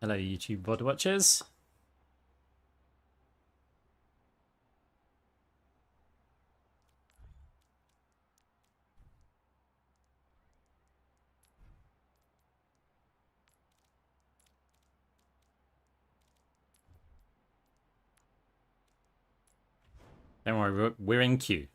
Hello, YouTube VOD watchers. Don't worry, we're in queue.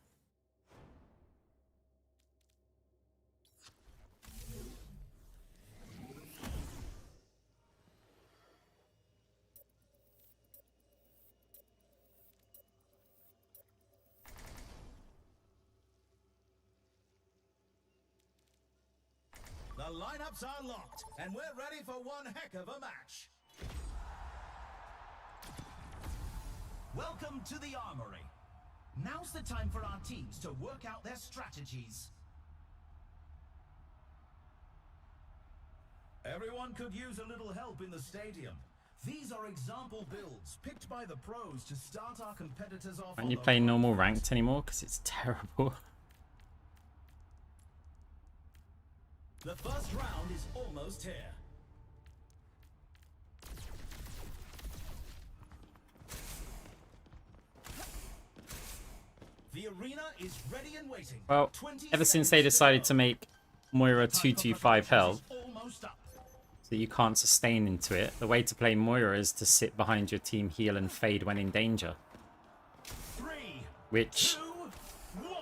The lineups are locked, and we're ready for one heck of a match. Welcome to the Armory. Now's the time for our teams to work out their strategies. Everyone could use a little help in the stadium. These are example builds picked by the pros to start our competitors off. Aren't you playing normal ranked anymore? Because it's terrible. The first round is almost here. The arena is ready and waiting. Well, ever since they decided to make Moira 225 health, so you can't sustain into it, the way to play Moira is to sit behind your team, heal and fade when in danger. Which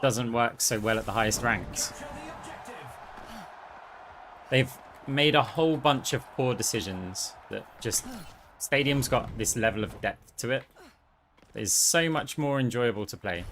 doesn't work so well at the highest ranks. They've made a whole bunch of poor decisions that just... Stadium's got this level of depth to it. It's so much more enjoyable to play.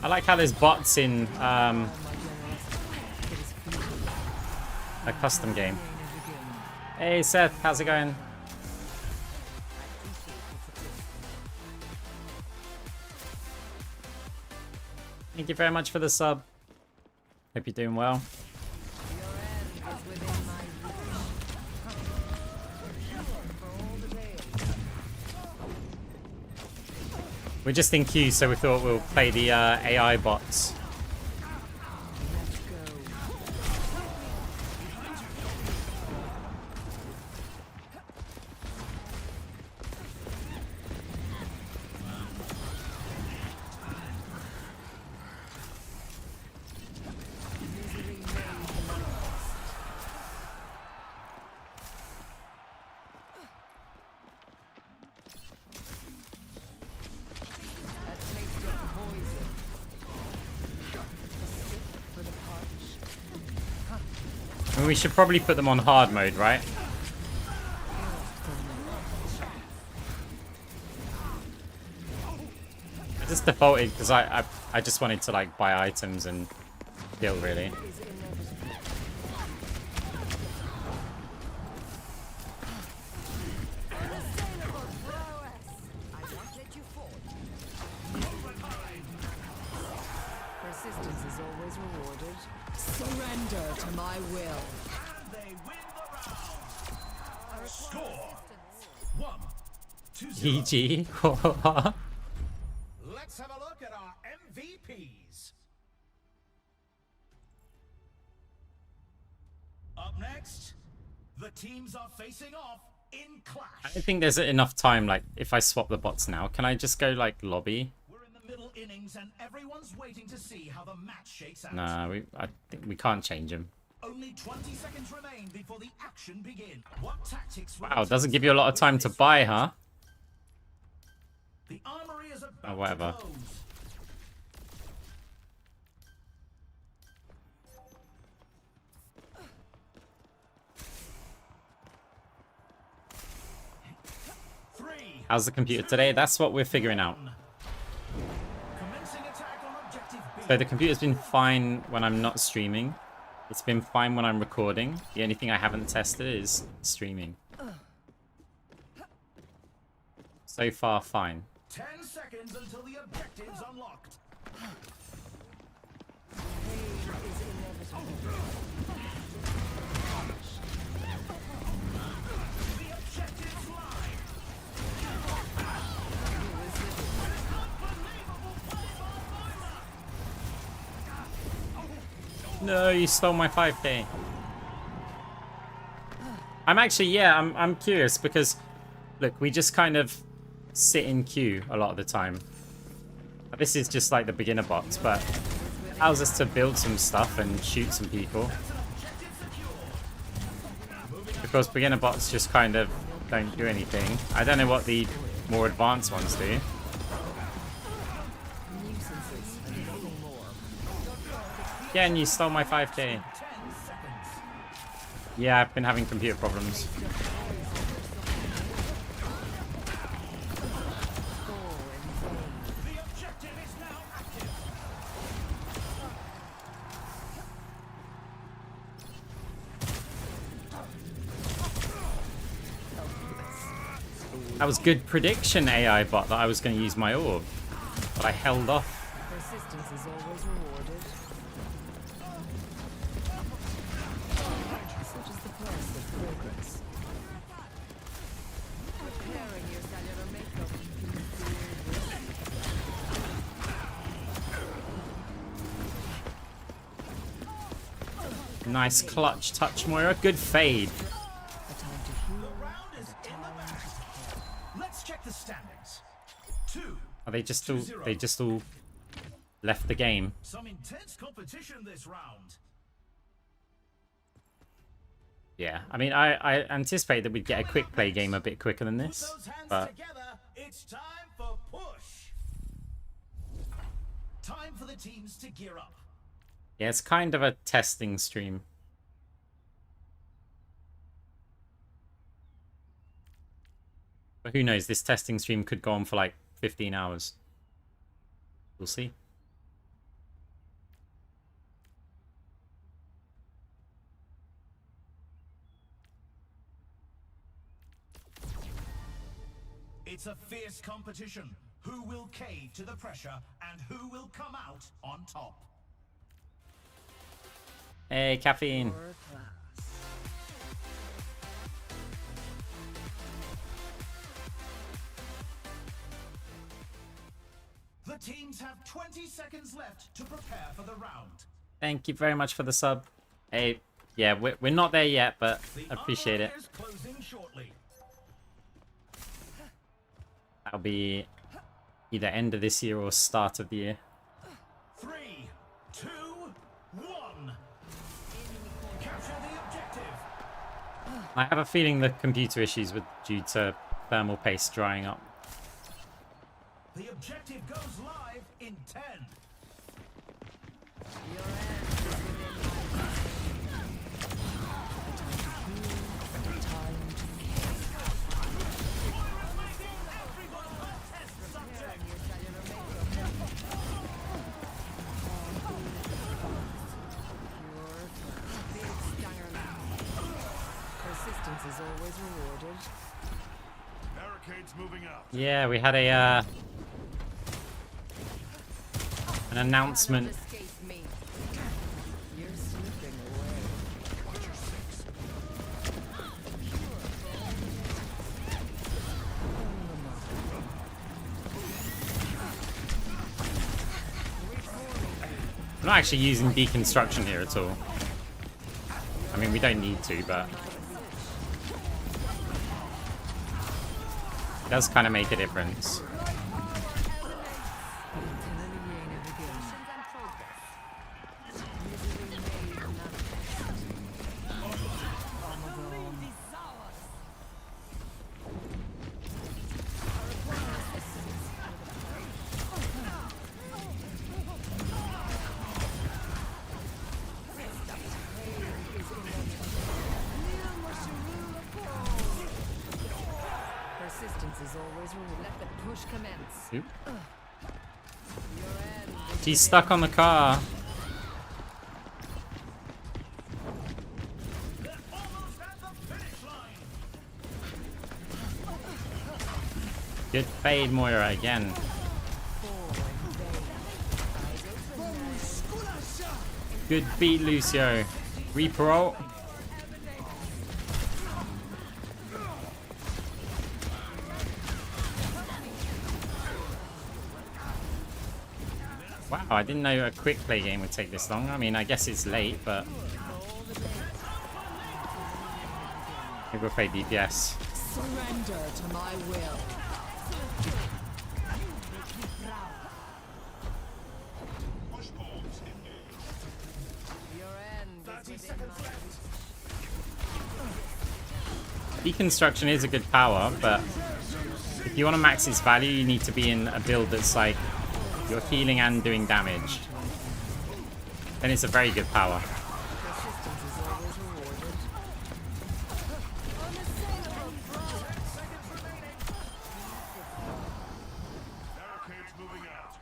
I like how there's bots in a custom game. Hey Seth, how's it going? Thank you very much for the sub. Hope you're doing well. We're just in queue, so we thought we'll play the AI bots. We should probably put them on hard mode, right? I just defaulted because I just wanted to like buy items and kill really. Persistence is always rewarded. Surrender to my will. They win the round. Score 1-2-0. GG. Let's have a look at our MVPs. Up next, the teams are facing off in clash. I don't think there's enough time. Like, if I swap the bots now, can I just go like lobby? We're in the middle innings, and everyone's waiting to see how the match shakes out. Nah, I think we can't change them. Only 20 seconds remain before the action begins. What tactics will Wow, doesn't give you a lot of time to buy, huh? The armory is about Oh, whatever. to close. How's the computer today? That's what we're figuring out. Commencing attack on objective B. So the computer's been fine when I'm not streaming. It's been fine when I'm recording. The only thing I haven't tested is streaming. So far, fine. 10 seconds until the objective's unlocked. No, you stole my 5k. I'm actually, yeah, I'm curious because, look, we just kind of sit in queue a lot of the time. This is just like the beginner bots, but it allows us to build some stuff and shoot some people. Because beginner bots just kind of don't do anything. I don't know what the more advanced ones do. Yeah, and you stole my 5k. Yeah, I've been having computer problems. That was good prediction, AI bot, that I was going to use my orb. But I held off. Persistence is always rewarded. Such is the price of progress. Repairing your cellular makeup can be Nice clutch touch, Moira. Good fade. a time to heal. Let's check the standings. 2. Are they just all left the game? Some intense competition this round. Yeah, I mean, I anticipate that we'd get a quick play game a bit quicker than this, Put those hands but together. It's time for push. Time for the teams to gear up. yeah, it's kind of a testing stream. But who knows, this testing stream could go on for like 15 hours. We'll see. It's a fierce competition. Who will cave to the pressure and who will come out on top? Hey, caffeine. Or class. The teams have 20 seconds left to prepare for the round. Thank you very much for the sub. Hey, yeah, we're not there yet, but The I appreciate it. hour is closing shortly. That'll be either end of this year or start of the year. 3, 2, 1. Capture the objective. I have a feeling the computer issues were due to thermal paste drying up. The objective goes live in 10. Your end is within my a time to heal and a time to Everyone on test subject. repairing your cellular makeup. Pure big stanger laugh. Persistence is always rewarded. Barricades moving out. Yeah, we had a an announcement. Escape me. You're slipping away. I'm not actually using deconstruction here at all. I mean, we don't need to, but it does kind of make a difference. Persistence is always rewarded. Let the push commence. Oop. Your end is She's stuck on the car. They're almost at the finish line. Good fade, Moira, again. Good beat, Lucio. Reaper ult. Wow, I didn't know a quick play game would take this long. I mean, I guess it's late, but... Maybe we'll play DPS. Surrender to my will. Your end is within my reach. Deconstruction is a good power, but if you want to max its value, you need to be in a build that's like you're healing and doing damage. Then it's a very good power. Persistence is always rewarded. Barricades moving out.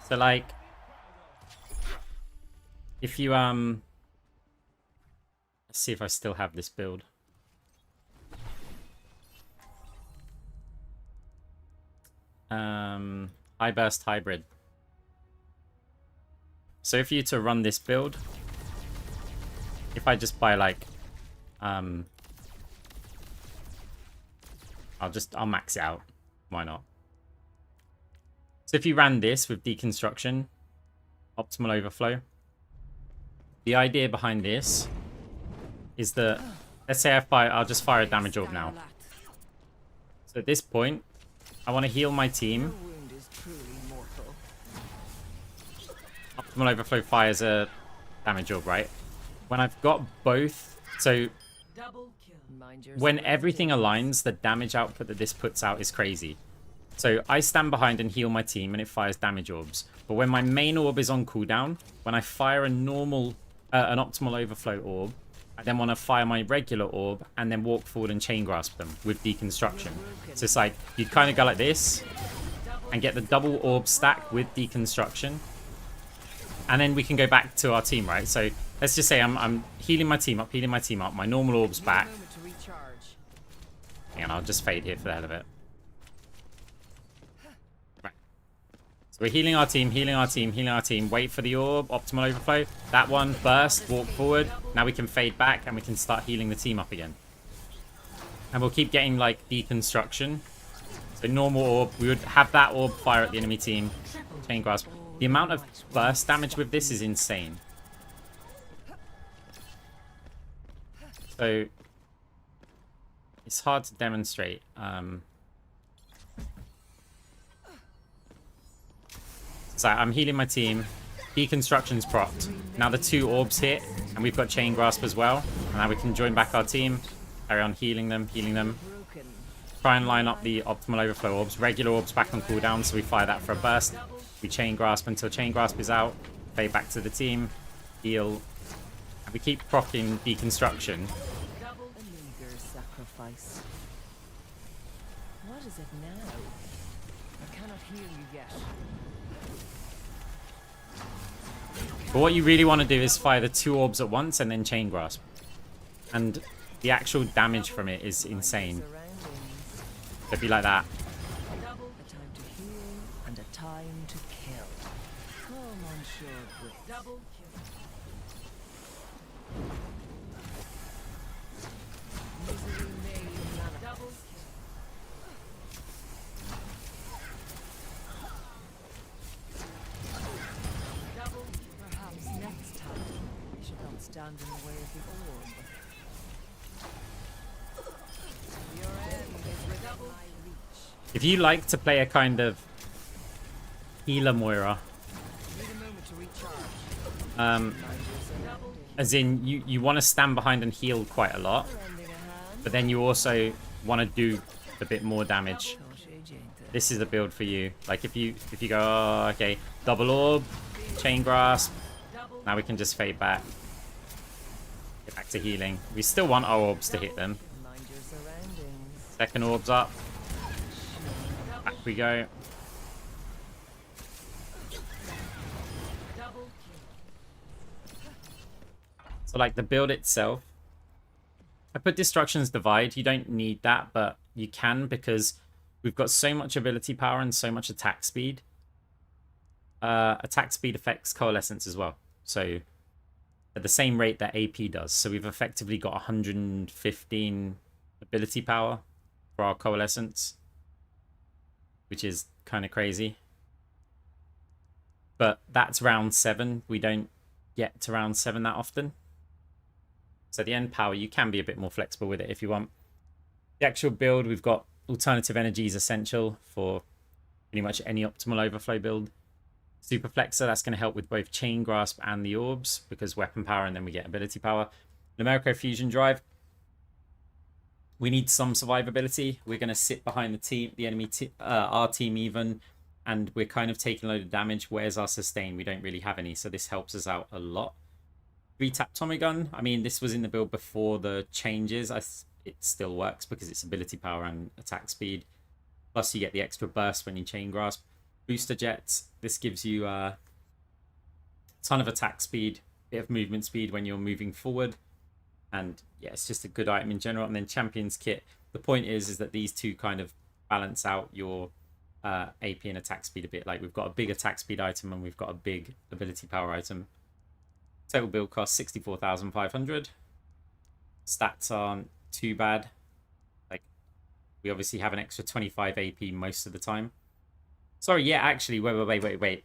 So like, if you let's see if I still have this build. High burst hybrid. So if you to run this build, if I just buy like I'll max it out. Why not? So if you ran this with deconstruction, optimal overflow, the idea behind this is that, let's say I'll just fire a damage orb now. So at this point, I want to heal my team. Your wound is truly mortal. Optimal overflow fires a damage orb, right? When I've got both, so Double kill. Mind your when surroundings. everything aligns, the damage output that this puts out is crazy. So I stand behind and heal my team and it fires damage orbs. But when my main orb is on cooldown, when I fire a normal, an optimal overflow orb, I then want to fire my regular orb and then walk forward and chain grasp them with deconstruction. So it's like, you'd kind of go like this and get the double orb stack with deconstruction. And then we can go back to our team, right? So let's just say I'm healing my team up, my normal orb's back. Moment to recharge. Hang on, I'll just fade here for the hell of it. Right. So we're healing our team, wait for the orb, optimal overflow. That one, burst, walk forward. Now we can fade back and we can start healing the team up again. And we'll keep getting like deconstruction. So normal orb, we would have that orb fire at the enemy team. Chain grasp. The amount of burst damage with this is insane. So it's hard to demonstrate. So I'm healing my team. Deconstruction's procced. Now the two orbs hit, and we've got chain grasp as well. And now we can join back our team. Carry on healing them. Broken. Try and line up the optimal overflow orbs. Regular orbs back on cooldown, so we fire that for a burst. We chain grasp until chain grasp is out. Fade back to the team. Heal. And we keep proccing deconstruction. A meager sacrifice. What is it now? I cannot heal you yet. But what you really want to do is fire the two orbs at once and then chain grasp. And the actual damage from it is insane. Surroundings. It'd be like that. A time to heal and a time to kill. Come on, sure. Double kill. Misery made manifest. Double kill. Double kill. Perhaps next time we should not stand in the way of the orb. Your end is within my reach. If you like to play a kind of healer Moira, Need a moment to recharge. um, Mind your surroundings. as in you want to stand behind and heal quite a lot, Lending a hand. but then you also want to do a bit more damage. Toshe gente. This is the build for you. Like if you go, oh, okay, double orb, chain grasp. Now we can just fade back. Get back to healing. We still want our orbs to hit them. Mind your surroundings. Second orb's up. Back we go. Double kill. So like the build itself, I put Destruction's Divide. You don't need that, but you can because we've got so much ability power and so much attack speed. Attack speed affects coalescence as well. So at the same rate that AP does. So we've effectively got 115 ability power for our coalescence, which is kind of crazy. But that's round 7. We don't get to round 7 that often. So the end power, you can be a bit more flexible with it if you want. The actual build, we've got alternative energies essential for pretty much any optimal overflow build. Super Flexor, that's going to help with both Chain Grasp and the Orbs, because weapon power and then we get ability power. Numerical Fusion Drive, we need some survivability. We're going to sit behind the team, the enemy, our team even, and we're kind of taking a load of damage. Where's our sustain? We don't really have any, so this helps us out a lot. 3-tap Tommy Gun, I mean, this was in the build before the changes. It still works because it's ability power and attack speed. Plus you get the extra burst when you Chain Grasp. Booster Jets, this gives you a ton of attack speed, bit of movement speed when you're moving forward. And yeah, it's just a good item in general. And then Champion's Kit, the point is that these two kind of balance out your AP and attack speed a bit. Like we've got a big attack speed item and we've got a big ability power item. Total build cost 64,500. Stats aren't too bad. Like we obviously have an extra 25 AP most of the time. Sorry, yeah, actually, wait.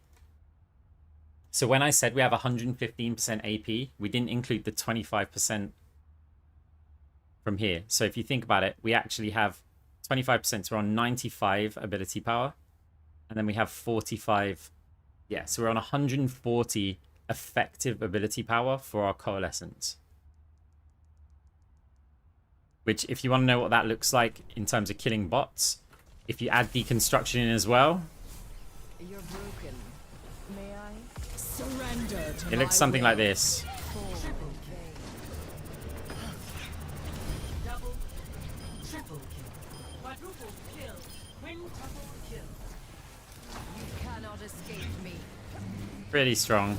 So when I said we have 115% AP, we didn't include the 25% from here. So if you think about it, we actually have 25%, so we're on 95 ability power. And then we have 45, yeah, so we're on 140 effective ability power for our coalescence. Which, if you want to know what that looks like in terms of killing bots, if you add deconstruction in as well, You're broken. May I surrender to it looks something like this. Double, triple kill, quadruple kill, quintuple kill. You cannot escape me. Pretty strong.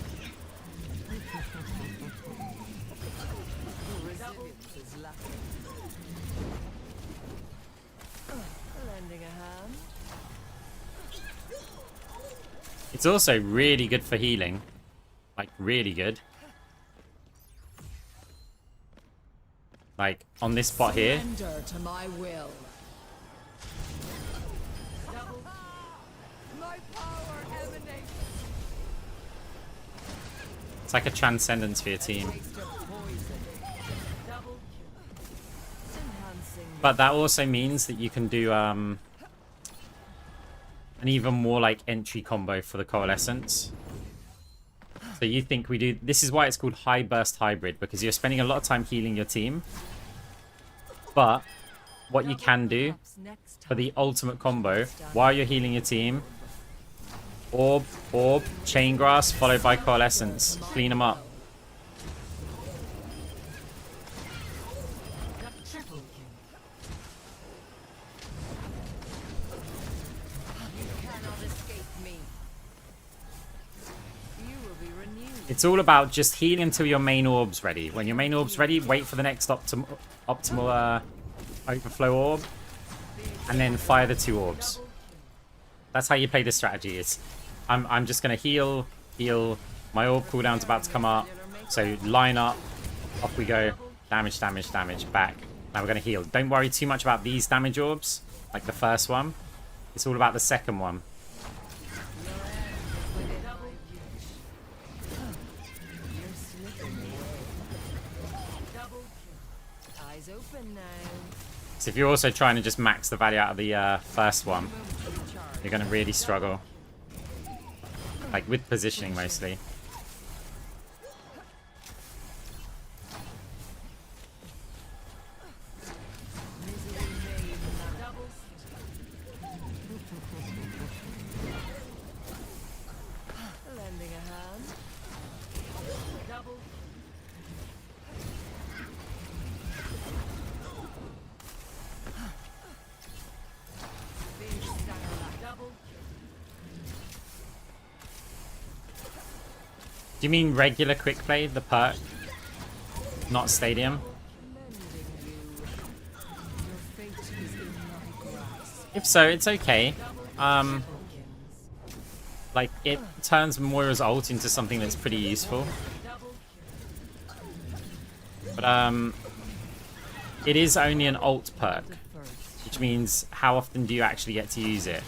Resilience is lacking. Lending a hand. It's also really good for healing. Like, really good. Like, on this spot here. Surrender to my will. My power emanates. It's like a transcendence for your team. Taste of poison. Double kill. It's enhancing. But that also means that you can do an even more like entry combo for the coalescence. So you think we do... This is why it's called high burst hybrid, because you're spending a lot of time healing your team. But what you can do for the ultimate combo, while you're healing your team, orb, chain grass, followed by coalescence. Clean them up. Triple kill. You cannot escape me. You will be renewed. It's all about just healing until your main orb's ready. When your main orb's ready, wait for the next optimal overflow orb, and then fire the 2 orbs. That's how you play this strategy. I'm just gonna heal. My orb cooldown's about to come up, so line up, off we go. Damage, back. Now we're gonna heal. Don't worry too much about these damage orbs, like the first one. It's all about the second one. Eyes open now. So if you're also trying to just max the value out of the first one, you're gonna really struggle. Like with positioning mostly. Lending a hand. Double. Double. Do you mean regular quick play, the perk? Not stadium? Mending you. Your fate is in my grasp. If so, it's okay. Like, it turns Moira's ult into something that's pretty useful. But, it is only an ult perk, which means how often do you actually get to use it?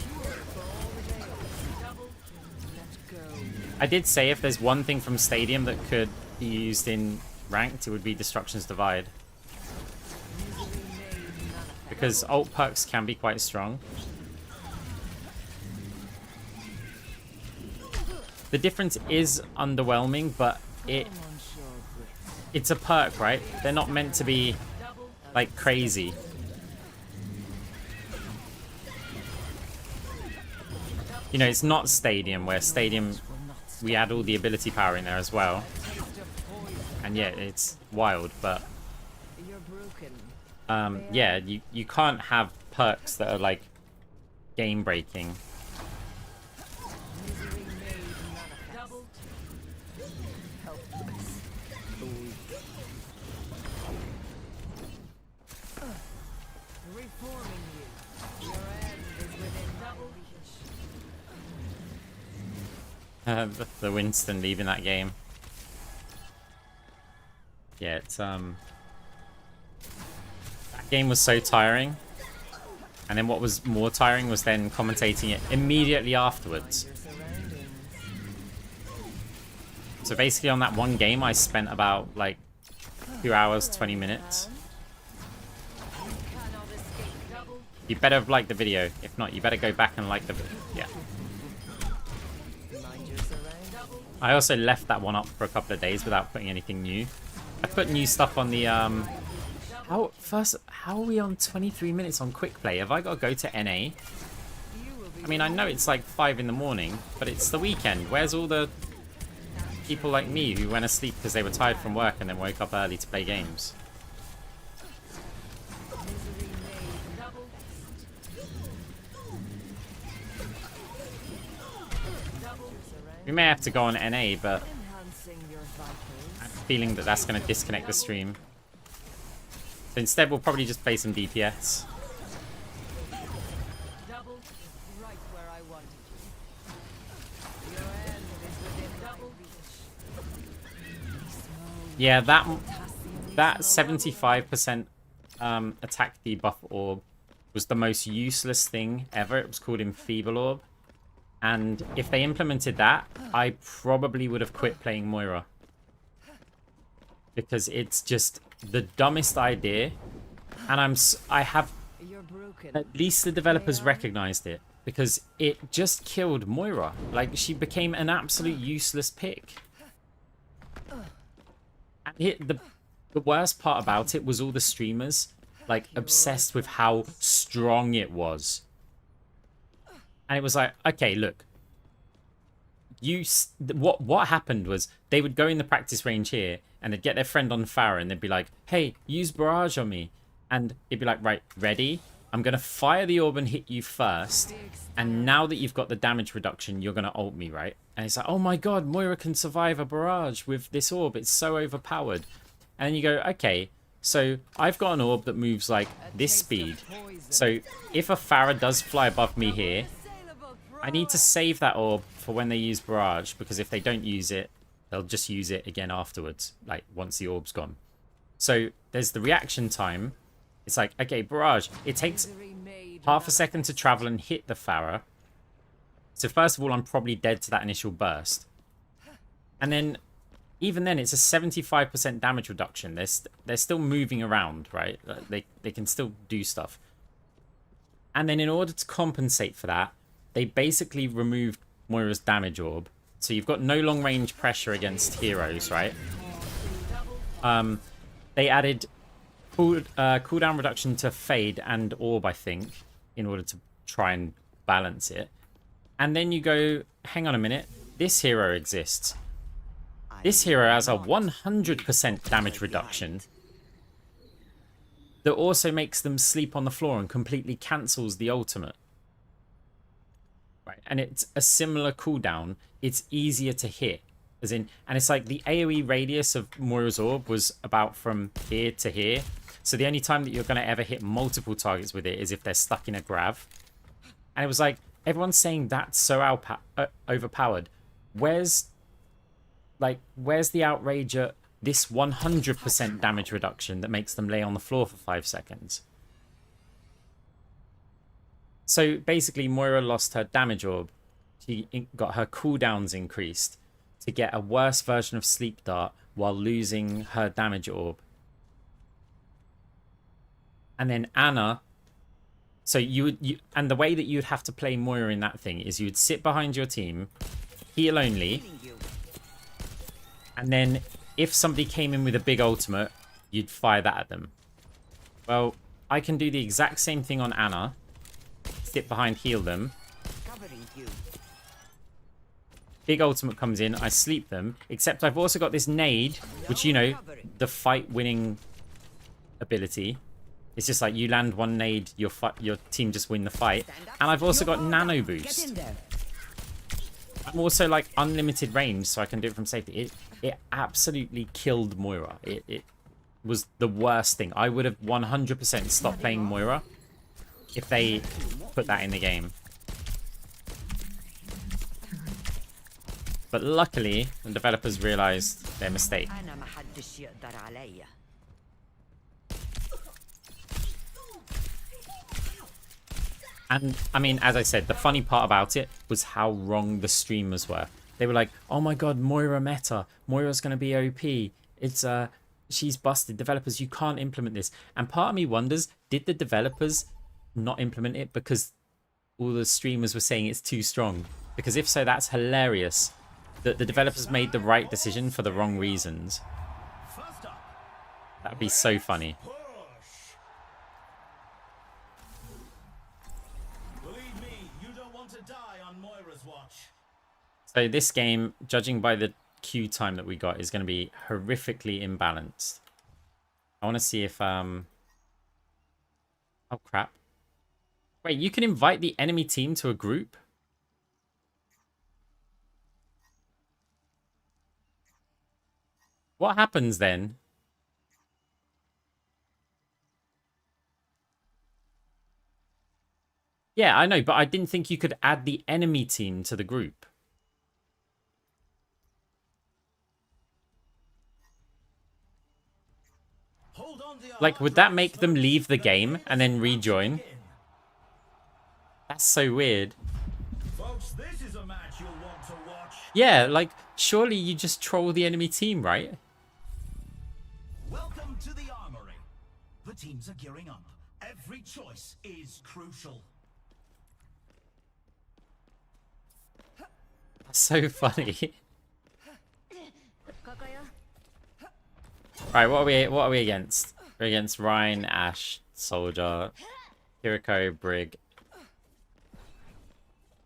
I did say if there's one thing from Stadium that could be used in Ranked, it would be Destruction's Divide. Because ult perks can be quite strong. The difference is underwhelming, but it's a perk, right? They're not meant to be, like, crazy. You know, it's not Stadium, where Stadium, we add all the ability power in there as well. And yeah, it's wild, but... yeah, you can't have perks that are, like, game-breaking. The Winston leaving that game. Yeah, it's that game was so tiring. And then what was more tiring was then commentating it immediately afterwards. So basically on that one game I spent about like 2 hours, 20 minutes. You better have liked the video. If not, you better go back and like the video. Yeah. I also left that one up for a couple of days without putting anything new. I put new stuff on the how are we on 23 minutes on quick play? Have I got to go to NA? I mean, I know it's like 5 in the morning, but it's the weekend. Where's all the people like me who went asleep because they were tired from work and then woke up early to play games? We may have to go on NA, but I have a feeling that that's going to disconnect the stream. So instead, we'll probably just play some DPS. Yeah, that 75% attack debuff orb was the most useless thing ever. It was called Enfeeble Orb. And if they implemented that, I probably would have quit playing Moira. Because it's just the dumbest idea. And I have... At least the developers recognized it. Because it just killed Moira. Like, she became an absolute useless pick. And the worst part about it was all the streamers, like, obsessed with how strong it was. And it was like, okay, look. What happened was they would go in the practice range here and they'd get their friend on Farah and they'd be like, hey, use barrage on me. And it'd be like, right, ready? I'm going to fire the orb and hit you first. And now that you've got the damage reduction, you're going to ult me, right? And it's like, oh my god, Moira can survive a barrage with this orb. It's so overpowered. And then you go, okay, so I've got an orb that moves like this speed. So if a Farah does fly above me here, I need to save that orb for when they use barrage, because if they don't use it, they'll just use it again afterwards, like once the orb's gone. So there's the reaction time. It's like, okay, barrage. It takes half a second to travel and hit the Farah. So first of all, I'm probably dead to that initial burst. And then, even then, it's a 75% damage reduction. They're still moving around, right? They can still do stuff. And then in order to compensate for that, they basically removed Moira's damage orb. So you've got no long range pressure against heroes, right? They added cooldown reduction to Fade and Orb, I think, in order to try and balance it. And then you go, hang on a minute, this hero exists. This hero has a 100% damage reduction that also makes them sleep on the floor and completely cancels the ultimate. Right, and it's a similar cooldown. It's easier to hit, as in, and it's like the AoE radius of Moira's orb was about from here to here. So the only time that you're going to ever hit multiple targets with it is if they're stuck in a grav. And it was like, everyone's saying that's so overpowered. Where's the outrage at this 100% damage reduction that makes them lay on the floor for 5 seconds? So basically, Moira lost her damage orb. She got her cooldowns increased to get a worse version of Sleep Dart while losing her damage orb. And then Anna... So and the way that you'd have to play Moira in that thing is you would sit behind your team, heal only, and then if somebody came in with a big ultimate, you'd fire that at them. Well, I can do the exact same thing on Anna. Sit behind, heal them. Big ultimate comes in, I sleep them, except I've also got this nade, which, you know, the fight winning ability. It's just like you land one nade, your team just win the fight. And I've also got nano boost. I'm also like unlimited range, so I can do it from safety. It absolutely killed Moira. It was the worst thing. I would have 100% stopped playing Moira if they put that in the game. But luckily, the developers realized their mistake. And, I mean, as I said, the funny part about it was how wrong the streamers were. They were like, oh my god, Moira meta. Moira's going to be OP. It's, she's busted. Developers, you can't implement this. And part of me wonders, did the developers not implement it because all the streamers were saying it's too strong? Because if so, that's hilarious. That the developers made the right decision for the wrong reasons. That'd be so funny. So this game, judging by the queue time that we got, is going to be horrifically imbalanced. I want to see if... Oh, crap. Wait, you can invite the enemy team to a group? What happens then? Yeah, I know, but I didn't think you could add the enemy team to the group. Like, would that make them leave the game and then rejoin? That's so weird. Folks, this is a match you'll want to watch. Yeah, like, surely you just troll the enemy team, right? Welcome to the armory. The teams are gearing up. Every choice is crucial. That's so funny. Right, what are we against? We're against Ryan, Ash, Soldier, Kiriko, Brig.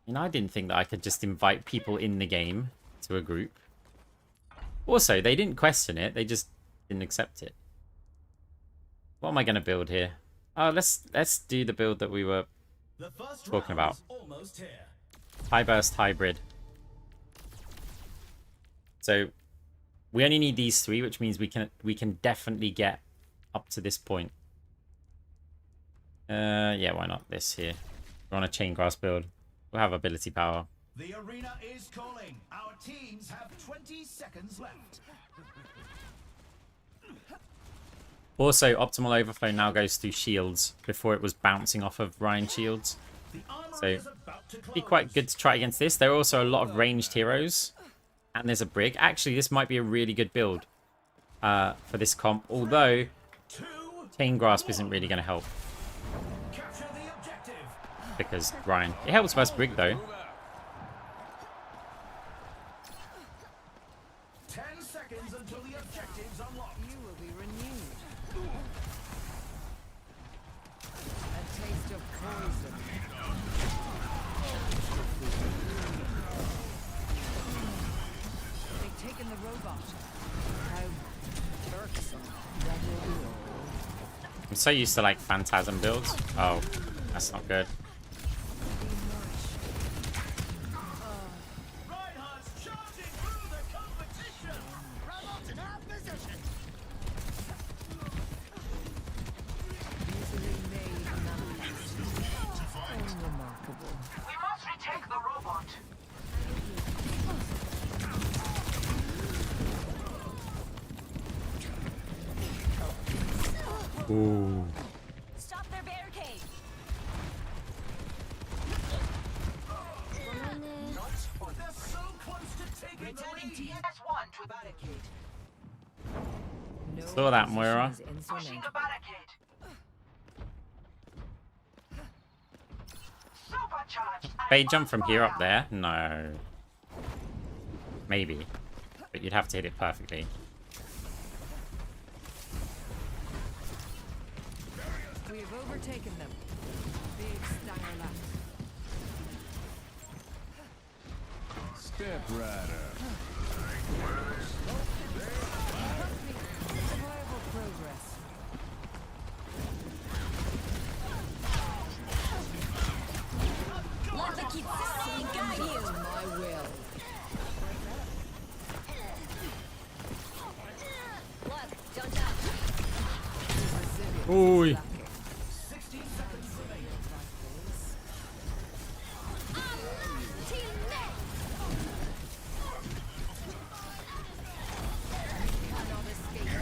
And I didn't think that I could just invite people in the game to a group. Also, they didn't question it, they just didn't accept it. What am I gonna build here? Oh, let's do the build that we were talking about. High burst hybrid. So we only need these 3, which means we can definitely get up to this point. Yeah, why not this here? We're on a chain grass build. We'll have ability power. The arena is calling. Our teams have 20 seconds left. Also, optimal overflow now goes through shields. Before it was bouncing off of Ryan shields. So it'd be quite good to try against this. There are also a lot of ranged heroes. And there's a Brig. Actually, this might be a really good build for this comp. Although, Chain Grasp isn't really going to help. Because Ryan. It helps versus Brig, though. 10 seconds until the objectives unlock. You will be renewed. A taste of poison. They've taken the robot. How irksome. That will be all. I'm so used to, like, Phantasm builds. Oh, that's not good. Ooh. Stop their barricade. But they're so close to taking the lead. TS1 to barricade. No Saw that, Moira. position is insurmountable. barricade. Supercharged. They jump from here up there? No. Maybe. But you'd have to hit it perfectly. We have overtaken them. Big Stanger left. Step right up. Reliable progress. Let the keep sink at you. My will. Look, don't touch. Ooh. 16 seconds remaining. Teammate. Cannot escape me.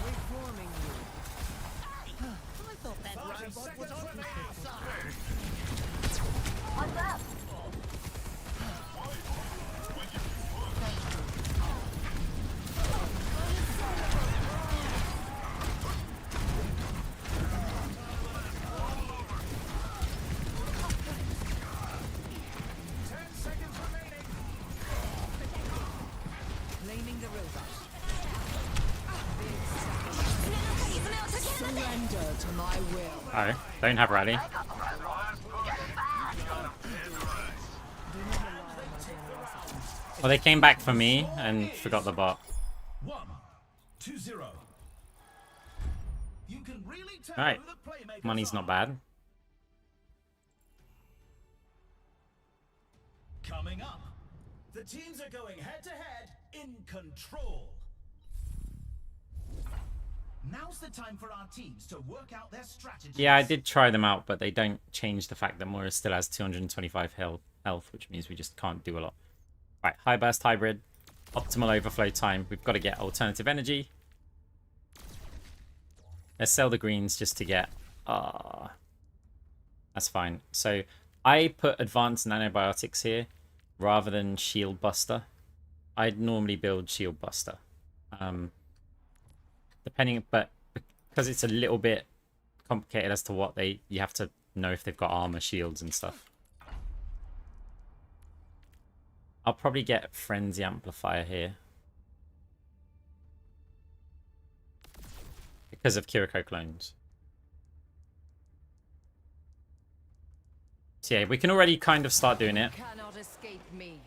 Reforming you. I thought that Blaming the robot. Surrender to my will. Oh, don't have rally. Well, they came back for me and forgot the bot. 1-2-0. You can really tell Alright. who the playmakers Money's are. not bad. Coming up, the teams are going head to head in control. Now's the time for our teams to work out their strategies. Yeah, I did try them out, but they don't change the fact that Moira still has 225 health, which means we just can't do a lot. Right, high burst hybrid, optimal overflow time. We've got to get alternative energy. Let's sell the greens just to get... that's fine. So I put advanced nanobiotics here rather than shield buster. I'd normally build shield buster. Depending, but because it's a little bit complicated as to what you have to know if they've got armor, shields, and stuff. I'll probably get Frenzy Amplifier here. Because of Kiriko clones. So yeah, we can already kind of start doing it. Cannot escape me.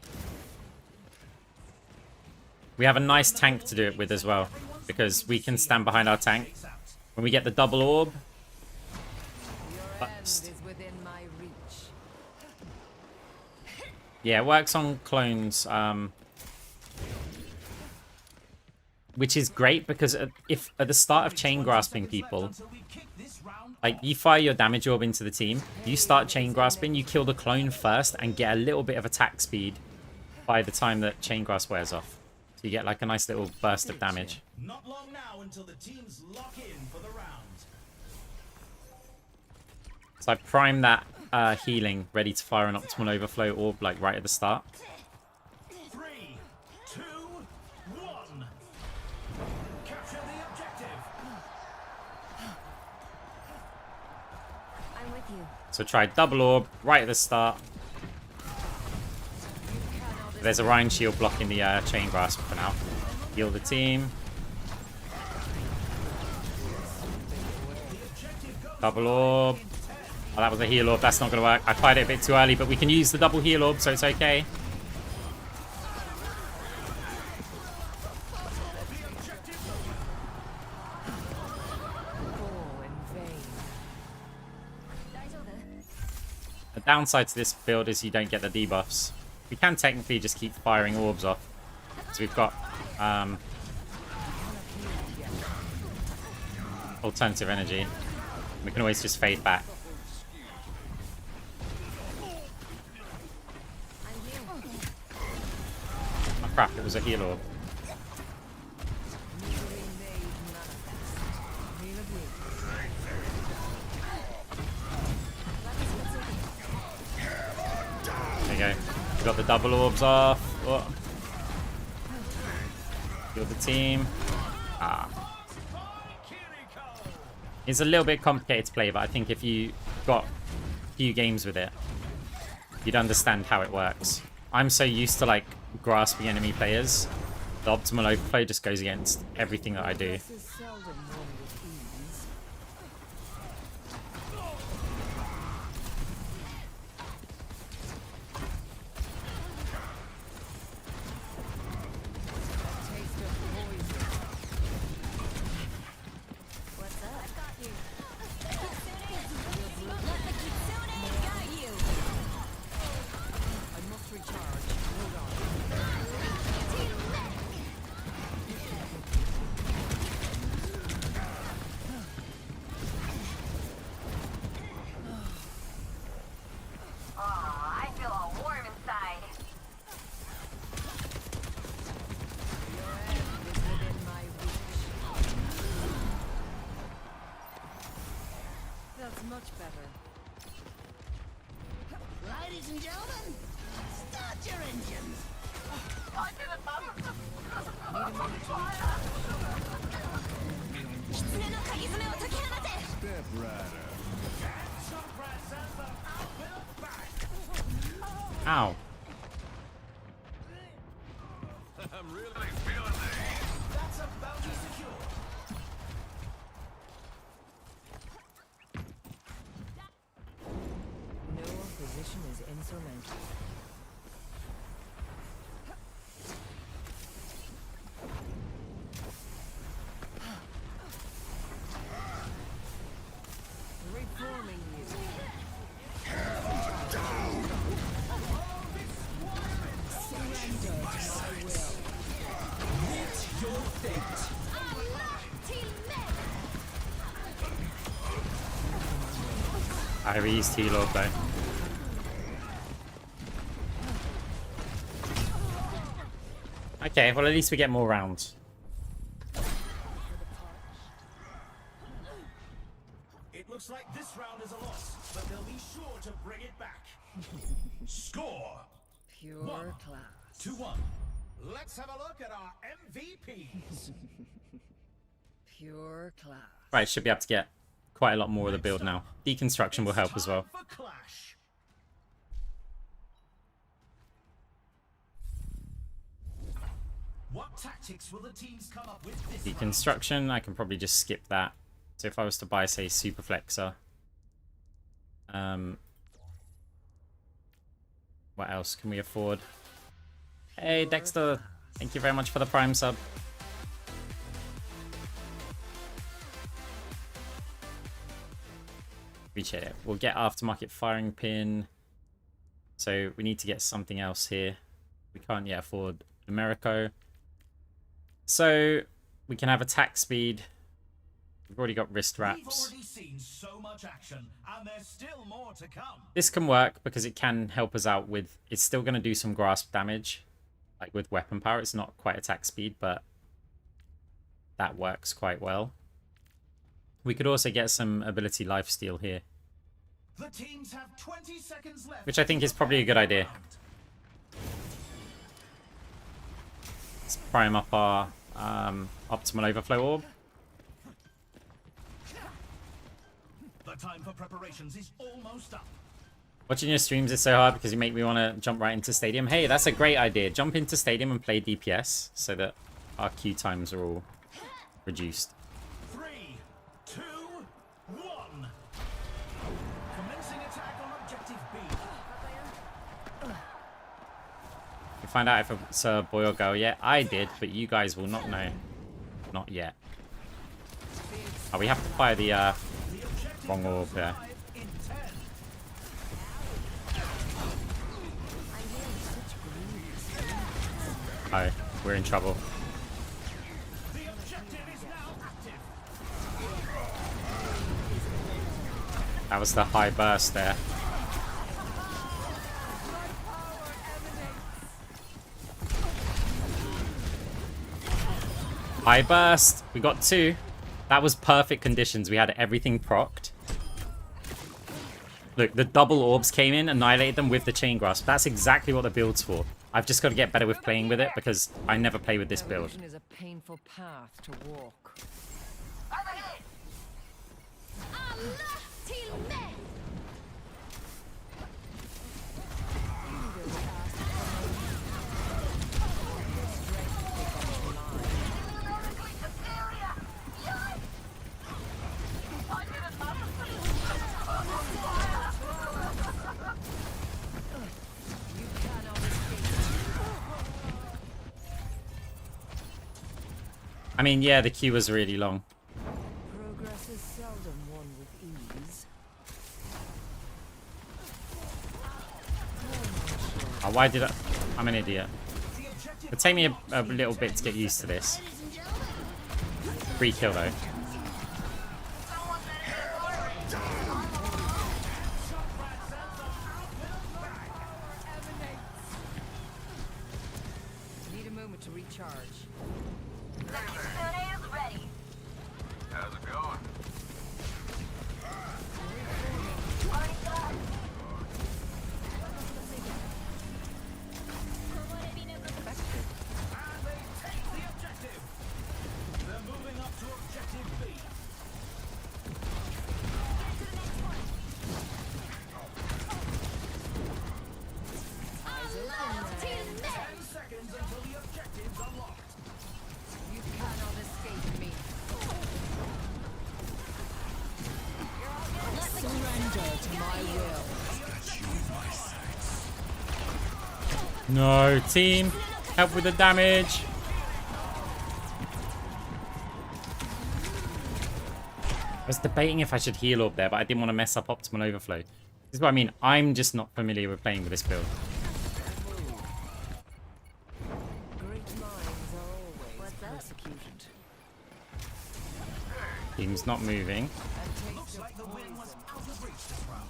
We have a nice tank to do it with as well. Because we can stand behind our tank. When we get the double orb. Your end is within my reach. Yeah, it works on clones. Which is great because if at the start of chain grasping people, like you fire your damage orb into the team, you start chain grasping, you kill the clone first and get a little bit of attack speed by the time that chain grasp wears off. So you get like a nice little burst of damage. Not long now until the teams lock in for the round. So I prime that healing, ready to fire an optimal overflow orb like right at the start. 3, 2, 1. Capture the objective. I'm with you. So try double orb right at the start. There's a Rhine shield blocking the chain grasp for now. Heal the team. Double orb. Oh, that was a heal orb. That's not going to work. I fired it a bit too early, but we can use the double heal orb, so it's okay. Oh, in vain. The downside to this build is you don't get the debuffs. We can technically just keep firing orbs off. So we've got... alternative energy. We can always just fade back. Oh crap, it was a heal orb. There you go. We got the double orbs off. Oh. Heal the team. Ah. It's a little bit complicated to play, but I think if you got a few games with it, you'd understand how it works. I'm so used to like grasping enemy players. The optimal overflow just goes against everything that I do. This is seldom won with ease. Taste of poison. What's up? I've got you. Let the Kitsune got you. I must recharge. Hold on. Aw, I feel all warm inside. Your end is within my reach. That's much better. Ladies and gentlemen, start your engines. Step rider. Ow. I'm really feeling this. That's a bounty secure. No opposition is insurmountable. Reforming you. Surrender to my will. Your fate. I reused heal orb though. Okay, well at least we get more rounds. It looks like this round is a loss, but they'll be sure to bring it back. Score Pure One. class. 2-1. Let's have a look at our MVPs. Pure class. Right, should be able to get quite a lot more of the build now. Deconstruction will help as well. Time for Clash. What tactics will the teams come up with this round? Deconstruction, I can probably just skip that. So if I was to buy, say, Super Flexor. What else can we afford? Hey, Dexter. Thank you very much for the Prime sub. Appreciate it. We'll get aftermarket firing pin. So we need to get something else here. We can't yet afford Americo. So we can have attack speed. We've already got wrist We've wraps. already seen so much action, and there's still more to come. This can work because it can help us out with... It's still going to do some grasp damage. Like with weapon power. It's not quite attack speed, but that works quite well. We could also get some ability lifesteal here, The teams have 20 seconds left. which I think is probably a good idea. Let's prime up our optimal overflow orb. The time for preparations is almost up. Watching your streams is so hard because you make me want to jump right into Stadium. Hey, that's a great idea. Jump into Stadium and play DPS so that our queue times are all reduced. 3, 2, 1. Commencing attack on objective B. You find out if it's a boy or girl yet. I did, but you guys will not know. Not yet. Oh, we have to fire the The objective wrong orb goes there. live in 10. Oh, we're in trouble. The objective is now active. That was the high burst there. High burst. We got 2. That was perfect conditions. We had everything procced. Look, the double orbs came in, annihilated them with the chain grasp. That's exactly what the build's for. I've just got to get better with playing with it because I never play with this build. Evolution is a painful path to walk. Allah till me. I mean, yeah, the queue was really long. Progress is seldom won with ease. Oh, why did I... I'm an idiot. It'll take me a little bit to get used to this. Free kill, though. Need a moment to recharge. The kitsune is ready. How's it going? They're moving up to objective B. Allah till me. 10 seconds until the objectives are locked. You cannot escape me. Surrender to my will. No, team. Help with the damage. I was debating if I should heal up there, but I didn't want to mess up optimal overflow. This is what I mean. I'm just not familiar with playing with this build. Great minds are always persecuted. Team's not moving. Looks like the win was out of reach this round.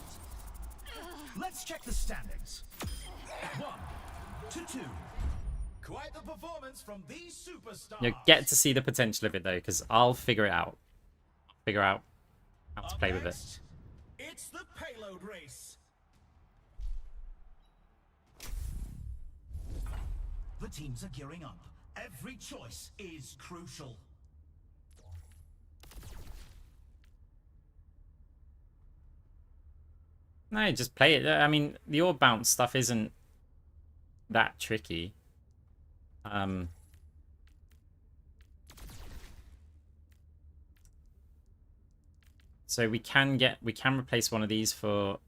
Let's check the standings. 1 to 2. Quite the performance from these superstars. You get to see the potential of it, though, because I'll figure it out. Figure out how to Up play with it. next, it's the payload race. The teams are gearing up. Every choice is crucial. No, just play it. I mean, the orb bounce stuff isn't that tricky. So we can replace one of these for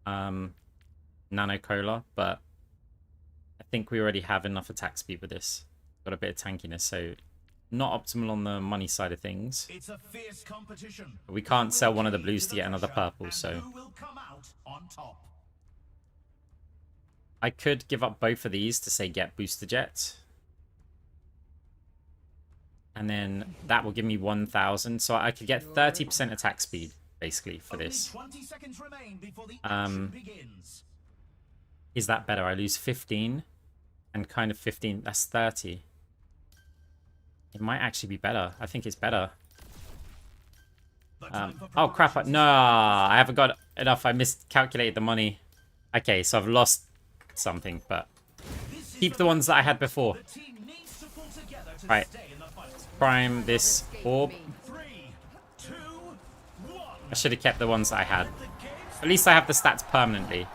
Nano Cola, but I think we already have enough attack speed with this. Got a bit of tankiness, so not optimal on the money side of things. It's a fierce competition. But we can't sell one of the blues to get another purple, so Who will come out on top? I could give up both of these to say get booster jet. And then that will give me 1,000. So I could get 30% attack speed, basically, for this. Only 20 seconds remain before the action begins. Is that better? I lose 15 and kind of 15. That's 30. It might actually be better. I think it's better. Oh, crap. No, I haven't got enough. I miscalculated the money. Okay, so I've lost something, but keep the ones that I had before. The team needs to pull together to Right. stay in the fight. Prime this orb. 3, 2, 1. I should have kept the ones that I had. The game's At least I have the stats permanently.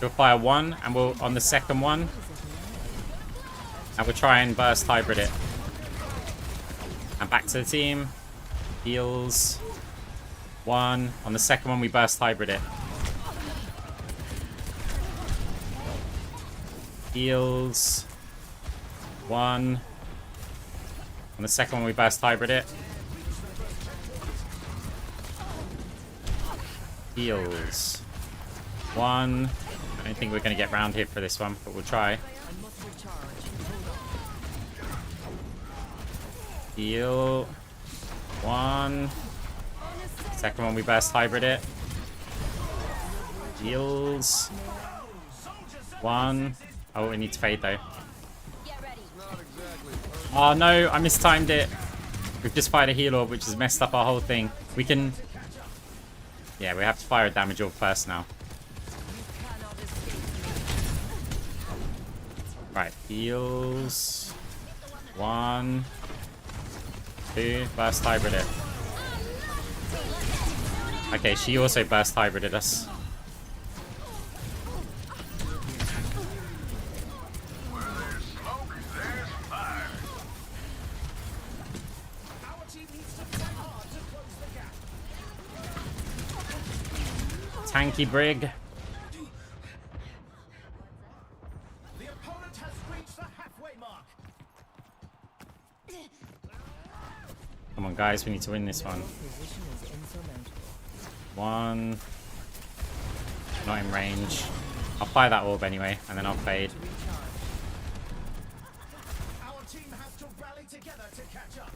We'll fire one, and we'll on the second one, and we'll try and burst hybrid it. And back to the team. Heals. One. On the second one, we burst hybrid it. Heals. One. On the second one, we burst hybrid it. Heals. One. I don't think we're going to get round here for this one, but we'll try. I must recharge. Heal. One. Second one, we burst hybrid it. Heals. One. Oh, we need to fade though. Get ready. Oh no, I mistimed it. We've just fired a heal orb, which has messed up our whole thing. We can... Yeah, we have to fire a damage orb first now. Right, heals. One. Two. Burst hybrid it. Okay, she also burst hybrided us. Where there's smoke, there's fire. Our team needs to fight hard to close the gap. Tanky Brig. The opponent has reached the halfway mark. Come on, guys, we need to win this one. Position is insurmountable. One. Not in range. I'll fire that orb anyway, and then I'll fade. Our team has to rally together to catch up.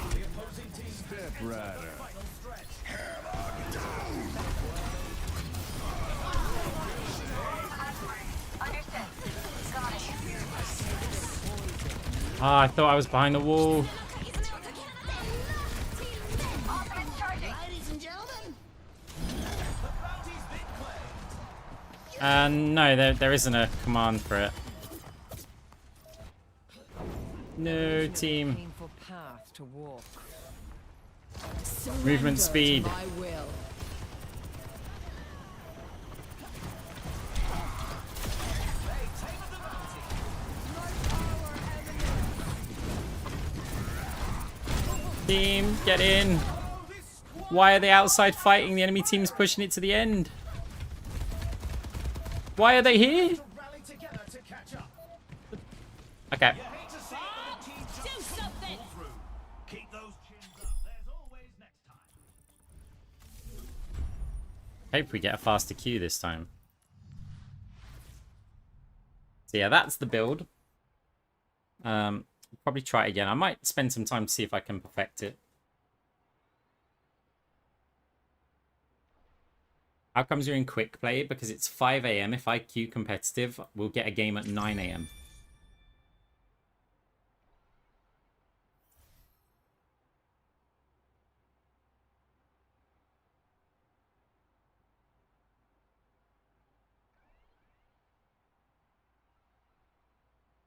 The opposing team step right the final stretch. Understood. Got it. Ah, I thought I was behind the wall. Ultimate charging. No, there isn't a command for it. No, team. Painful path to walk. Movement speed. I will. Team, get in. Why are they outside fighting? The enemy team's pushing it to the end. Why are they here? Rally together to catch up. Okay. Hate to see it, but the team just Do something. pull through. Keep those chins up. There's always next time. Hope we get a faster queue this time. So yeah, that's the build. Probably try it again. I might spend some time to see if I can perfect it. How comes you're in quick play? Because it's 5 AM. If I queue competitive, we'll get a game at 9 AM.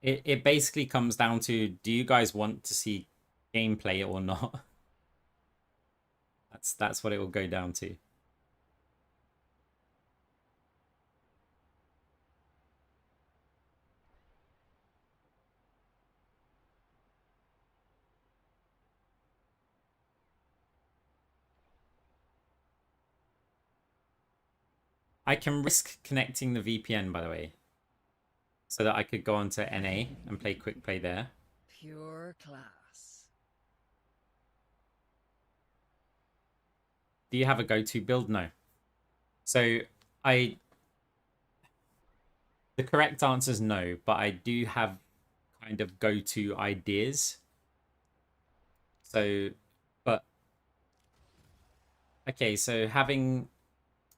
It basically comes down to, do you guys want to see gameplay or not? That's what it will go down to. I can risk connecting the VPN, by the way, so that I could go onto NA and play quick play there. Pure class. Do you have a go-to build? No. So the correct answer is no, but I do have kind of go-to ideas. So, but okay, so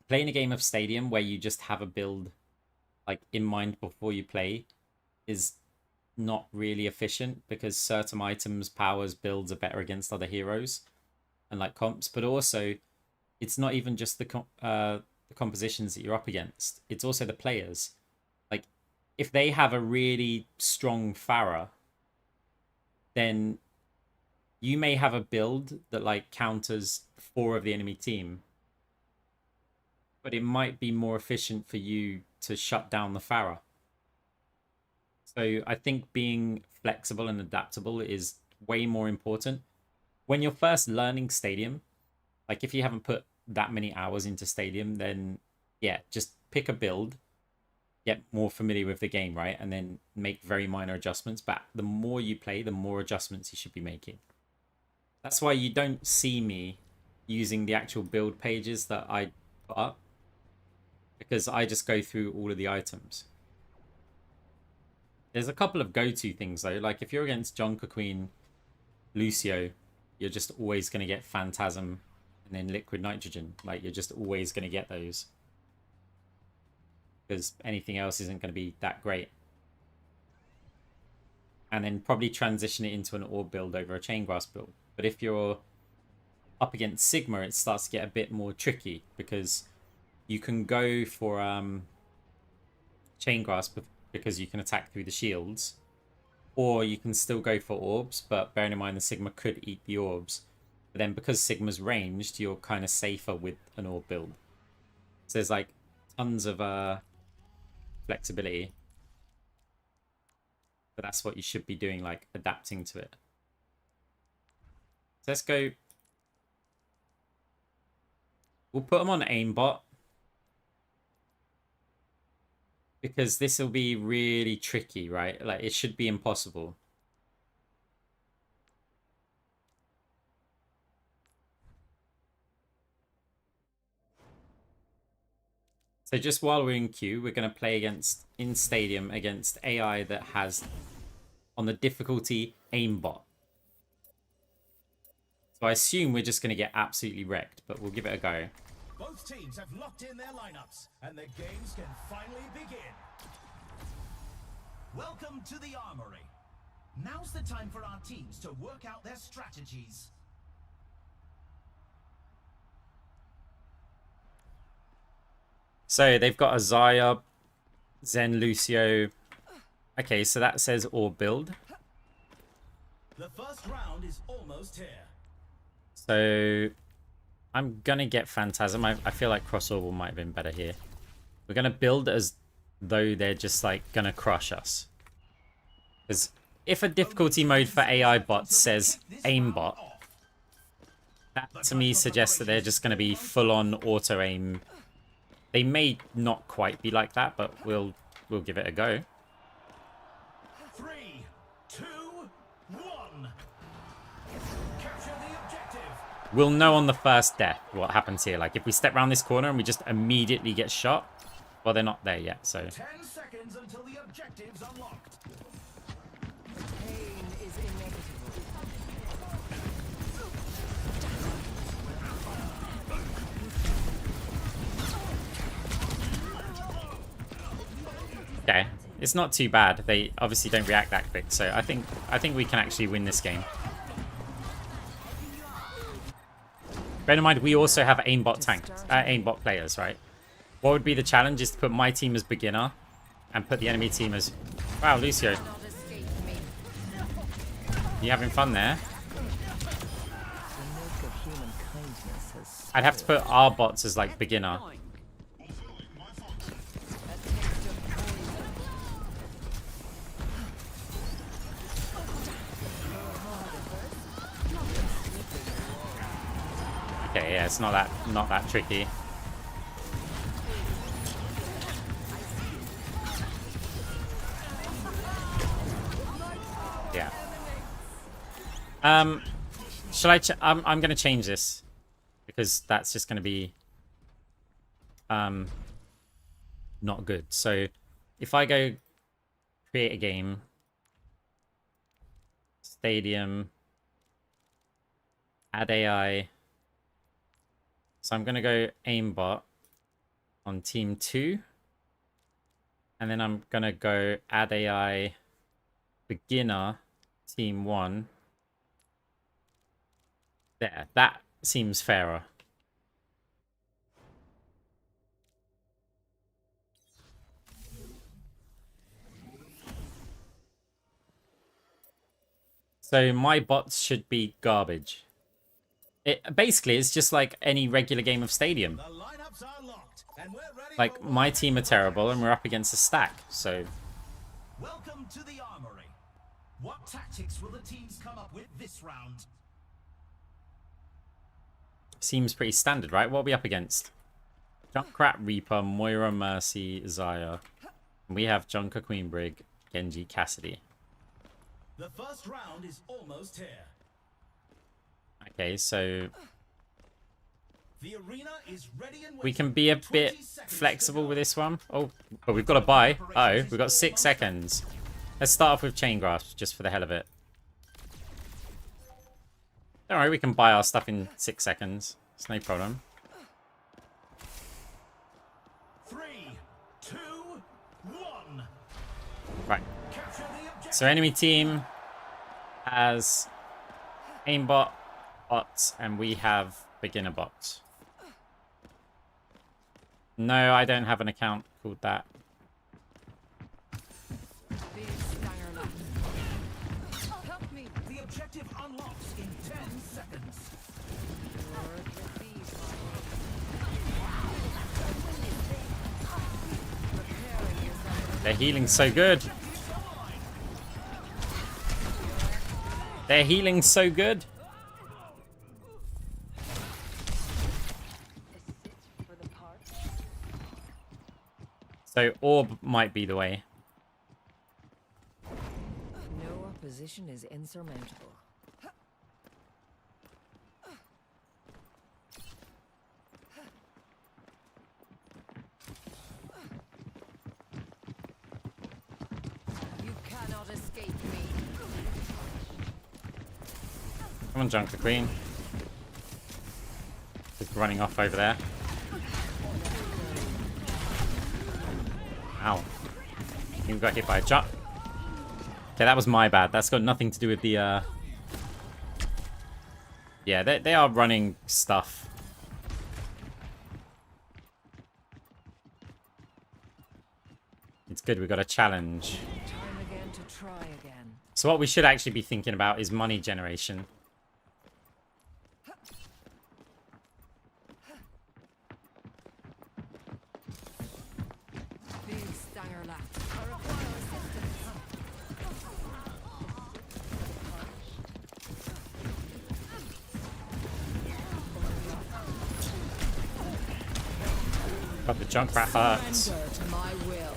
playing a game of Stadium where you just have a build like in mind before you play is not really efficient, because certain items, powers, builds are better against other heroes and like comps, but also it's not even just the compositions that you're up against, it's also the players. Like if they have a really strong Pharah, then you may have a build that like counters 4 of the enemy team, but it might be more efficient for you to shut down the Pharah. So I think being flexible and adaptable is way more important. When you're first learning Stadium, like if you haven't put that many hours into Stadium, then yeah, just pick a build, get more familiar with the game, right? And then make very minor adjustments. But the more you play, the more adjustments you should be making. That's why you don't see me using the actual build pages that I put up, because I just go through all of the items. There's a couple of go-to things though. Like if you're against Jonker Queen, Lucio, you're just always going to get Phantasm and then Liquid Nitrogen. Like you're just always going to get those. Because anything else isn't going to be that great. And then probably transition it into an Orb build over a Chaingrass build. But if you're up against Sigma, it starts to get a bit more tricky because you can go for Chaingrass because you can attack through the shields, or you can still go for orbs, but bearing in mind the Sigma could eat the orbs. But then because Sigma's ranged, you're kind of safer with an orb build. So there's like tons of flexibility. But that's what you should be doing, like adapting to it. So let's go. We'll put them on aimbot. Because this will be really tricky, right? Like, it should be impossible. So just while we're in queue, we're going to play in Stadium against AI that has, on the difficulty, aimbot. So I assume we're just going to get absolutely wrecked, but we'll give it a go. Both teams have locked in their lineups, and the games can finally begin. Welcome to the Armory. Now's the time for our teams to work out their strategies. So they've got a Zaya, Zen, Lucio. Okay, so that says Orb build. The first round is almost here. So I'm gonna get Phantasm. I feel like Crossover might have been better here. We're gonna build as though they're just like gonna crush us. Because if a difficulty mode for AI bots says aimbot, that to me suggests that they're just gonna be full on auto aim. They may not quite be like that, but we'll give it a go. 3, 2, 1. Capture the objective. We'll know on the first death what happens here. Like if we step around this corner and we just immediately get shot, well, they're not there yet, so 10 seconds until the objective's unlocked. Pain is inevitable. okay. It's not too bad. They obviously don't react that quick, so I think we can actually win this game. Bear in mind, we also have aimbot players, right? What would be the challenge is to put my team as beginner and put the enemy team as... Wow, Lucio. You having fun there? I'd have to put our bots as like beginner. Okay, yeah, it's not that tricky. Yeah. Shall I? I'm gonna change this because that's just gonna be not good. So if I go create a game, Stadium, add AI. So I'm going to go aimbot on team 2. And then I'm going to go add AI beginner team 1. There, that seems fairer. So my bots should be garbage. It basically is just like any regular game of Stadium. The lineups are locked, and we're ready. Like my team are terrible and we're up against a stack, so Welcome to the Armory. What tactics will the teams come up with this round? seems pretty standard, right? What are we up against? Junkrat, Reaper, Moira, Mercy, Zaya. We have Junker, Queen Brig, Genji, Cassidy. The first round is almost here. Okay, so The arena is ready and we waiting. can be a 20 bit seconds flexible to with go. this one. Oh, but we've got to buy. Oh, we've got 6 seconds. Let's start off with chain grasp, just for the hell of it. Don't worry, we can buy our stuff in 6 seconds. It's no problem. 3, 2, 1. Right. Capture the objective. So enemy team has aimbot, bots, and we have beginner bots. No, I don't have an account called that. Big stanger left. Help me. The objective unlocks in 10 seconds. Work with these. Preparing yourself. Their healing's so good. Their healing's so good. So orb might be the way. No opposition is insurmountable. You cannot escape me. Come on, Junker Queen. Just running off over there. Ow. You got hit by a jump. Okay, that was my bad. That's got nothing to do with the, Yeah, they are running stuff. It's good, we got a challenge. Time again to try again. So what we should actually be thinking about is money generation. Big stanger left. I require assistance. But the Junkrat hurts. Surrender to my will.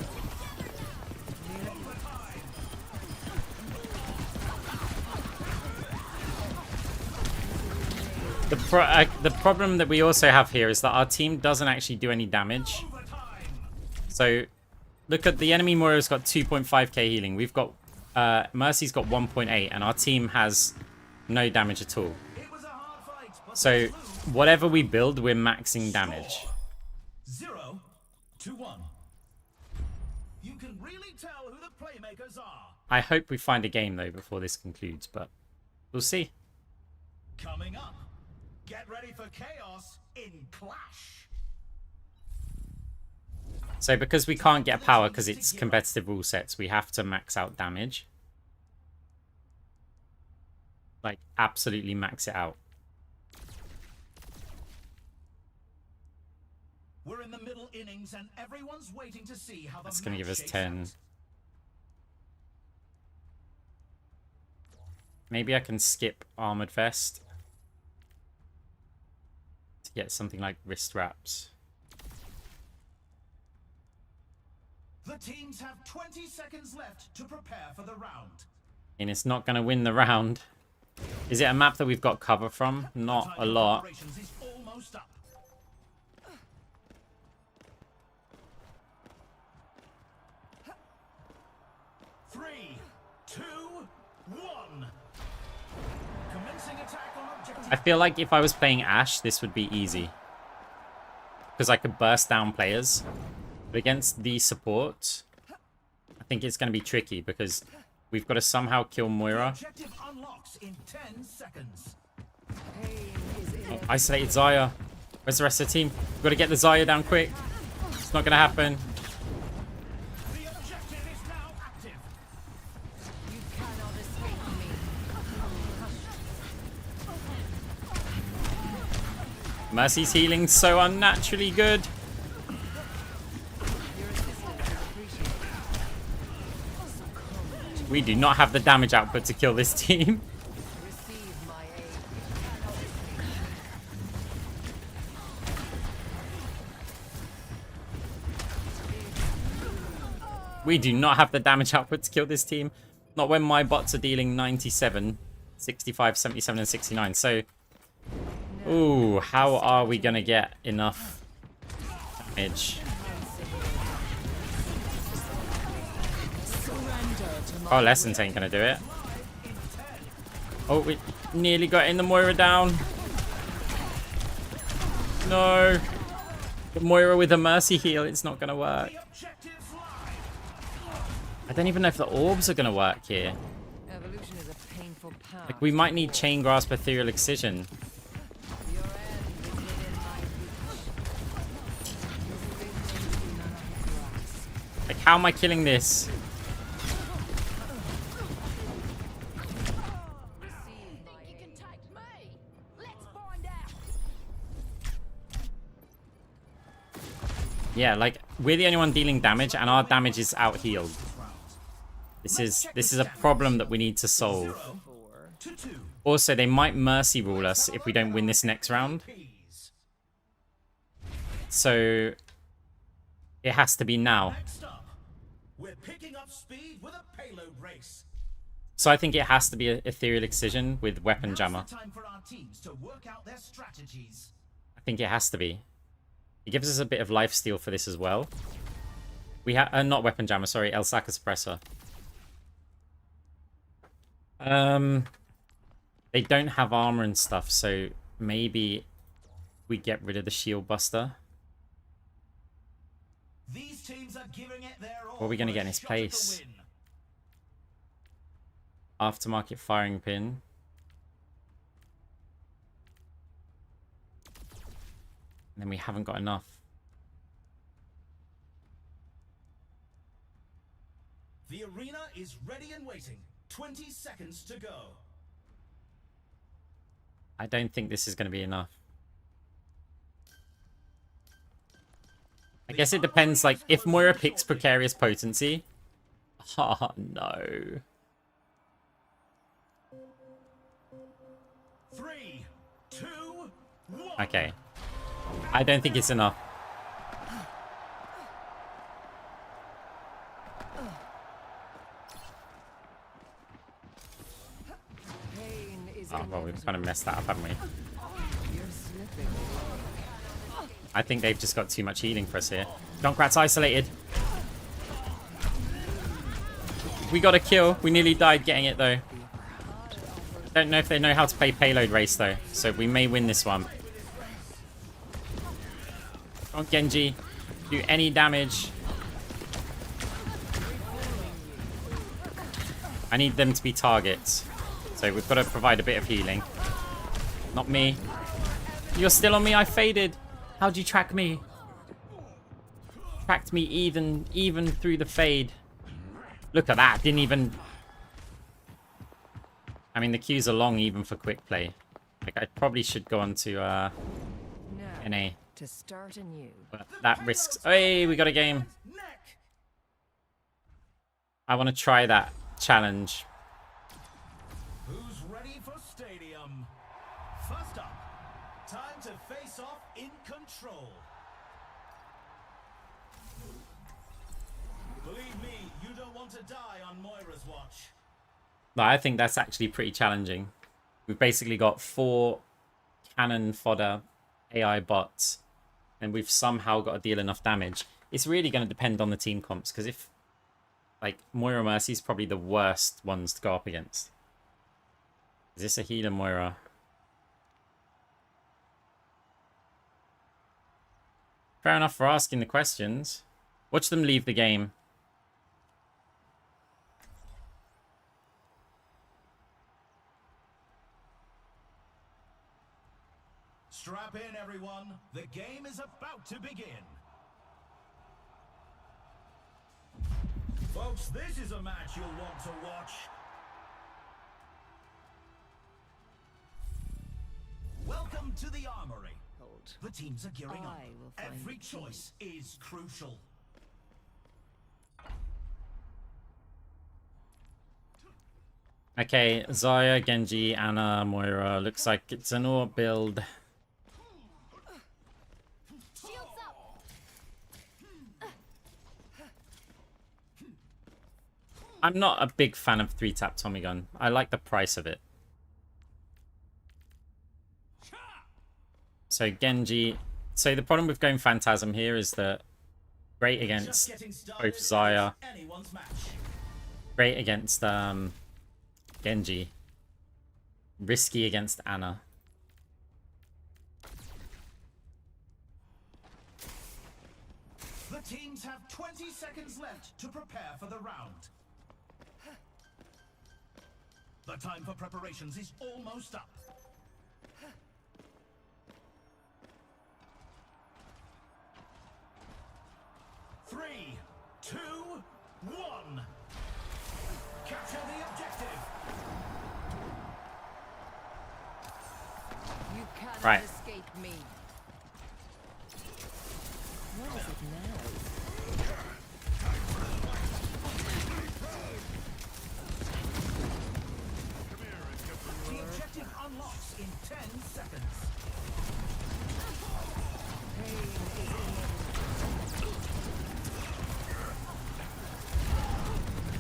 The problem that we also have here is that our team doesn't actually do any damage. So, look at the enemy Moira's got 2.5k healing. We've got, Mercy's got 1.8, and our team has no damage at all. It was a hard fight, but So, whatever we build, we're maxing damage. 0 to 1. You can really tell who the playmakers are. I hope we find a game, though, before this concludes, but we'll see. Coming up, get ready for chaos in Clash. So, because we can't get power because it's competitive rule sets, we have to max out damage. Like, absolutely max it out. We're in the middle innings and everyone's waiting to see how the That's going to give us match shakes 10. out. Maybe I can skip Armored Vest to get something like wrist wraps. The teams have 20 seconds left to prepare for the round. And it's not going to win the round. Is it a map that we've got cover from? Not a Time of lot. operations is almost up. Three, two, one. Commencing attack on objective. I feel like if I was playing Ashe, this would be easy. Because I could burst down players. But against the support, I think it's going to be tricky because we've got to somehow kill Moira. Objective unlocks in 10 seconds. Pain is Oh, isolated Zarya. Where's the rest of the team? We've got to get the Zarya down quick. It's not going to happen. The objective is now active. You cannot escape me. Mercy's healing so unnaturally good. Your assistance is appreciated. We do not have the damage output to kill this team. Receive my aid. We do not have the damage output to kill this team. Not when my bots are dealing 97, 65, 77, and 69. So, ooh, how are we going to get enough damage? Surrender. Oh, Lessons ain't gonna do it. Oh, we nearly got in the Moira down. No. The Moira with a mercy heal, it's not gonna work. I don't even know if the orbs are gonna work here. Evolution is a painful path. Like, we might need Chain Grasp, Ethereal Excision. Your end is within my reach. None of your grasp. Like, how am I killing this? Receive my You can aid. take me. Let's find out. Yeah, like, we're the only one dealing damage, and our damage is out-healed. This is a problem that we need to solve. 4. To 2. Also, they might mercy rule us if we don't win this next round. Peas. So, it has to be now. Next up, we're picking up speed with a payload race. So I think it has to be an Ethereal Excision with Weapon Jammer. Now's the time for our teams to work out their strategies. I think it has to be. It gives us a bit of lifesteal for this as well. We have not Weapon Jammer, sorry, Elsaka Suppressor. They don't have armor and stuff, so maybe we get rid of the Shield Buster. These teams are giving it their all. What are we gonna for get a in his shot at place? the win. Aftermarket Firing Pin. And then we haven't got enough. The arena is ready and waiting. 20 seconds to go. I don't think this is going to be enough. I guess it depends, like, if Moira picks Precarious Potency. Oh, no. 3, 2, 1. Okay. I don't think it's enough. Pain is Oh, well, we've inevitable. kind of messed that up, haven't we? You're slipping. I think they've just got too much healing for us here. Junkrat's isolated. We got a kill. We nearly died getting it, though. Don't know if they know how to play Payload Race, though. So we may win this one. Come on, Genji. Do any damage. I need them to be targets. So we've got to provide a bit of healing. Not me. You're still on me. I faded. How'd you track me? Tracked me even through the fade. Look at that. Didn't even... I mean, the queues are long even for quick play. Like, I probably should go on to Now, NA. to start anew. But that risks... Hey, we got a game. Neck. I want to try that challenge. Who's ready for stadium? First up, time to face off in control. Believe me, you don't want to die on Moira's watch. No, I think that's actually pretty challenging. We've basically got 4 cannon fodder AI bots, and we've somehow got to deal enough damage. It's really going to depend on the team comps, because if, like, Moira Mercy is probably the worst ones to go up against. Is this a healer Moira? Fair enough for asking the questions. Watch them leave the game. Strap in, everyone. The game is about to begin. Folks, this is a match you'll want to watch. Welcome to the Armory. Hold. The teams are gearing up. I will find Every the key. choice is crucial. Okay, Zarya, Genji, Anna, Moira. Looks like it's an AWP build. Shields up. I'm not a big fan of 3-tap Tommy Gun. I like the price of it. So Genji. So the problem with going Phantasm here is that great Just against getting started both Zarya is anyone's match. Great against Genji. Risky against Ana. The teams have 20 seconds left to prepare for the round. The time for preparations is almost up. Three, two, one. Capture the objective. You cannot Right. escape me. What is it now? The objective unlocks in 10 seconds.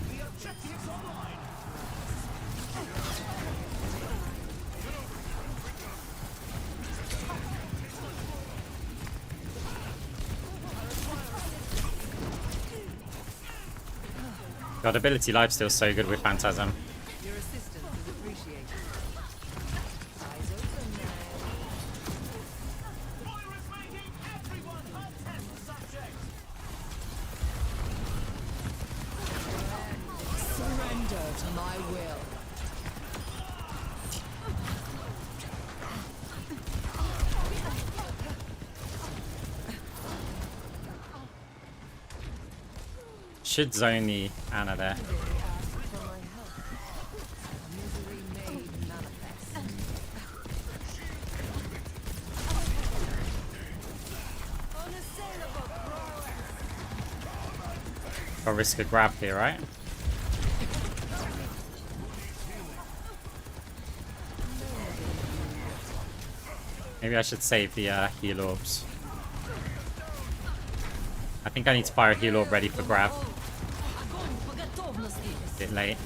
The objective's online. God, ability lifesteal's so good with Phantasm. Your assistance is appreciated. Eyes open now. Moira's making everyone her test subject. Surrender to my will. Should zone the Ana there. They ask for my help. Misery made manifest. Unassailable prowess. Got risk a grab here, right? Maybe I should save the heal orbs. I think I need to fire a heal orb ready for grab. Bit late.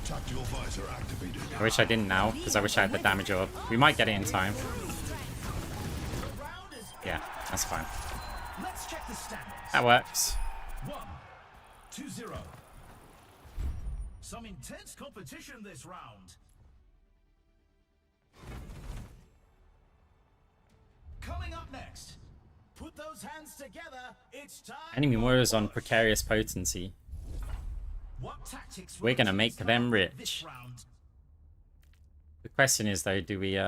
Tactical visor activated. I wish I didn't now, because I wish I had the damage orb. We might get it in time. Yeah, that's fine. Let's check the standings. That works. 1-0. Some intense competition this round. Coming up next. Put those hands together. It's time. Enemy Moira's on precarious potency. What tactics We're gonna will make teams them have rich. this round? The question is though, do we do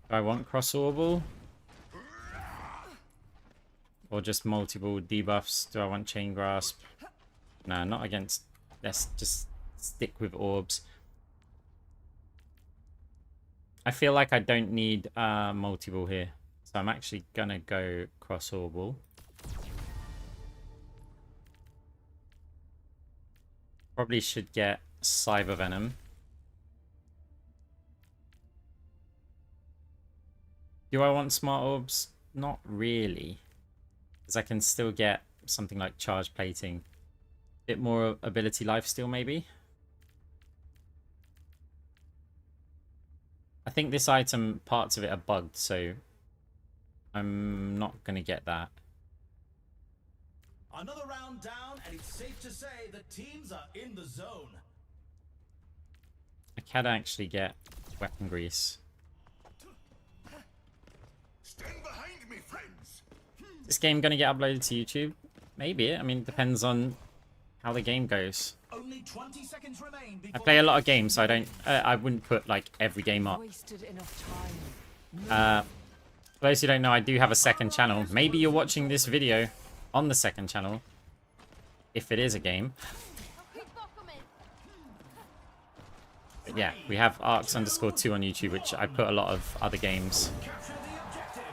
I want cross orbal? Or just multiple debuffs? Do I want chain grasp? No, not against. Let's just stick with orbs. I feel like I don't need multiple here. So I'm actually gonna go cross orbal. Probably should get Cyber Venom. Do I want smart orbs? Not really. Because I can still get something like charge plating. Bit more ability lifesteal maybe. I think this item, parts of it are bugged, so I'm not going to get that. Another round down, and it's safe to say the teams are in the zone. I can actually get weapon grease. Stand behind me, friends. Is this game going to get uploaded to YouTube? Maybe. I mean, it depends on how the game goes. Only 20 seconds remain I before play a lot of games, so I don't. I wouldn't put like every game up. Wasted enough time. For those who don't know, I do have a second channel. Maybe you're watching this video on the second channel, if it is a game. But yeah, we have arcs_2 on YouTube, which I put a lot of other games. capture the objective.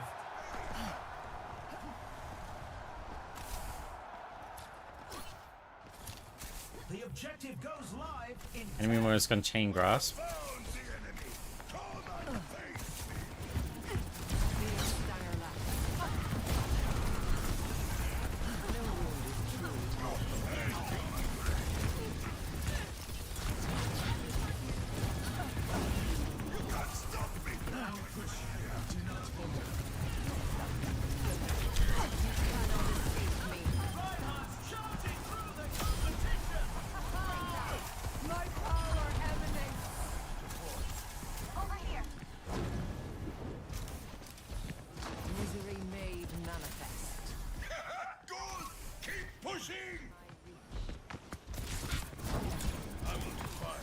The objective goes live in Enemy Moira's gone chain grasp. Found the enemy. Call on face. Pushing! I will fire.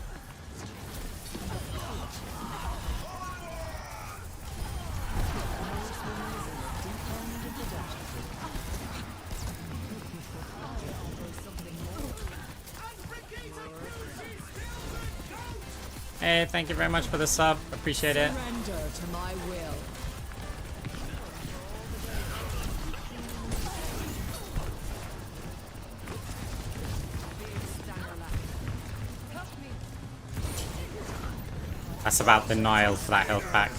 Hey, thank you very much for the sub. Appreciate it. Surrender to my will. That's about denial for that health pack.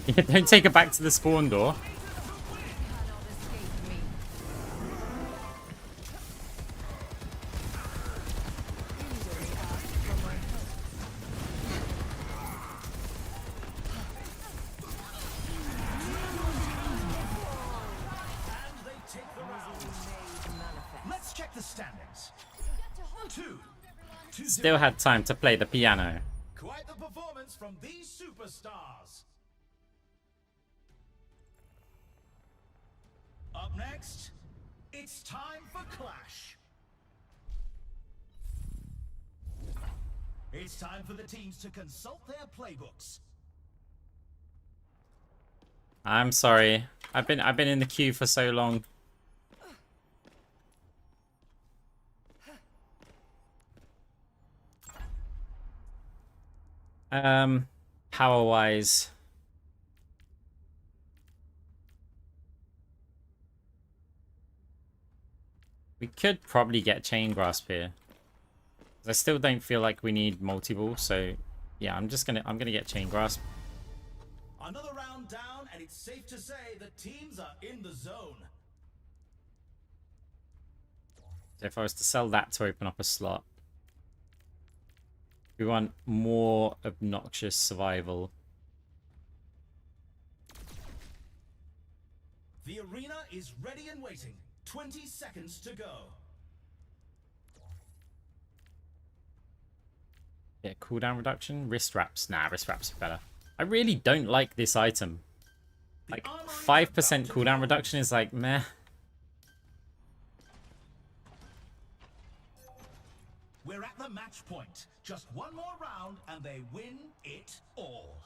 Yeah, don't take it back to the spawn door. Let's check the standings. 2-2. Still had time to play the piano. Quite the performance from these superstars. Up next, it's time for Clash. It's time for the teams to consult their playbooks. I'm sorry. I've been in the queue for so long. Power wise. We could probably get chain grasp here. I still don't feel like we need multi-ball, so yeah, I'm gonna get chain grasp. Another round down, and it's safe to say the teams are in the zone. So if I was to sell that to open up a slot, we want more obnoxious survival. The arena is ready and waiting. 20 seconds to go. Yeah, cooldown reduction, wrist wraps. Nah, wrist wraps are better. I really don't like this item. Like 5% cooldown reduction is like meh. We're at the match point. Just one more round and they win it all.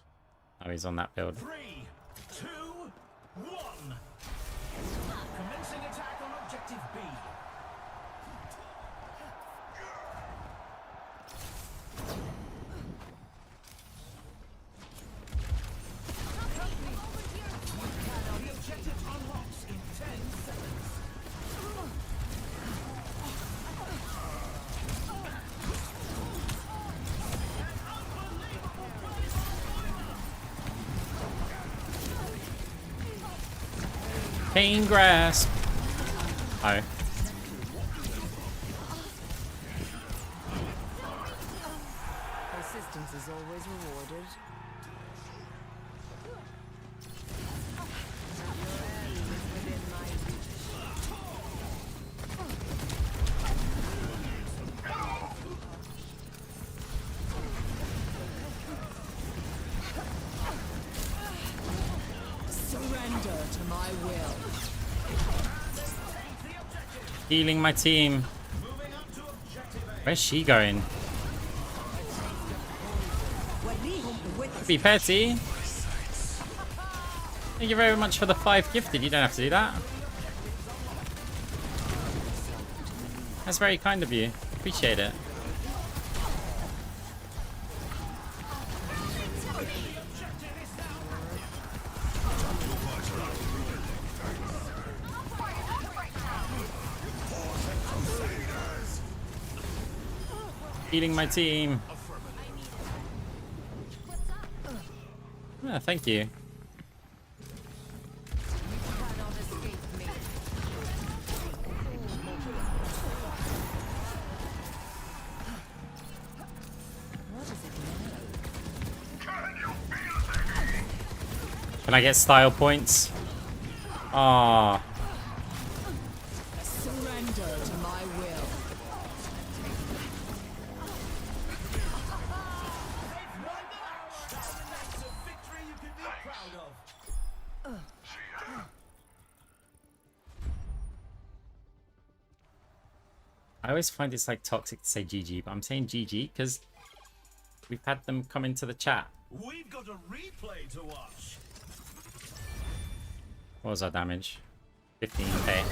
Oh, he's on that build. 3, 2, 1. Commencing attack on objective B. The objective unlocks in 10 seconds. Chain grasp. Oh. Persistence is always rewarded. Surrender to my will. Healing my team. Where's she going? Be petty. Thank you very much for the 5 gifted. You don't have to do that. That's very kind of you. Appreciate it. Healing my team. Yeah, thank you. Cannot escape me. What is it now? Can I get style points? Ah, Surrender to my will. That's a victory you can I always find it's like toxic to say GG, but I'm saying GG because we've had them come into the chat. We've got a replay to watch. What was our damage? 15k.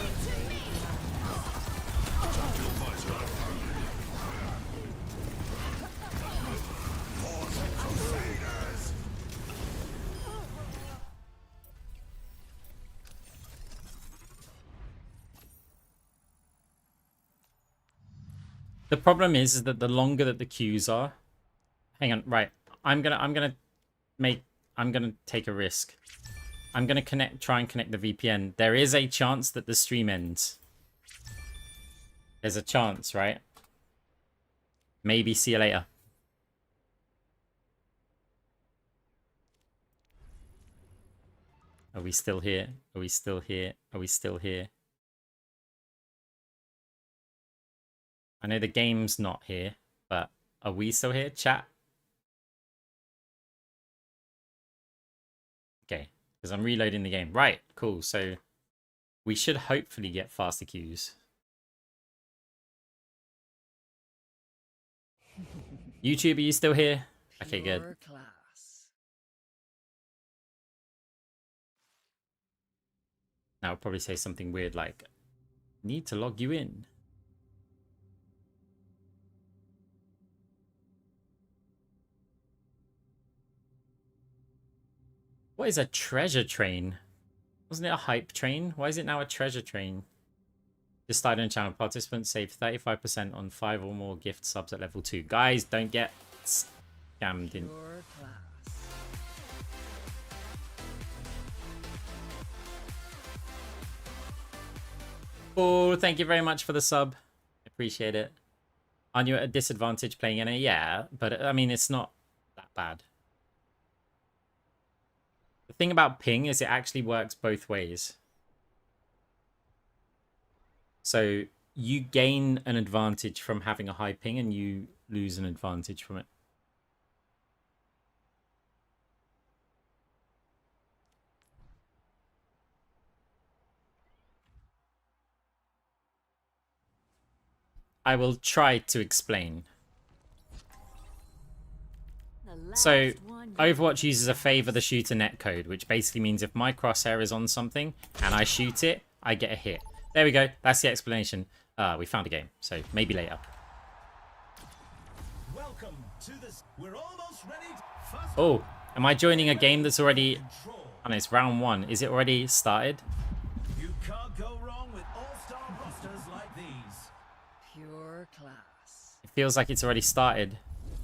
The problem is that the longer that the queues are, hang on, right? I'm gonna take a risk. I'm gonna try and connect the VPN. There is a chance that the stream ends. There's a chance, right? Maybe see you later. Are we still here? Are we still here? Are we still here? I know the game's not here, but are we still here, chat? Okay, because I'm reloading the game. Right, cool. So we should hopefully get faster queues. YouTube, are you still here? Okay, good. Pure class. Now I'll probably say something weird like, need to log you in. What is a treasure train? Wasn't it a hype train? Why is it now a treasure train? Just started on channel. Participants save 35% on 5 or more gift subs at level 2. Guys, don't get scammed in. Pure class. Oh, thank you very much for the sub. Appreciate it. Aren't you at a disadvantage playing NA? Yeah, but I mean, it's not that bad. The thing about ping is it actually works both ways. So you gain an advantage from having a high ping and you lose an advantage from it. I will try to explain. So Overwatch uses a favor the shooter netcode, which basically means if my crosshair is on something and I shoot it, I get a hit. There we go. That's the explanation. We found a game, so maybe later. Welcome to this. We're almost ready. First Oh, am I joining a game that's already... Oh no, it's round 1. Is it already started? You can't go wrong with all-star rosters like these. Pure class. It feels like it's already started.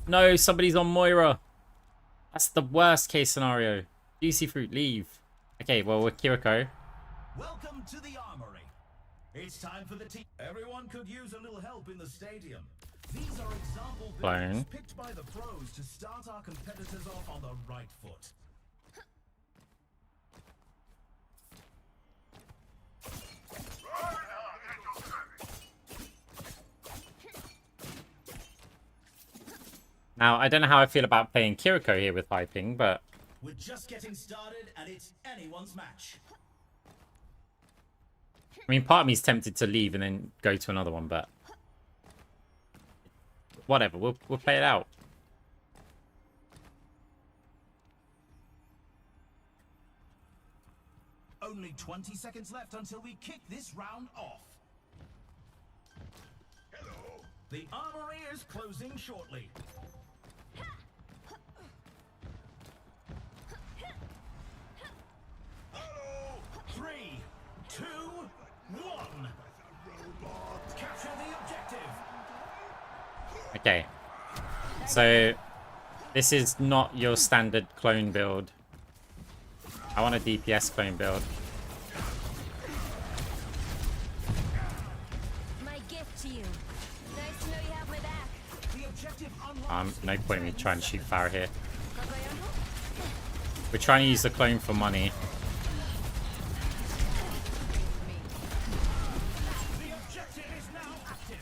No, somebody's on Moira. That's the worst case scenario. Juicy Fruit, leave. Okay, well, we're Kiriko. Welcome to the armory. It's time for the team. Everyone could use a little help in the stadium. These are example Clone. builds picked by the pros to start our competitors off on the right foot. Now, I don't know how I feel about playing Kiriko here with high ping, but... We're just getting started and it's anyone's match. I mean, part of me is tempted to leave and then go to another one, but... Whatever, we'll play it out. Only 20 seconds left until we kick this round off. Hello. The armory is closing shortly. Hello. 3, 2, 1. Capture the objective. Okay. So, this is not your standard clone build. I want a DPS clone build. My gift to you. Nice to know you have my back. The objective unlocks. No point in me trying to shoot Farah here. We're trying to use the clone for money. The objective is now active.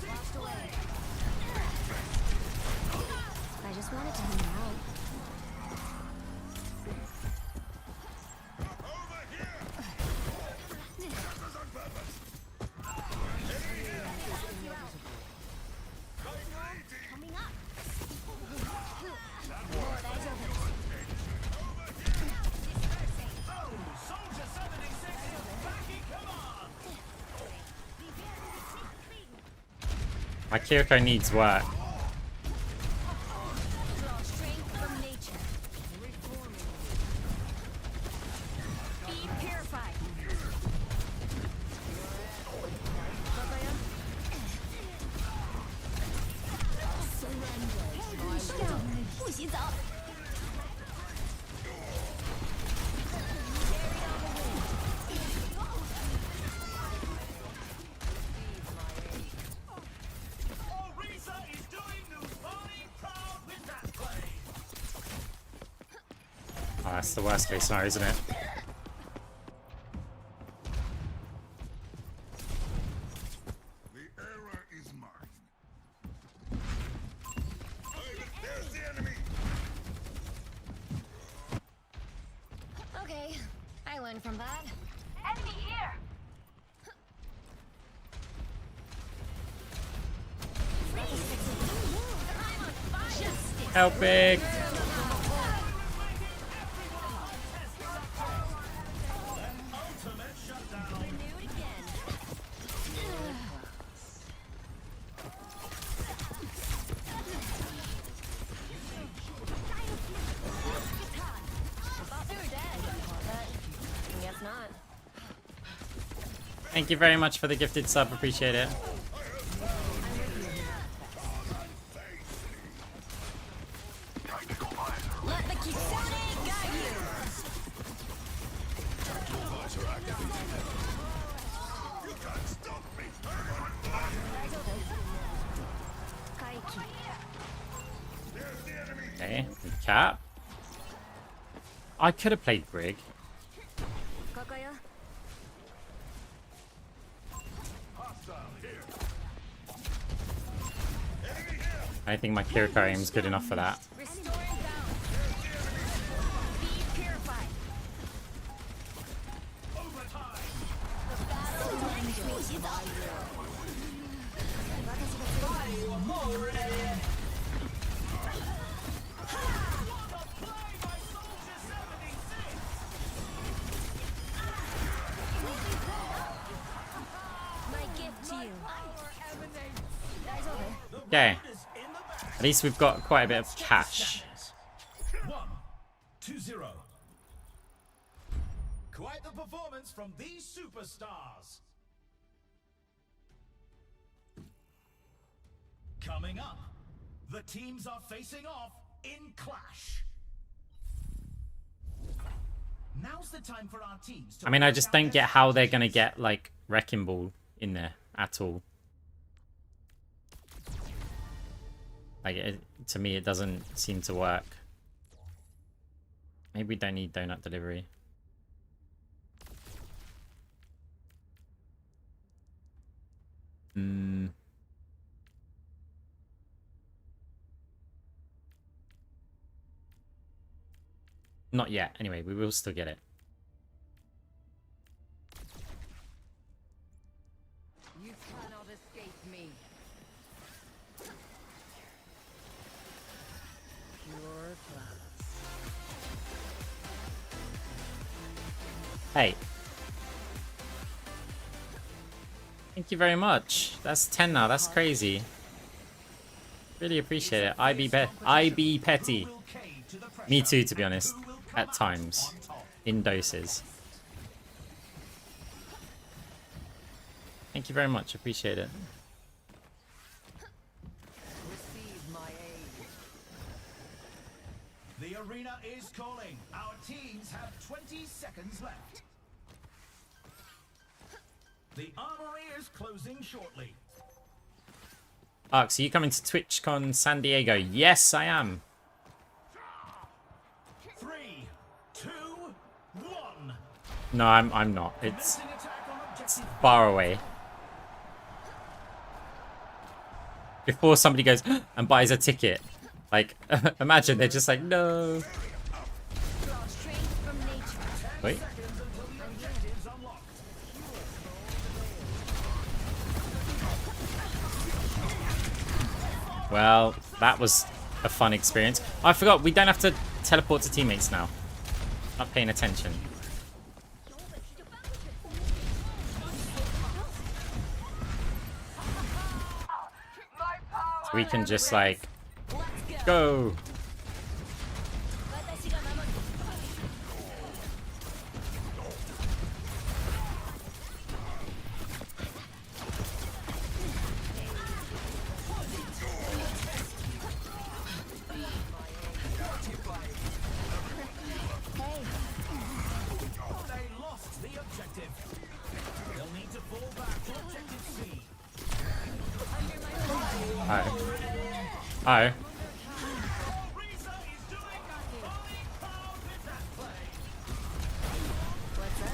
Lost away. I just wanted to hang out. My Kiriko needs work. Draw strength from nature. Be purified. Surrender. 不洗澡。Orisa is doing Nuponi proud with that play. Oh, that's the worst case scenario, isn't it? The era is mine. There's the enemy. Okay, I learned from that. Enemy here. Helping! Ultimate shutdown. Renewed again. Thought they were dead, but I guess not. Thank you very much for the gifted sub. Appreciate it. Let the Kitsune guide you. Kaiki. Okay, cap. I could have played Brig. Kokoyo. I think my Kiriko aim is good enough for that. Restoring balance. Be purified. My gift to you. Okay. At least we've got quite a bit of cash. 1-0. Quite the performance from these superstars. Coming up, the teams are facing off in clash. Now's the time for our teams to I mean, I just don't get how they're gonna get, like, Wrecking Ball in there at all. Like, to me, it doesn't seem to work. Maybe we don't need donut delivery. Not yet. Anyway, we will still get it. You cannot escape me. Pure glass. Hey. Thank you very much. That's 10 now. That's crazy. Really appreciate it. IB Petty. Me too, to be honest. At times. In doses. Thank you very much. Appreciate it. Receive my aid. The arena is calling. Our teams have 20 seconds left. The armory is closing shortly. Arx, are you coming to TwitchCon San Diego? Yes, I am. 3, 2, 1. No, I'm not. It's Commencing attack on objective. far away. Before somebody goes and buys a ticket. Like, imagine they're just like, no. Draw strength from nature. Wait. Seconds until the objective's unlocked. Well, that was a fun experience. I forgot, we don't have to teleport to teammates now. Not paying attention. My we can just like go. They lost the objective. They'll need to fall back to objective C. Hi. Hi. Risa is doing fully proud with that play. What's up?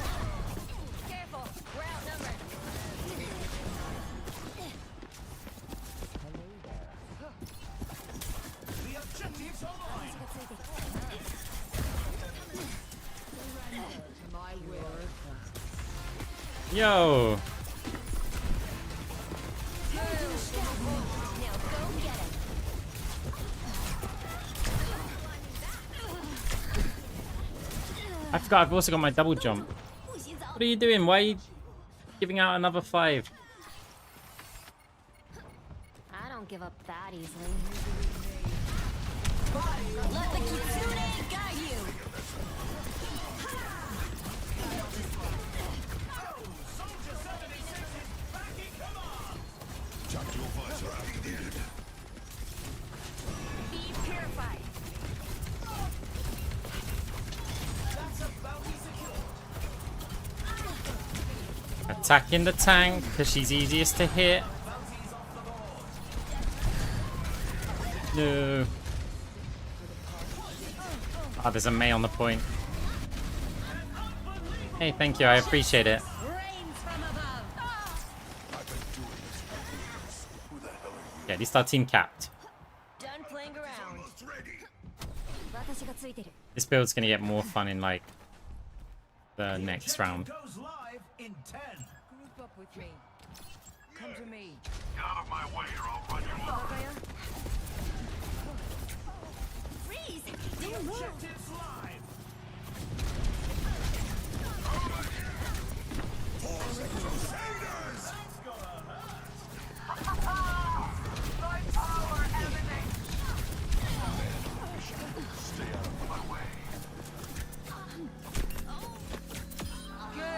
Careful, we're outnumbered. The objectives are mine. My will. Yo. Now go get him. I forgot I've also got my double jump. What are you doing? Why are you giving out another 5? I don't give up that easily. Let the kitsune guide you. Soldier 76 is backing him up. Be purified. That's a bounty secured. Attacking the tank because she's easiest to hit. Bounties off the board. No. Oh, there's a May on the point. Hey, thank you. I appreciate it. Rains from above. Yeah, at least our team capped. Done playing around. 私がついてる. This build's gonna get more fun in like the next round. Goes live in 10. Group up with me. Come to me. Get out of my way or I'll run you over. Freeze! The Don't move. objectives live.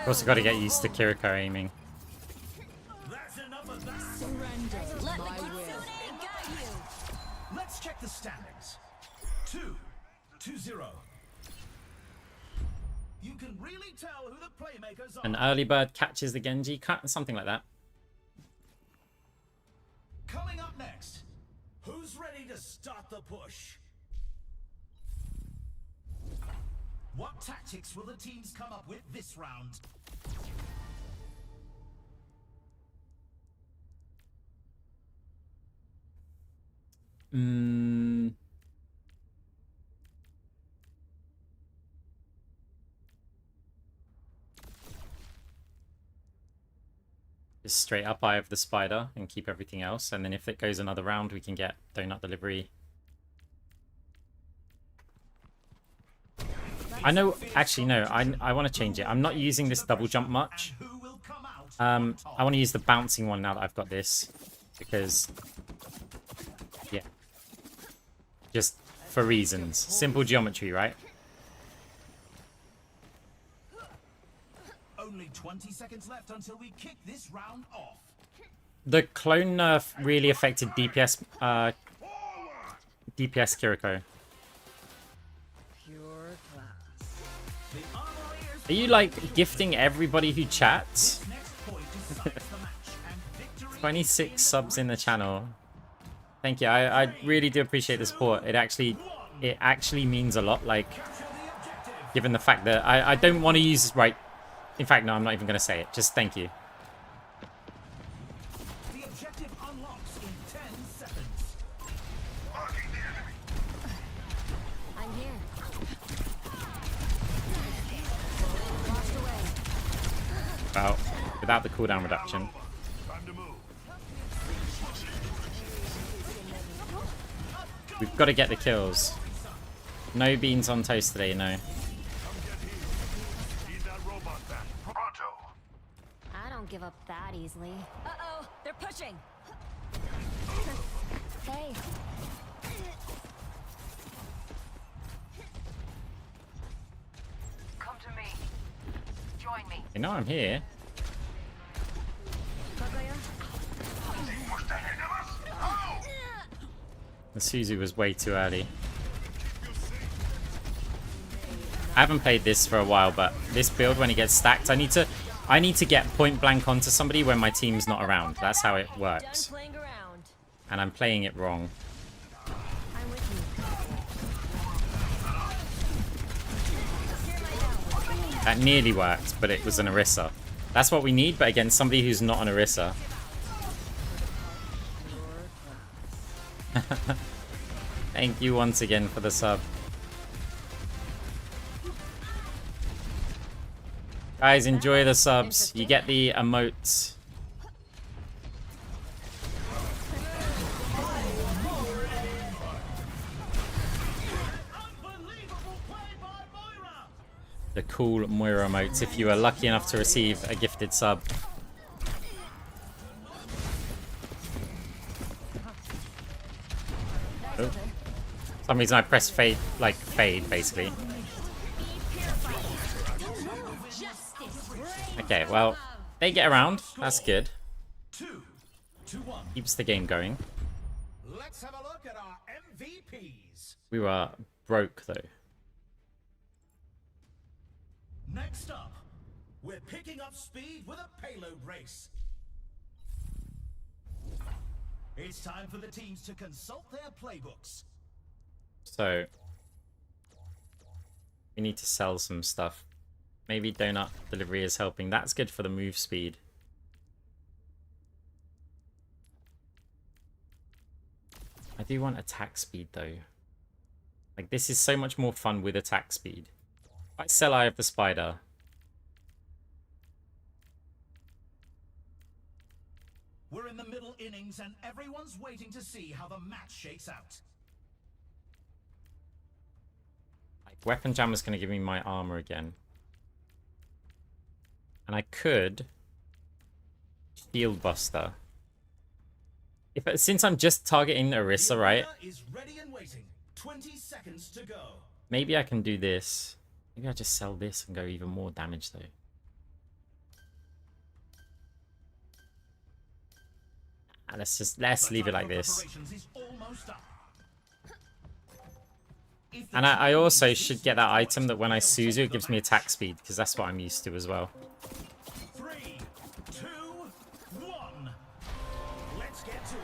Also got to get used to Kiriko aiming. That's enough of that. Let the kitsune guide you. Let's check the standings. 2-0. You can really tell who the playmakers are. An early bird catches the Genji, something like that. Coming up next, who's ready to start the push? What tactics will the teams come up with this round? Just straight up Eye of the Spider and keep everything else. And then if it goes another round, we can get Donut Delivery. I know, actually, no, I want to change it. I'm not using this double jump much. Who will come out I want to use the bouncing one now that I've got this. Because, yeah. Just for reasons. Simple geometry, right? Only 20 seconds left until we kick this round off. The clone nerf really affected DPS, DPS Kiriko. Pure class. The Armoriers Are you, like, gifting everybody who chats? next point decides the match and victory. 26 subs in the channel. Thank you. I really do appreciate the support. It actually means a lot. Like, given the fact that I don't want to use right. In fact, no, I'm not even going to say it. Just thank you. The objective unlocks in 10 seconds. Marking the enemy. I'm here. Washed away. Well, without the cooldown reduction. Time to move. We've got to get the kills. No beans on toast today, no. Come get healed. Need that robot back. Pronto. I don't give up that easily. Uh-oh, they're pushing. Hey. Come to me. Join me. You know I'm here. Pushed ahead of us. Oh! The Suzu was way too early. I haven't played this for a while, but this build, when it gets stacked, I need to get point blank onto somebody when my team's not around. That's how it Done works. playing around. And I'm playing it wrong. I'm with you. That nearly worked, but it was an Orisa. That's what we need, but against somebody who's not an Orisa. Thank you once again for the sub. Guys, enjoy the subs. You get the emotes. Unbelievable play by Moira. The cool Moira emotes if you are lucky enough to receive a gifted sub. Oh. For some reason I pressed fade, like fade basically. Okay, well, they get around. That's good. 2-1. Keeps the game going. Let's have a look at our MVPs. We were broke though. Next up, we're picking up speed with a payload race. It's time for the teams to consult their playbooks. So we need to sell some stuff. Maybe donut delivery is helping. That's good for the move speed. I do want attack speed though. Like, this is so much more fun with attack speed. If I sell Eye of the Spider. We're in the middle innings and everyone's waiting to see how the match shakes out. Like, Weapon Jammer's going to give me my armor again. And I could Shield Buster. Since I'm just targeting Orisa, right? Is ready and waiting. 20 seconds to go. Maybe I can do this. Maybe I just sell this and go even more damage though. And let's leave it like this. And I also should get that item that when I Suzu it gives me attack speed, because that's what I'm used to as well. 3, 2, 1. Let's get to it.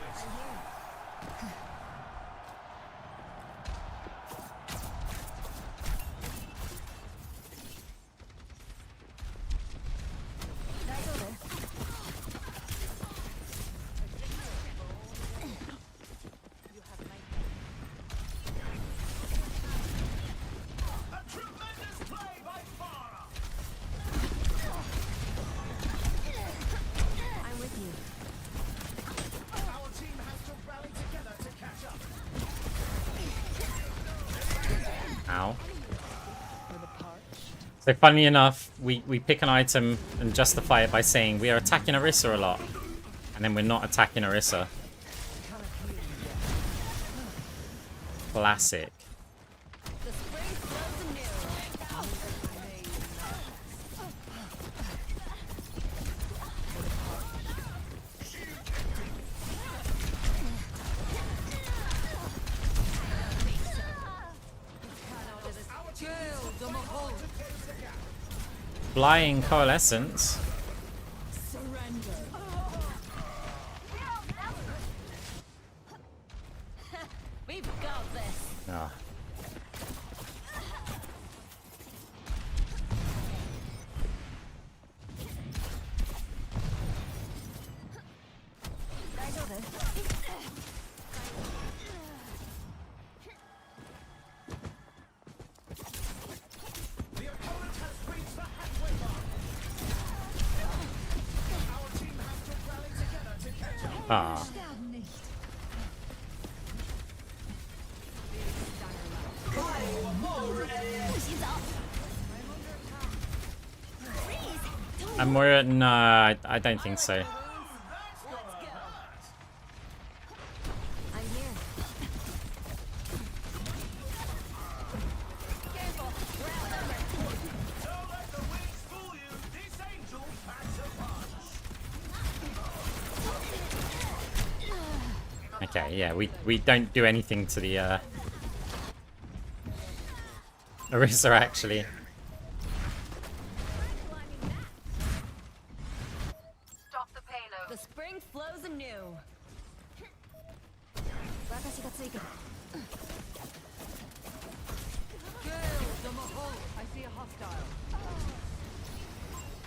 A tremendous play by Farah. I'm with you. Our team has to rally together to catch up. Ow. So funny enough, we pick an item and justify it by saying we are attacking Orisa a lot. And then we're not attacking Orisa. Classic. The spring flows anew. Flying Coalescence. We've got this. Ah. The opponent has reached the halfway mark. Our team has to rally together to catch up. Ah. And Moira, no, I don't think so. I'm here. Okay, yeah, we don't do anything to the Orisa actually. Stop the payload. The spring flows anew. 私がついてる I see a hostile.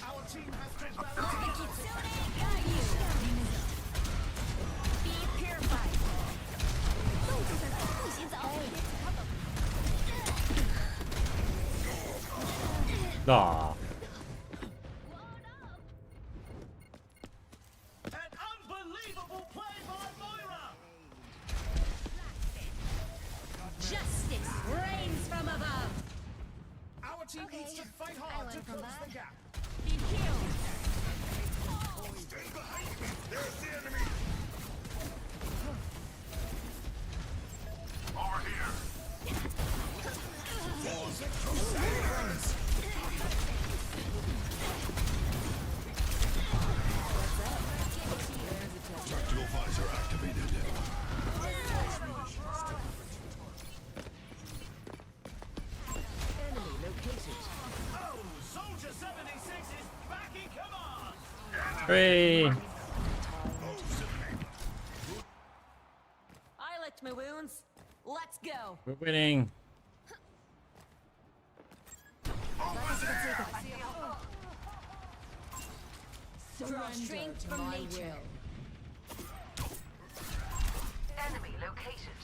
Our team has to Got you. Be purified. 洗澡 Aw. An unbelievable play by Moira. Justice reigns from above. Our team Okay, needs to fight I hard to learned from close that. the gap. Be healed. Stay behind me. There's the enemy. Over here. Tactical visor activated. Enemy located. Oh, Soldier 76 is back in command. Hooray! I licked my wounds. Let's go. We're winning. Draw strength from nature. Enemy located.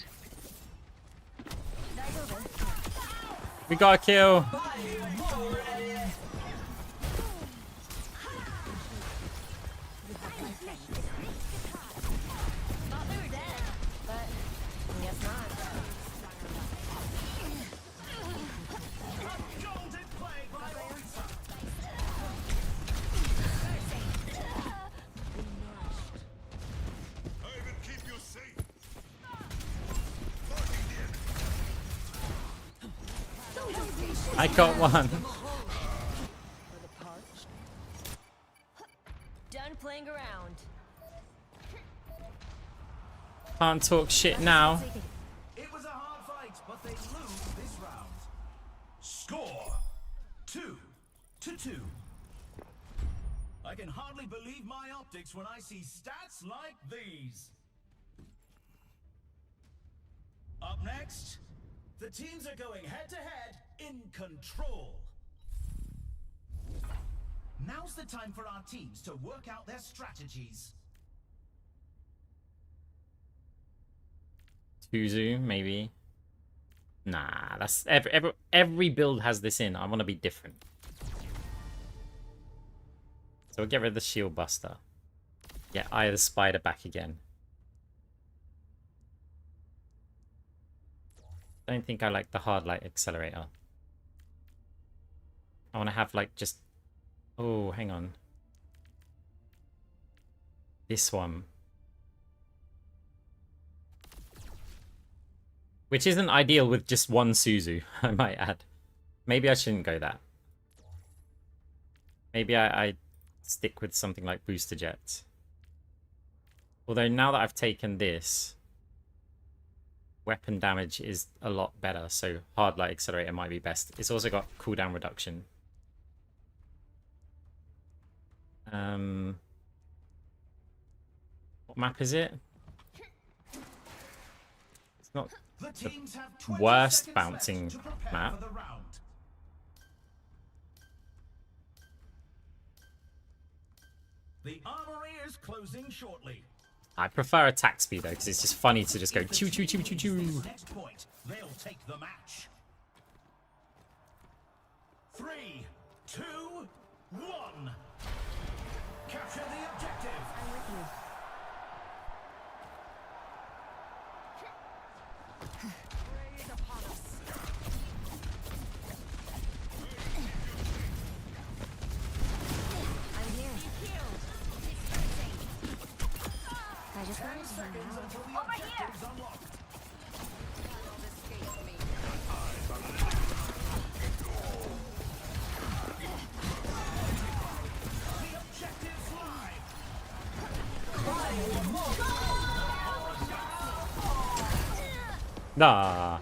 We got a kill. Thought they were dead, but I guess not. Golden play by Moira. I will keep you safe. Marking the enemy. I got one. Done playing around. Can't talk shit now. It was a hard fight, but they lose this round. Score 2-2. I can hardly believe my optics when I see stats like these. Up next, the teams are going head to head in control. Now's the time for our teams to work out their strategies. Tuzu, maybe. Nah, that's every build has this in. I want to be different. So we'll get rid of the shield buster. Get Eye of the Spider back again. Don't think I like the hard light accelerator. I want to have like just... Oh, hang on. This one. Which isn't ideal with just one Suzu, I might add. Maybe I shouldn't go that. Maybe I stick with something like Booster Jets. Although now that I've taken this, weapon damage is a lot better, so hard light accelerator might be best. It's also got cooldown reduction. What map is it? It's not The teams have 20 worst seconds bouncing left to prepare map. for the round. The armory is closing shortly. I prefer attack speed though, because it's just funny to just go If the choo choo choo team choo wins choo. this next point, they'll take the match. 3, 2, 1. Capture the objective. I'm with you. Raise upon us. I'm here. I just wanted to hang out. Until the objective's unlocked. The objective's live. Nah.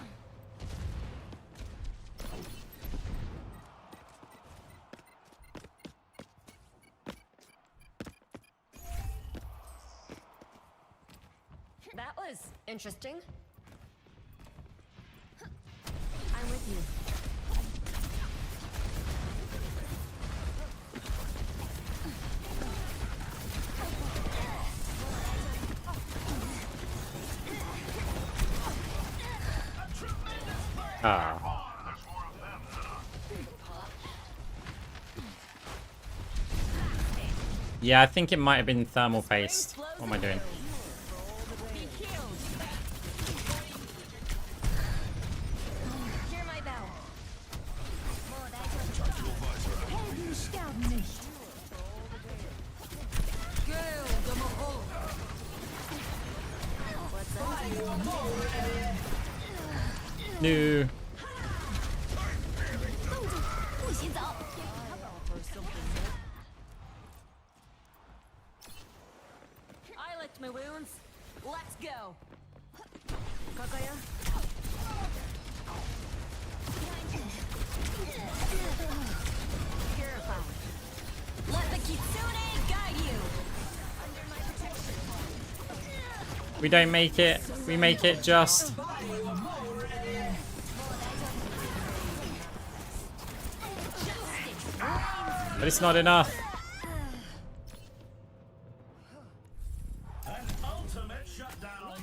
That was interesting. I'm with you. Ah. Yeah, I think it might have been thermal paste. What am I doing? Hear my bell. No. I licked my wounds. Let's go. Kakaya. Purified. Let the Kitsune guide you. Under my protection. We don't make it. We make it just. But it's not enough. An ultimate shutdown.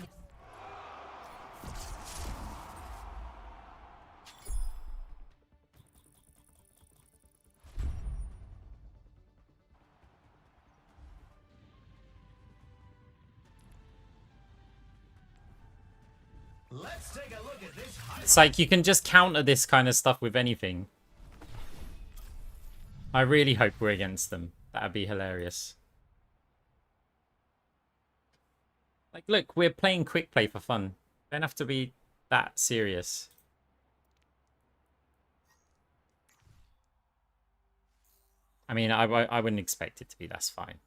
Let's take a look at this high. It's like you can just counter this kind of stuff with anything. I really hope we're against them. That'd be hilarious. Like, look, we're playing quick play for fun. Don't have to be that serious. I mean, I wouldn't expect it to be. That's fine.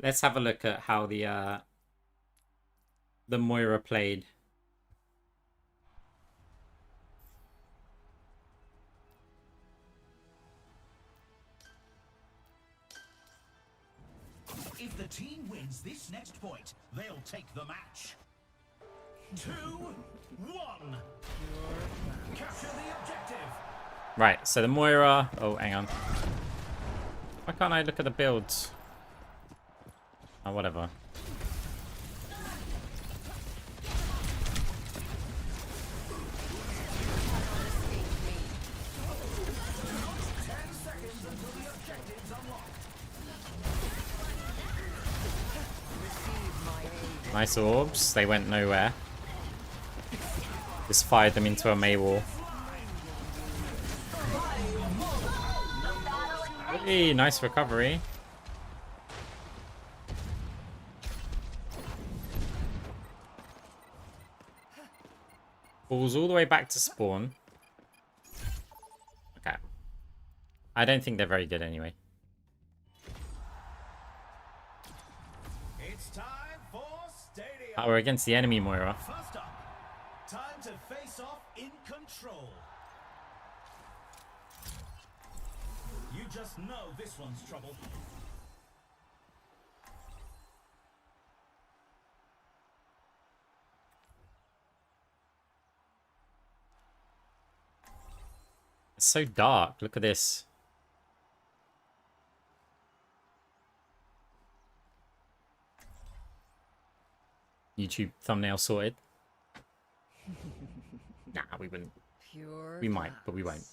Let's have a look at how the Moira played. If the team wins this next point, they'll take the match. 2-1. Capture the objective. Right, so the Moira... Oh, hang on. Why can't I look at the builds? Oh, whatever. Nice orbs. They went nowhere. Just fired them into a May wall. Hey, nice recovery. Falls all the way back to spawn. Okay. I don't think they're very good anyway. It's time for Stadium. Oh, we're against the enemy Moira. First up, time to face off in control. You just know this one's trouble. It's so dark. Look at this. YouTube thumbnail sorted. Nah, we wouldn't. Pure We might, but we won't.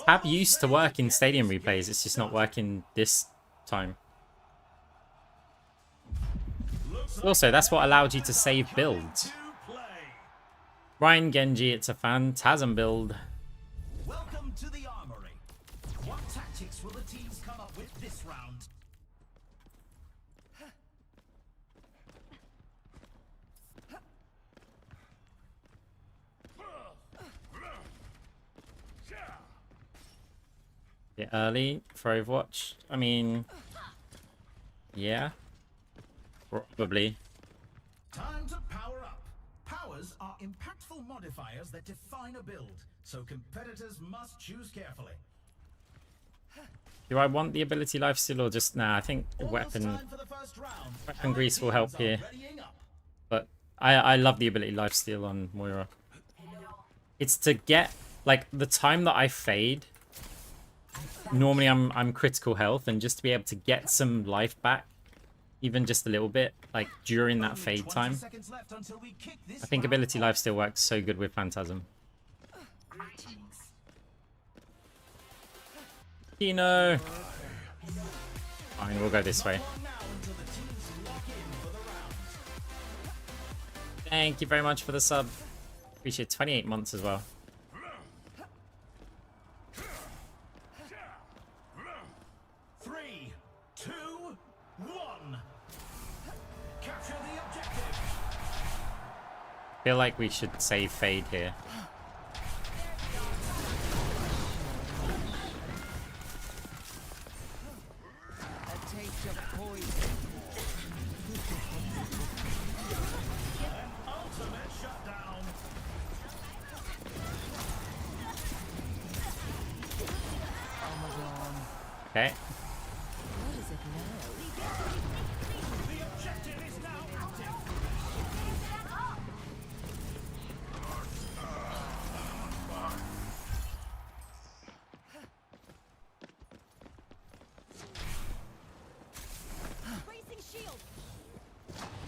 Tab used to work in stadium replays. It's just not working this time. Also, that's what allowed you to save builds. To play. Ryan Genji, it's a Phantasm build. Welcome to the armory. What tactics will the teams come up with this round? Bit early for Overwatch. I mean, yeah, probably. Time to power up. Powers are impactful modifiers that define a build, so competitors must choose carefully. Do I want the ability lifesteal or just nah? I think Almost weapon time for the first round. weapon grease will help Teams are here. readying up. But I love the ability lifesteal on Moira. It's to get like the time that I fade. Normally I'm critical health, and just to be able to get some life back, even just a little bit, like during that Only fade 20 time. seconds left until we kick this I think round ability off. lifesteal works so good with Phantasm. Kino. Fine, we'll go this way. Long now until the teams lock in for the round. Thank you very much for the sub. Appreciate 28 months as well. Three, two, one. Capture the objective. Feel like we should save fade here. A taste of poison. Ultimate shutdown. Ramadan. Okay. What is it now? The objective is now active. Bracing shield.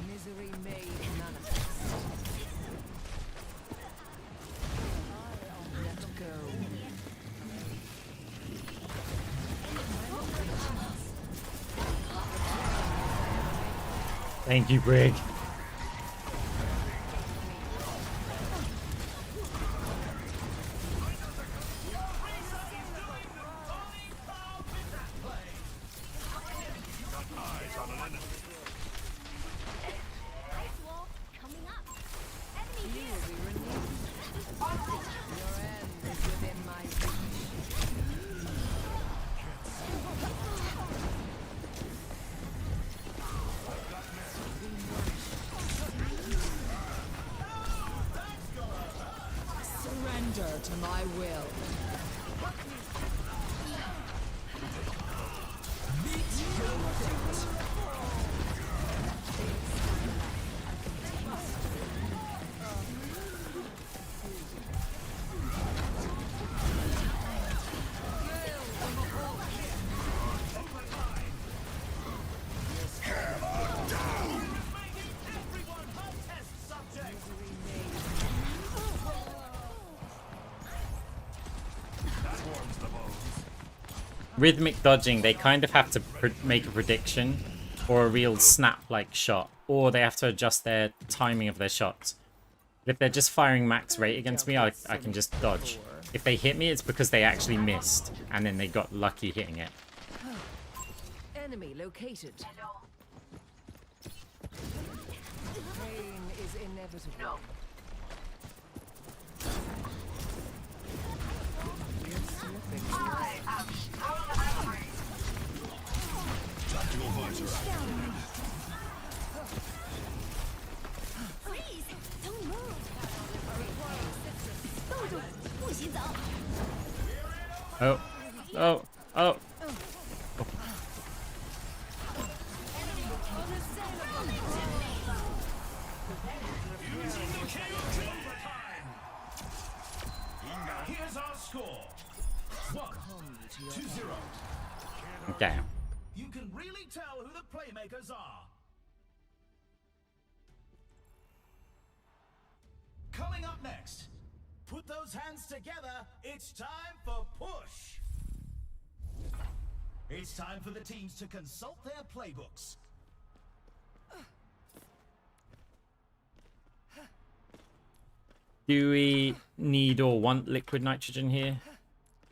Misery made manifest. Let go. Thank you, Brig. Ice wall coming up. Enemy You here. will be renewed. Your end is within my reach. Surrender to my will. Everyone, hot test subject. Rhythmic dodging, they kind of have to make a prediction or a real snap-like shot, or they have to adjust their timing of their shots. But if they're just firing max rate against me, I can just dodge. If they hit me, it's because they actually missed, and then they got lucky hitting it. Enemy located. Pain is inevitable. You're slipping away. Please, don't move. 动住，不许走。 Oh, oh, oh. Here's our score. 1-0. Okay. You can really tell who the playmakers are. Coming up next, put those hands together. It's time for push. It's time for the teams to consult their playbooks. Do we need or want liquid nitrogen here?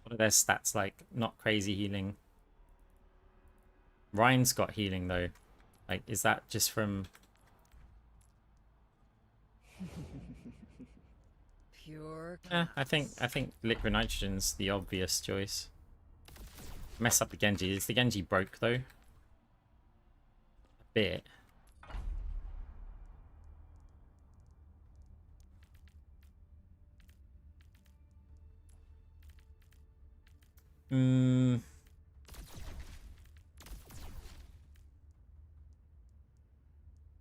What are their stats like? Not crazy healing. Ryan's got healing though. Like, is that just from... Pure. I think liquid nitrogen's the obvious choice. Mess up the Genji. Is the Genji broke though? A bit. I'm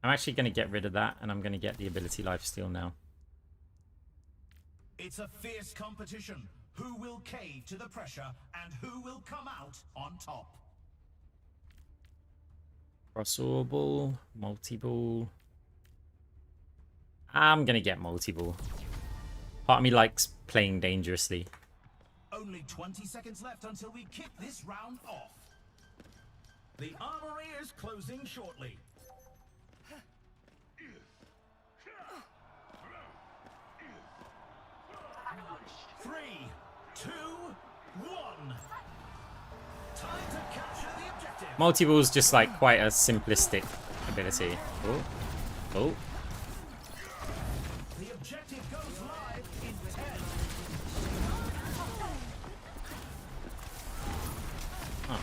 actually going to get rid of that, and I'm going to get the ability lifesteal now. It's a fierce competition. Who will cave to the pressure and who will come out on top? Crossover, multi-ball. I'm going to get multi-ball. Part of me likes playing dangerously. Only 20 seconds left until we kick this round off. The armory is closing shortly. 3, 2, 1. Time to capture the objective. Multi-ball's just like quite a simplistic ability. Oh. Oh. The objective goes live in 10. Huh.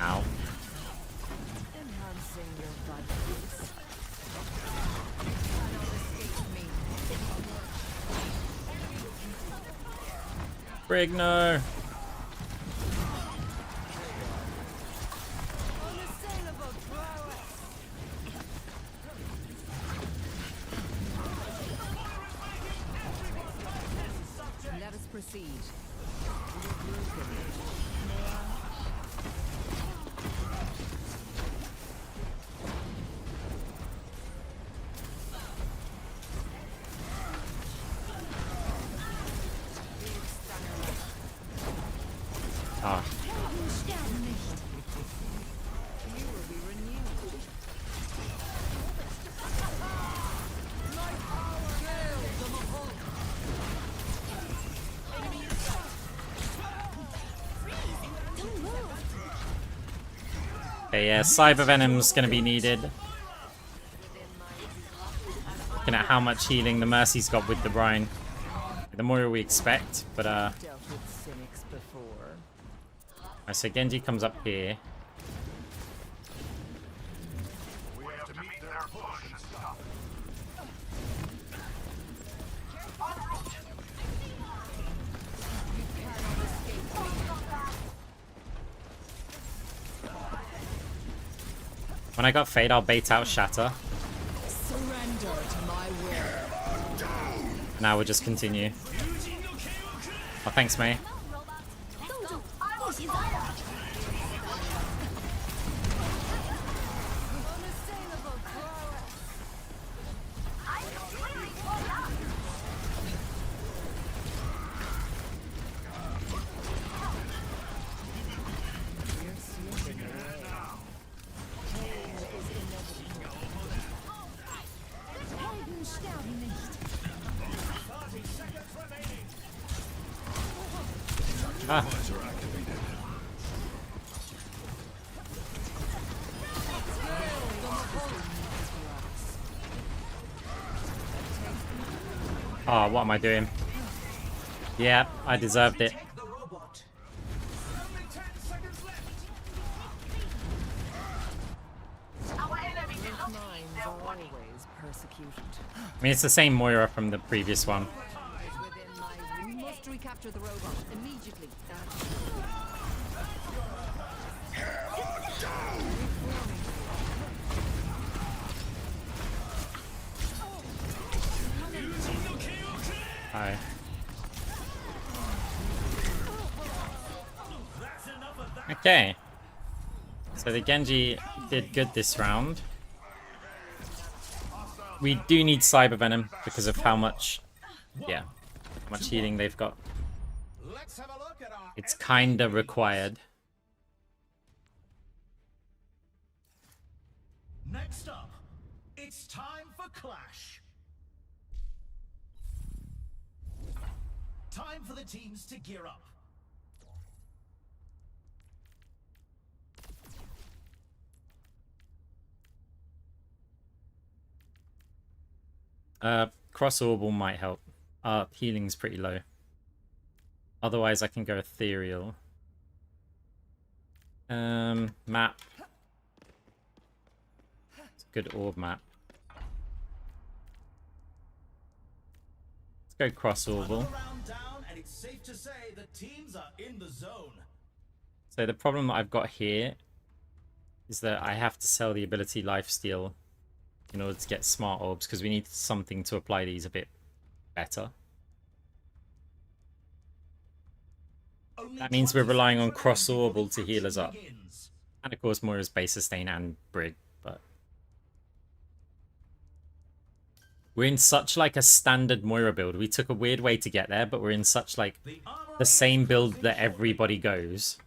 Ow. Enhancing your vitals. Brigno. Unassailable prowess. Let us proceed. Ah. You will be renewed. Okay, yeah, Cyber Venom's gonna be needed. Looking at how much healing the Mercy's got with the Brine. The Moira we expect, but Dealt with cynics before. so Genji comes up here. We have to meet their push and stop it. When I got Fade, I'll bait out Shatter. Surrender to my will. Now we'll just continue. Oh, thanks, May. Unassailable prowess. You're slipping away. Pain is inevitable. Helden sterben nicht. 30 seconds remaining. Ah. Oh, what am I doing? Yeah, I deserved it. Take the robot. Only 10 seconds left. Our enemy did not Minds keep are their warning. always persecuted. I mean, it's the same Moira from the previous one. Within my we must recapture the robot immediately. Hi. Okay. So the Genji did good this round. We do need Cyber Venom because of how much, how much healing they've got. Let's have a look at our It's kinda required. next Next up, it's time for Clash. Time for the teams to gear up. Cross Orbal might help. Healing's pretty low. Otherwise, I can go Ethereal. Map. It's a good orb map. Let's go Cross Orbal. Another round down, and it's safe to say the teams are in the zone. So the problem that I've got here is that I have to sell the ability Lifesteal in order to get smart orbs, because we need something to apply these a bit better. That means we're relying on Cross Orbal to heal us up. And of course Moira's base sustain and Brig, but we're in such like a standard Moira build. We took a weird way to get there, but we're in such like the same build that everybody goes.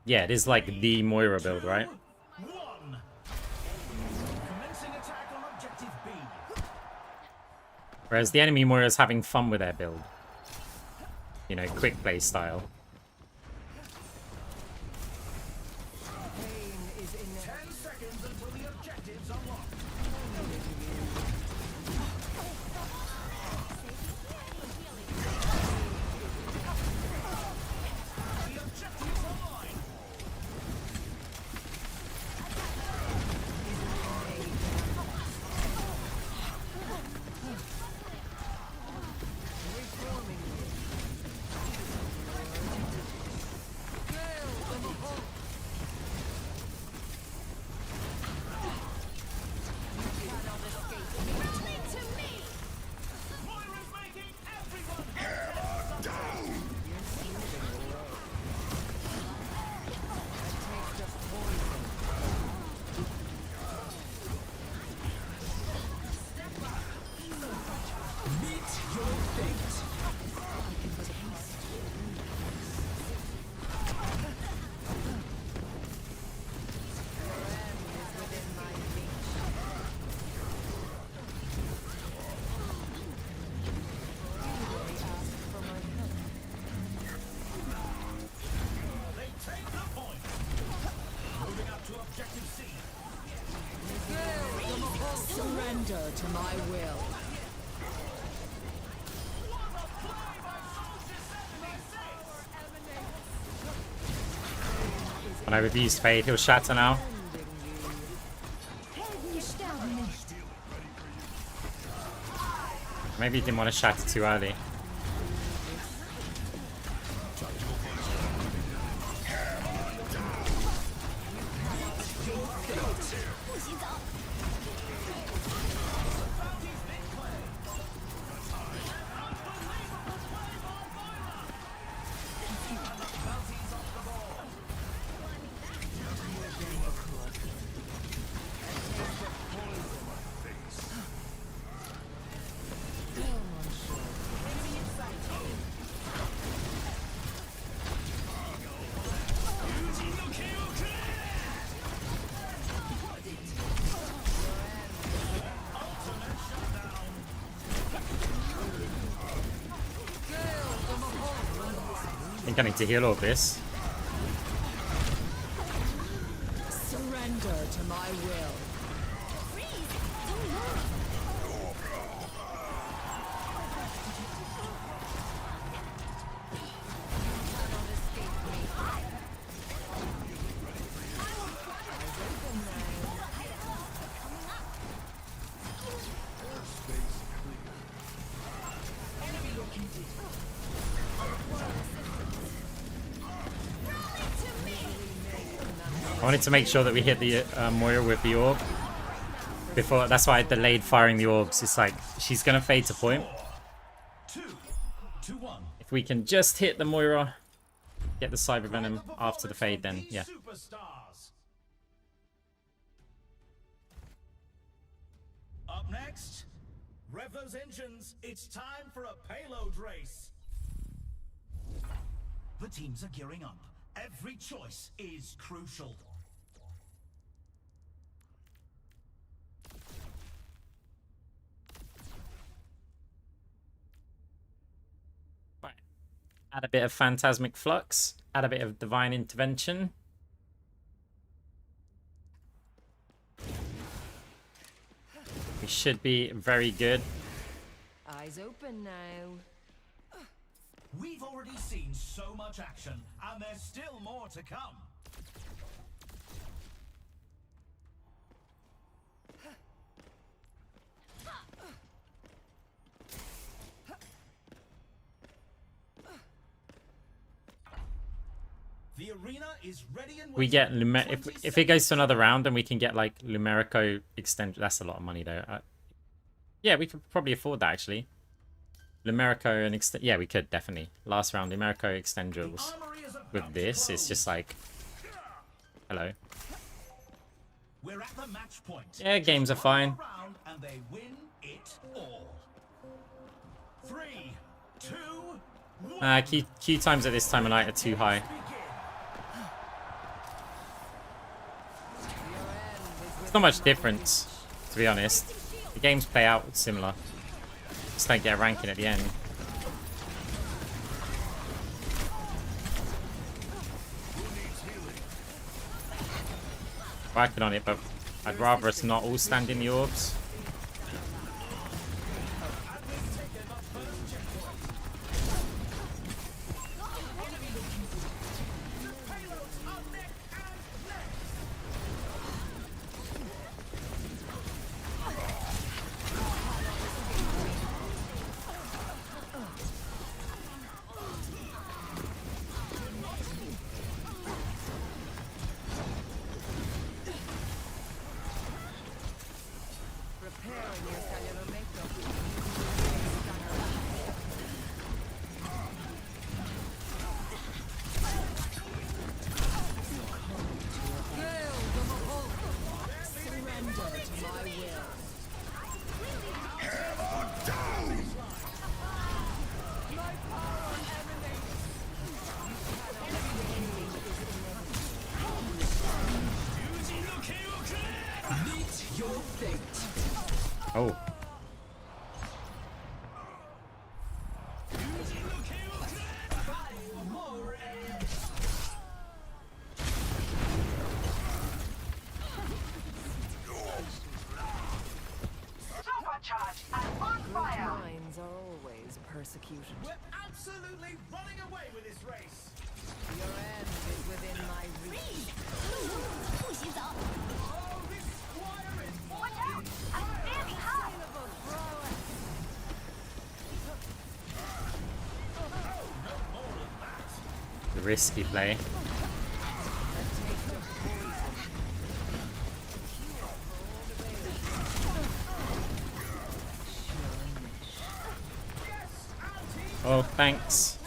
Yeah, it is like the Moira build, right? Commencing attack on objective B. Whereas the enemy Moira is having fun with their build. You know, quick play style. 10 seconds until the objectives unlock. The objectives online. Moira's making everyone They take the point. Moving up to objective C. Surrender to my will. When I refuse Fade, he'll shatter now. Maybe he didn't want to shatter too early. I think I need to heal all this. Surrender to my will. I wanted to make sure that we hit the Moira with the orb. Before, that's why I delayed firing the orbs. It's like, she's gonna fade to point. 2, 2, 1. If we can just hit the Moira, get the Cyber Venom after the fade, then yeah. Superstars. Up next, Rev those engines. It's time for a payload race. The teams are gearing up. Every choice is crucial. Right. Add a bit of Phantasmic Flux. Add a bit of Divine Intervention. We should be very good. Eyes open now. We've already seen so much action, and there's still more to come. The arena is ready and We get if it goes to another round, then we can get like Lumerico extend. That's a lot of money though. Yeah, we could probably afford that actually. Lumerico and extend. Yeah, we could definitely. Last round, Lumerico extenders. With this, it's just like, hello. We're at the match point. Yeah, games are fine. And they win it all. 3, 2, 1. Queue times at this time of night are too high. It's not much difference, to be honest. The games play out similar. Just don't get a ranking at the end. Working on it, but I'd rather us not all stand in the orbs. Oh. Supercharged and on fire. Minds are always persecuted. We're absolutely running away with this race. Your end is within my reach. Pushes up. Oh, this squire is Watch out! I'm standing high. The risky play. Oh, thanks.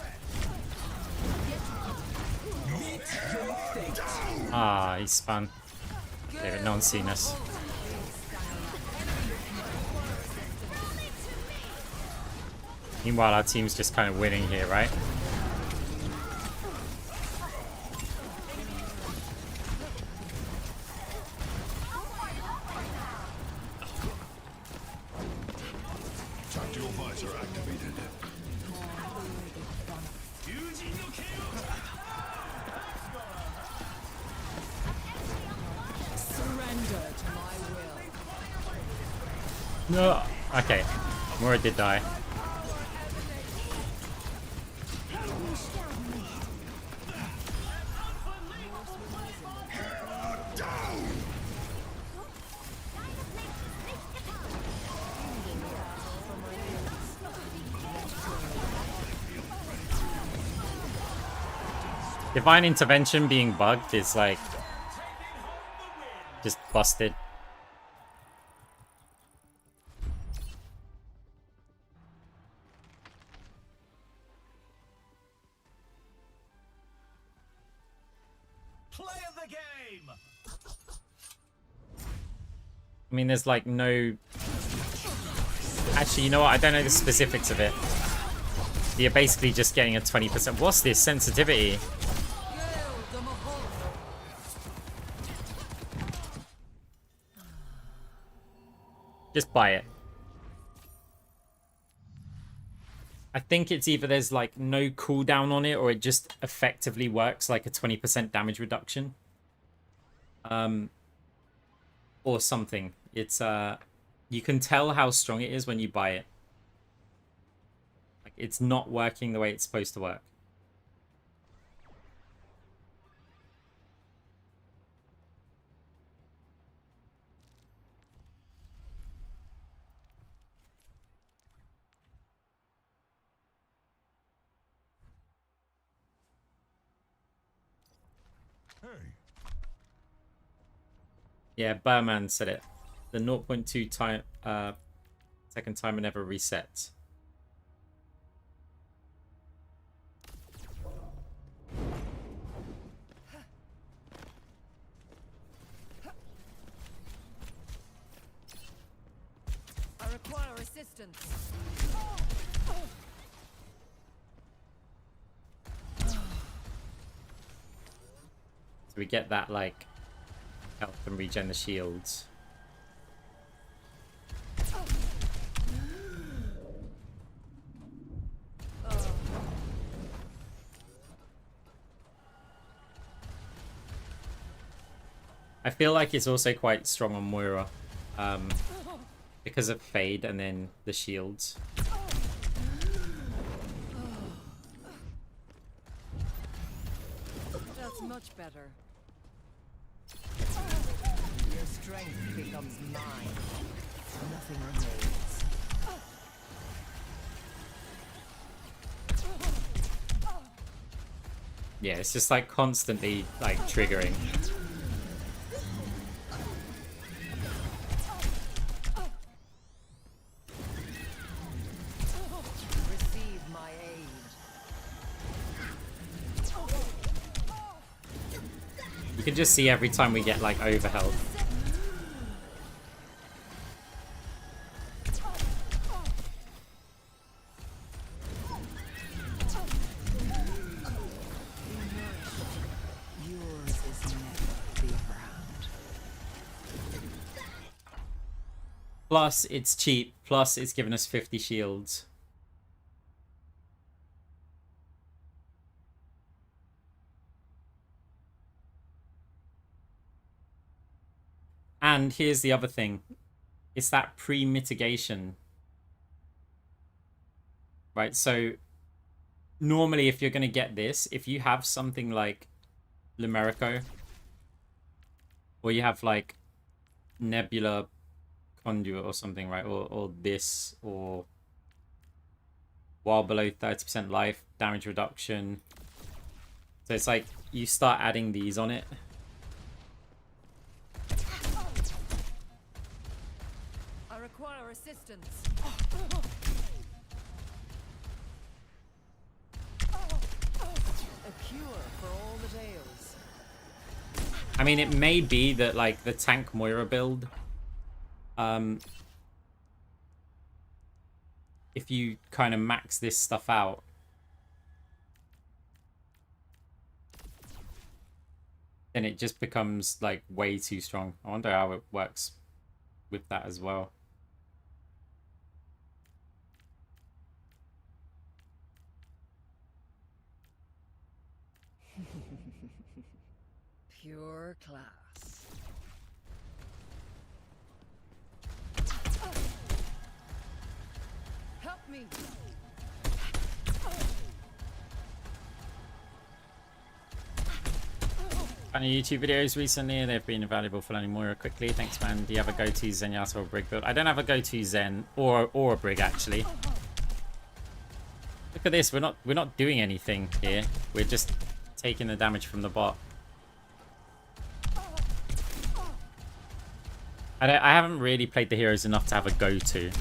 Ah, he's spun. David, no one's seen us. Meanwhile, our team's just kind of winning here, right? Tactical visor activated. Surrender to my will. No. Okay. Moira did die. Divine Intervention being bugged is like just busted. play of the game. I mean, there's like no Actually, you know what? I don't know the specifics of it. You're basically just getting a 20%. What's this sensitivity? Just buy it. I think it's either there's like no cooldown on it or it just effectively works like a 20% damage reduction. Or something. It's you can tell how strong it is when you buy it. Like it's not working the way it's supposed to work. Hey, Yeah, Burman said it. The 0.2 time second timer never resets. I require assistance. So we get that like health and regen the shields. I feel like it's also quite strong on Moira. Because of Fade and then the shields. That's much better. Your strength becomes mine. Nothing remains. Yeah, it's just like constantly like triggering. Receive my aid. You can just see every time we get like overhealth. Yours is never the ground. Plus, it's cheap. Plus, it's given us 50 shields. And here's the other thing. It's that pre-mitigation. Right, so normally if you're going to get this, if you have something like Lumerico, or you have like Nebula Conduit or something, right, or this, or while below 30% life, damage reduction. So it's like you start adding these on it. I require assistance. A cure for all the tales. I mean, it may be that like the tank Moira build, if you kind of max this stuff out, then it just becomes like way too strong. I wonder how it works with that as well. Pure class. Help me. Funny YouTube videos recently, they've been invaluable for learning Moira quickly. Thanks, man. Do you have a go-to Zenyatta or Brig build? I don't have a go-to Zen or a Brig actually. Look at this. We're not doing anything here. We're just taking the damage from the bot. I haven't really played the heroes enough to have a go-to.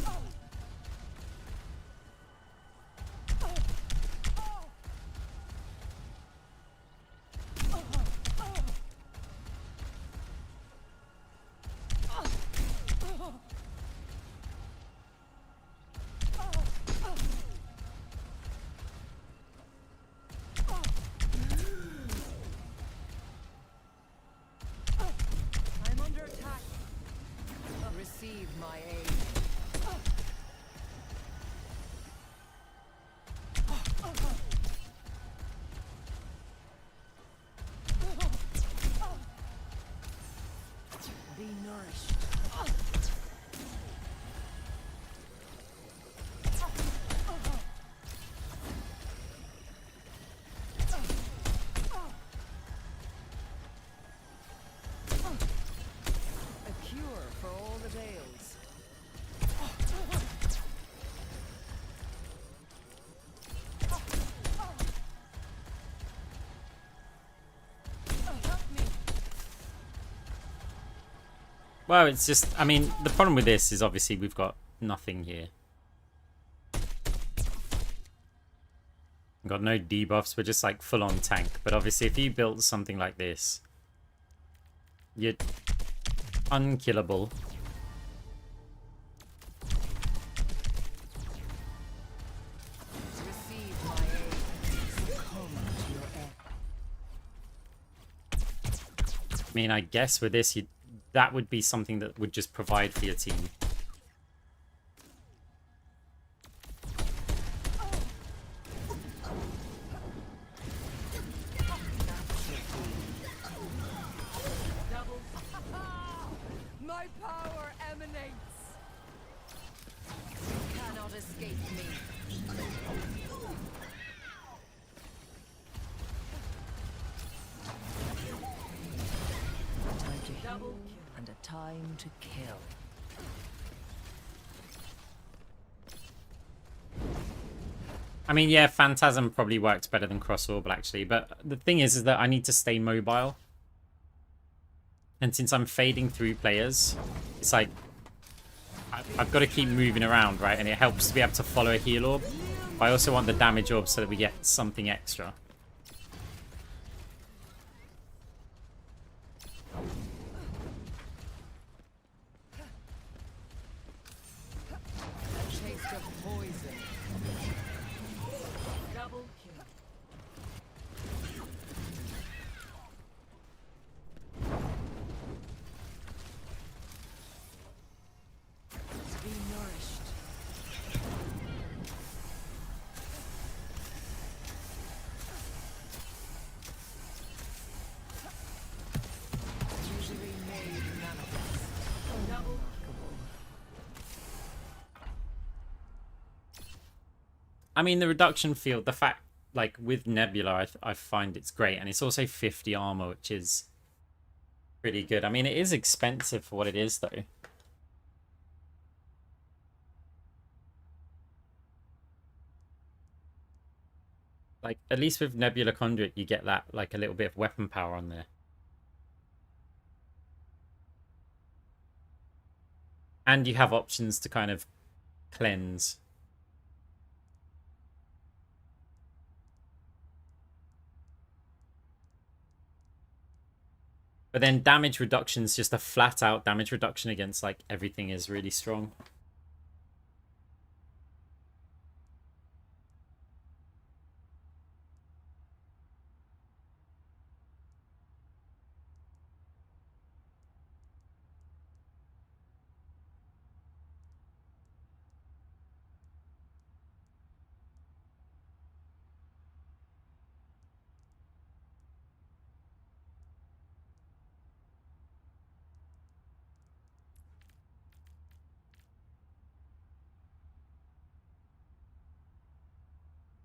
Well, it's just, I mean, the problem with this is obviously we've got nothing here. We've got no debuffs, we're just like full on tank. But obviously if you built something like this, you're unkillable. Receive my aid. Succumb to your end. I mean, I guess with this, that would be something that would just provide for your team. My power emanates. You cannot escape me. A time to heal and a time to kill. I mean, yeah, Phantasm probably works better than Cross Orb, actually. But the thing is that I need to stay mobile. And since I'm fading through players, it's like I've got to keep moving around, right? And it helps to be able to follow a heal orb. But I also want the damage orb so that we get something extra. A taste of poison. Double kill. Be nourished. Usually made manifest. Remarkable. I mean, the reduction field, the fact, like, with Nebula, I find it's great. And it's also 50 armor, which is pretty good. I mean, it is expensive for what it is, though. Like, at least with Nebula Conduit, you get that, like, a little bit of weapon power on there. And you have options to kind of cleanse. But then damage reduction's just a flat out damage reduction against like everything is really strong.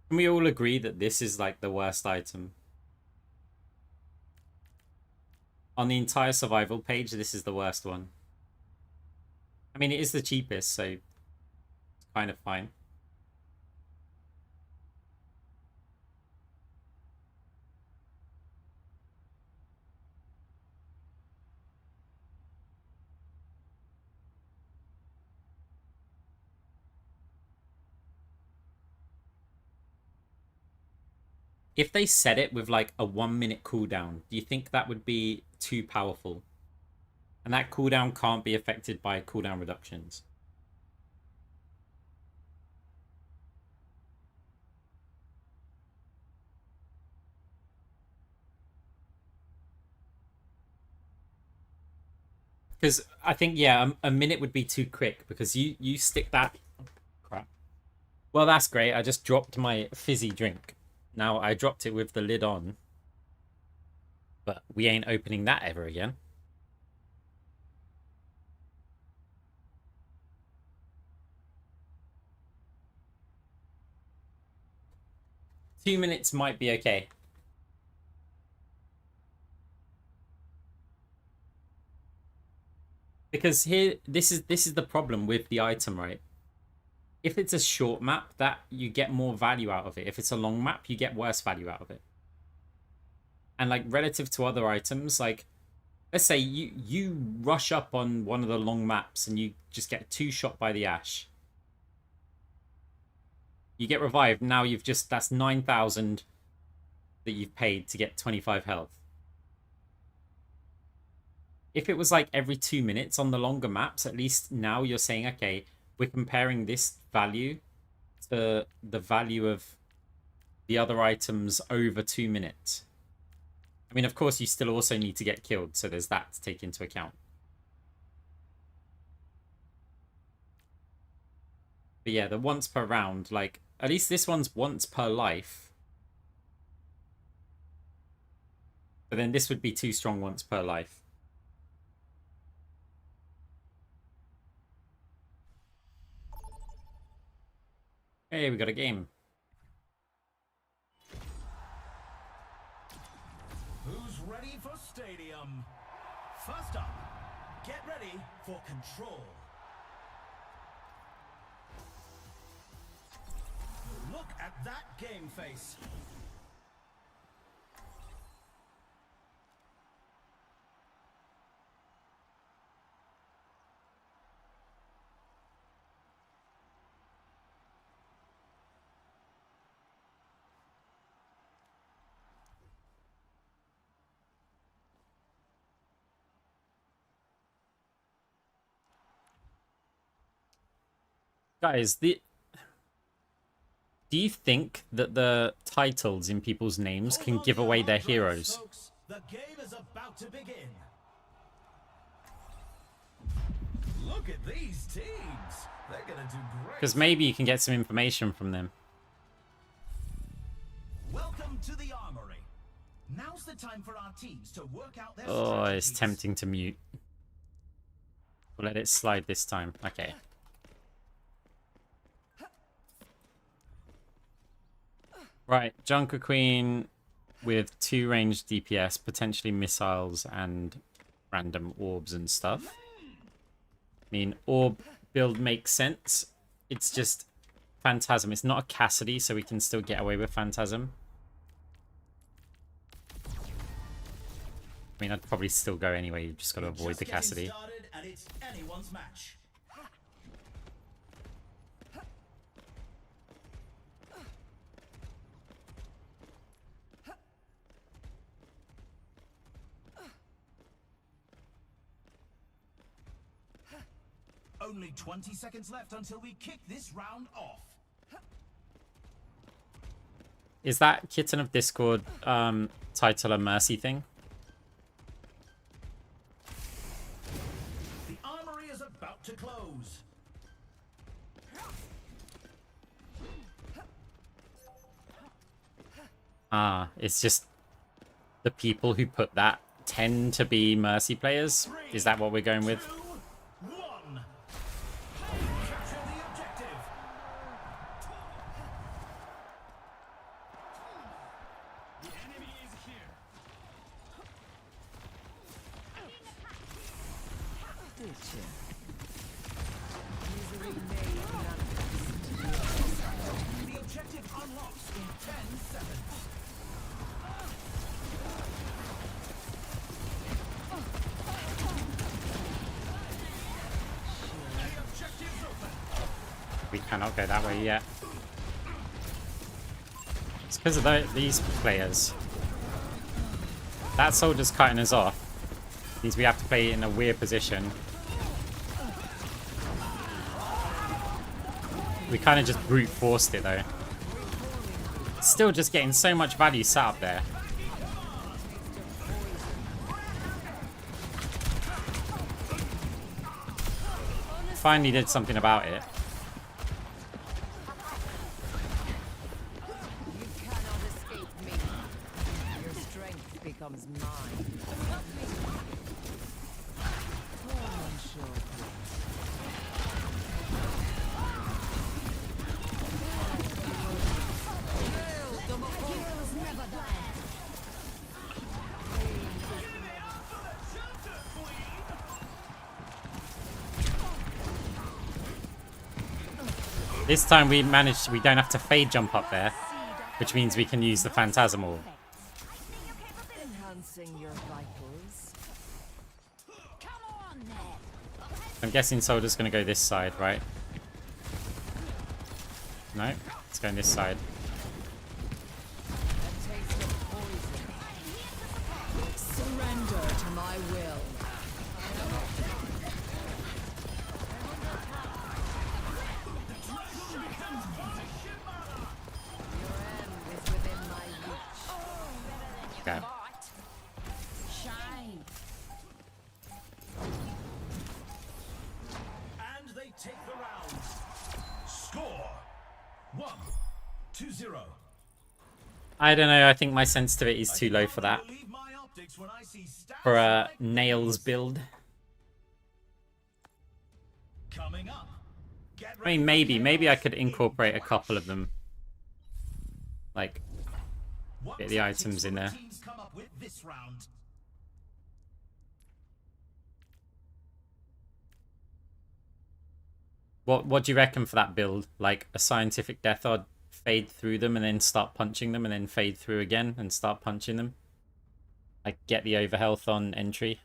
Can we all agree that this is like the worst item? On the entire survival page, this is the worst one. I mean, it is the cheapest, so it's kind of fine. If they set it with like a 1 minute cooldown, do you think that would be too powerful? And that cooldown can't be affected by cooldown reductions. Because I think, yeah, a minute would be too quick because you stick that... Oh, crap. Well, that's great. I just dropped my fizzy drink. Now, I dropped it with the lid on. But we ain't opening that ever again. Two minutes might be okay. Because here, this is the problem with the item, right? If it's a short map, that you get more value out of it. If it's a long map, you get worse value out of it. And like relative to other items, like let's say you rush up on one of the long maps and you just get two-shot by the Ash. You get revived. Now you've just, that's 9,000 that you've paid to get 25 health. If it was like every 2 minutes on the longer maps, at least now you're saying, okay, we're comparing this value to the value of the other items over 2 minutes. I mean, of course, you still also need to get killed, so there's that to take into account. But yeah, the once per round, like, at least this one's once per life. But then this would be too strong once per life. Hey, we got a game. Who's ready for Stadium? First up, get ready for Control. Look at that game face. Guys, do you think that the titles in people's names can give away their heroes? Folks, the game is about to begin. Look at these teams. They're gonna do great. Because maybe you can get some information from them. Welcome to the Armory. Now's the time for our teams to work out their Oh, it's strategies. tempting to mute. We'll let it slide this time. Okay. Right, Junker Queen with 2 ranged DPS, potentially missiles and random orbs and stuff. I mean, orb build makes sense. It's just Phantasm. It's not a Cassidy, so we can still get away with Phantasm. I mean, I'd probably still go anyway. You've just got to avoid the Cassidy. Started and it's anyone's match. Only 20 seconds left until we kick this round off. Is that Kitten of Discord title a Mercy thing? The armory is about to close. Ah, it's just the people who put that tend to be Mercy players? Is that what we're going with? 2, 1. Capture the objective. The enemy is here. Did you? Misery made manifest. The objective unlocks in 10 seconds. The objective's open. We cannot go that way yet. It's because of these players. That soldier's cutting us off. Means we have to play in a weird position. We kind of just brute forced it though. Still just getting so much value set up there. Finally did something about it. You cannot escape me. Your strength becomes mine. Oh, monsieur. Heroes never die. This time we managed, we don't have to fade jump up there, which means we can use the Phantasm Orb. Enhancing your vitals. I'm guessing Soldier's gonna go this side, right? No, it's going this side. Surrender to my will. Okay. Shine. And they take the round. Score 1-0. I don't know, I think my sensitivity is too low for that. Believe my optics when I see stats For a like nails build. coming up. Get I mean, maybe I could incorporate a couple of them. Like, What get the tactics items will in the there. teams come up with this round? What do you reckon for that build? Like a scientific death odd, fade through them and then start punching them and then fade through again and start punching them? Like get the overhealth on entry.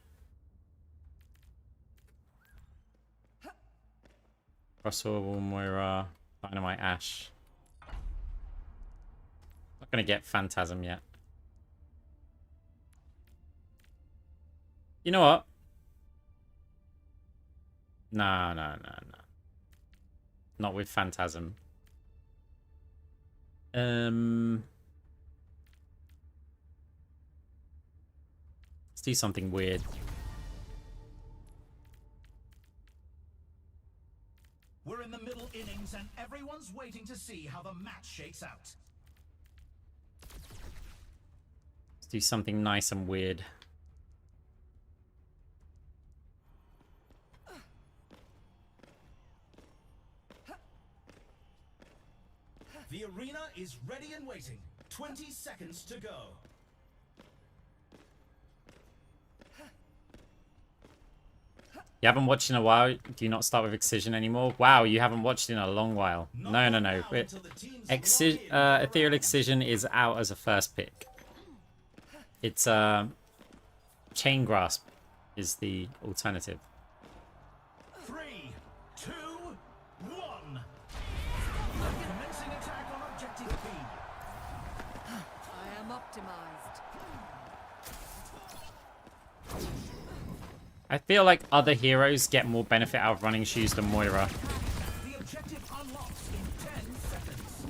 Crossover, Moira, Dynamite, Ash. Not gonna get Phantasm yet. You know what? No. Not with Phantasm. Let's do something weird. We're in the middle innings and everyone's waiting to see how the match shakes out. Let's do something nice and weird. The arena is ready and waiting. 20 seconds to go. You haven't watched in a while? Do you not start with Excision anymore? Wow, you haven't watched in a long while. No. Ethereal Excision is out as a first pick. It's Chain Grasp is the alternative. 3, 2, 1. Commencing attack on objective B. I am optimized. I feel like other heroes get more benefit out of running shoes than Moira. The objective unlocks in 10 seconds.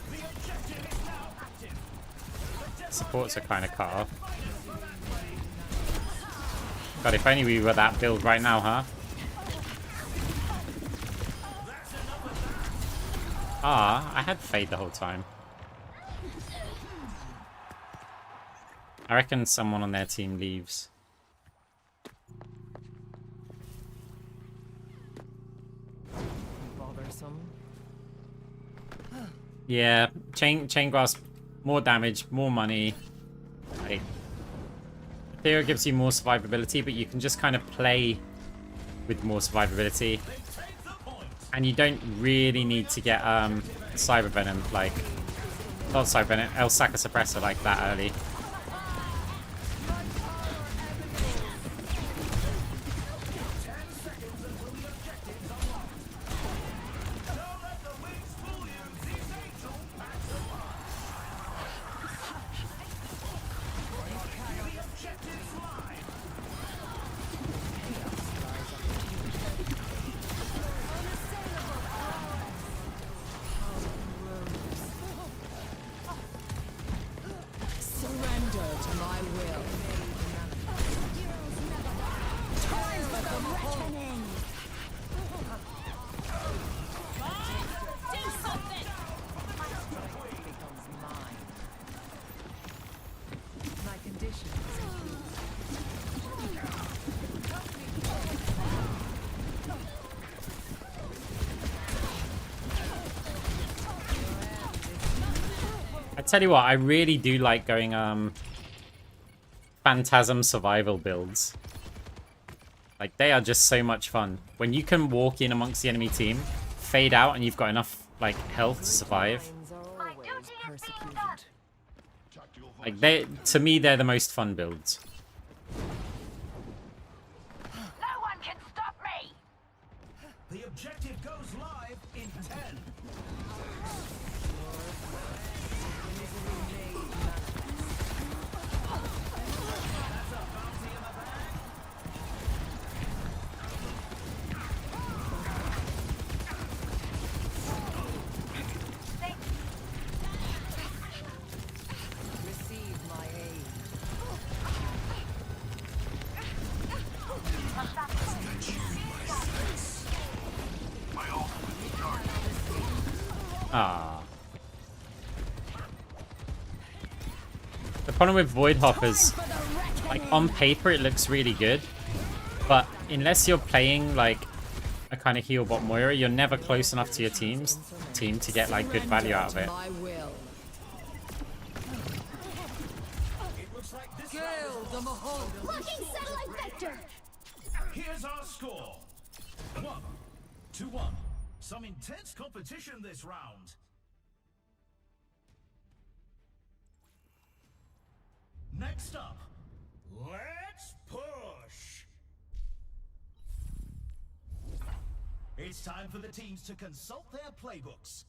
The objective is now active. Supports are kind of cut off. God, if only we were that build right now, huh? Ah, I had Fade the whole time. I reckon someone on their team leaves. Bothersome. Yeah, Chain Grasp, more damage, more money. Like, Ethereal gives you more survivability, but you can just kind of play with more survivability. And you don't really need to get Cyber Venom, like, not Cyber Venom, El Saca Suppressor like that early. Surrender to my will. Time for the reckoning. Do something. Becomes mine. My conditions I tell you what, I really do like going Phantasm survival builds. Like, they are just so much fun. When you can walk in amongst the enemy team, fade out, and you've got enough like health to survive. minds are My always duty is being persecuted. done. Like, to me, they're the most fun builds. No one can stop me! The objective goes live in 10. That's a bounty in the bag. Receive my aid. Ah. The problem with Void Hoppers, like on paper it looks really good, but unless you're playing like a kind of heal bot Moira, you're never close enough to your team to get like good value out of it. My will. It looks like this Kill round the is Beholder. Locking satellite vector. Here's our score. 1-1. Some intense competition this round. Next up, let's push. It's time for the teams to consult their playbooks.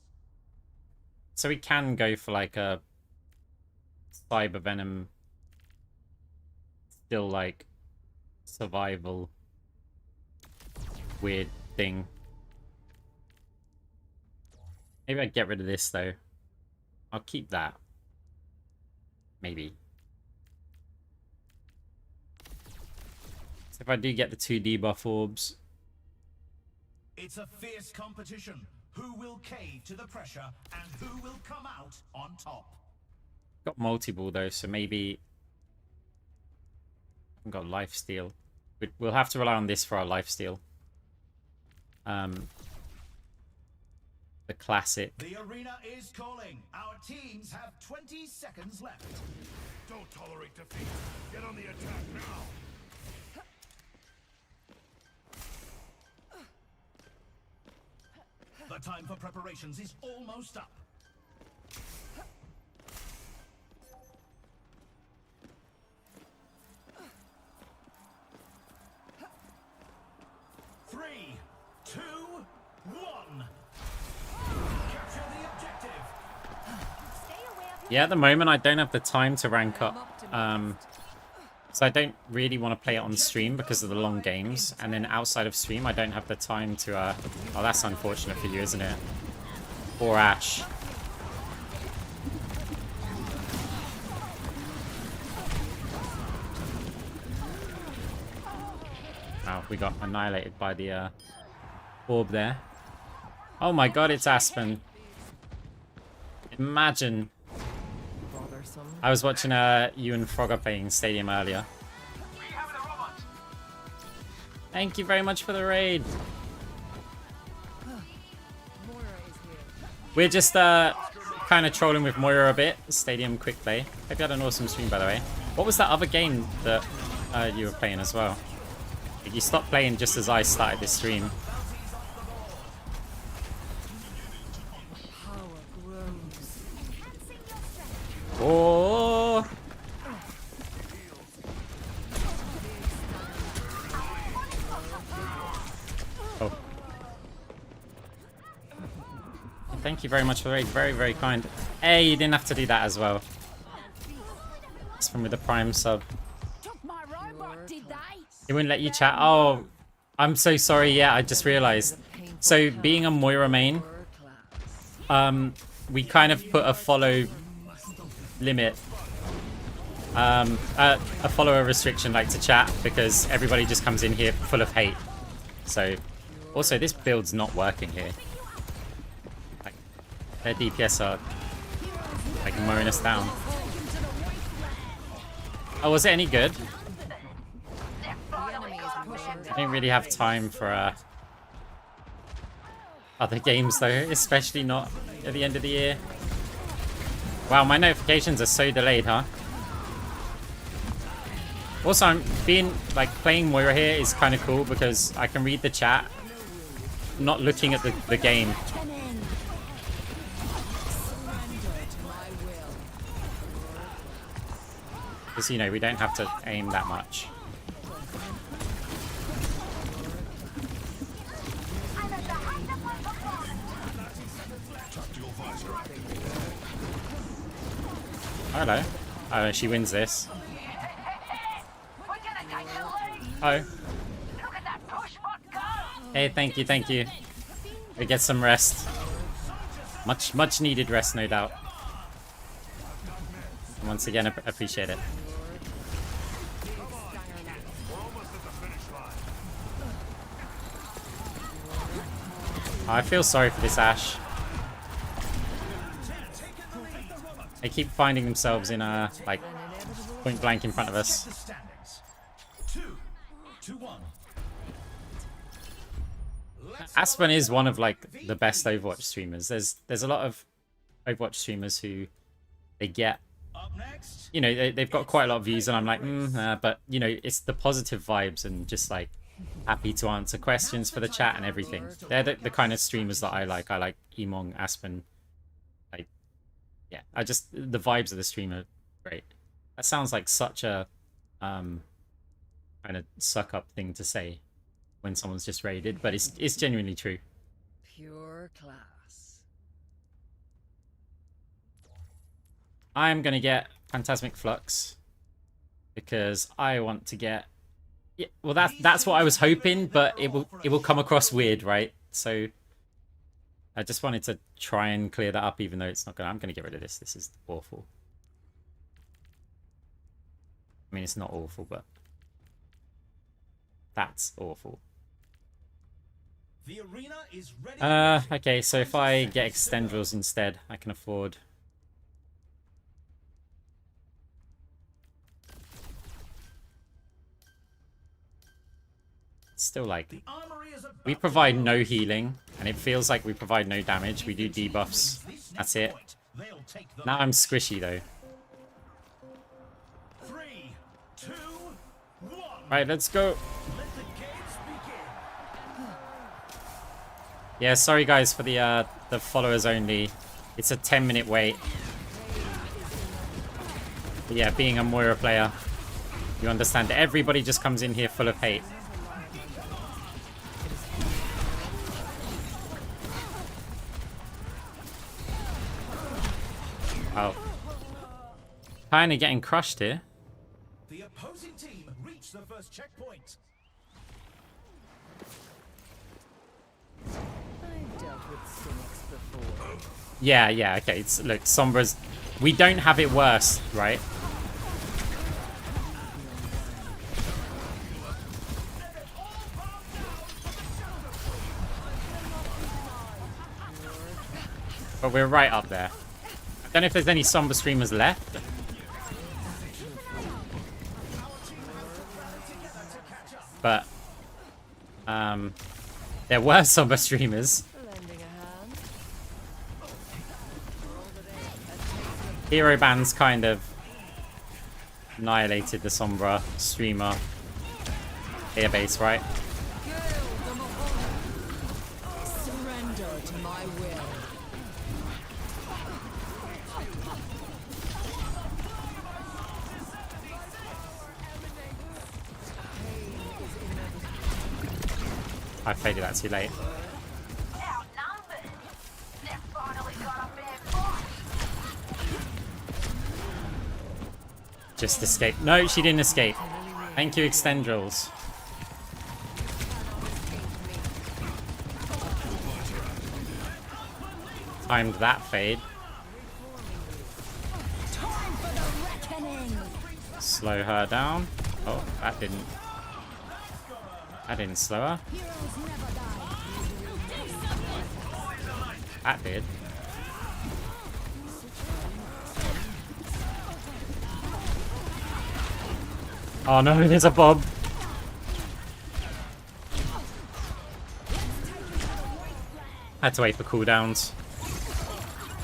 So we can go for like a Cyber Venom, still like survival weird thing. Maybe I'd get rid of this though. I'll keep that. Maybe. So if I do get the 2 debuff orbs. It's a fierce competition. Who will cave to the pressure and who will come out on top? Got multi-ball though, so maybe I've got life steal. We'll have to rely on this for our life steal. The classic. The arena is calling. Our teams have 20 seconds left. Don't tolerate defeat. Get on the attack now. The time for preparations is almost up. Three, two, one. Capture the objective. Yeah, at the moment I don't have the time to rank up. So I don't really want to play it on stream because of the long games. And then outside of stream, I don't have the time to... Oh, that's unfortunate for you, isn't it? Poor Ash. Wow, we got annihilated by the orb there. Oh my god, it's Aspen. Imagine. Bothersome. I was watching you and Frogger playing Stadium earlier. Thank you very much for the raid. Moira is here. We're just kind of trolling with Moira a bit. Stadium quick play. Hope you had an awesome stream, by the way. What was that other game that you were playing as well? You stopped playing just as I started this stream. Power grows. Oh! Oh. Thank you very much for the raid. Very, very kind. Hey, you didn't have to do that as well. It's from with the Prime sub. Took my robot, did they? It wouldn't let you chat. Oh, I'm so sorry. Yeah, I just realized. So being a Moira main, we kind of put a follow limit, a follower restriction like to chat because everybody just comes in here full of hate. So also this build's not working here. Like, their DPS are like mowing us down. Oh, was it any good? I don't really have time for other games though, especially not at the end of the year. Wow, my notifications are so delayed, huh? Also, I'm playing Moira here is kind of cool because I can read the chat, not looking at the game. Because, you know, we don't have to aim that much. I'm at the height of my performance. Hello. Oh, she wins this. We're gonna take the lead. Oh. Look at that push bot go. Hey, thank you, thank you. We get some rest. Much needed rest, no doubt. And once again, appreciate it. I feel sorry for this Ashe. They keep finding themselves in like point blank in front of us. The standings. 2-1. Aspen is one of like the best Overwatch streamers. There's a lot of Overwatch streamers who they get, Up next. you know, they've got quite a lot of views, and I'm like, but you know, it's the positive vibes and just like happy to answer questions for the chat and everything. They're the kind of streamers that I like. I like Emong, Aspen. Like, yeah, the vibes of the stream are great. That sounds like such a kind of suck up thing to say when someone's just raided, but it's genuinely true. Pure class. I'm gonna get Phantasmic Flux because I want to get. Yeah, well, that's what I was hoping, but it will come across weird, right? So I just wanted to try and clear that up, even though it's not gonna. I'm gonna get rid of this. This is awful. I mean, it's not awful, but that's awful. The arena is ready. Okay, so if I get Extendrils instead, I can afford. Still, like, The armory is about we provide no healing, and it feels like we provide no damage. We do debuffs. That's it. They'll take the Now I'm squishy, though. 3, 2, 1. Right, let's go. Let the games begin. Yeah, sorry, guys, for the followers only. It's a 10-minute wait. But yeah, being a Moira player, you understand that everybody just comes in here full of hate. Oh. Kinda getting crushed here. The opposing team reached the first checkpoint. I've dealt with cynics before. Yeah, okay. Look, Sombra's... We don't have it worse, right? But we're right up there. I don't know if there's any Sombra streamers left. But, there were Sombra streamers. Lending a hand. Hero bans kind of annihilated the Sombra streamer player base, right? Surrender to my will. I faded that too late. Outnumbered. They've finally got a big boss. Just escape. No, she didn't escape. Thank you, Extendrils. Timed that fade. Time for the reckoning. Slow her down. Oh, that didn't slow her. Heroes never die. That did. Oh no, there's a Bob. Had to wait for cooldowns.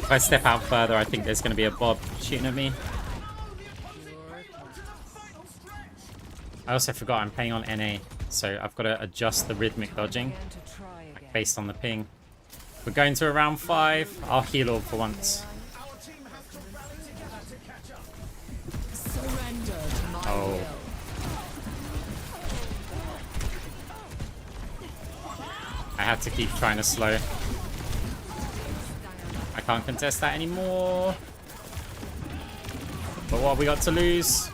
If I step out further, I think there's going to be a Bob shooting at me. I also forgot I'm playing on NA, so I've got to adjust the rhythmic dodging And to try again. based on the ping. We're going to around 5. I'll heal all for once. Our team has to rally together to catch up. Surrender have to keep trying to slow. I can't contest that anymore. But what have we got to lose?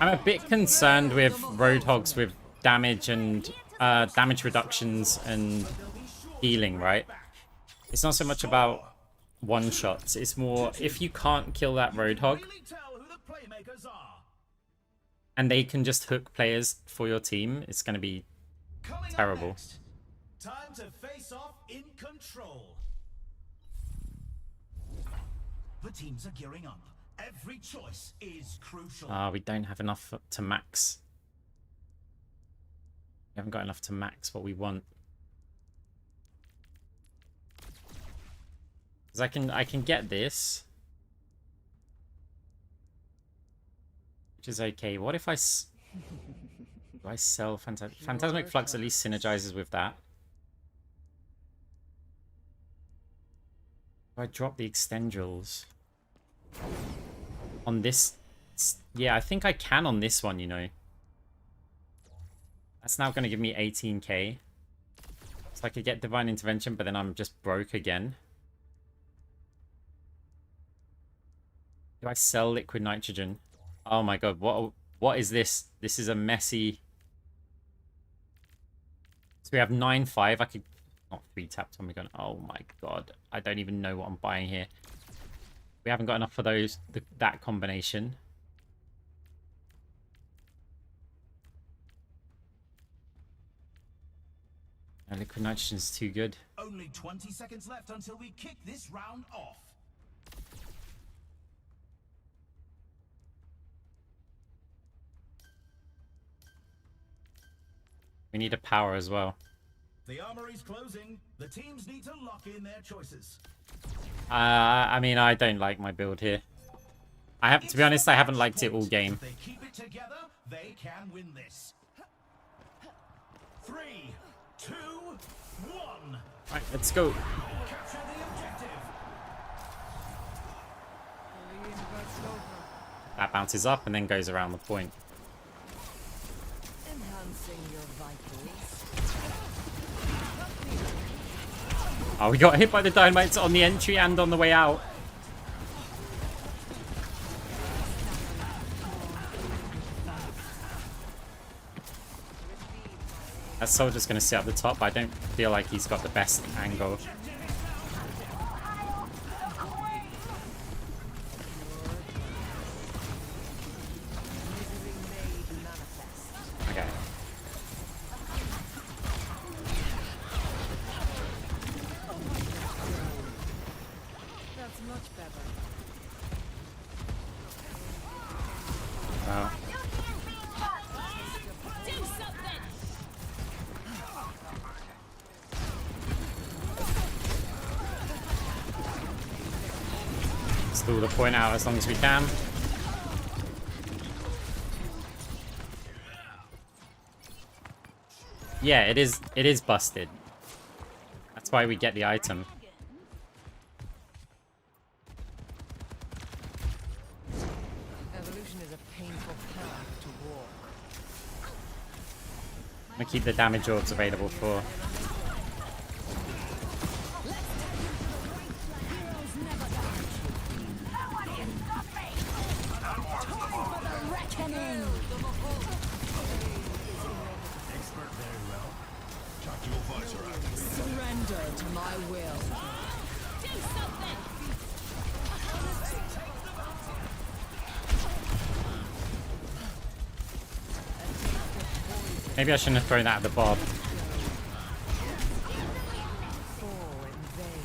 I'm a bit concerned with Roadhogs with damage and damage reductions and healing, right? It's not so much about one-shots. It's more if you can't kill that Roadhog and they can just hook players for your team, it's going to be terrible. Time to face off in control. The teams are gearing up. Every choice is crucial. We don't have enough to max. We haven't got enough to max what we want. Because I can get this, which is okay. What if do I sell Phantasmic Flux? At least synergizes with that. Do I drop the Extendrils on this? Yeah, I think I can on this one, you know. That's now going to give me 18k. So I could get Divine Intervention, but then I'm just broke again. Do I sell Liquid Nitrogen? Oh my god, what is this? This is a messy... So we have 9-5. I could... Not 3-tap Tommy Gun. Oh my god. I don't even know what I'm buying here. We haven't got enough for those that combination. No, Liquid Nitrogen is too good. Only 20 seconds left until we kick this round off. We need a power as well. The armory's closing. The teams need to lock in their choices. I mean, I don't like my build here. To be honest, I haven't liked it all game. If they keep it together, they can win this. 3, 2, 1. Right, let's go. Capture the objective. That bounces up and then goes around the point. Enhancing your vitals. Oh, we got hit by the dynamites on the entry and on the way out. That soldier's going to sit at the top, but I don't feel like he's got the best angle. Okay. That's much better. Wow. Do something! Stall the point out as long as we can. Yeah, it is busted. That's why we get the item. Evolution is a painful path to walk. I'm gonna keep the damage orbs available for... Surrender to my will. Do something! Maybe I shouldn't have thrown that at the bob. Fall in vain.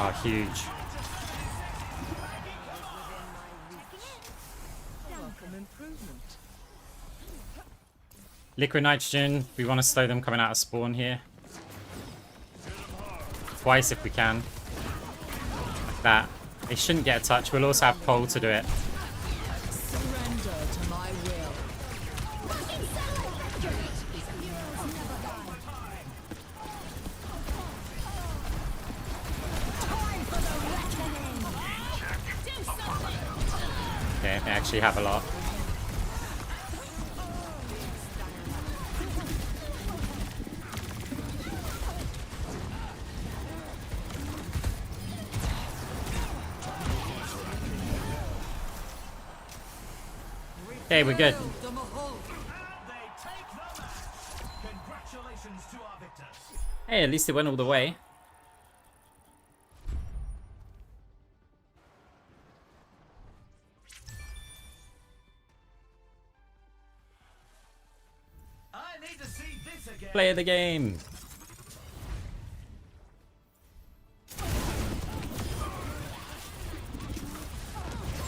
Oh, huge. improvement. Liquid nitrogen. We want to slow them coming out of spawn here. Twice if we can. Like that. They shouldn't get a touch. We'll also have pole to do it. Surrender to my will. Okay, they actually have a lot. Okay, we're good. And they take the match. Congratulations to our victors. Hey, at least it went all the way. I need to see this again. Play the game.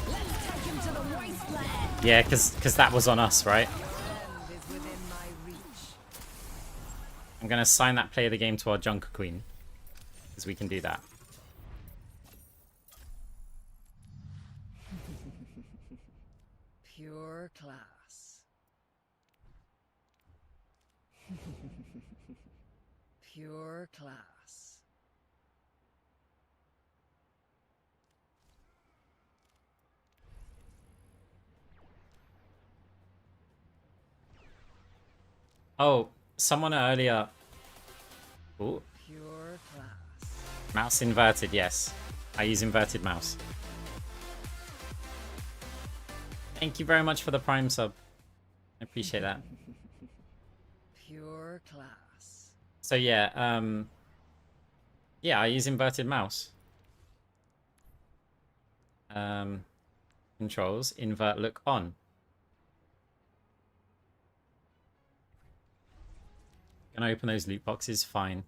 Let's take him to the wasteland. Yeah, because that was on us, right? End is within my reach. I'm going to assign that play of the game to our Junker Queen. Because we can do that. Pure class. Pure class. Oh, someone earlier... Ooh, Pure class. mouse inverted, yes. I use inverted mouse. Thank you very much for the Prime sub. I appreciate that. Pure class. So yeah, yeah, I use inverted mouse. Controls, invert look on. Can I open those loot boxes? Fine.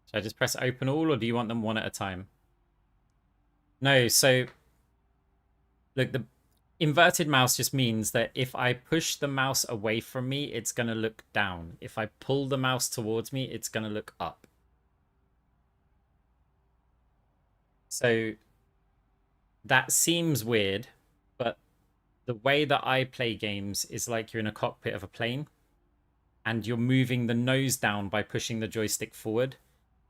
Should I just press open all, or do you want them one at a time? No, so look, the inverted mouse just means that if I push the mouse away from me, it's going to look down. If I pull the mouse towards me, it's going to look up. So that seems weird, but the way that I play games is like you're in a cockpit of a plane and you're moving the nose down by pushing the joystick forward,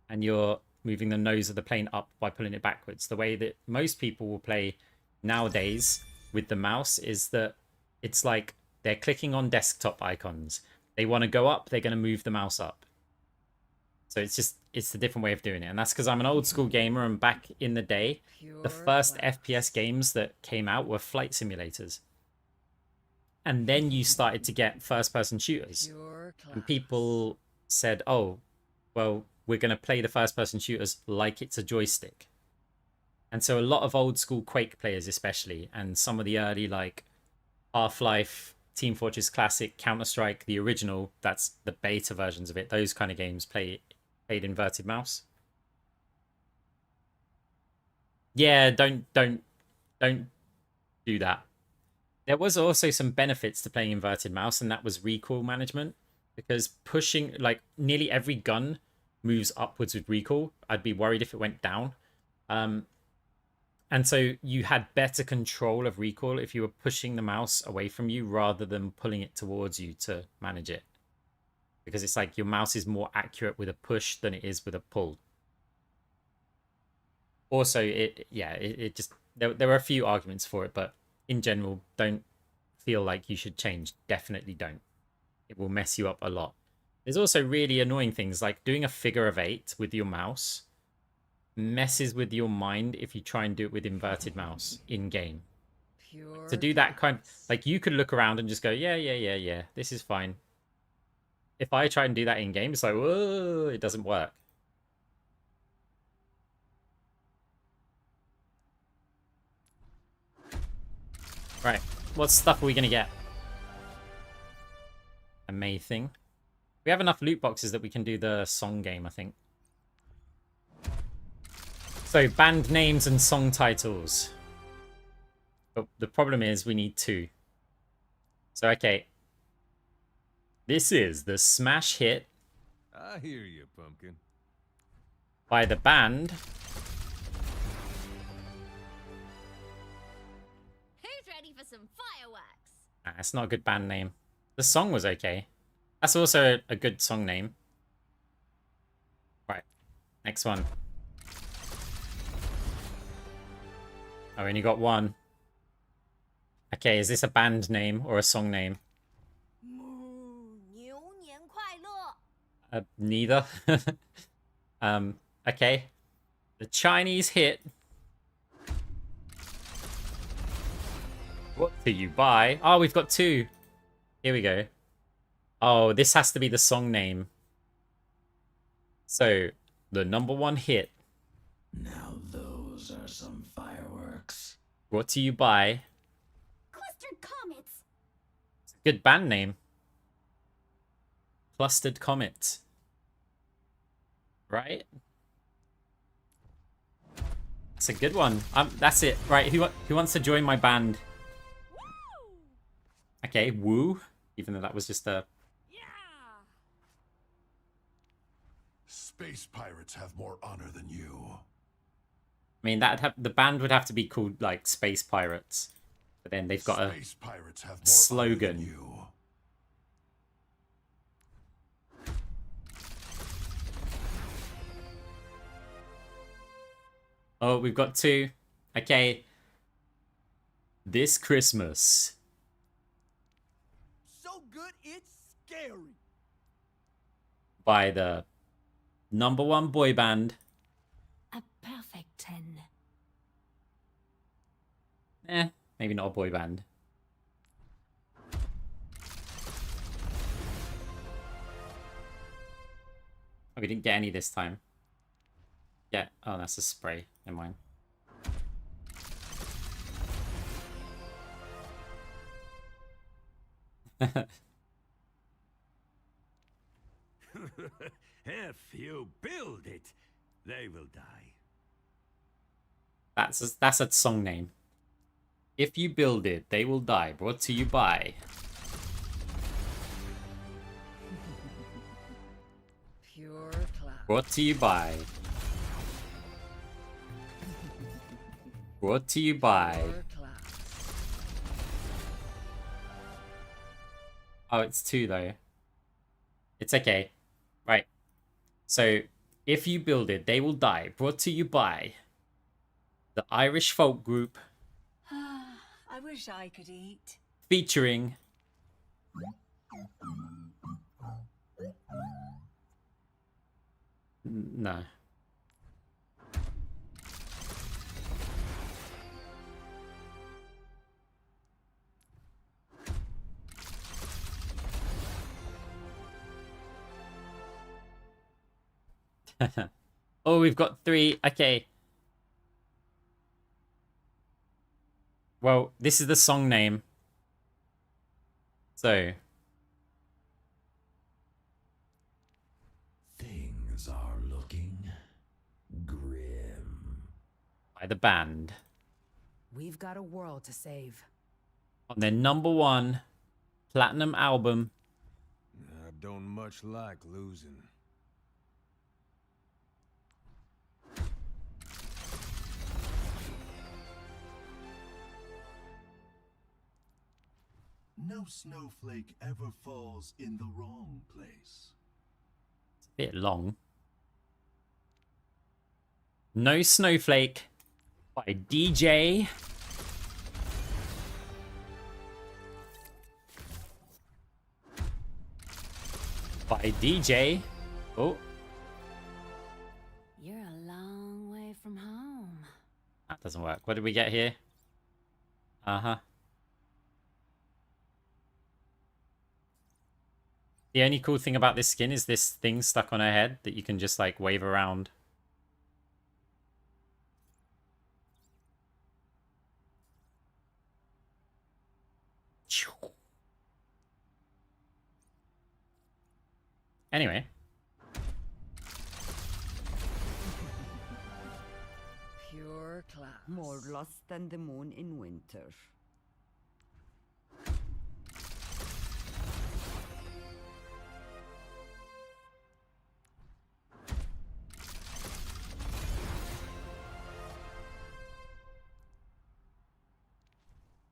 and you're moving the nose of the plane up by pulling it backwards. The way that most people will play nowadays with the mouse is that it's like they're clicking on desktop icons. They want to go up, they're going to move the mouse up. So it's a different way of doing it. And that's because I'm an old school gamer, and back in the day, the first FPS games that came out were flight simulators. And then you started to get first person shooters. Pure class. And people said, oh, well, we're going to play the first person shooters like it's a joystick. And so a lot of old school Quake players especially, and some of the early like Half-Life, Team Fortress Classic, Counter-Strike, the original, that's the beta versions of it, those kind of games played inverted mouse. Yeah, don't do that. There was also some benefits to playing inverted mouse, and that was recoil management, because pushing, like, nearly every gun moves upwards with recoil. I'd be worried if it went down. And so you had better control of recoil if you were pushing the mouse away from you rather than pulling it towards you to manage it. Because it's like your mouse is more accurate with a push than it is with a pull. Also, it just... There were a few arguments for it, but in general, don't feel like you should change. Definitely don't. It will mess you up a lot. There's also really annoying things like doing a figure of 8 with your mouse messes with your mind if you try and do it with inverted mouse in game. Pure To do that kind, class. like, you could look around and just go, yeah, this is fine. If I try and do that in game, it's like, whoa, it doesn't work. Right, what stuff are we gonna get? Amazing. We have enough loot boxes that we can do the song game, I think. So, band names and song titles. But the problem is we need 2. So, okay. This is the smash hit I hear you, Pumpkin. by the band. Who's ready for some fireworks? Nah, it's not a good band name. The song was okay. That's also a good song name. Right. Next one. I only got 1. Okay, is this a band name or a song name? 牛年快乐! Neither. Okay. The Chinese hit. What do you buy? Oh, we've got 2. Here we go. Oh, this has to be the song name. So, the #1 hit. Now those are some fireworks. What do you buy? Clustered comets! It's a good band name. Clustered Comet. Right? That's a good one. That's it. Right, who wants to join my band? Woo! Okay, woo. Even though that was just a... Yeah! Space pirates have more honor than you. I mean, the band would have to be called, like, Space Pirates. But then they've got Space pirates have more slogan. honor than you. Oh, we've got 2. Okay. This Christmas. So good, it's scary. By the #1 boy band. A perfect 10. Maybe not a boy band. Oh, we didn't get any this time. Yeah. Oh, that's a spray. Never mind. If you build it, they will die. That's a song name. If you build it, they will die. Brought to you by... Pure class. Brought to you by... Brought to you by... Pure class. Oh, it's 2 though. It's okay. Right. So, if you build it, they will die. Brought to you by... the Irish folk group I wish I could eat. featuring... No. Oh, we've got 3. Okay. Well, this is the song name. So. Things are looking grim. By the band. We've got a world to save. On their #1 platinum album. I don't much like losing. No snowflake ever falls in the wrong place. It's a bit long. No Snowflake by DJ. By DJ. Oh, You're a long way from home. that doesn't work. What did we get here? Uh-huh. The only cool thing about this skin is this thing stuck on her head that you can just like wave around. Anyway. Pure class. More lost than the moon in winter.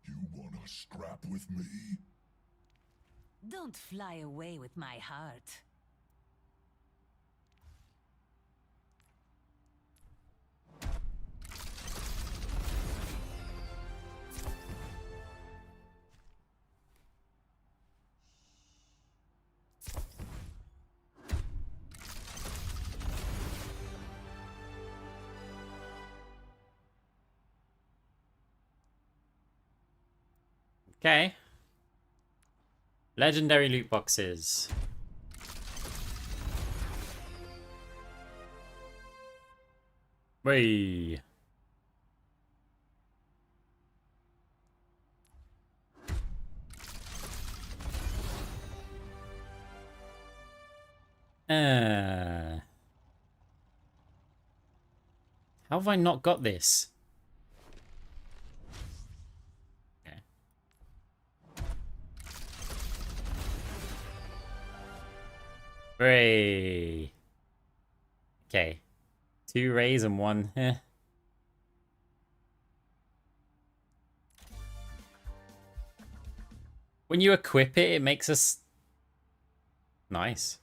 You wanna scrap with me? Don't fly away with my heart. Okay. Legendary loot boxes. Whee. How have I not got this? Okay. Hooray. Okay. 2 rays and 1. When you equip it, it makes us nice.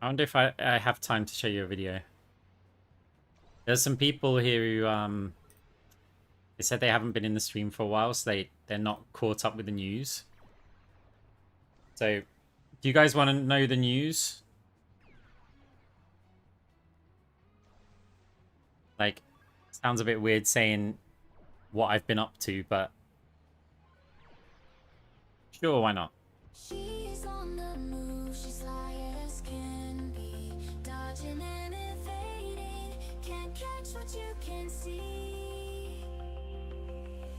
I wonder if I have time to show you a video. There's some people here who they said they haven't been in the stream for a while, so they're not caught up with the news. So, do you guys want to know the news? Like, sounds a bit weird saying what I've been up to, but sure, why not? She's on the move, she's sly as can be, dodging and evading, can't catch what you can see.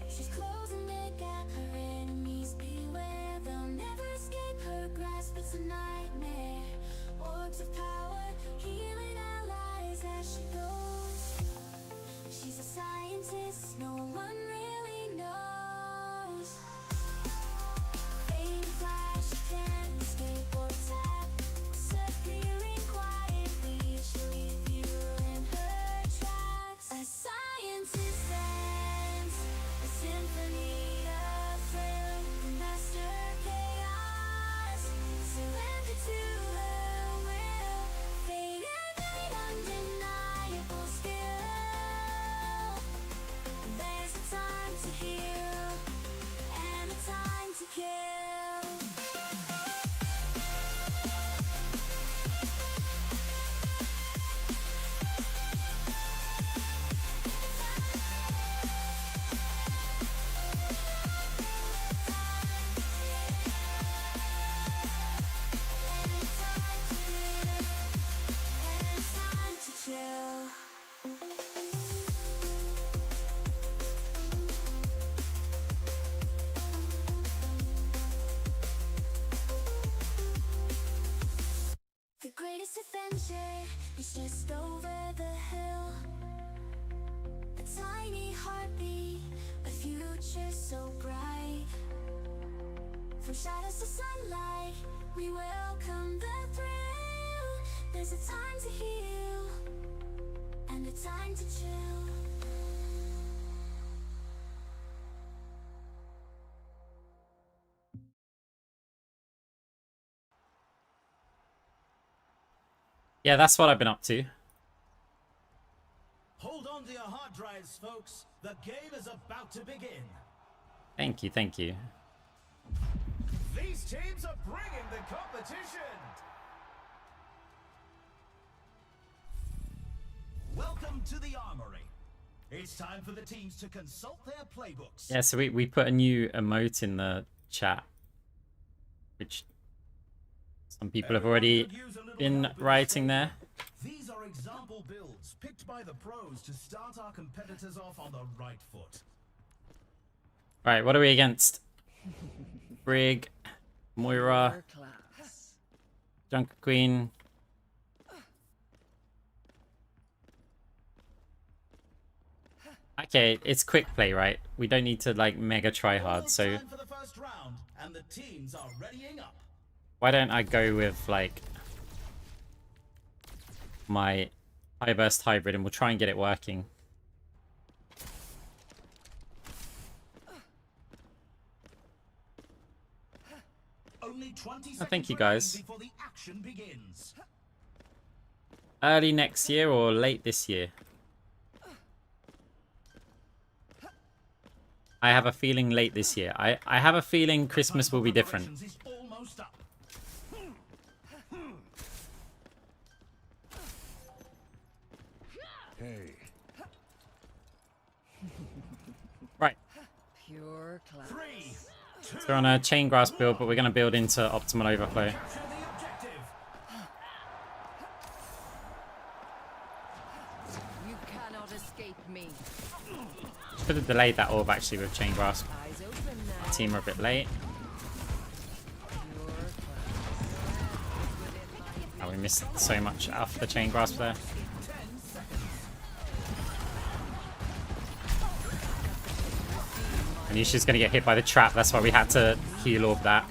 She's closing the gap, her enemies beware, they'll never escape her grasp, it's a nightmare. Orbs of power, healing allies as she goes. She's a scientist, no one really knows. Fade flash, can't escape or tap, disappearing quietly, she'll leave you in her tracks. A scientist dance, a symphony of thrill, master chaos, surrender to her will. Fade and night, undeniable skill. There's a time to heal and a time to kill. And it's time to chill. The greatest adventure is just over the hill. A tiny heartbeat, a future so bright. From shadows to sunlight, we welcome the thrill. There's a time to heal and a time to chill. Yeah, that's what I've been up to. Hold on to your hard drives, folks. The game is about to begin. Thank you, thank you. These teams are bringing the competition. Welcome to the Armory. It's time for the teams to consult their playbooks. Yeah, so we put a new emote in the chat, which some people have already been writing there. example builds picked by the pros to start our competitors off on the right foot. Right, what are we against? Brig, Moira, Your class. Junker Queen. Okay, it's quick play, right? We don't need to like mega try hard, so Time for the first round, and the teams are readying up. why don't I go with like my high burst hybrid and we'll try and get it working. Only 20 Oh, thank seconds you, remaining guys. before the action begins. Early next year or late this year? I have a feeling late this year. I have a feeling Christmas will be different. Preparations is almost up. Hey, Right. Pure class. 3, 2, So we're on a chain grass build, but we're going to build into optimal overflow. capture the objective. You cannot escape me. Could have delayed that orb actually with chain grass. Eyes open now. Team are a bit late. Pure class. Oh, we missed so much off the chain grasp there. And she's going to get hit by the trap. That's why we had to heal orb that.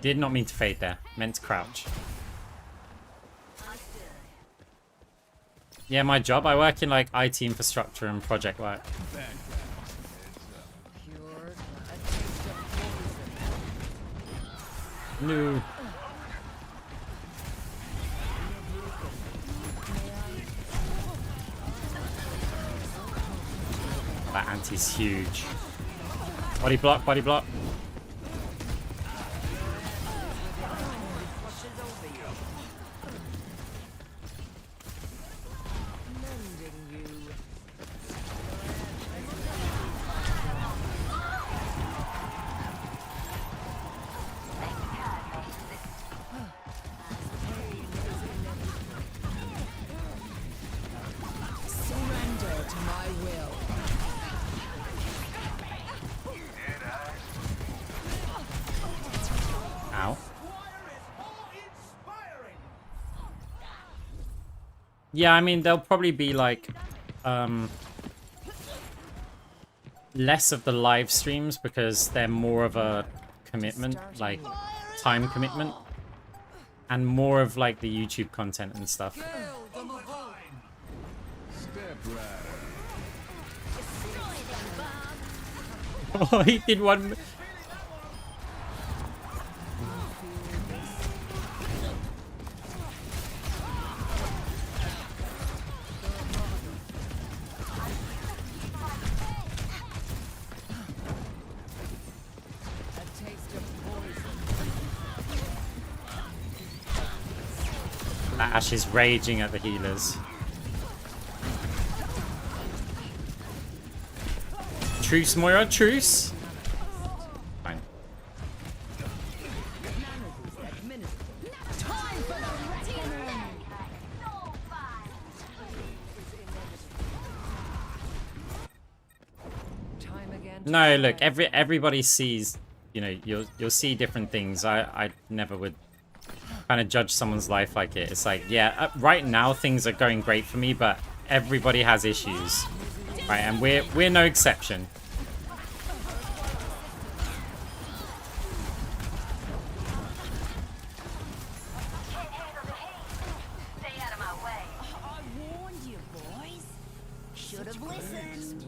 Did not mean to fade there. Meant to crouch. Yeah, my job. I work in like IT infrastructure and project work. Pure class. A taste of poison. No. That anti's huge. Body block, body block. Mending you. Surrender to my will. Ow. Yeah, I mean, there'll probably be like less of the live streams because they're more of a commitment, like time commitment, and more of like the YouTube content and stuff. step right. Oh, he did one. A taste of poison. Ash is raging at the healers. Truce, Moira, truce. Fine. Time again. No, look, everybody sees, you know, you'll see different things. I never would kind of judge someone's life like it. It's like, yeah, right now things are going great for me, but everybody has issues, right? And we're no exception. Can't handle the heat. Stay out of my way. I warned you, boys. Should have listened.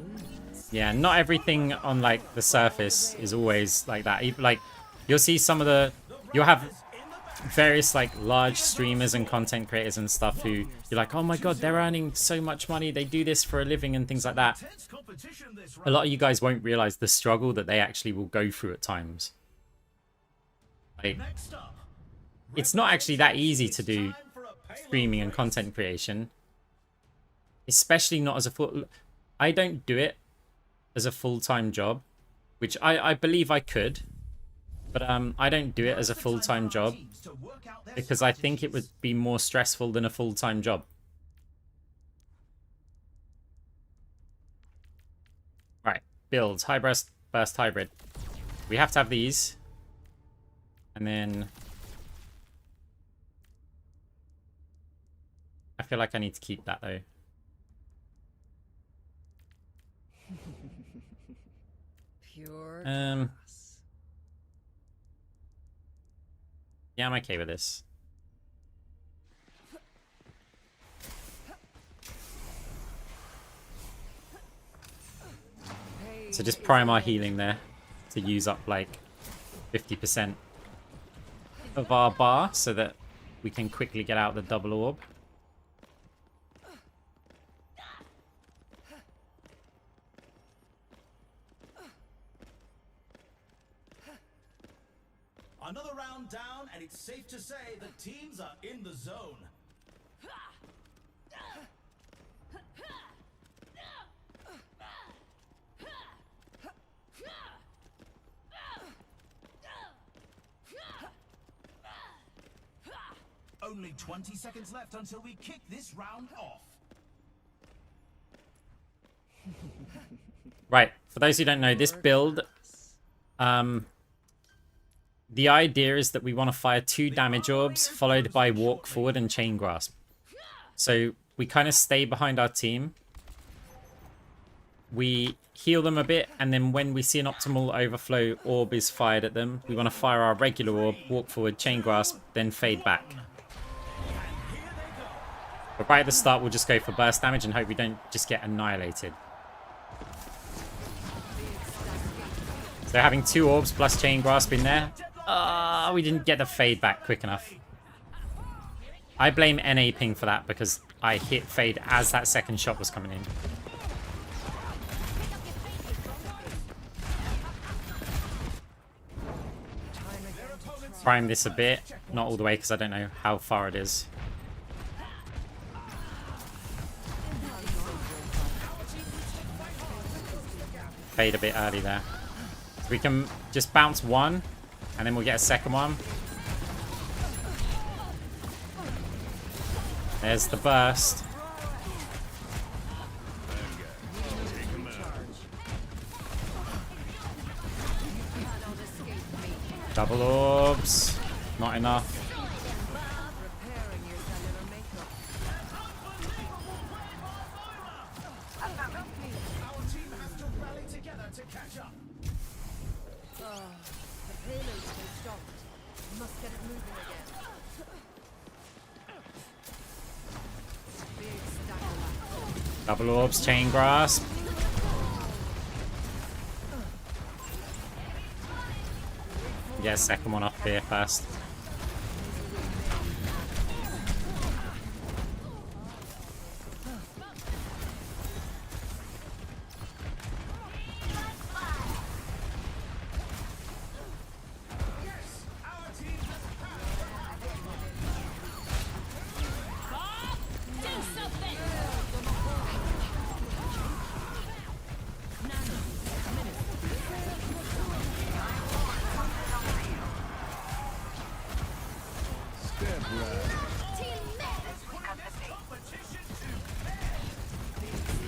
Yeah, not everything on like the surface is always like that. Like, you'll see some of the, you'll have various like large streamers and content creators and stuff who you're like, oh my god, they're earning so much money, they do this for a living and things like that. Intense competition this A lot of you guys won't realize the struggle that they actually will go through at times. Like, Next up, it's not actually that easy to do time for a payload streaming and race. content creation. Especially not as a full... I don't do it as a full-time job, which I believe I could. But I don't do it as a full-time job because I think it would be more stressful than a full-time job. Right, builds, high burst hybrid. We have to have these. And then... I feel like I need to keep that though. Pure Yeah, I'm okay with this. So just prime our healing there to use up like 50% of our bar so that we can quickly get out the double orb. Another round down, and it's safe to say the teams are in the zone. Only 20 seconds left until we kick this round off. Right, for those who don't know, this build, the idea is that we want to fire 2 damage orbs followed by walk forward and chain grasp. So we kind of stay behind our team. We heal them a bit, and then when we see an optimal overflow orb is fired at them, we want to fire our regular orb, walk forward, chain grasp, then fade back. But right at the start, we'll just go for burst damage and hope we don't just get annihilated. So having 2 orbs plus chain grasp in there. We didn't get the fade back quick enough. I blame NA ping for that because I hit fade as that second shot was coming in. Prime this a bit. Not all the way because I don't know how far it is. Fade a bit early there. So we can just bounce 1. And then we'll get a second one. There's the burst. Double orbs. Not enough. Our team has to rally together to catch up. The payload's been stopped. Must get it moving again. Big stack of Double orbs, chain grasp. Get a second one off here first.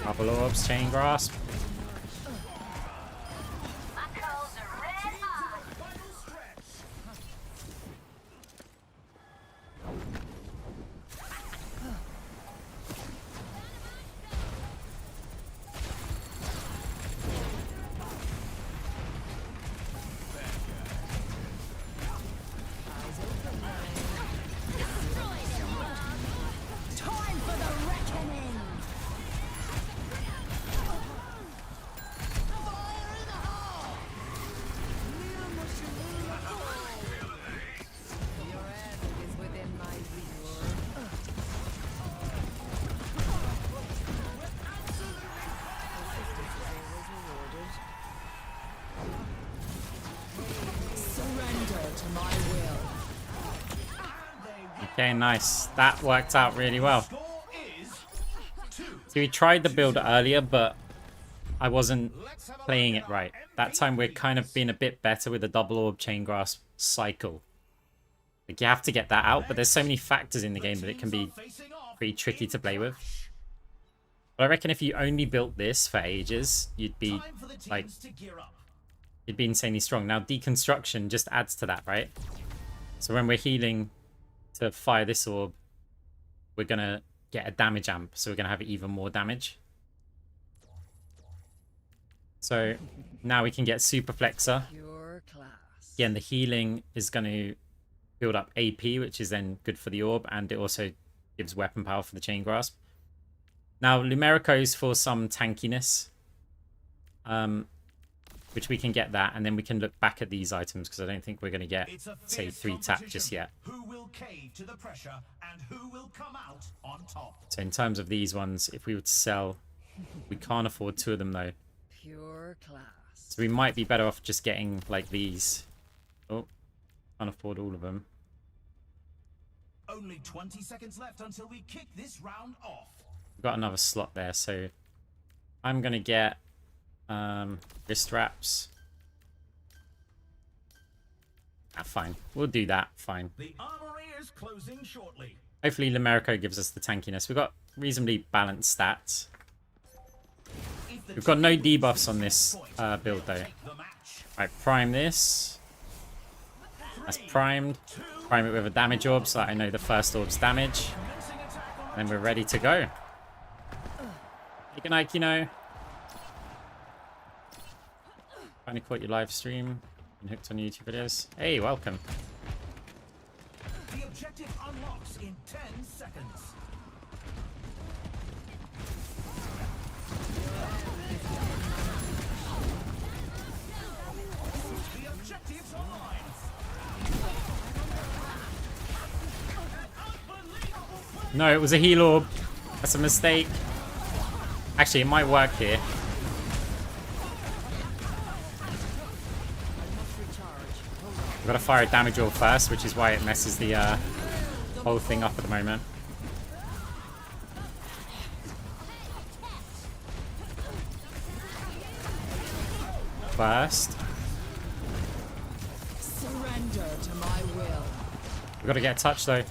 Double orbs, chain grasp. My coals are red hot. Time for the reckoning! your end is within my reach. Persistence is always rewarded. Surrender to my will. Okay, nice. That worked out really well. Score is 2 So we tried the build earlier, but I wasn't playing it right. That time we're kind of being a bit better with the double orb chain grasp cycle. Like you have to get that out, but there's so many factors in the game that it can be pretty tricky to play with. But I reckon if you only built this for ages, you'd be like, you'd be insanely strong. Now deconstruction just adds to that, right? So when we're healing to fire this orb, we're gonna get a damage amp, so we're gonna have even more damage. So now we can get super flexor. Pure class. Again, the healing is going to build up AP, which is then good for the orb, and it also gives weapon power for the chain grasp. Now Lumerico's for some tankiness, which we can get that, and then we can look back at these items because I don't think we're going to get, say, 3 tap just yet. Who will cave to the pressure and who will come out on top? So in terms of these ones, if we were to sell, we can't afford 2 of them though. Pure class. So we might be better off just getting like these. Oh, can't afford all of them. Only 20 seconds left until we kick this round off. We've got another slot there, so I'm gonna get wrist wraps. Ah, fine. We'll do that. Fine. The armory is closing shortly. Hopefully Lumerico gives us the tankiness. We've got reasonably balanced stats. We've got no debuffs on this build though. Alright, prime this. That's primed. Prime it with a damage orb so that I know the first orb's damage. And then we're ready to go. Good night, Kino. Finally caught your live stream and hooked on YouTube videos. Hey, welcome. The objective unlocks in 10 seconds. The objective's online. No, it was a heal orb. That's a mistake. Actually, it might work here. We've got to fire a damage orb first, which is why it messes the whole thing up at the moment. First. Surrender to my will. We've got to get a touch though.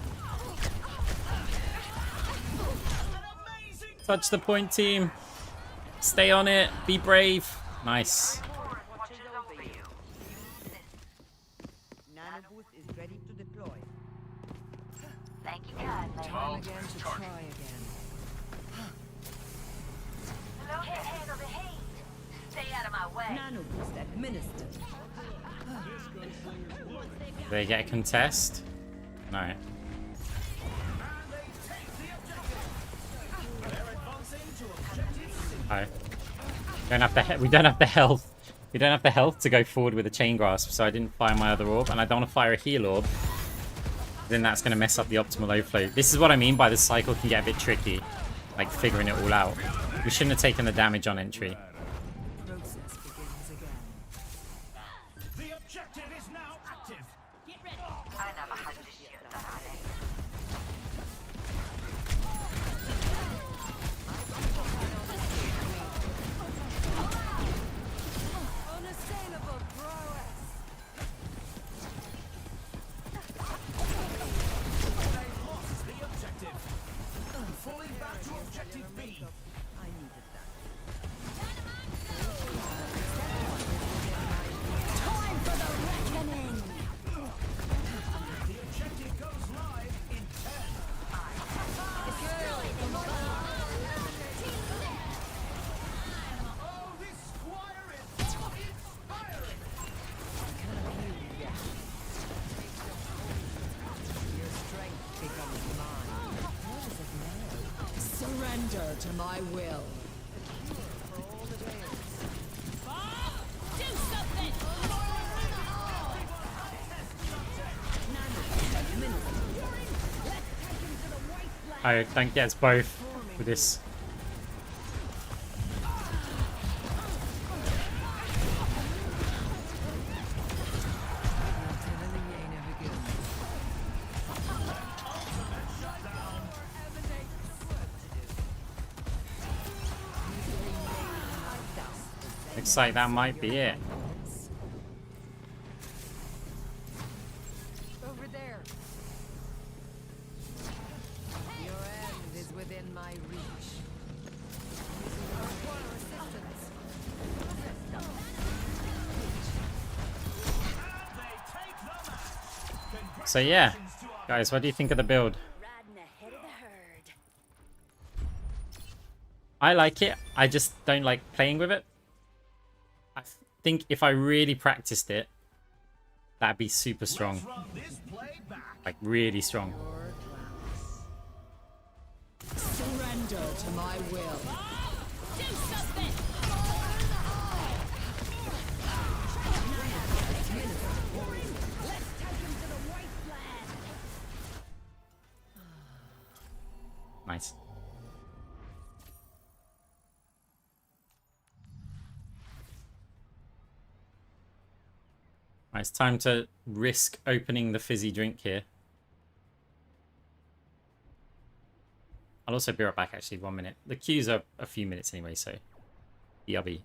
Touch the point, team. Stay on it. Be brave. Nice. Nanoboost is ready to deploy. Thank you kindly. Time again to try again. Can't handle the heat. Stay out of my way. Nanoboost administered. Do they get a contest? No. Oh. We don't have the health. We don't have the health to go forward with a chain grasp, so I didn't fire my other orb, and I don't want to fire a heal orb. Then that's going to mess up the optimal overflow. This is what I mean by the cycle can get a bit tricky, like figuring it all out. We shouldn't have taken the damage on entry. Process begins again. The objective is now active. Get ready. I never had to shoot that on it. Unassailable prowess. They lost the objective. Falling back to objective B. I needed that. Time for the reckoning! The objective goes live in 10. Oh, this squire is inspiring. Your strength becomes mine. What is it now? Surrender to my will. For all the days. Do something! I don't get us both with this. Looks like that might be it. Over there. Your end is within my reach. Require assistance. They take the match. So yeah, Congratulations to our guys, what do you think of the build? Riding ahead of the herd. I like it. I just don't like playing with it. I think if I really practiced it, that'd be super strong. Let's run this play back. Like really strong. Your class. Surrender to my will. Do something! Nice. Right, it's time to risk opening the fizzy drink here. I'll also be right back, actually, 1 minute. The queues are a few minutes anyway, so BRB.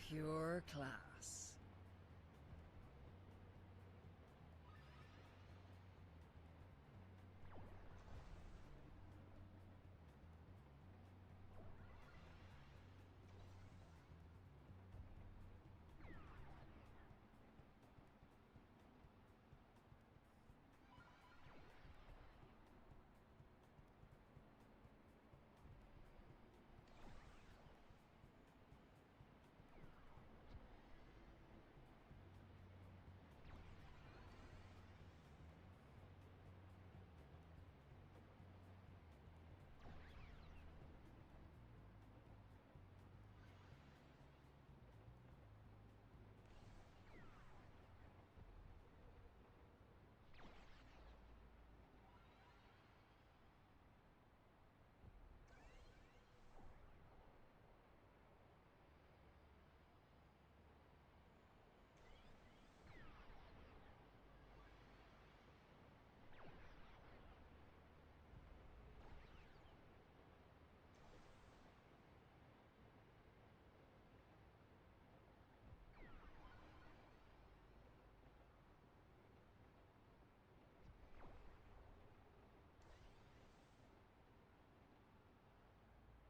Pure class.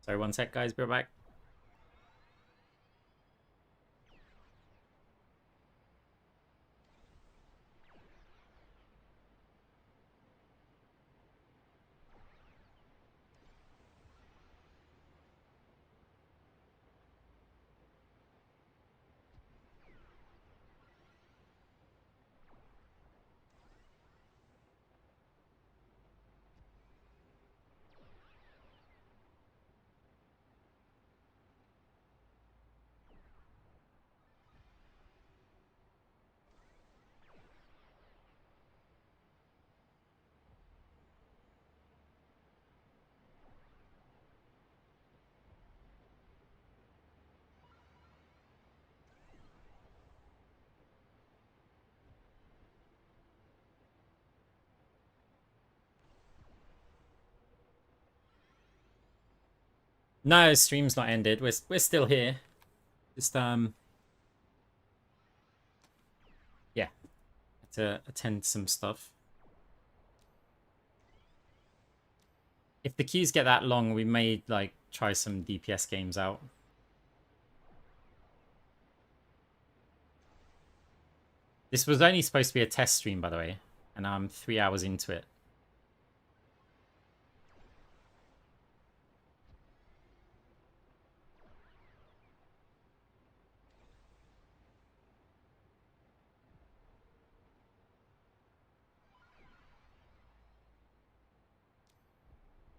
Sorry, 1 sec, guys. Be right back. No, stream's not ended. We're still here. Just yeah, had to attend some stuff. If the queues get that long, we may like try some DPS games out. This was only supposed to be a test stream, by the way, and I'm 3 hours into it.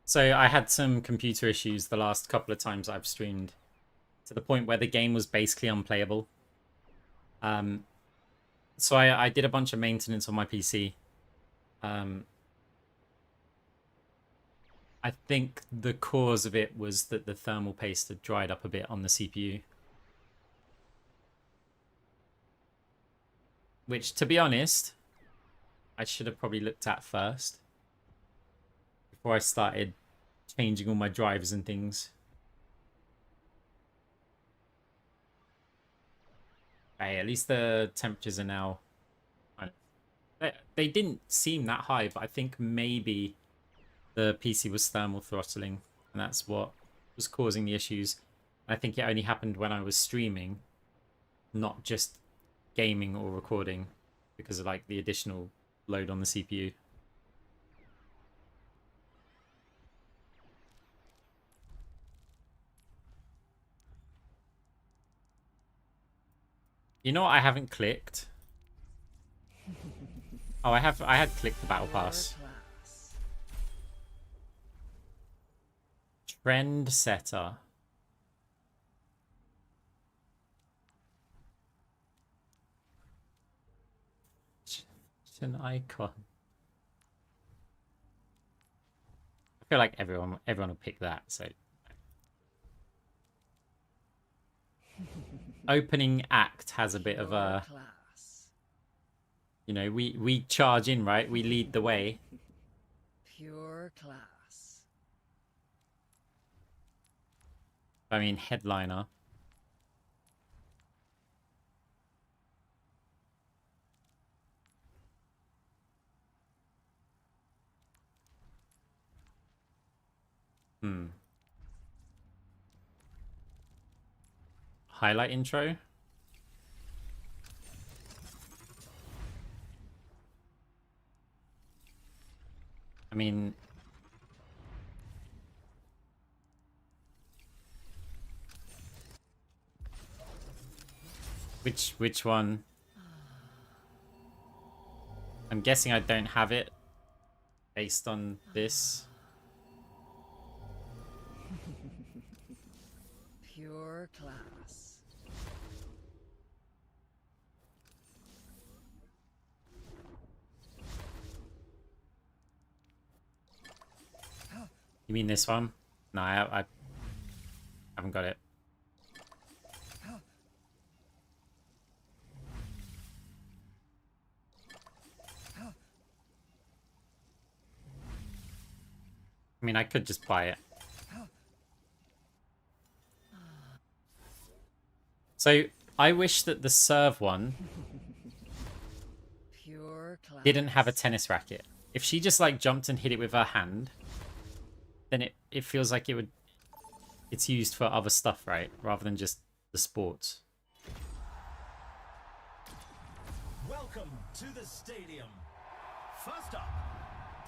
So I had some computer issues the last couple of times I've streamed, to the point where the game was basically unplayable. So I did a bunch of maintenance on my PC. I think the cause of it was that the thermal paste had dried up a bit on the CPU. Which, to be honest, I should have probably looked at first before I started changing all my drivers and things. Hey, at least the temperatures are now... They didn't seem that high, but I think maybe the PC was thermal throttling, and that's what was causing the issues. I think it only happened when I was streaming, not just gaming or recording, because of like the additional load on the CPU. You know what I haven't clicked? Oh, I had clicked the battle pass. Trend setter. It's an icon. I feel like everyone will pick that, so. Opening act has a bit of a, you know, we charge in, right? We lead the way. Pure class. I mean, headliner. Highlight intro. I mean, which one? I'm guessing I don't have it based on this. Pure class. You mean this one? No, I haven't got it. I mean, I could just buy it. So, I wish that the serve one Pure class. didn't have a tennis racket. If she just like jumped and hit it with her hand, then it feels like it's used for other stuff, right? Rather than just the sports. Welcome to the stadium. First up,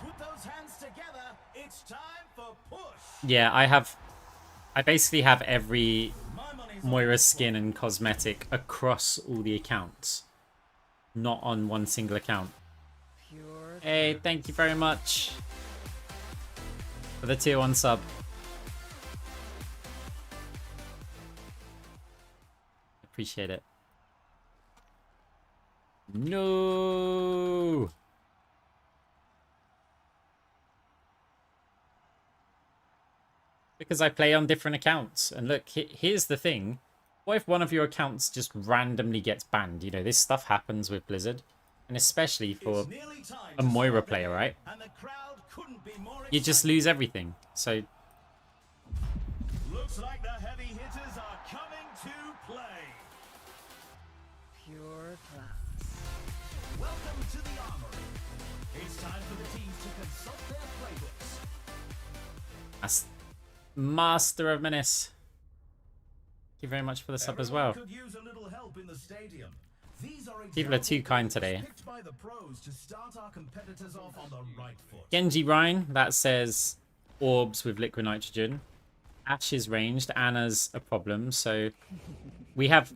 put those hands together. It's time for push. Yeah, I basically have every My money's on Moira skin and cosmetic across all the accounts. Not on one single account. Pure. Hey, thank you very much for the tier 1 sub. Appreciate it. No. Because I play on different accounts. And look, here's the thing. What if one of your accounts just randomly gets banned? You know, this stuff happens with Blizzard. And especially for It's nearly time a to Moira start the player, game, right? And the crowd couldn't be more You just excited. lose everything. So, Looks like the heavy hitters are coming to play. Pure class. Welcome to the armory. It's time for the teams to consult their playbooks. that's Master of Menace. Thank you very much for the sub as well. Everyone could use a little help in the stadium. These are People are too example kind builds today. picked by the pros to start our competitors off on the right foot. Genji Rhine, that says orbs with liquid nitrogen. Ash is ranged. Anna's a problem. So we have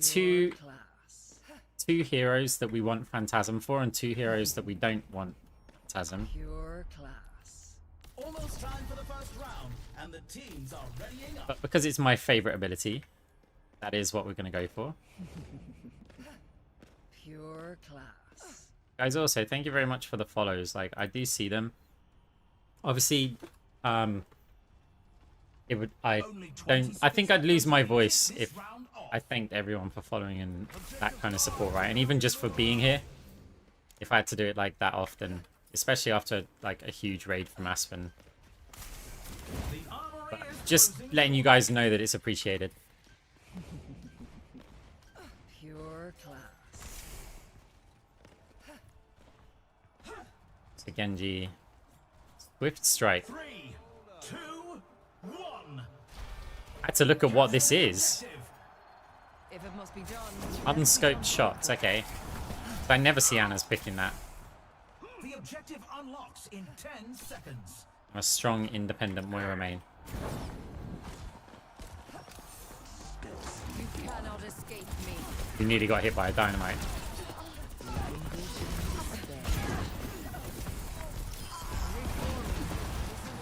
two Class. heroes that we want Phantasm for, and two heroes that we don't want Phantasm. Pure class. Almost time for the first round, and the teams are readying up. But because it's my favorite ability, that is what we're going to go for. Pure class. Guys, also, thank you very much for the follows. Like, I do see them. Obviously, it would, I think I'd lose my voice if I thanked everyone for following and that kind of support, right? And even just for being here, if I had to do it like that often, especially after like a huge raid from Aspen. But just letting you guys know that it's appreciated. Pure class. So Genji, Swift Strike. 3, 2, 1. I had to look at what this is. If it must be done. Unscoped shots, okay. I never see Anna's picking that. The objective unlocks in 10 seconds. I'm a strong, independent Moira main. You cannot escape me. You nearly got hit by a dynamite.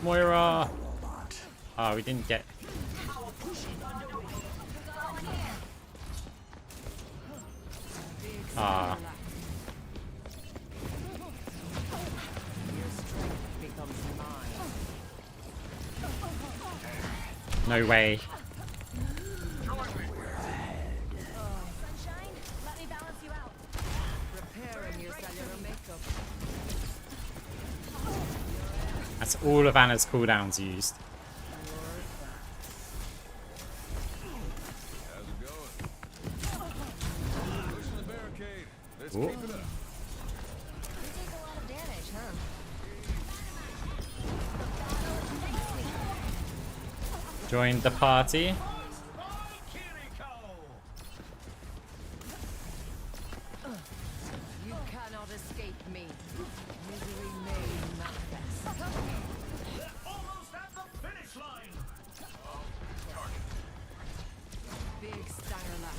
Moira! Oh, we didn't get... Ah, Your strength becomes mine. no way. Sunshine, let me balance you out. Repairing your cellular makeup. That's all of Anna's cooldowns used. How's it going? Pushing the barricade. Let's Ooh. keep it up. You take a lot of damage, huh? Joined the party. You cannot escape me. Misery may manifest. Almost at the finish line. Big Styler.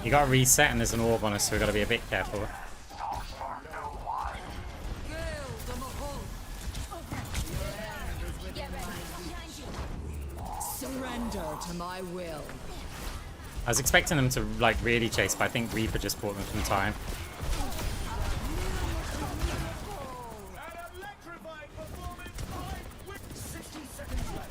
You got to reset and there's an orb on us, so we got to be a bit careful. Surrender to my will. I was expecting them to like really chase, but I think Reaper just bought them some time. An electrifying performance by 60 seconds left.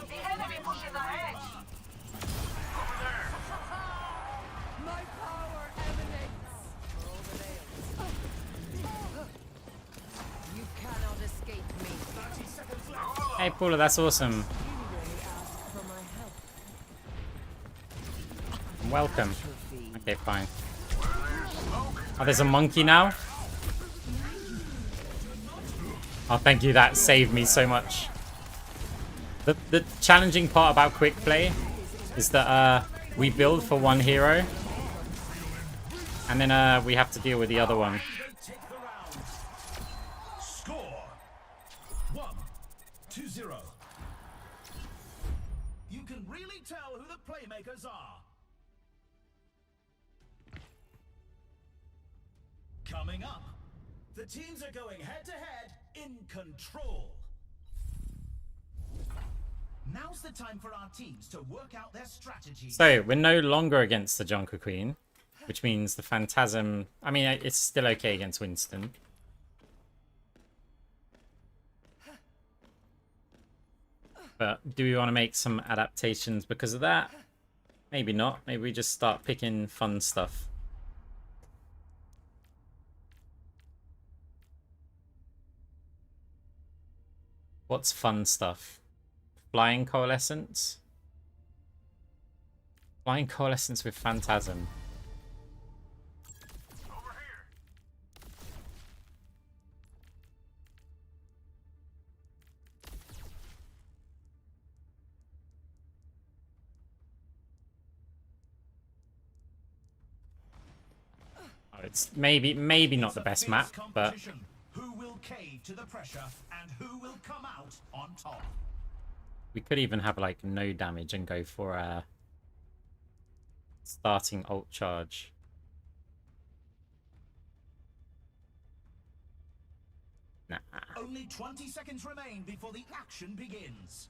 The enemy pushes ahead. My power emanates. You cannot escape me. 30 seconds left. Hey Paula, that's awesome. You really asked for my help. Welcome. Trophy. Okay, fine. Oh, there's a monkey now? Oh, thank you. That saved me so much. The challenging part about quick play is that we build for one hero, and then we have to deal with the other one. They take the round. Score 1-0. You can really tell who the playmakers are. Coming up, the teams are going head to head in control. Now's the time for our teams to work out their strategies. So we're no longer against the Junker Queen, which means the Phantasm. I mean, it's still okay against Winston. But do we want to make some adaptations because of that? Maybe not. Maybe we just start picking fun stuff. What's fun stuff? Flying Coalescence? Flying coalescence with Phantasm. Oh, it's maybe not the best map, but who will cave to the pressure and who will come out on top? we could even have like no damage and go for a starting ult charge. Nah. Only 20 seconds remain before the action begins.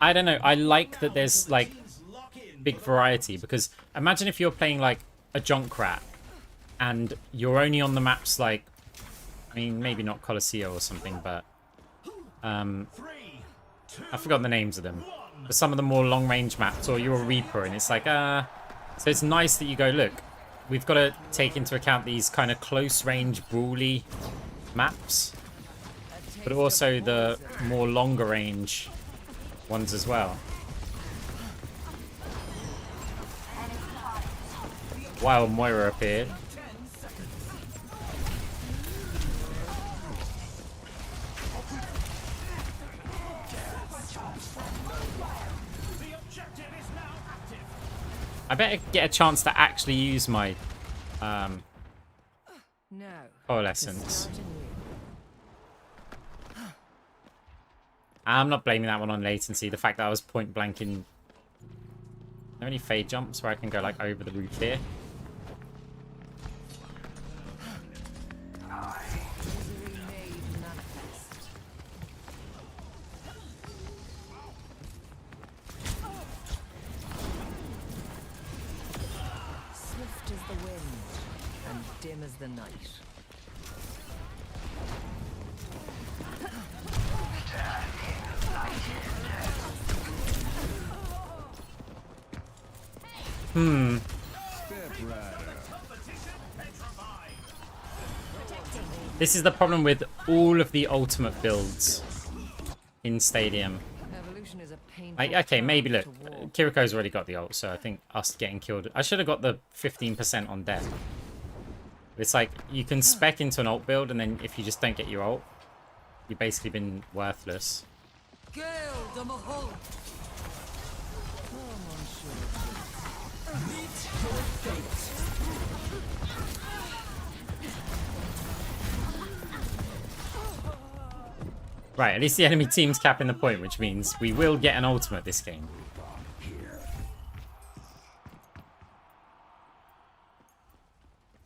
I don't know. I like that there's like big variety, because imagine if you're playing like a Junkrat and you're only on the maps like, I mean, maybe not Colosseo or something, but I forgot the names of them. But some of the more long-range maps, or you're a Reaper, and it's like, so it's nice that you go, look, we've got to take into account these kind of close-range, brawly maps, but also the more longer-range ones as well. While Moira appeared. I better get a chance to actually use my coalescence. I'm not blaming that one on latency. The fact that I was point blank in. Are there any fade jumps where I can go like over the roof here? Swift as the wind, and dim as the night. This is the problem with all of the ultimate builds in Stadium. Evolution is a painful Like, okay, maybe look, path to walk. Kiriko's already got the ult, so I think us getting killed. I should have got the 15% on death. It's like you can spec into an ult build, and then if you just don't get your ult, you've basically been worthless. Gale de Mahol. Right, at least the enemy team's capping the point, which means we will get an ultimate this game.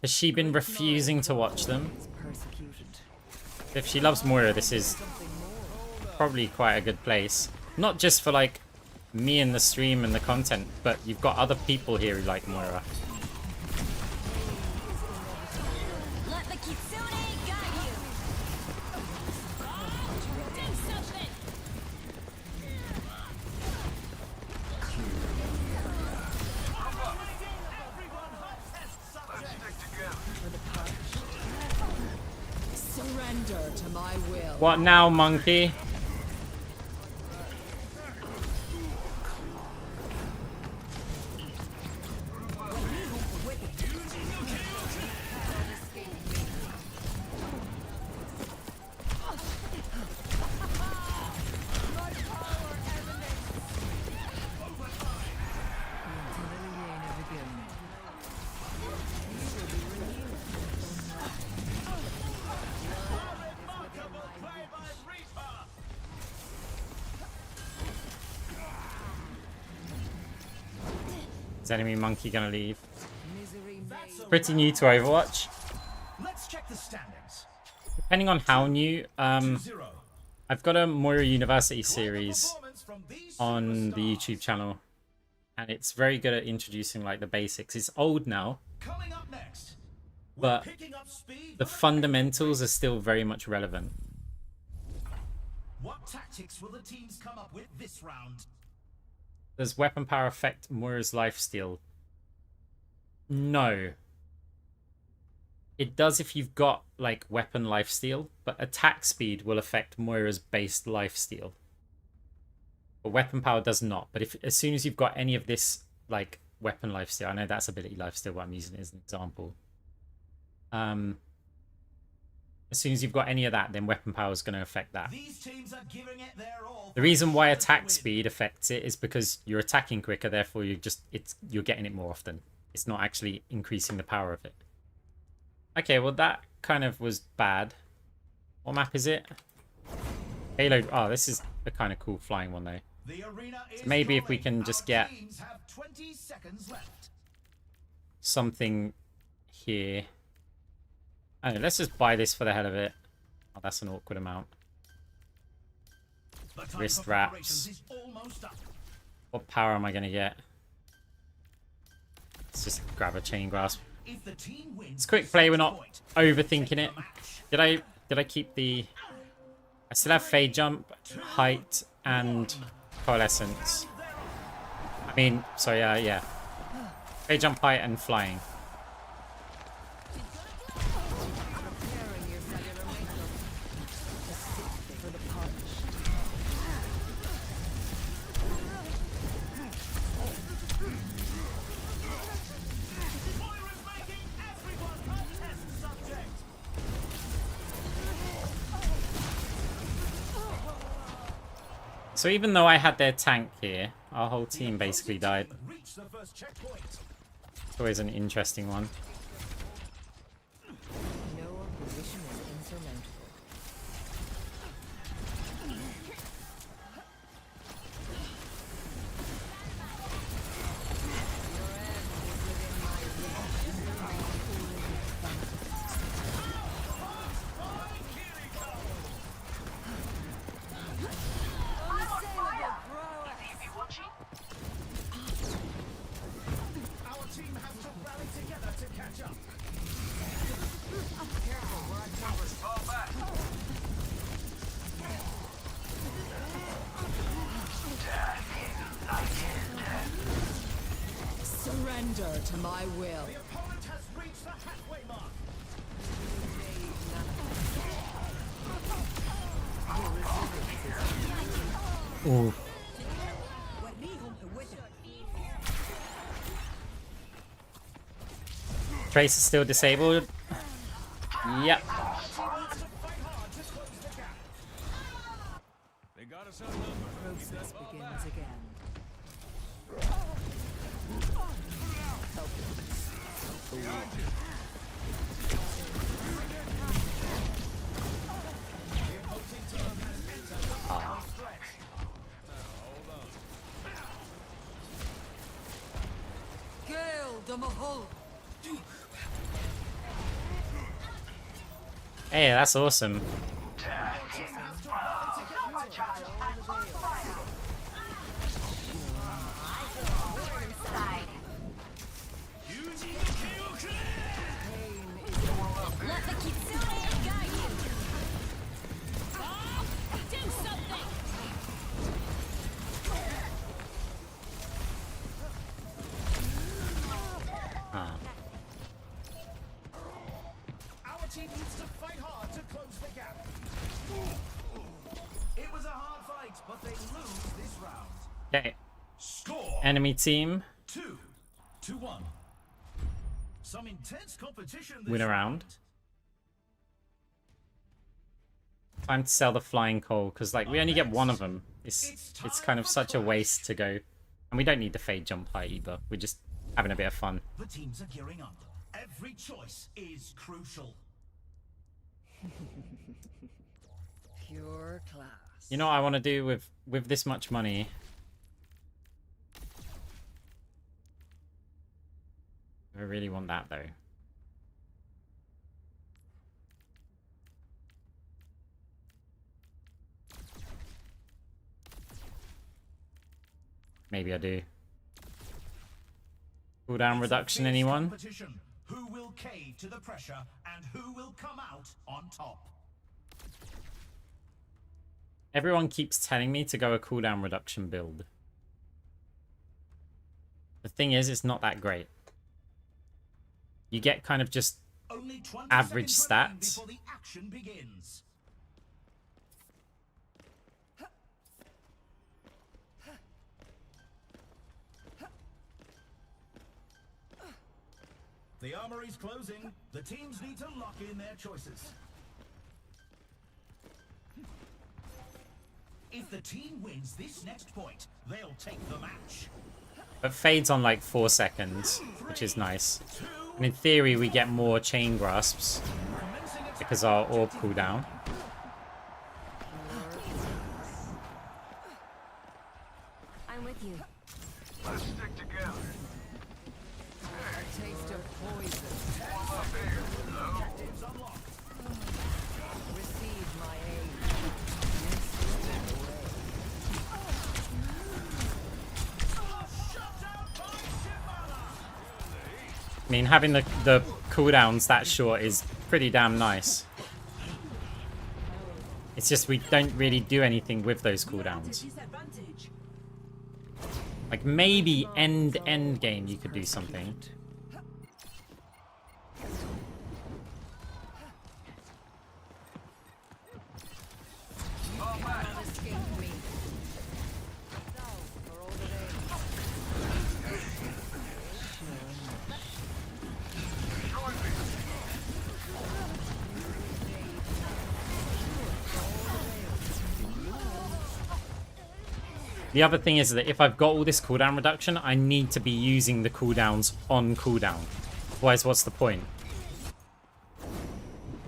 Has she been refusing to watch them? Persecuted. If she loves Moira, this is probably quite a good place. Not just for like me and the stream and the content, but you've got other people here who like Moira. Let the Kitsune guide you. Do something. Surrender to my will. What now, monkey? Is enemy monkey gonna leave? Pretty new to Overwatch. Let's check the standings. Depending on how new, 2-0. I've got a Moira University Quite the series performance from these on the superstars. YouTube channel, and it's very good at introducing like the basics. It's old now, Coming up next, we're but picking up speed. the fundamentals are still very much relevant. What tactics will the teams come up with this round? Does weapon power affect Moira's lifesteal? No. It does if you've got like weapon lifesteal, but attack speed will affect Moira's base lifesteal. But weapon power does not. But if as soon as you've got any of this like weapon lifesteal, I know that's ability lifesteal, but I'm using it as an example. As soon as you've got any of that, then weapon power is going to affect that. These teams are giving it their all. The reason why attack speed affects it is because you're attacking quicker, therefore you're getting it more often. It's not actually increasing the power of it. Okay, well that kind of was bad. What map is it? Payload. Oh, this is a kind of cool flying one though. The arena is So maybe if we rolling. can just Our get teams have 20 seconds left. something here. I don't know, let's just buy this for the hell of it. Oh, that's an awkward amount. The time Wrist for wraps. preparations is almost up. What power am I going to get? Let's just grab a chain grasp. If the team wins, It's quick play, we're not point. overthinking it. Did I keep the... I still have fade jump, height, and coalescence. I mean, sorry, yeah. Fade jump, height, and flying. Preparing your cellular makeup. For the punch. Moira's making everyone a test subject. So even though I had their tank here, our whole team basically died. Reach the first checkpoint. It's always an interesting one. No opposition is insurmountable. Our team has to rally together to catch up. Surrender to my will. The opponent has reached the halfway mark. Ooh. Trace is still disabled. Yep. They got us outnumbered. Process begins again. Gale the Mahul. Hey, that's awesome. Let the Kitsune guide you. Do something. Ah. Our team needs to fight hard to close the gap. It was a hard fight, but they lose this round. Okay. Score Enemy team 2-1. Some intense competition this win a round. round. Time to sell the flying coal because like we only get one of them. It's kind of such a waste to go, and we don't need the fade jump high either. We're just having a bit of fun. The teams are gearing up. Every choice is crucial. Pure class. You know what I want to do with this much money? I really want that though. Maybe I do. Cooldown reduction, Fierce anyone? competition. Who will cave to the pressure and who will come out on top? Everyone keeps telling me to go a cooldown reduction build. The thing is, it's not that great. You get kind of just Only 20 average seconds remain stats. before the action begins. The armory's closing. The teams need to lock in their choices. If the team wins this next point, they'll take the match. But fades on like 4 seconds, which is nice. And in theory, we get more chain grasps because our orb cooldown. I'm with you. Let's stick together. A taste of poison. Warm up here. Hello? Objectives unlocked. Receive my aid. I mean, having the cooldowns that short is pretty damn nice. It's just we don't really do anything with those cooldowns. Like maybe end game you could do something. Escape me. So, for all the days. The other thing is that if I've got all this cooldown reduction, I need to be using the cooldowns on cooldown. Otherwise, what's the point?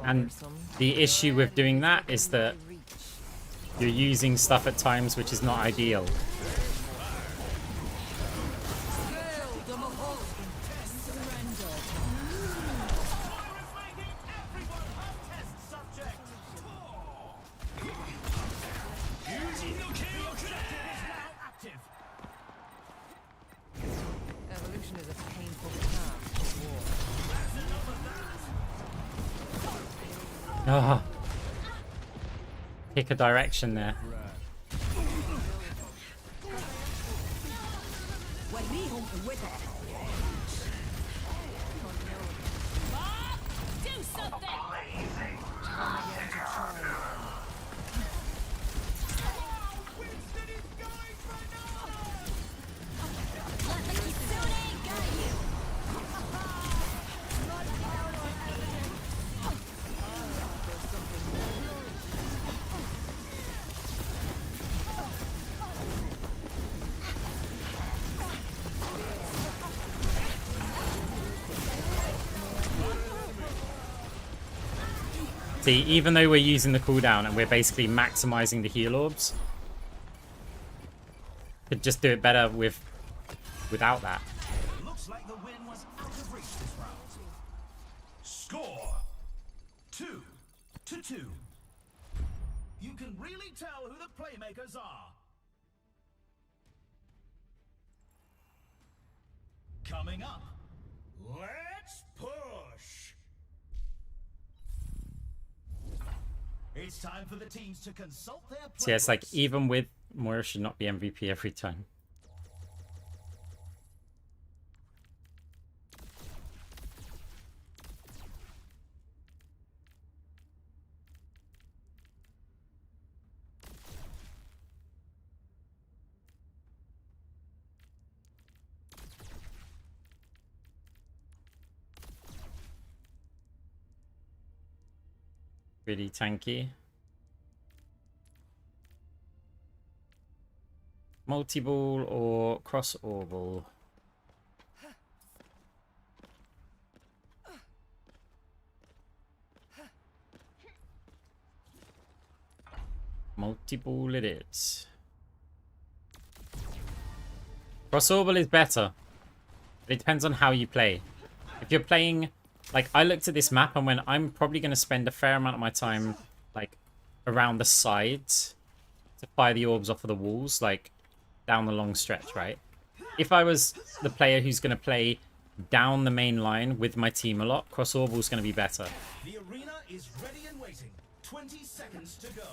And the issue with doing that is that you're using stuff at times which is not ideal. Evolution is a painful path to war. Ah. Pick a direction there. Do something! Let the Kitsune guide you! See, even though we're using the cooldown and we're basically maximizing the heal orbs, could just do it better without that. Looks like the win was out of reach this round. Score 2-2. You can really tell who the playmakers are. Coming up, let's push. It's time for the teams to consult their So yeah, it's like playbooks. even with Moira should not be MVP every time. Really tanky. Multi-ball or cross-orbal? Multi-ball it is. Cross-orbal is better. It depends on how you play. If you're playing... Like, I looked at this map and when I'm probably going to spend a fair amount of my time, like, around the sides to fire the orbs off of the walls, like, down the long stretch, right? If I was the player who's going to play down the main line with my team a lot, cross-orbal is going to be better. The arena is ready and waiting. 20 seconds to go.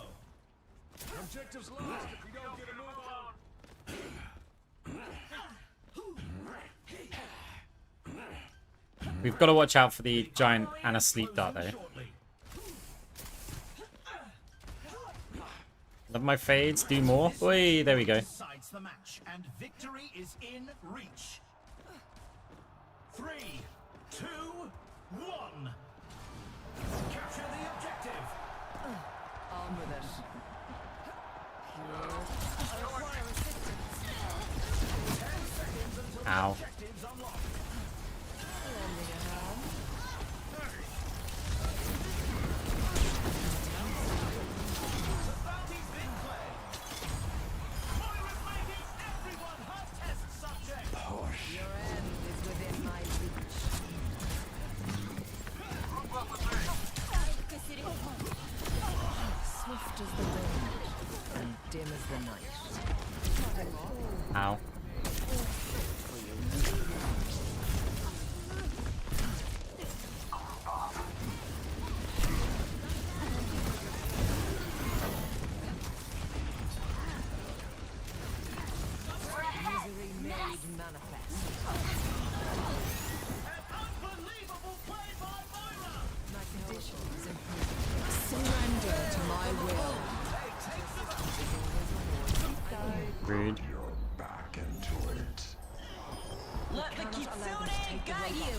Objectives lost if we don't get a move on. We've got to watch out for the giant and a sleep dart though. Shortly. Love my fades, do more. Oi, there we go. Decides the match, and victory is in reach. 3, 2, 1. Capture the objective. On with it. Ow. Objectives unlocked. The bounty's been played. Moira's making everyone her test subject. Your end is within my reach. Swift as the wind and dim as the night. Ow. Misery made manifest. Unbelievable play by Moira. My condition is improved. Surrender to my will. Rude. Let the Kitsune guide you.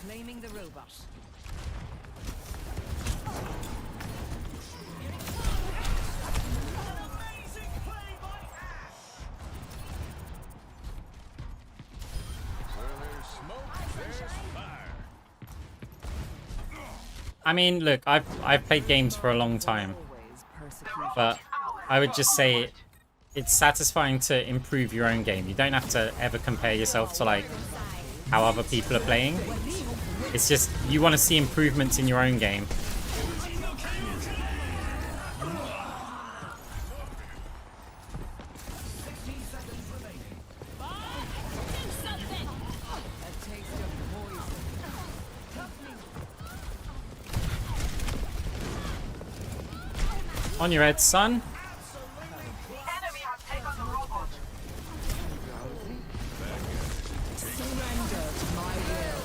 Claiming the robot. Amazing play by Ash. Where there's smoke, there's fire. I mean, look, I've played games for a long time, Always persecution. but I would just say it's satisfying to improve your own game. You don't have to ever compare yourself to like how other people are playing. It's just you want to see improvements in your own game. A taste of poison. On your head, son. Enemy has taken the robot. Surrender to my will.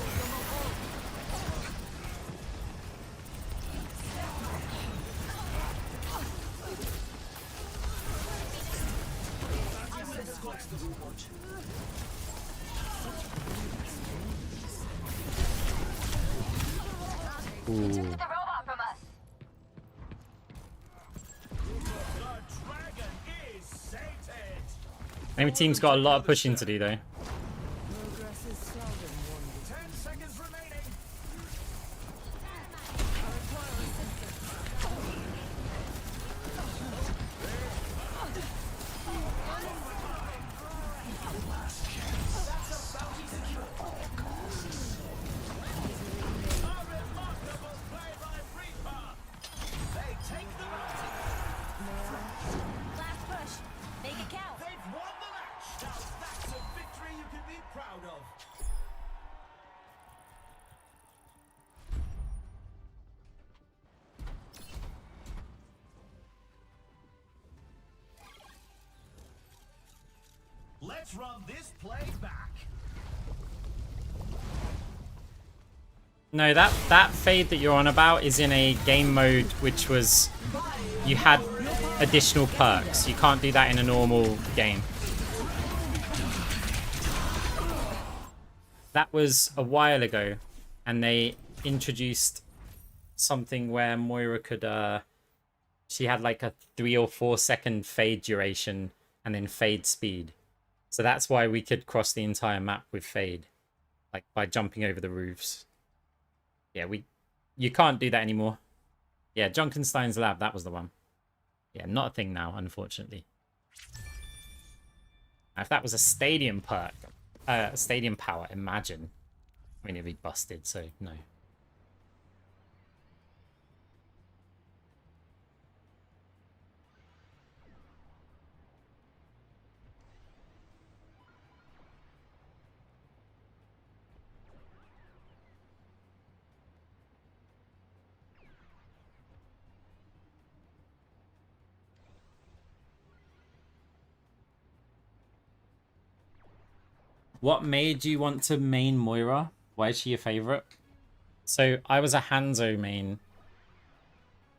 Ooh. The robot from us. The dragon is sated. Enemy team's got a lot of pushing to do though. Progress is seldom wonderful. 10 seconds remaining. A remarkable play by Reaper. They take the bounty. Last push. Make it count. They've won the match. Now that's a victory you can be proud of. Let's run this play back. No, that fade that you're on about is in a game mode which was you had additional perks. You can't do that in a normal game. That was a while ago, and they introduced something where Moira could she had like a 3 or 4 second fade duration and then fade speed. So that's why we could cross the entire map with fade, like by jumping over the roofs. Yeah, you can't do that anymore. Yeah, Junkenstein's Lab, that was the one. Yeah, not a thing now, unfortunately. Now, if that was a stadium perk, stadium power, imagine. I mean, it'd be busted, so no. What made you want to main Moira? Why is she your favorite? So I was a Hanzo main.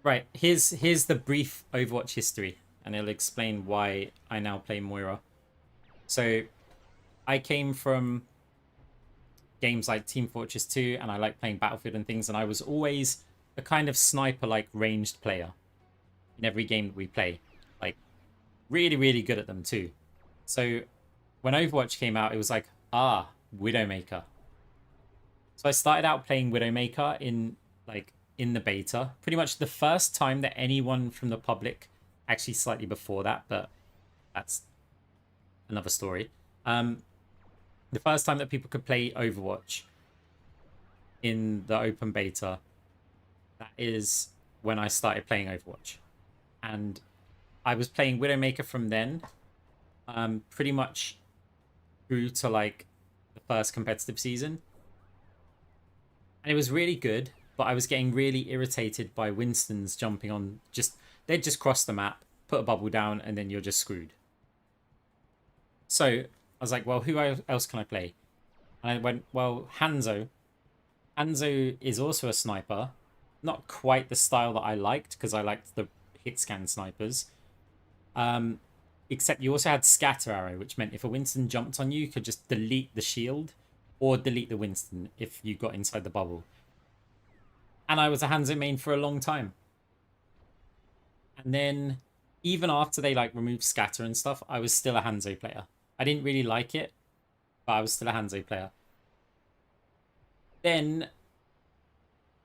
Right, here's the brief Overwatch history, and it'll explain why I now play Moira. So I came from games like Team Fortress 2, and I like playing Battlefield and things, and I was always a kind of sniper-like ranged player in every game that we play. Like, really, really good at them too. So when Overwatch came out, it was like, ah, Widowmaker. So I started out playing Widowmaker in the beta. Pretty much the first time that anyone from the public, actually slightly before that, but that's another story. The first time that people could play Overwatch in the open beta, that is when I started playing Overwatch. And I was playing Widowmaker from then, pretty much through to like the first competitive season. And it was really good, but I was getting really irritated by Winston's jumping on, they'd just cross the map, put a bubble down, and then you're just screwed. So I was like, well, who else can I play? And I went, well, Hanzo. Hanzo is also a sniper. Not quite the style that I liked, because I liked the hit scan snipers. Except you also had scatter arrow, which meant if a Winston jumped on you, you could just delete the shield or delete the Winston if you got inside the bubble. And I was a Hanzo main for a long time. And then even after they like removed scatter and stuff, I was still a Hanzo player. I didn't really like it, but I was still a Hanzo player. Then,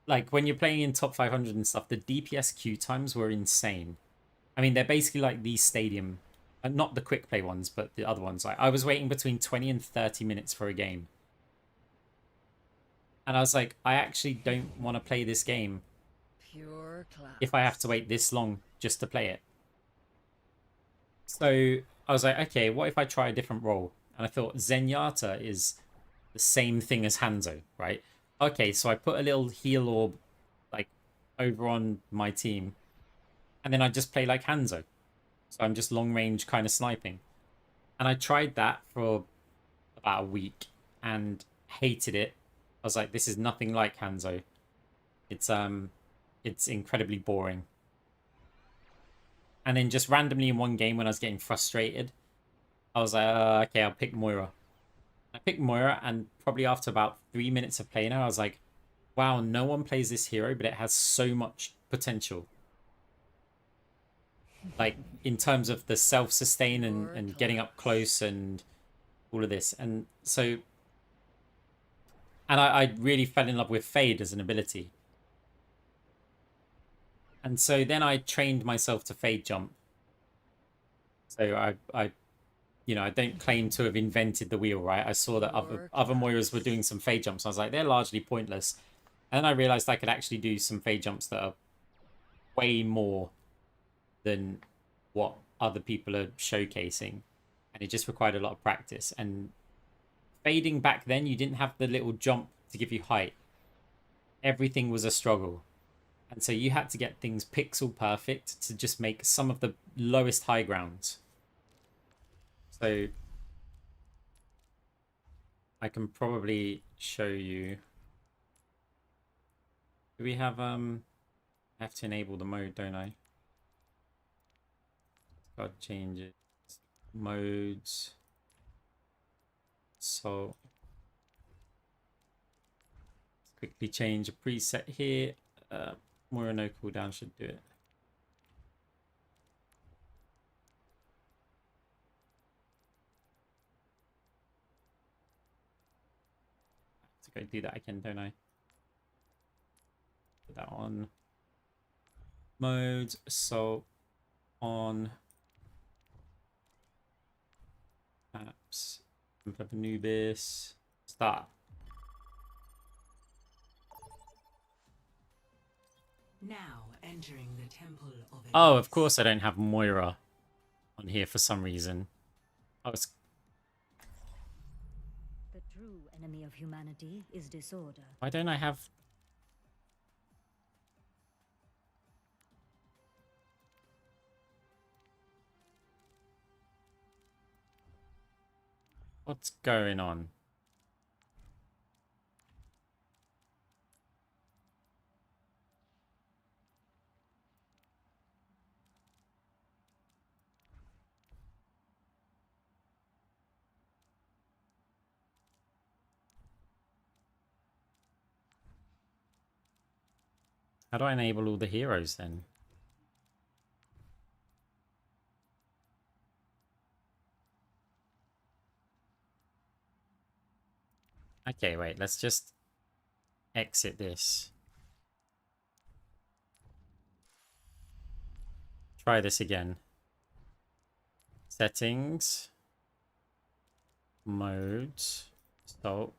like, when you're playing in top 500 and stuff, the DPS queue times were insane. I mean, they're basically like these stadium, not the quick play ones, but the other ones. Like, I was waiting between 20 and 30 minutes for a game. And I was like, I actually don't want to play this game Pure class. if I have to wait this long just to play it. So I was like, okay, what if I try a different role? And I thought Zenyatta is the same thing as Hanzo, right? Okay, so I put a little heal orb like over on my team, and then I just play like Hanzo. So I'm just long range kind of sniping. And I tried that for about a week and hated it. I was like, this is nothing like Hanzo. It's incredibly boring. And then just randomly in one game when I was getting frustrated, I was like, okay, I'll pick Moira. I picked Moira, and probably after about 3 minutes of playing her, I was like, wow, no one plays this hero, but it has so much potential. Like, in terms of the self-sustain and getting up close and all of this. And so... And I really fell in love with Fade as an ability. And so then I trained myself to Fade jump. So I don't claim to have invented the wheel, right? I saw that other Moiras were doing some Fade jumps. I was like, they're largely pointless. And then I realized I could actually do some Fade jumps that are way more than what other people are showcasing. And it just required a lot of practice. And fading back then, you didn't have the little jump to give you height. Everything was a struggle. And so you had to get things pixel perfect to just make some of the lowest high grounds. So I can probably show you. Do we have I have to enable the mode, don't I? Got to change it. Modes. So let's quickly change a preset here. More no cooldown should do it. To go do that again, don't I? Put that on. Modes, so on apps, up Anubis, start. Now entering the temple of Oh, of course I don't have Moira on here for some reason. I was... The true enemy of humanity is disorder. Why don't I have... What's going on? How do I enable all the heroes then? Okay, wait, let's just exit this. Try this again. Settings. Modes. Assault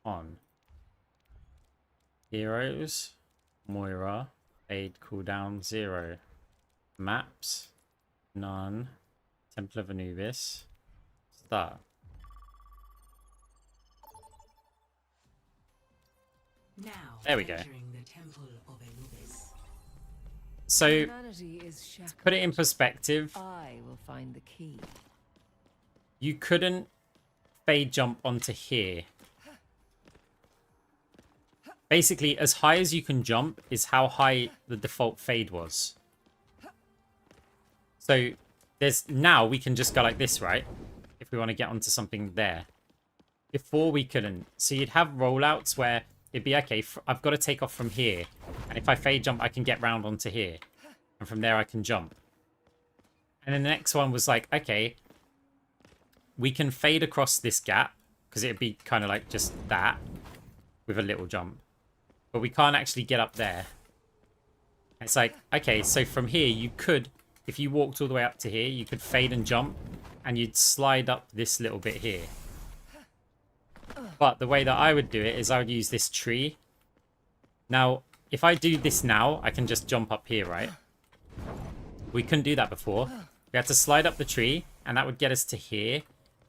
on. Heroes. Moira. Fade cooldown 0. Maps. None. Temple of Anubis. Start. Now, there we go. entering the Temple of Anubis. So, Humanity is to shackled. put it in perspective, I will find the key. you couldn't fade jump onto here. Basically, as high as you can jump is how high the default fade was. So, now we can just go like this, right? If we want to get onto something there. Before we couldn't. So you'd have rollouts where it'd be, okay, I've got to take off from here. And if I fade jump, I can get round onto here. And from there, I can jump. And then the next one was like, okay, we can fade across this gap. Because it'd be kind of like just that. With a little jump. But we can't actually get up there. It's like, okay, so from here, you could, if you walked all the way up to here, you could fade and jump. And you'd slide up this little bit here. But the way that I would do it is I would use this tree. Now, if I do this now, I can just jump up here, right? We couldn't do that before. We had to slide up the tree, and that would get us to here.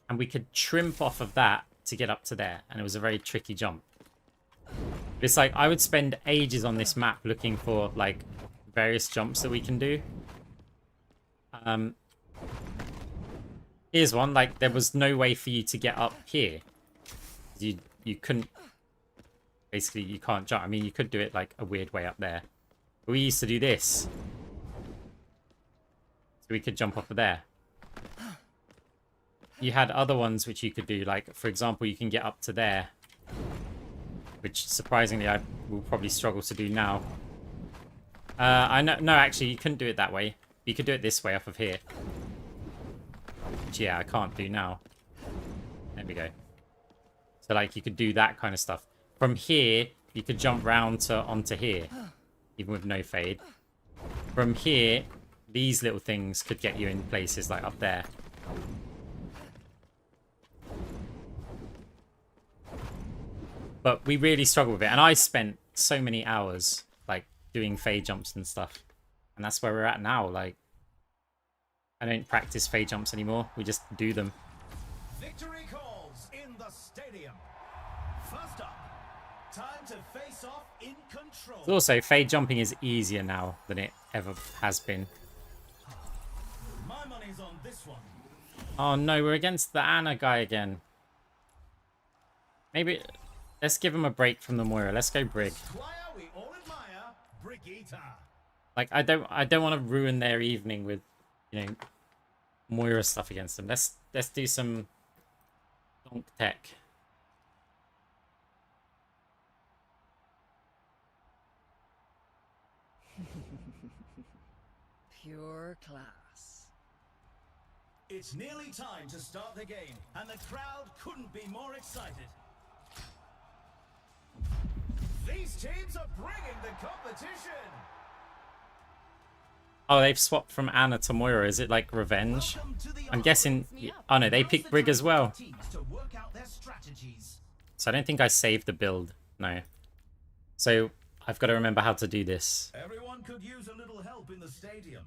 And we could trim off of that to get up to there. And it was a very tricky jump. It's like, I would spend ages on this map looking for, like, various jumps that we can do. Here's one, like, there was no way for you to get up here. You couldn't, basically, you can't jump. I mean, you could do it, like, a weird way up there. But we used to do this. So we could jump off of there. You had other ones which you could do, like, for example, you can get up to there. Which, surprisingly, I will probably struggle to do now. I know, no, actually, you couldn't do it that way. You could do it this way off of here. Which, yeah, I can't do now. There we go. So, like, you could do that kind of stuff. From here, you could jump round to onto here. Even with no fade. From here, these little things could get you in places like up there. But we really struggle with it. And I spent so many hours, like, doing fade jumps and stuff. And that's where we're at now. Like, I don't practice fade jumps anymore. We just do them. Victory calls in the stadium. First up, time to face off in control. Also, fade jumping is easier now than it ever has been. My money's on this one. Oh no, we're against the Anna guy again. Maybe let's give him a break from the Moira. Let's go Brig. Player we all admire, Brigitte. Like, I don't want to ruin their evening with, you know, Moira stuff against them. Let's do some donk tech. Pure class. It's nearly time to start the game, and the crowd couldn't be more excited. These teams are bringing the competition. Oh, they've swapped from Anna to Moira. Is it like revenge? I'm guessing. Oh no, they picked Brig as well. So I don't think I saved the build. No. So I've got to remember how to do this. Everyone could use a little help in the stadium.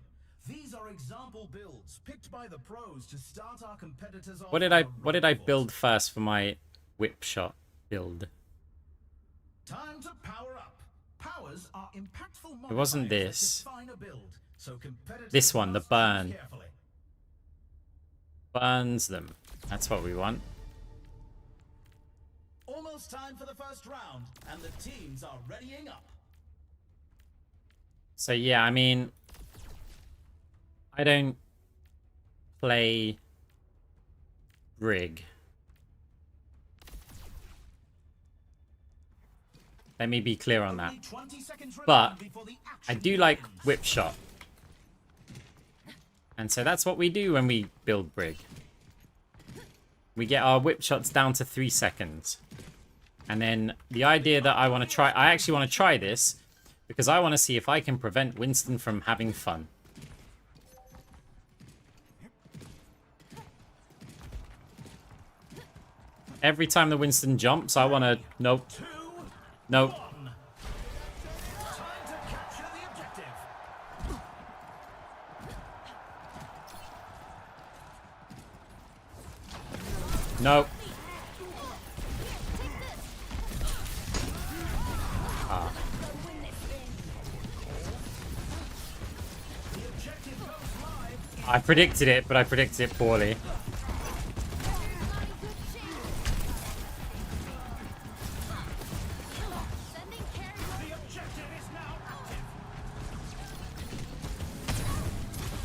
These are example builds picked by the pros to start our competitors off. What did I build first for my whip shot build? Time to power up. Powers are impactful. It wasn't modifiers this. that define a build, so competitors This one, the must choose burn. carefully. Burns them. That's what we want. almost time for the first round, and the teams are readying up. So yeah, I mean, I don't play Brig. Let me be clear on that. Only 20 seconds But remaining before the I action do like begins. whip shot. And so that's what we do when we build Brig. We get our whip shots down to 3 seconds. And then the idea that I actually want to try this because I want to see if I can prevent Winston from having fun. Every time the Winston jumps, I want to... Nope. Nope. Time to capture the objective. Nope. I predicted it, but I predicted it poorly. The objective is now active.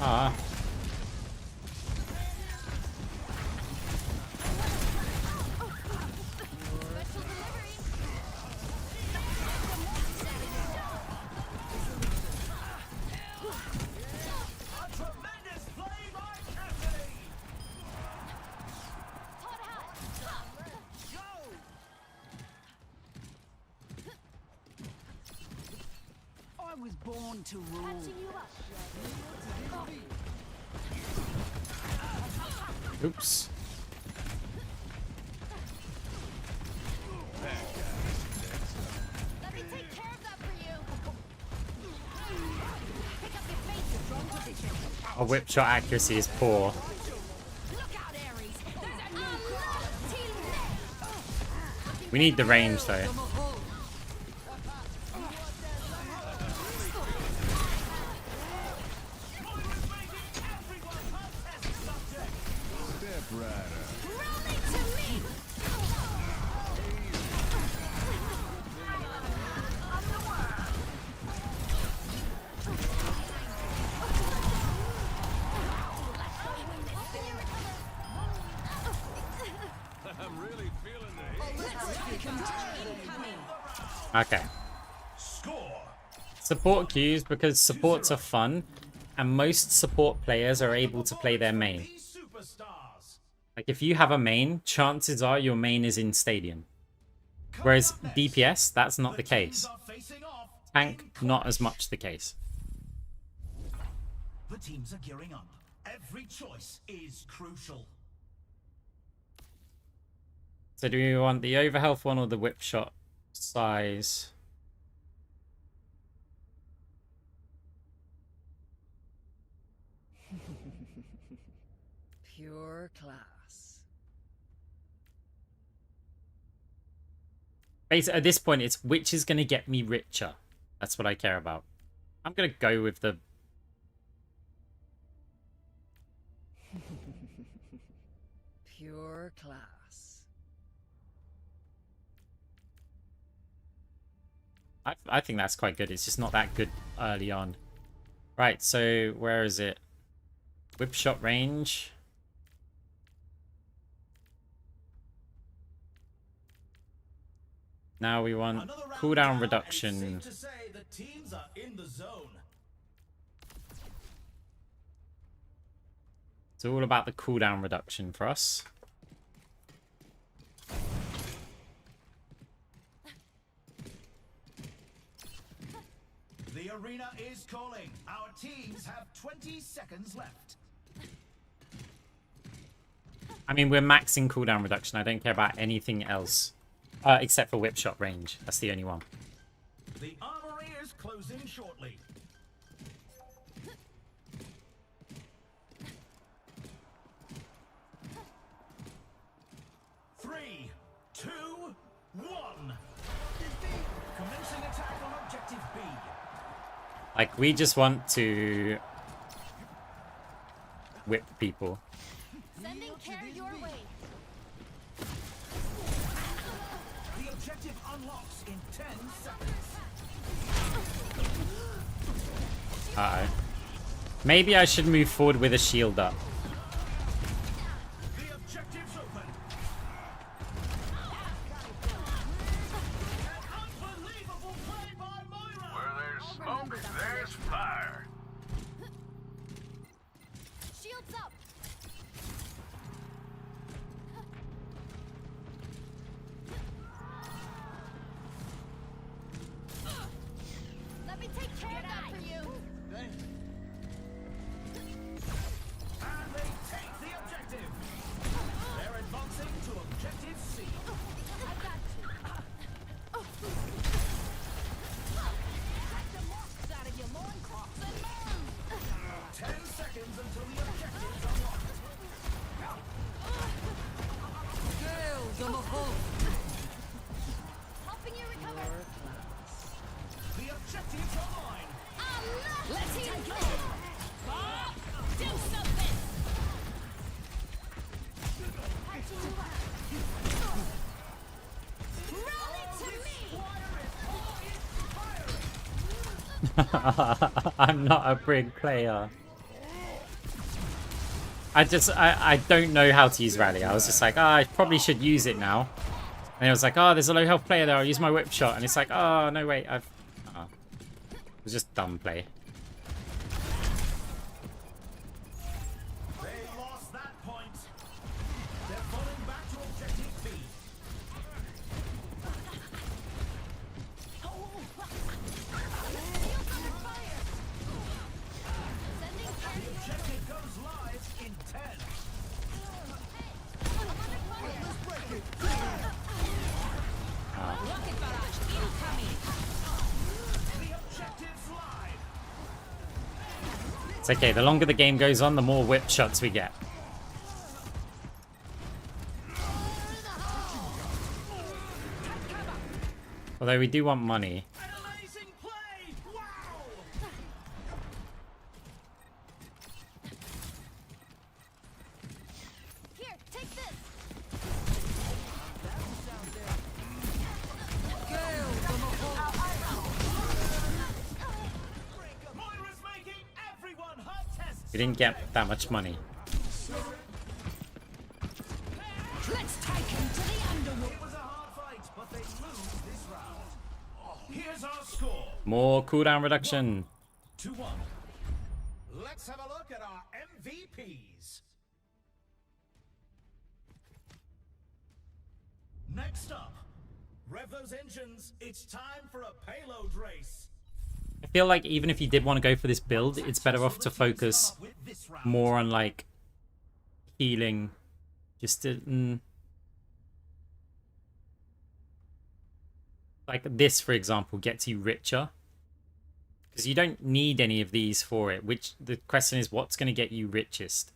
Ah. A tremendous play by Cassidy. I was born to rule. Oops. Let me take care of that for you. Pick up your face and drone position. Our whip shot accuracy is poor. Look out, Ares. There's a new teammate. We need the range, though. Step rider. Rolling to me. I'm really feeling the heat. Okay. Score. Support queues because supports are fun, and most support players are able to play their main. These superstars. Like, if you have a main, chances are your main is in Stadium. Whereas DPS, that's not the case. Teams are facing off. Tank, not as much the case. The teams are gearing up. Every choice is crucial. So do we want the overhealth one or the whip shot size? Pure class. Basically, at this point, it's which is going to get me richer. That's what I care about. I'm going to go with the... Pure class. I think that's quite good. It's just not that good early on. Right, so where is it? Whip shot range. Now we want Another round cooldown down, reduction. and it's safe to say the teams are in the zone. It's all about the cooldown reduction for us. The arena is calling. Our teams have 20 seconds left. I mean, we're maxing cooldown reduction. I don't care about anything else. Except for whip shot range. That's the only one. The armory is closing shortly. Three, two, one. Commencing attack on objective B. Like, we just want to whip people. Sending care your way. The in 10 seconds. Uh-oh. Maybe I should move forward with a shield up. The objective's open. An unbelievable play by Moira. Where there's smoke, there's fire. Shields up. Let me take care of that for you. And they take the objective. They're advancing to objective C. I got you. Take the marks out of your loincloths and move. 10 seconds until the objective's unlocked. Helping you recover. The objective's online. Let's take it. Do something. Patching you up. Rally to me. I'm not a brig player. I don't know how to use rally. I was just like, I probably should use it now. And I was like, oh, there's a low health player there. I'll use my whip shot. And it's like, oh, no, wait. It was just dumb play. They lost that point. They're falling back to objective B. Shields under fire. Sending The fire. objective goes live in 10. I'm under fire. Rocket barrage incoming. The objective's live. It's okay. The longer the game goes on, the more whip shots we get. Although we do want money. An amazing play. Wow. Here, take this. Moira's making everyone hot test. We didn't get that much money. Let's take him to the underworld. It was a hard fight, but they lose this round. Here's our score. More cooldown reduction. 2-1. Let's have a look at our MVPs. Next up, rev those engines. It's time for a payload race. I feel like even if you did want to go for this build, it's better off to focus With this round. more on like healing. Just to like this, for example, gets you richer because you don't need any of these for it. Which the question is, what's going to get you richest?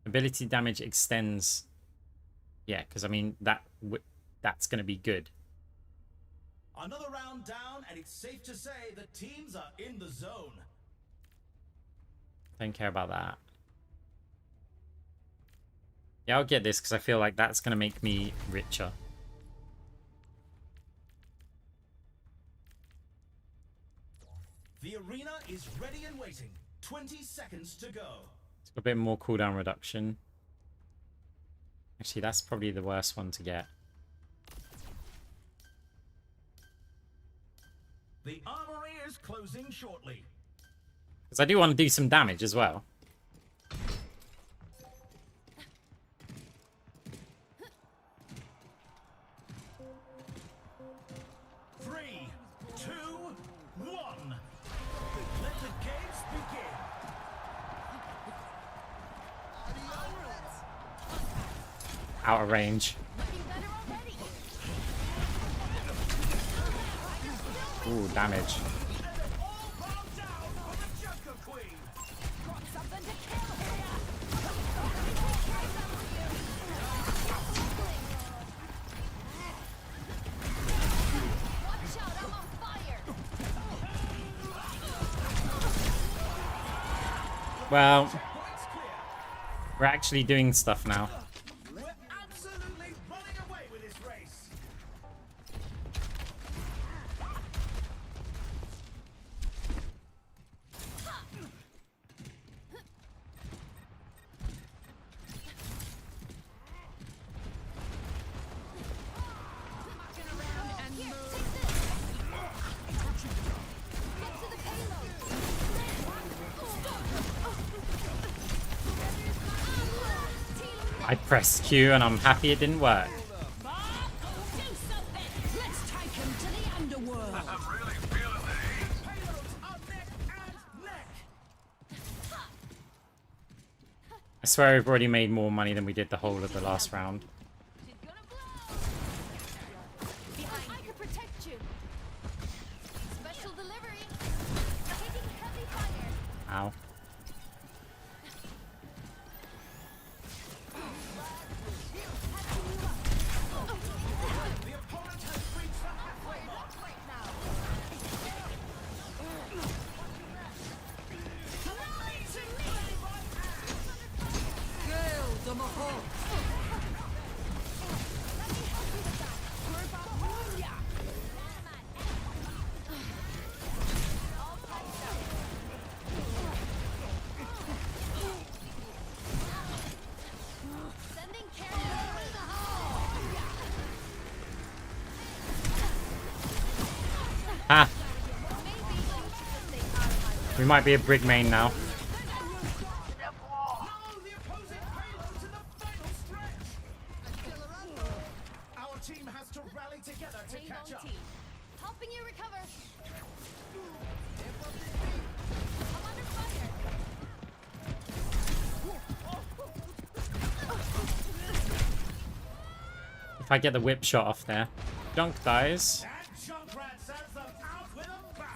Ability damage extends. Yeah, because I mean that's going to be good. Another round down, and it's safe to say the teams are in the zone. Don't care about that. Yeah, I'll get this because I feel like that's going to make me richer. The arena is ready and waiting. 20 seconds to go. It's got a bit more cooldown reduction. Actually, that's probably the worst one to get. The armory is closing shortly. Because I do want to do some damage as well. Three, two, one. Let the games begin. Out of range. Looking better already. Ooh, damage. And they're all bound down for the Joker Queen. Got something to kill for ya. Watch out, I'm on fire. Well, Points clear. we're actually doing stuff now. We're absolutely running away with this race. I pressed Q and I'm happy it didn't work. Bob, do something! Let's take him to the underworld! I'm really feeling it. Payloads are neck and neck. I swear we've already made more money than we did the whole of the last round. She's gonna blow. Behind, I can protect you. Special delivery. Taking heavy fire. Ow. The opponent has reached the halfway mark. Gale the Mahal! Sending carrier in the hole. Ah! We might be a brig main now. No, the opposing payload's in the final stretch. Our team has to rally together to Hang catch on, up. team. Helping you recover. I'm under fire. If I get the whip shot off there. Junk dies. And Junkrat sends them out with a bang.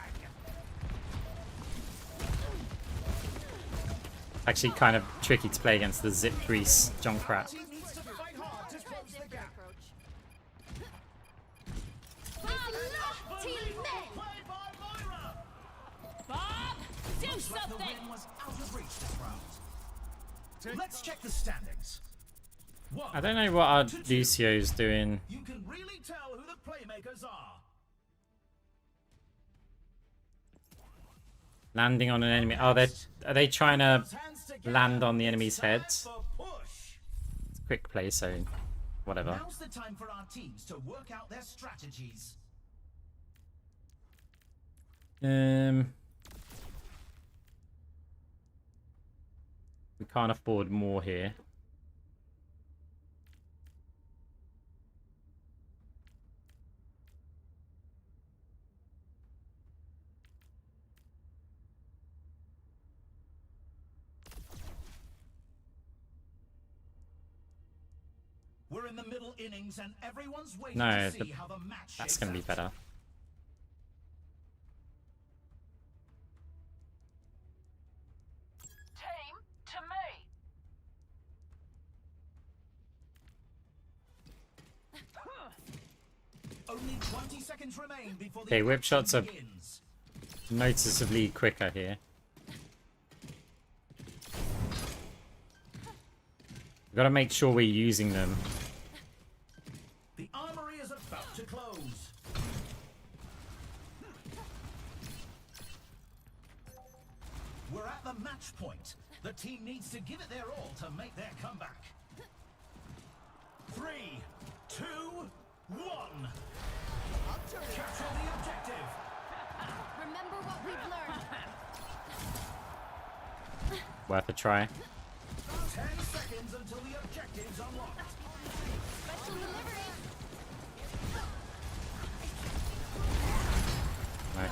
Actually kind of tricky to play against the zip grease Junkrat. Team needs to fight hard to close the gap. Bob, team men. Played by Moira. Bob, do Looks like the something! win was out of reach this round. Let's check the standings. I don't know what our Lucio's doing. You can really tell who the playmakers are. Landing on an enemy. Oh, are they trying to Those hands together. land on the enemy's It's time heads? for push. Quick play, so whatever. Now's the time for our teams to work out their strategies. We can't afford more here. We're in the middle innings and everyone's waiting No, to see how the match that's shakes going to be out. better. Team to me. Only 20 seconds remain before the Okay, whip action shots are begins. noticeably quicker here. We've got to make sure we're using them. The armory is about to close. We're at the match point. The team needs to give it their all to make their comeback. 3, 2, 1. Capture the objective. Remember what we've learned. Worth a try. 10 seconds until the objective's unlocked. Special delivery. Right.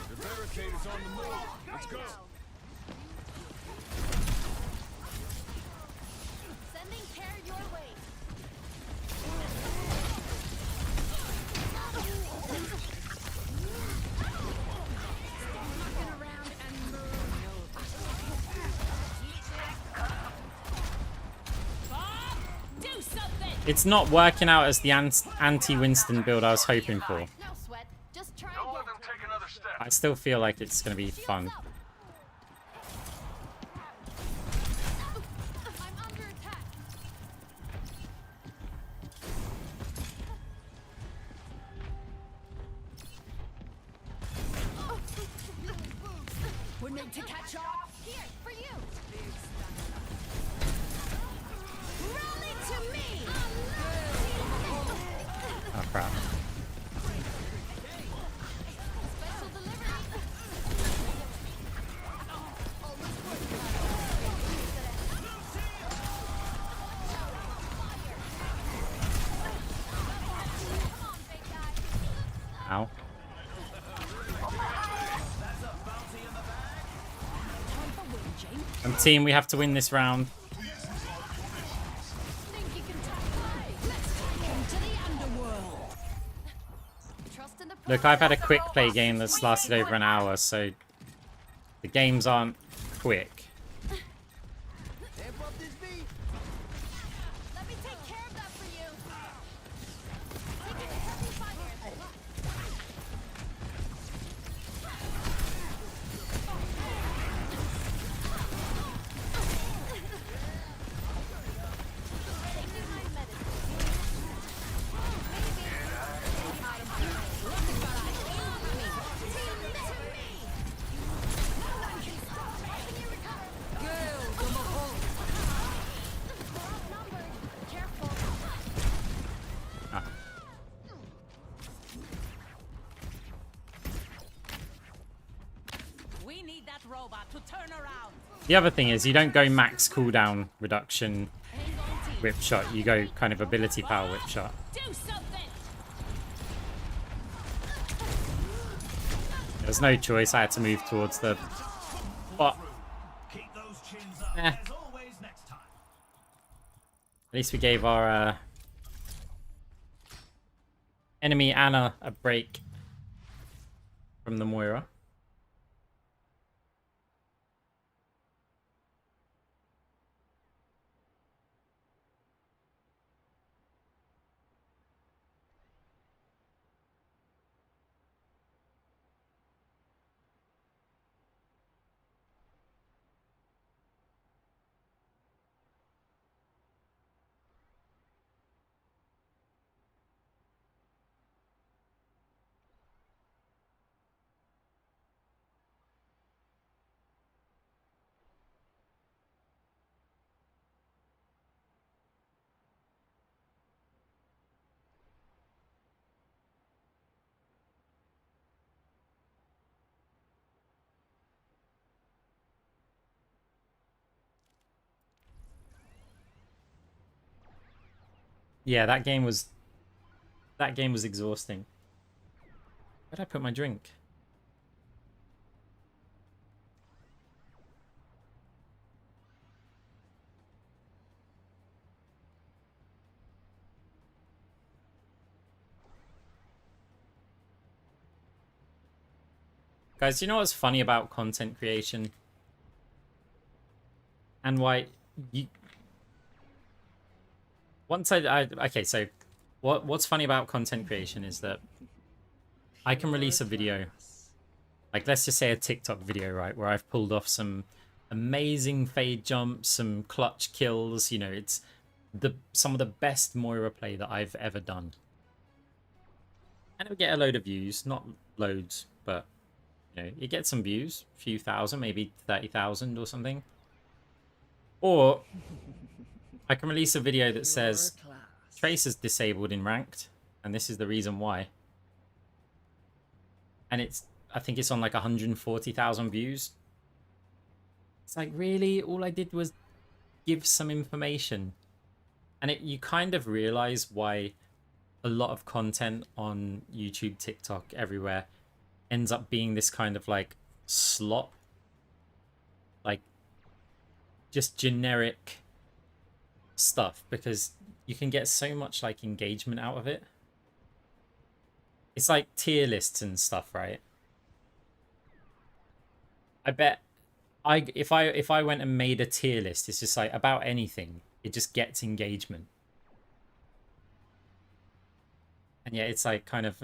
The barricade is on the move. Let's go. Sending care your way. Bob, do something! It's not working out as the anti-Winston build I was hoping for. No sweat. Just try Don't let again. them take another step. I still feel like it's going to be fun. Shields up. I'm under attack. We need to catch up! Here, for you. Rally to me. Crap. Ow. And team, we have to win this round. Look, I've had a quick play game that's lasted over an hour, so the games aren't quick. Let me take care of that for you. We need that robot to turn around. The other thing is you don't go max cooldown reduction whip shot, you go kind of ability power whip shot. Do something. There's no choice, I had to move towards the bot. Keep those chins up. Eh. As always, next time. At least we gave our enemy Anna a break from the Moira. Yeah, that game was exhausting. Where'd I put my drink? Guys, you know what's funny about content creation? And why you okay, so what's funny about content creation is that I can release a video, like let's just say a TikTok video, right, where I've pulled off some amazing fade jumps, some clutch kills, you know, it's some of the best Moira play that I've ever done. And it'll get a load of views, not loads, but you know, you get some views, a few thousand, maybe 30,000 or something. Or I can release a video that says Trace is disabled in ranked, and this is the reason why. And I think it's on like 140,000 views. It's like, really? All I did was give some information. And you kind of realize why a lot of content on YouTube, TikTok, everywhere ends up being this kind of like slop. Like just generic stuff, because you can get so much like engagement out of it. It's like tier lists and stuff, right? I bet if I went and made a tier list, it's just like about anything, it just gets engagement. And yeah, it's like kind of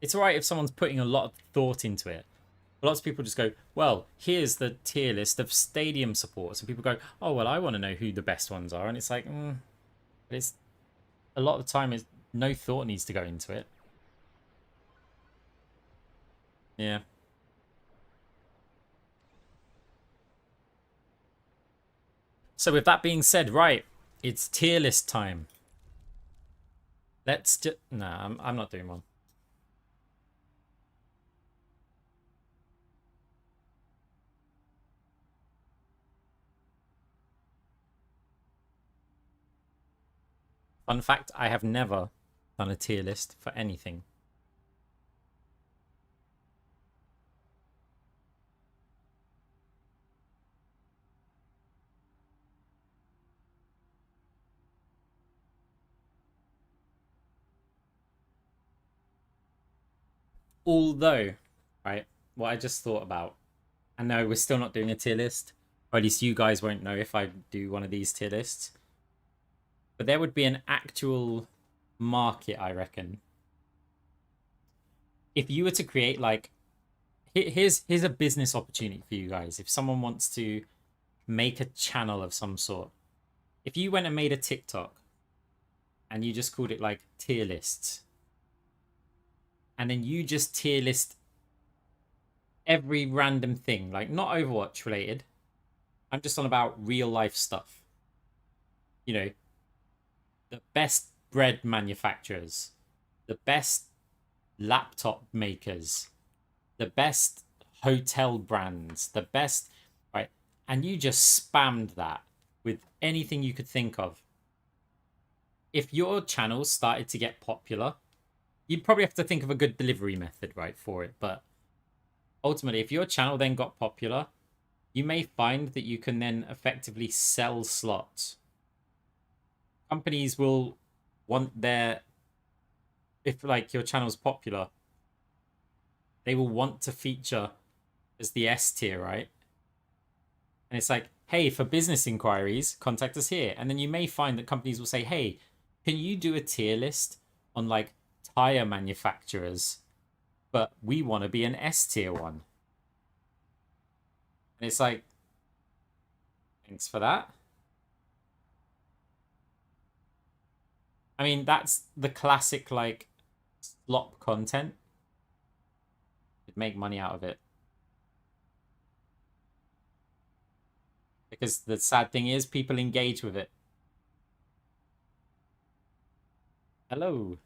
it's alright if someone's putting a lot of thought into it. Lots of people just go, well, here's the tier list of stadium supports. And people go, oh, well, I want to know who the best ones are. And it's like, but it's a lot of the time, no thought needs to go into it. Yeah. So with that being said, right, it's tier list time. Let's just... No, I'm not doing one. Fun fact, I have never done a tier list for anything. Although, right, what I just thought about, I know we're still not doing a tier list, or at least you guys won't know if I do one of these tier lists. But there would be an actual market, I reckon. If you were to create like, here's a business opportunity for you guys. If someone wants to make a channel of some sort, if you went and made a TikTok and you just called it like tier lists, and then you just tier list every random thing, like not Overwatch related. I'm just on about real life stuff. You know, the best bread manufacturers, the best laptop makers, the best hotel brands, the best, right? And you just spammed that with anything you could think of. If your channel started to get popular, you'd probably have to think of a good delivery method, right, for it. But ultimately, if your channel then got popular, you may find that you can then effectively sell slots. Companies will want their, if like your channel's popular, they will want to feature as the S tier, right? And it's like, hey, for business inquiries, contact us here. And then you may find that companies will say, hey, can you do a tier list on like tire manufacturers, but we want to be an S tier one? And it's like, thanks for that. I mean, that's the classic like slop content. You'd make money out of it. Because the sad thing is people engage with it. Hello.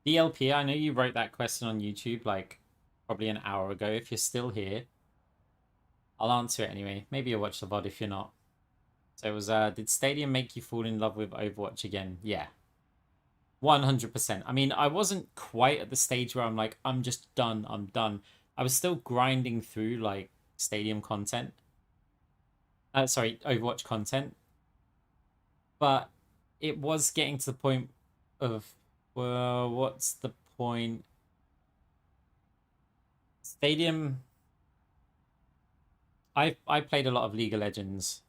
DLP, I know you wrote that question on YouTube like probably an hour ago. If you're still here, I'll answer it anyway. Maybe you'll watch the VOD if you're not. So it was, did Stadium make you fall in love with Overwatch again? Yeah. 100%. I mean, I wasn't quite at the stage where I'm like, I'm just done. I'm done. I was still grinding through like Stadium content. Sorry, Overwatch content. But it was getting to the point of, well, what's the point? Stadium. I played a lot of League of Legends.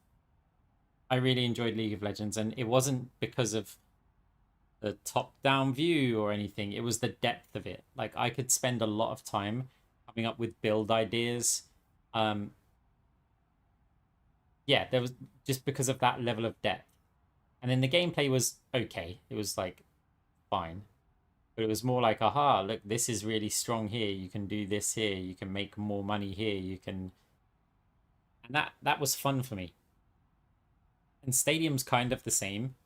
I really enjoyed League of Legends, and it wasn't because of the top-down view or anything. It was the depth of it. Like, I could spend a lot of time coming up with build ideas. Yeah, there was just because of that level of depth. And then the gameplay was okay. It was like fine. But it was more like, aha, look, this is really strong here. You can do this here. You can make more money here. You can... And that was fun for me. And Stadium's kind of the same.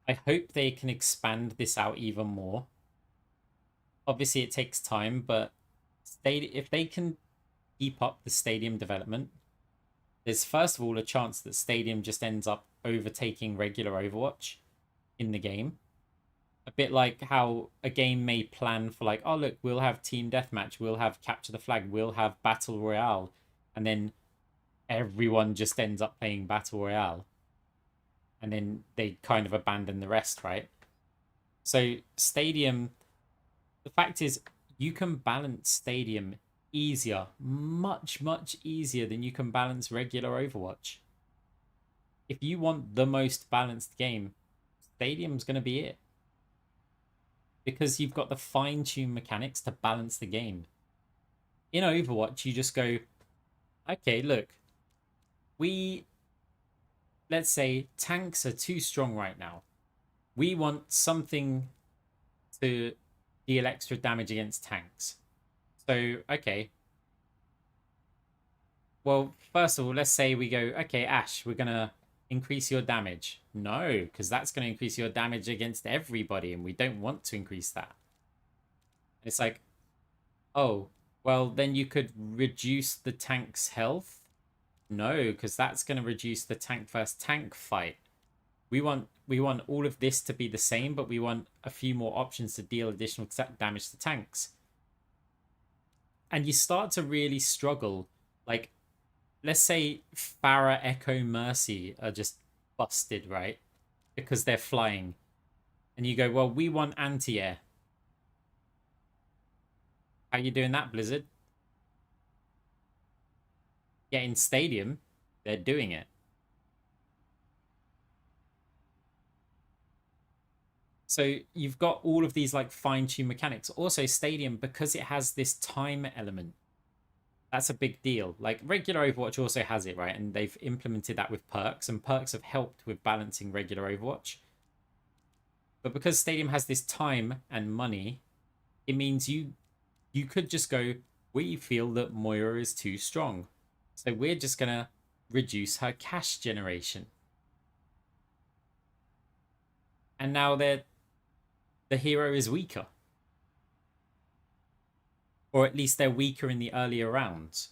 I hope they can expand this out even more. Obviously, it takes time, but if they can keep up the Stadium development, there's first of all a chance that Stadium just ends up overtaking regular Overwatch in the game. A bit like how a game may plan for like, oh look, we'll have Team Deathmatch, we'll have Capture the Flag, we'll have Battle Royale, and then everyone just ends up playing Battle Royale. And then they kind of abandon the rest, right? So Stadium, the fact is, you can balance Stadium easier, much, much easier than you can balance regular Overwatch. If you want the most balanced game, Stadium's going to be it. Because you've got the fine-tuned mechanics to balance the game. In Overwatch, you just go, okay, look, let's say tanks are too strong right now. we want something to deal extra damage against tanks. So, okay. Well, first of all, let's say we go, okay, Ash, we're going to increase your damage. No, because that's going to increase your damage against everybody, and we don't want to increase that. It's like, oh, well, then you could reduce the tank's health. No, because that's going to reduce the tank versus tank fight. We want all of this to be the same, but we want a few more options to deal additional damage to tanks. And you start to really struggle. Like, let's say Farah, Echo, Mercy are just busted, right? Because they're flying. And you go, well, we want anti-air. How you doing that, Blizzard? Yeah, in Stadium, they're doing it. So you've got all of these like fine-tuned mechanics. Also, Stadium, because it has this time element, that's a big deal. Like regular Overwatch also has it, right? And they've implemented that with perks, and perks have helped with balancing regular Overwatch. But because Stadium has this time and money, it means you could just go, we feel that Moira is too strong, so we're just gonna reduce her cash generation. And now the hero is weaker. Or at least they're weaker in the earlier rounds.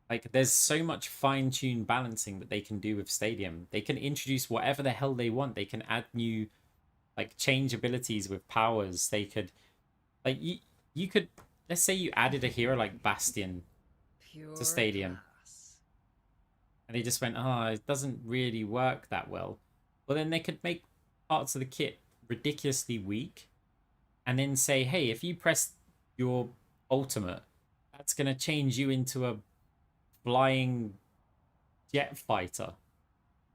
Like, there's so much fine-tuned balancing that they can do with Stadium. They can introduce whatever the hell they want. They can add new, like, change abilities with powers. They could, like, you could, let's say you added a hero like Bastion to Stadium. And they just went, oh, it doesn't really work that well. Well, then they could make parts of the kit ridiculously weak and then say, hey, if you press your ultimate, that's going to change you into a flying jet fighter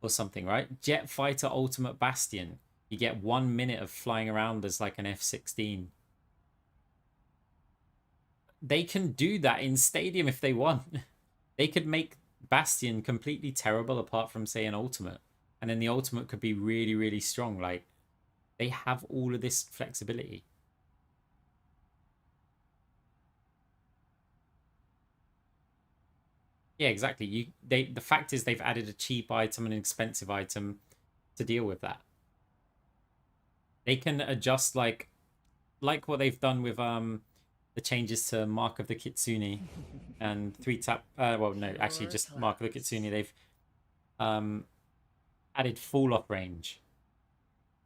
or something, right? Jet fighter ultimate Bastion. You get 1 minute of flying around as like an F-16. They can do that in Stadium if they want. They could make Bastion completely terrible apart from, say, an ultimate. And then the ultimate could be really, really strong. Like, they have all of this flexibility. Yeah, exactly. The fact is they've added a cheap item and an expensive item to deal with that. They can adjust like what they've done with the changes to Mark of the Kitsune and 3-tap. Well, no, actually just Mark of the Kitsune. They've added fall off range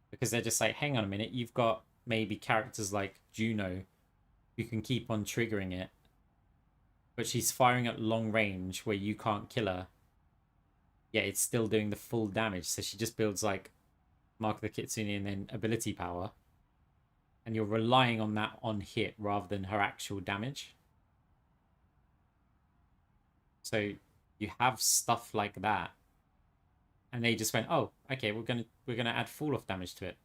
because they're just like, hang on a minute, you've got maybe characters like Juno who can keep on triggering it, but she's firing at long range where you can't kill her. Yeah, it's still doing the full damage. So she just builds like Mark of the Kitsune and then ability power. And you're relying on that on hit rather than her actual damage. So you have stuff like that. And they just went, oh, okay, we're gonna add fall off damage to it.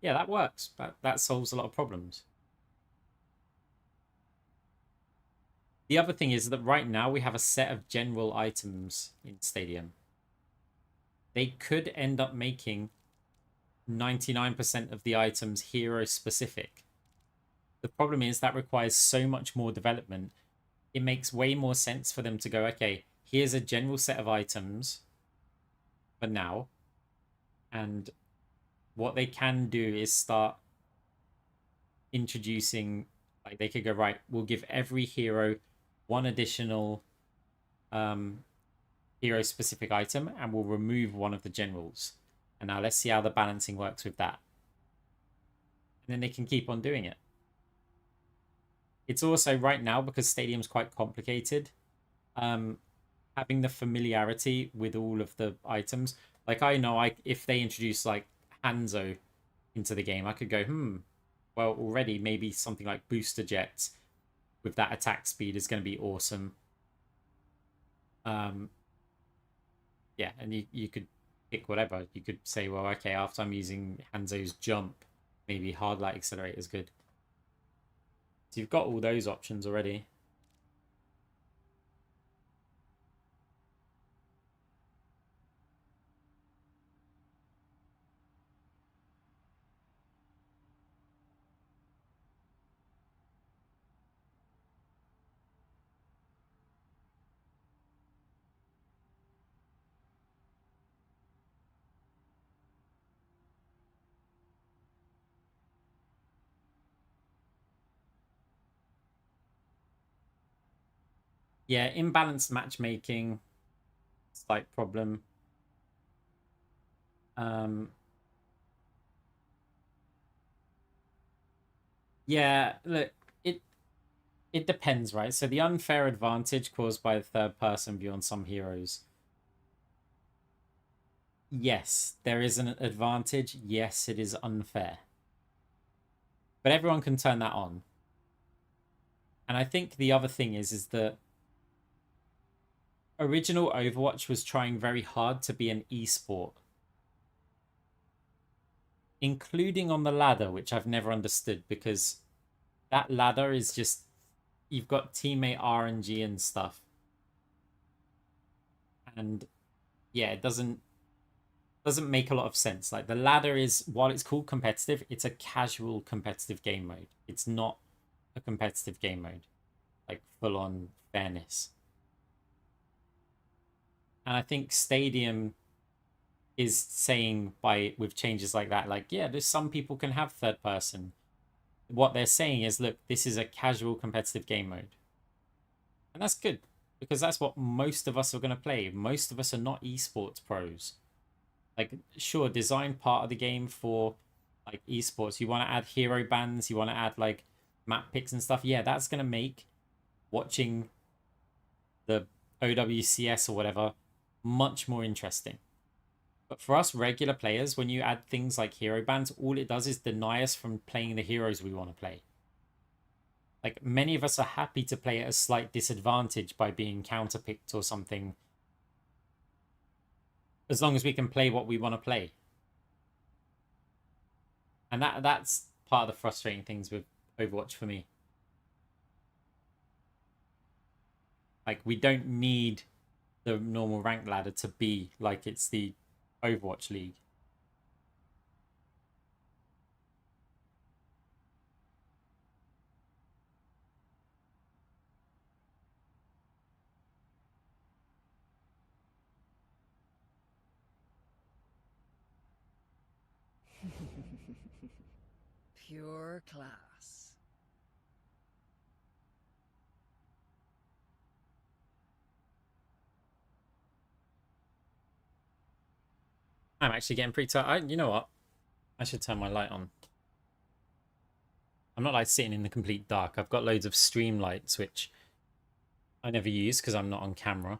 Yeah, that works. That solves a lot of problems. The other thing is that right now we have a set of general items in Stadium. They could end up making 99% of the items hero specific. The problem is that requires so much more development. It makes way more sense for them to go, okay, here's a general set of items for now. And what they can do is start introducing, like they could go, right, we'll give every hero one additional hero specific item and we'll remove one of the generals. And now let's see how the balancing works with that. And then they can keep on doing it. It's also right now, because Stadium's quite complicated, having the familiarity with all of the items. Like I know if they introduce like Hanzo into the game, I could go, well, already maybe something like booster jets with that attack speed is going to be awesome. Yeah, and you could pick whatever. You could say, well, okay, after I'm using Hanzo's jump, maybe hard light accelerator is good. So you've got all those options already. Yeah, imbalanced matchmaking, slight problem. Yeah, look, it it depends, right? So the unfair advantage caused by the third person view on some heroes. Yes, there is an advantage. Yes, it is unfair. But everyone can turn that on. And I think the other thing is that original Overwatch was trying very hard to be an esport, including on the ladder, which I've never understood, because that ladder is just, you've got teammate RNG and stuff. And yeah, it doesn't make a lot of sense. Like the ladder is, while it's called competitive, it's a casual competitive game mode. It's not a competitive game mode, like full on fairness. And I think Stadium is saying with changes like that, like, yeah, there's some people can have third person. What they're saying is, look, this is a casual competitive game mode. And that's good, because that's what most of us are going to play. Most of us are not esports pros. Like, sure, design part of the game for like esports. You want to add hero bans, you want to add like map picks and stuff. Yeah, that's going to make watching the OWCS or whatever much more interesting. But for us regular players, when you add things like hero bans, all it does is deny us from playing the heroes we want to play. Like, many of us are happy to play at a slight disadvantage by being counterpicked or something, as long as we can play what we want to play. And that's part of the frustrating things with Overwatch for me. Like, we don't need the normal rank ladder to be like it's the Overwatch League. Pure class. I'm actually getting pretty tired. You know what? I should turn my light on. I'm not like sitting in the complete dark. I've got loads of stream lights, which I never use because I'm not on camera.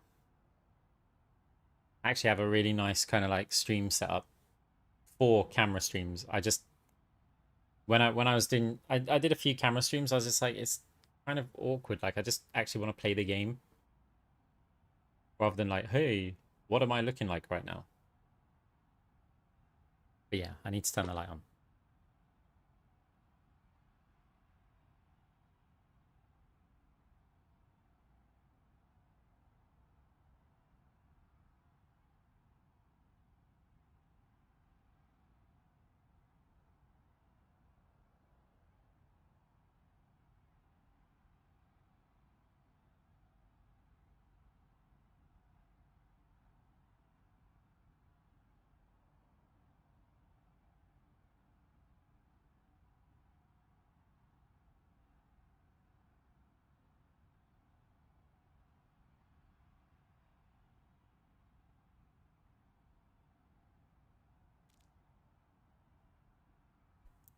I actually have a really nice kind of like stream setup for camera streams. I just, when I was doing, I did a few camera streams. I was just like, it's kind of awkward. Like, I just actually want to play the game rather than like, hey, what am I looking like right now? But yeah, I need to turn the light on.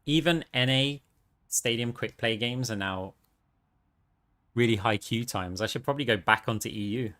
Even NA Stadium quick play games are now really high queue times. I should probably go back onto EU.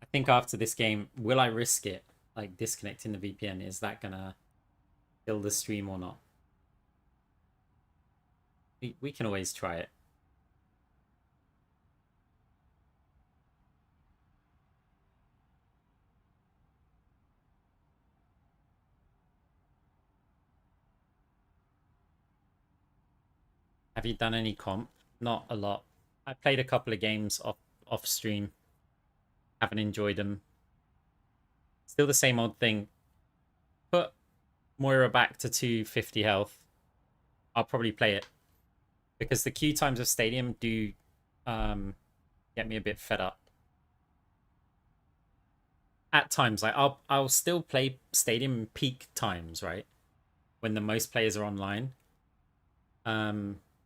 I think after this game, will I risk it? Like, disconnecting the VPN? Is that gonna kill the stream or not? We can always try it. Have you done any comp? Not a lot. I played a couple of games off stream. Haven't enjoyed them. Still the same old thing. Put Moira back to 250 health. I'll probably play it. Because the queue times of Stadium do get me a bit fed up. At times, like I'll still play Stadium peak times, right? When the most players are online.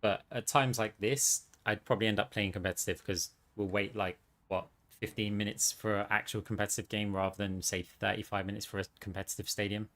But at times like this, I'd probably end up playing competitive because we'll wait like, what, 15 minutes for an actual competitive game rather than, say, 35 minutes for a competitive Stadium.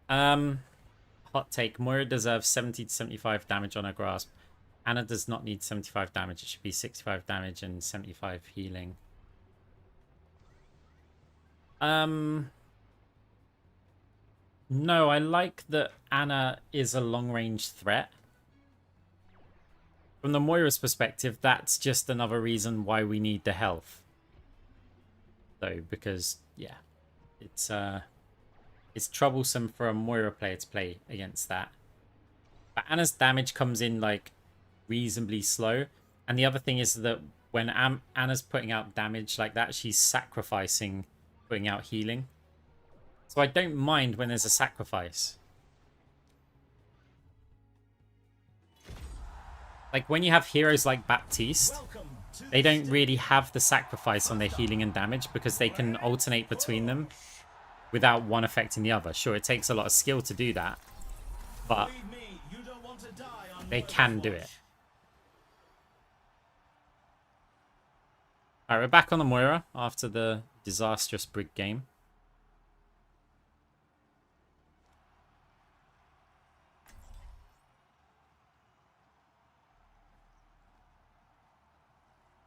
Hot take. Moira deserves 70 to 75 damage on her grasp. Anna does not need 75 damage. It should be 65 damage and 75 healing. No, I like that Anna is a long-range threat. From the Moira's perspective, that's just another reason why we need the health. Though, because, yeah, it's troublesome for a Moira player to play against that. But Anna's damage comes in, like, reasonably slow. And the other thing is that when Anna's putting out damage like that, she's sacrificing putting out healing. So I don't mind when there's a sacrifice. Like, when you have heroes like Baptiste, they don't really have the sacrifice on their healing and damage because they can alternate between them without one affecting the other. Sure, it takes a lot of skill to do that, but they can do it. Alright, we're back on the Moira after the disastrous Brig game.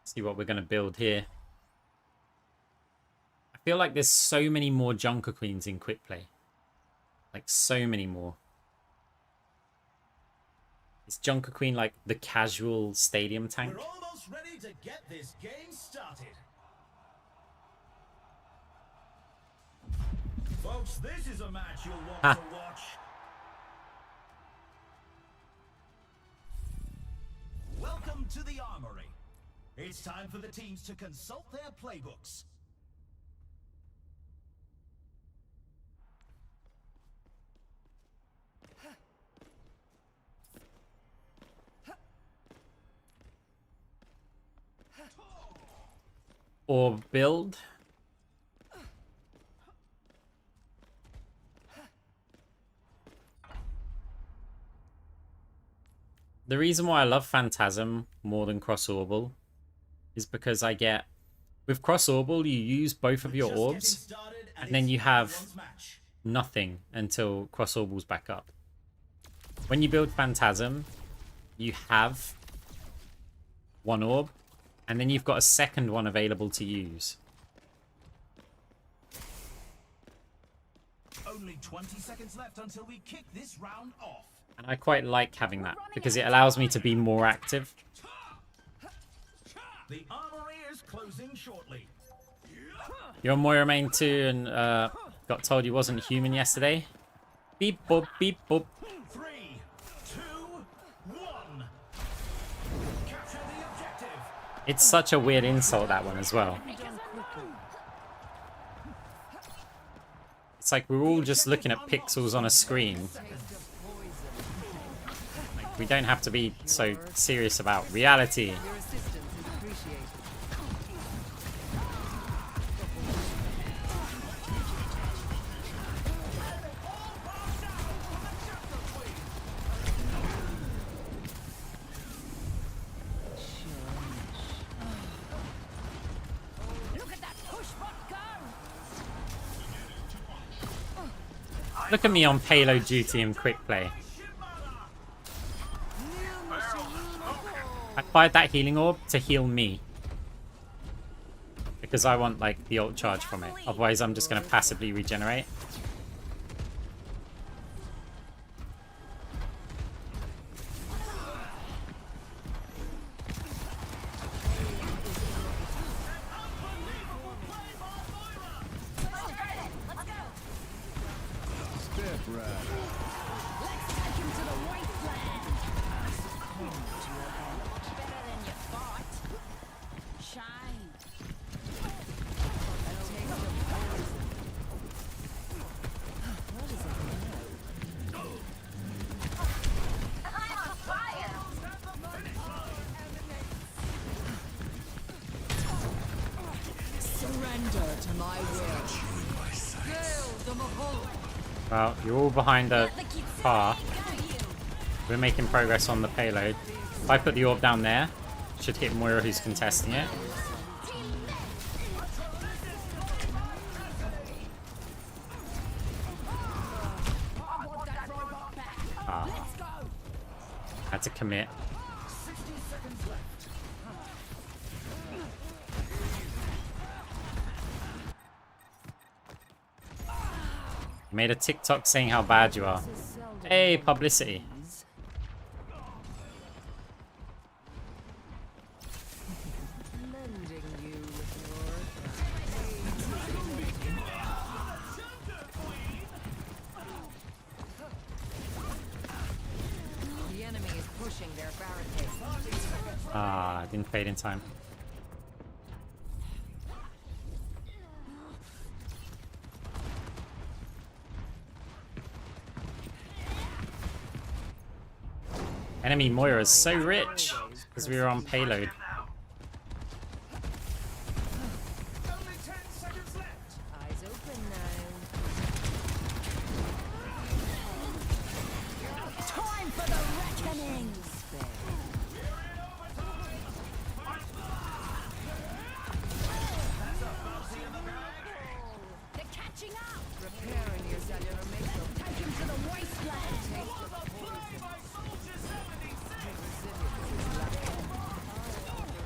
See what we're going to build here. I feel like there's so many more Junker Queens in quick play. Like, so many more. Is Junker Queen like the casual Stadium tank? We're almost ready to get this game started. Folks, this is a match you'll want to watch. Welcome to the Armory. It's time for the teams to consult their playbooks. Or build. The reason why I love Phantasm more than Cross Orbal is because I get... With Cross Orbal, you use both of your orbs, and then you have nothing until Cross Orbal's back up. When you build Phantasm, you have one orb, and then you've got a second one available to use. Only 20 seconds left until we kick this round off. And I quite like having that because it allows me to be more active. The armory is closing shortly. You're on Moira main too, and got told you wasn't human yesterday. Beep boop, beep boop. 3, 2, 1. Capture the objective. It's such a weird insult, that one as well. It's like we're all just looking at pixels on a screen. We don't have to be so serious about reality. Your assistance is appreciated. Look at that push bot go! Look at me on payload duty and quick play. I fired that healing orb to heal me. Because I want, like, the ult charge from it. Otherwise, I'm just going to passively regenerate. Step right. Let's take him to the wasteland! Better than you thought. Shine. I'm on fire! Surrender to my will. Gale the Mahal. Well, you're all behind the car. We're making progress on the payload. If I put the orb down there, should hit Moira who's contesting it. Ah. Had to commit. 60 seconds left. You made a TikTok saying how bad you are. Hey, publicity. Lending you with your... The enemy is pushing their barricade. Ah, didn't fade in time. Enemy Moira is so rich because we were on payload. Only 10 seconds left. Eyes open now. Time for the reckoning! They're catching up! Repairing your cellular makeup. Take him to the wasteland!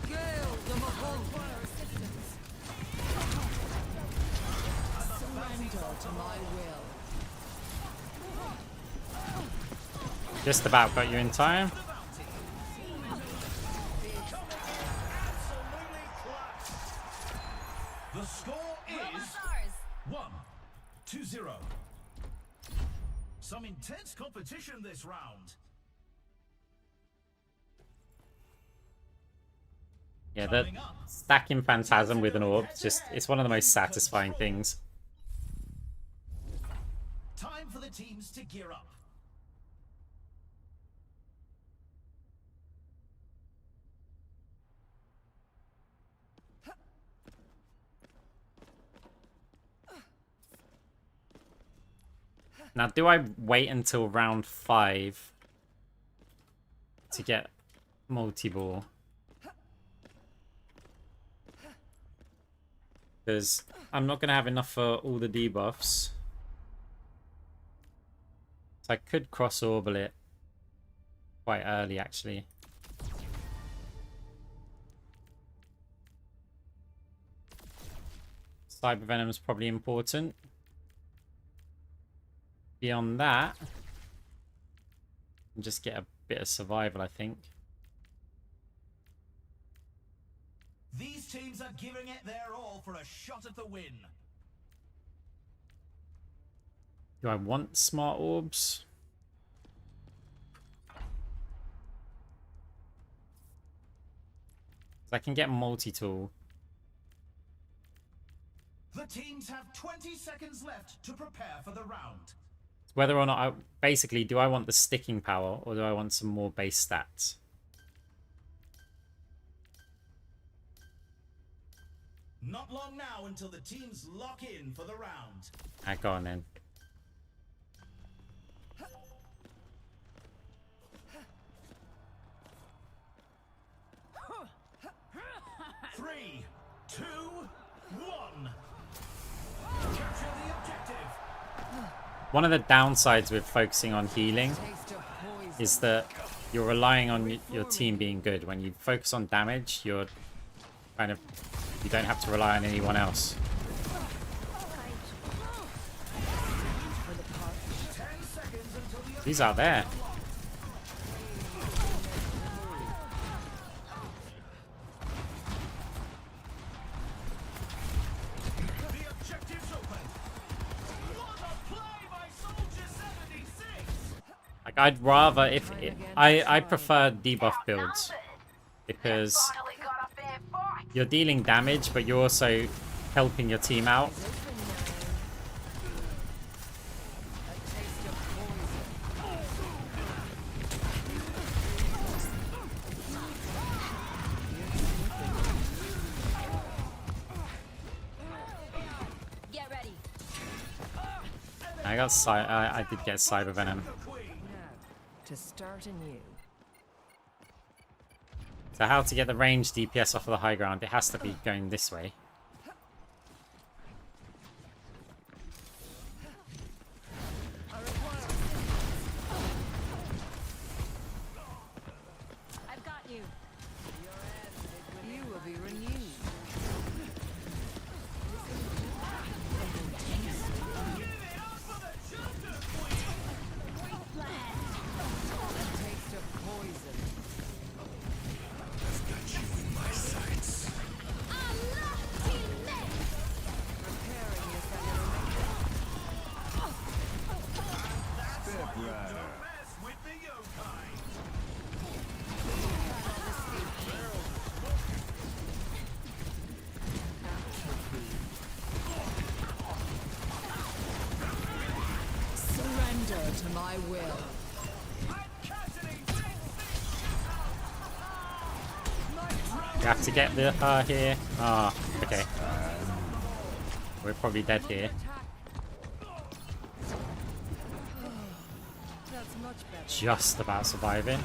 Gale the Mahal. Surrender to my will. Just about got you in time. The score is Stars! 1-0. Some intense competition this round. Yeah, the stacking Phantasm with an orb, it's one of the most satisfying things. Time for the teams to gear up. Now, do I wait until round 5 to get multi-ball? Because I'm not going to have enough for all the debuffs. So I could cross-orbal it quite early, actually. Cyber Venom is probably important. Beyond that, just get a bit of survival, I think. These teams are giving it their all for a shot at the win. Do I want smart orbs? I can get multi-tool. The teams have 20 seconds left to prepare for the round. Whether or not I... Basically, do I want the sticking power or do I want some more base stats? Not long now until the teams lock in for the round. Go on then. Three, two, one. Capture the objective. One of the downsides with focusing on healing is that you're relying on your team being good. When you focus on damage, you're kind of... You don't have to rely on anyone else. 10 seconds until the These are there. objective's open. What a play by Soldier 76. Like, I'd rather if I prefer debuff builds because Finally got a fair fight. you're dealing damage, but you're also helping your team out. Get ready. I did get Cyber Venom. Now, to start anew. So how to get the range DPS off of the high ground? It has to be going this way. I've got you. You will be renewed. A taste of poison. Preparing your Mess with the yokai. surrender to my will. You have to get the here. Ah, okay. We're probably dead here. That's much better. Just about surviving.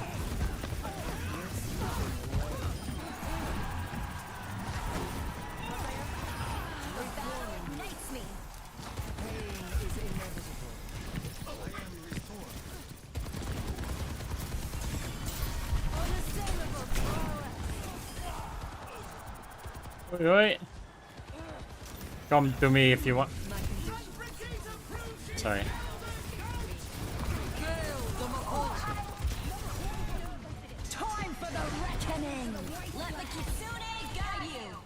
Ignites me. Pain is inevitable. Unassailable prowess. Oi, oi. Come to me if you want. Sorry. Time for the reckoning. Let the kitsune guide you.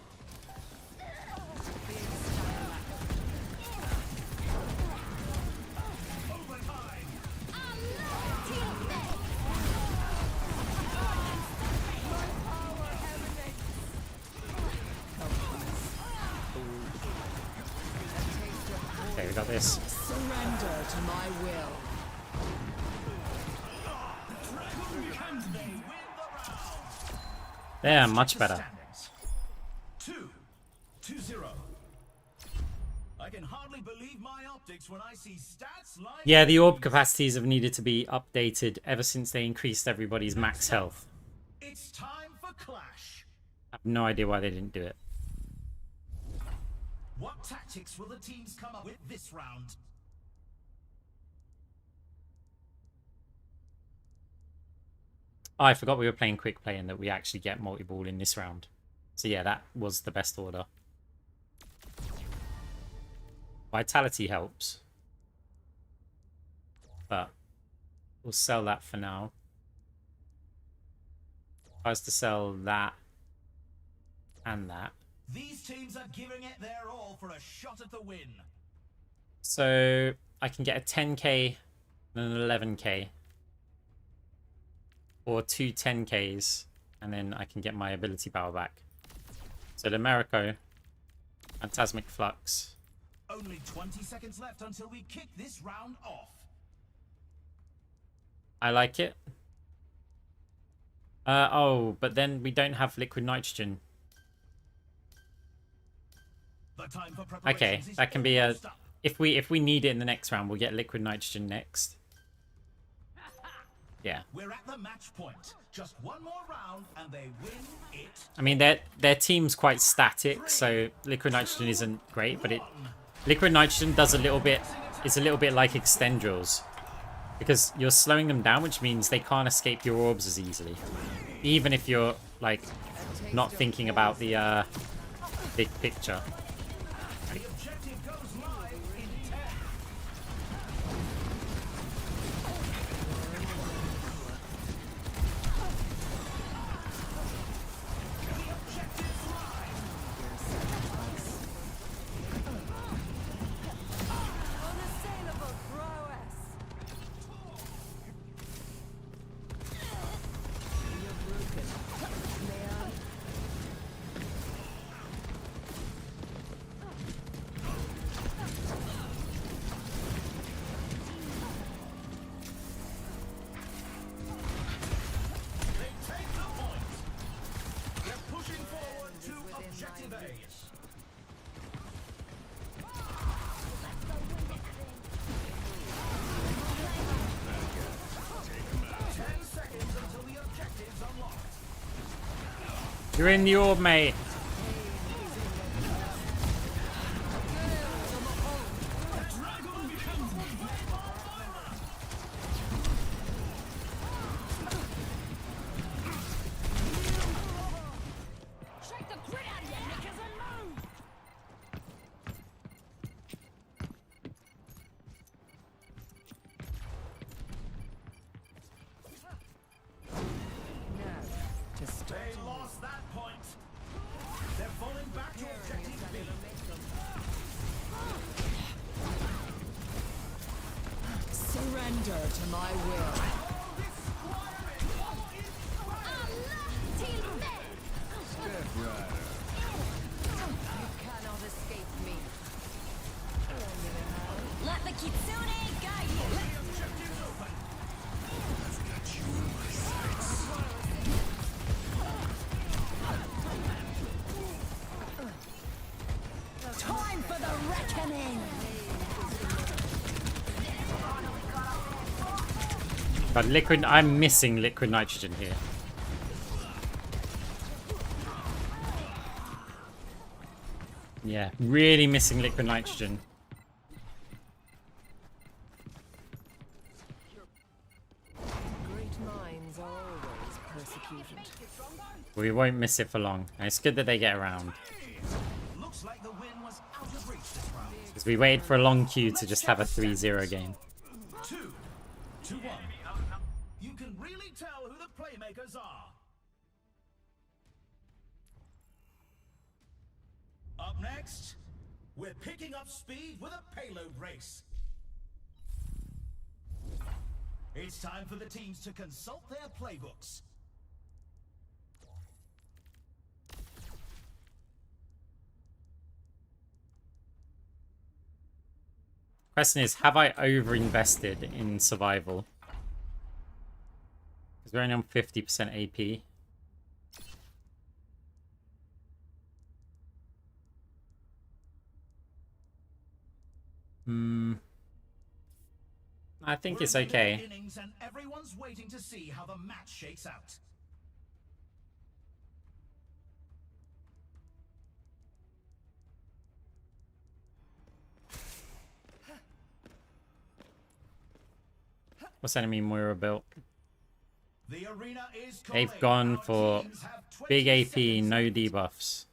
Okay, we got this. Surrender to my will. There, much better. Standings. 2-0. I can hardly believe my optics when I see stats like Yeah, the orb capacities have needed to be updated ever since they increased everybody's max health. It's time for clash. I have no idea why they didn't do it. What tactics will the teams come up with this round? Oh, I forgot we were playing quick play and that we actually get multi-ball in this round. So yeah, that was the best order. Vitality helps. But we'll sell that for now. If I was to sell that and that. These teams are giving it their all for a shot at the win. So I can get a 10k and an 11k. Or two 10ks. And then I can get my ability power back. So the Americo. Phantasmic Flux. Only 20 seconds left until we kick this round off. I like it. Oh, but then we don't have liquid nitrogen. The time for Okay, preparations is that can be a... almost up. If we need it in the next round, we'll get liquid nitrogen next. Yeah. We're at the match point. Just one more round and they win it. I mean, their team's quite static, so liquid nitrogen isn't great, but liquid nitrogen does a little bit... It's a little bit like extendrils. Because you're slowing them down, which means they can't escape your orbs as easily. Even if you're, like, not thinking about the big picture. The objective goes live in 10. The objective's live. Unassailable prowess. You're broken. May I? They take the point. They're pushing forward to objective A. You're in the orb, mate. Shake the grit out of you, knickers, and move! Now, to start. They lost that point. They're falling back to objective B. Surrender to my will. You cannot escape me. Let the Kitsune guide you. Time for the reckoning! But liquid... I'm missing liquid nitrogen here. Yeah, really missing liquid nitrogen. Great minds are always persecuted. We won't miss it for long. And it's good that they get around. Looks like the win was out of reach this round. Because we waited for a long queue to just have a 3-0 game. 2-1. You can really tell who the playmakers are. Up next, we're picking up speed with a payload race. It's time for the teams to consult their playbooks. Question is, have I overinvested in survival? Because we're only on 50% AP. I think it's We're in the middle okay. innings and everyone's waiting to see how the match shakes out. What's enemy Moira built? The arena is They've calling. gone Our for teams have 20 big AP, seconds no left. debuffs.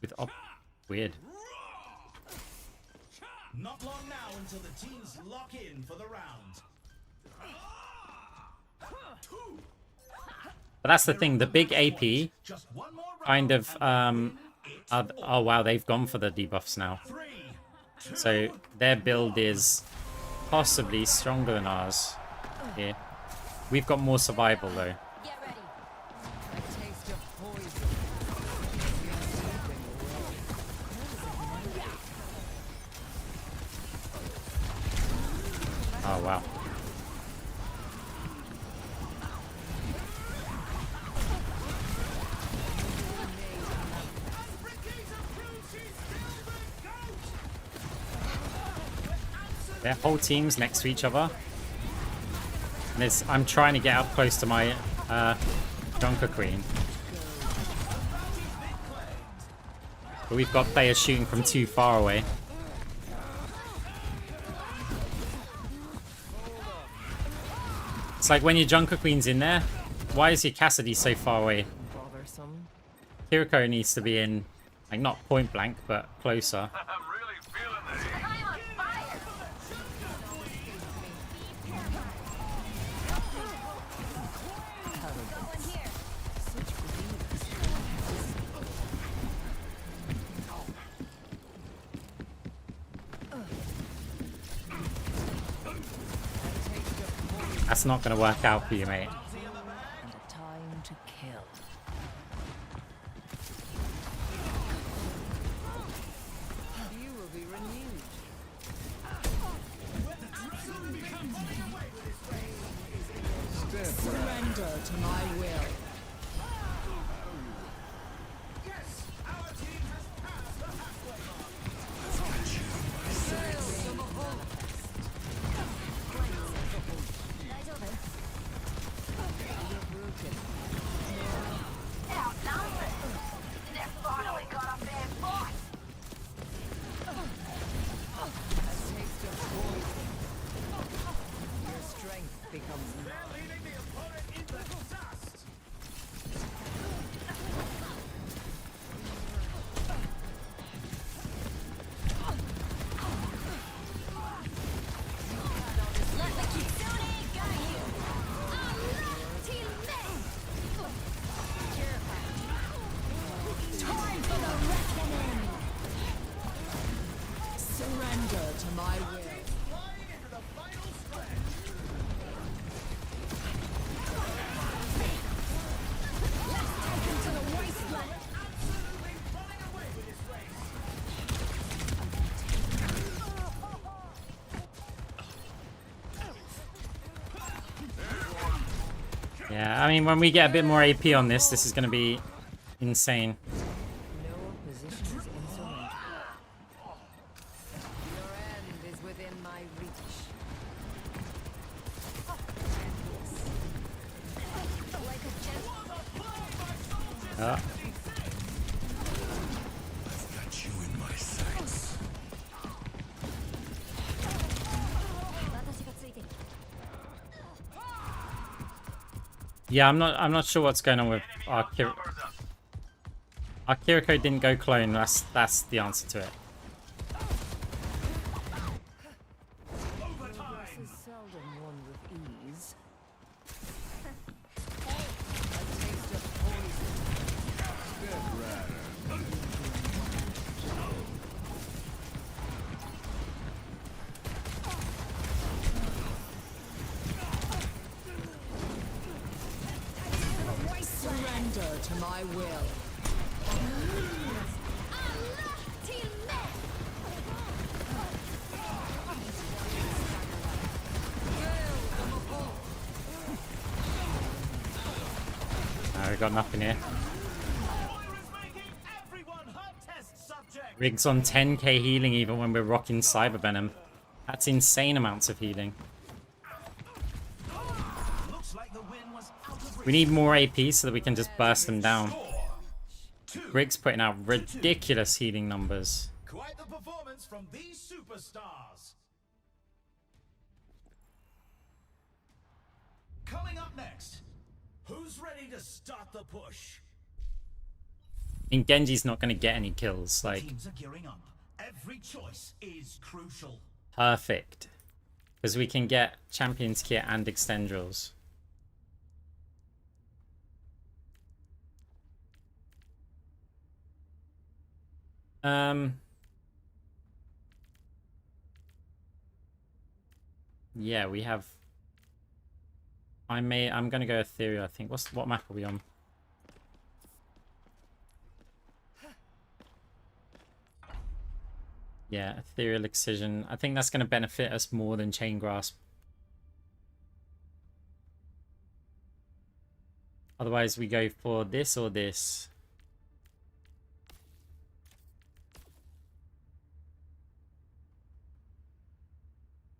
With weird. Not long now until the teams lock in for the round. But that's the thing, the big AP Just one more round. kind of oh wow, they've gone for the debuffs now. 3, 2, So their build is possibly stronger than ours here. We've got more survival though. Get ready. A taste of poison. Oh wow. Their whole team's next to each other. And I'm trying to get up close to my Junker Queen. But we've got players shooting from too far away. It's like when your Junker Queen's in there, why is your Cassidy so far away? Bothersome. Kiriko needs to be in, like, not point blank, but closer. I'm really feeling the heat. I'm on fire. Going here. That's not going to work out for you, mate. And a time to kill. You will be renewed. Surrender to my will. Outnumbered. They finally got up there, boss. A taste of poison. Your strength becomes leading the opponent in the dust. Let the Kitsune guide you. Time for the reckoning. surrender to my will. Flying into the final stretch. Into the wasteland. Absolutely running away with this race. Yeah, I mean, when we get a bit more AP on this, this is going to be insane. No opposition is insurmountable. Your end is within my reach. Uh, Got you in my sights. yeah, I'm not sure what's going on with our Kiriko didn't go clone. That's the answer to it. This is seldom won with ease. A taste of poison. Surrender to my will. No, we got nothing here. Moira's making everyone her test subject. Riggs on 10k healing even when we're rocking Cyber Venom. That's insane amounts of healing. Looks like the win was out of reach. We need more AP so that we can just burst them down. Score. 2. Riggs putting out ridiculous healing numbers. Quite the performance from these superstars. Coming up next, who's ready to start the push? mean, Genji's not going to get any kills. Like, Teams are gearing up. Every choice is crucial. perfect. Because we can get Champions Kit and Extendrils. Yeah, we have... I'm gonna go Ethereal, I think. What map are we on? Yeah, Ethereal Excision. I think that's gonna benefit us more than Chain Grasp. Otherwise we go for this or this.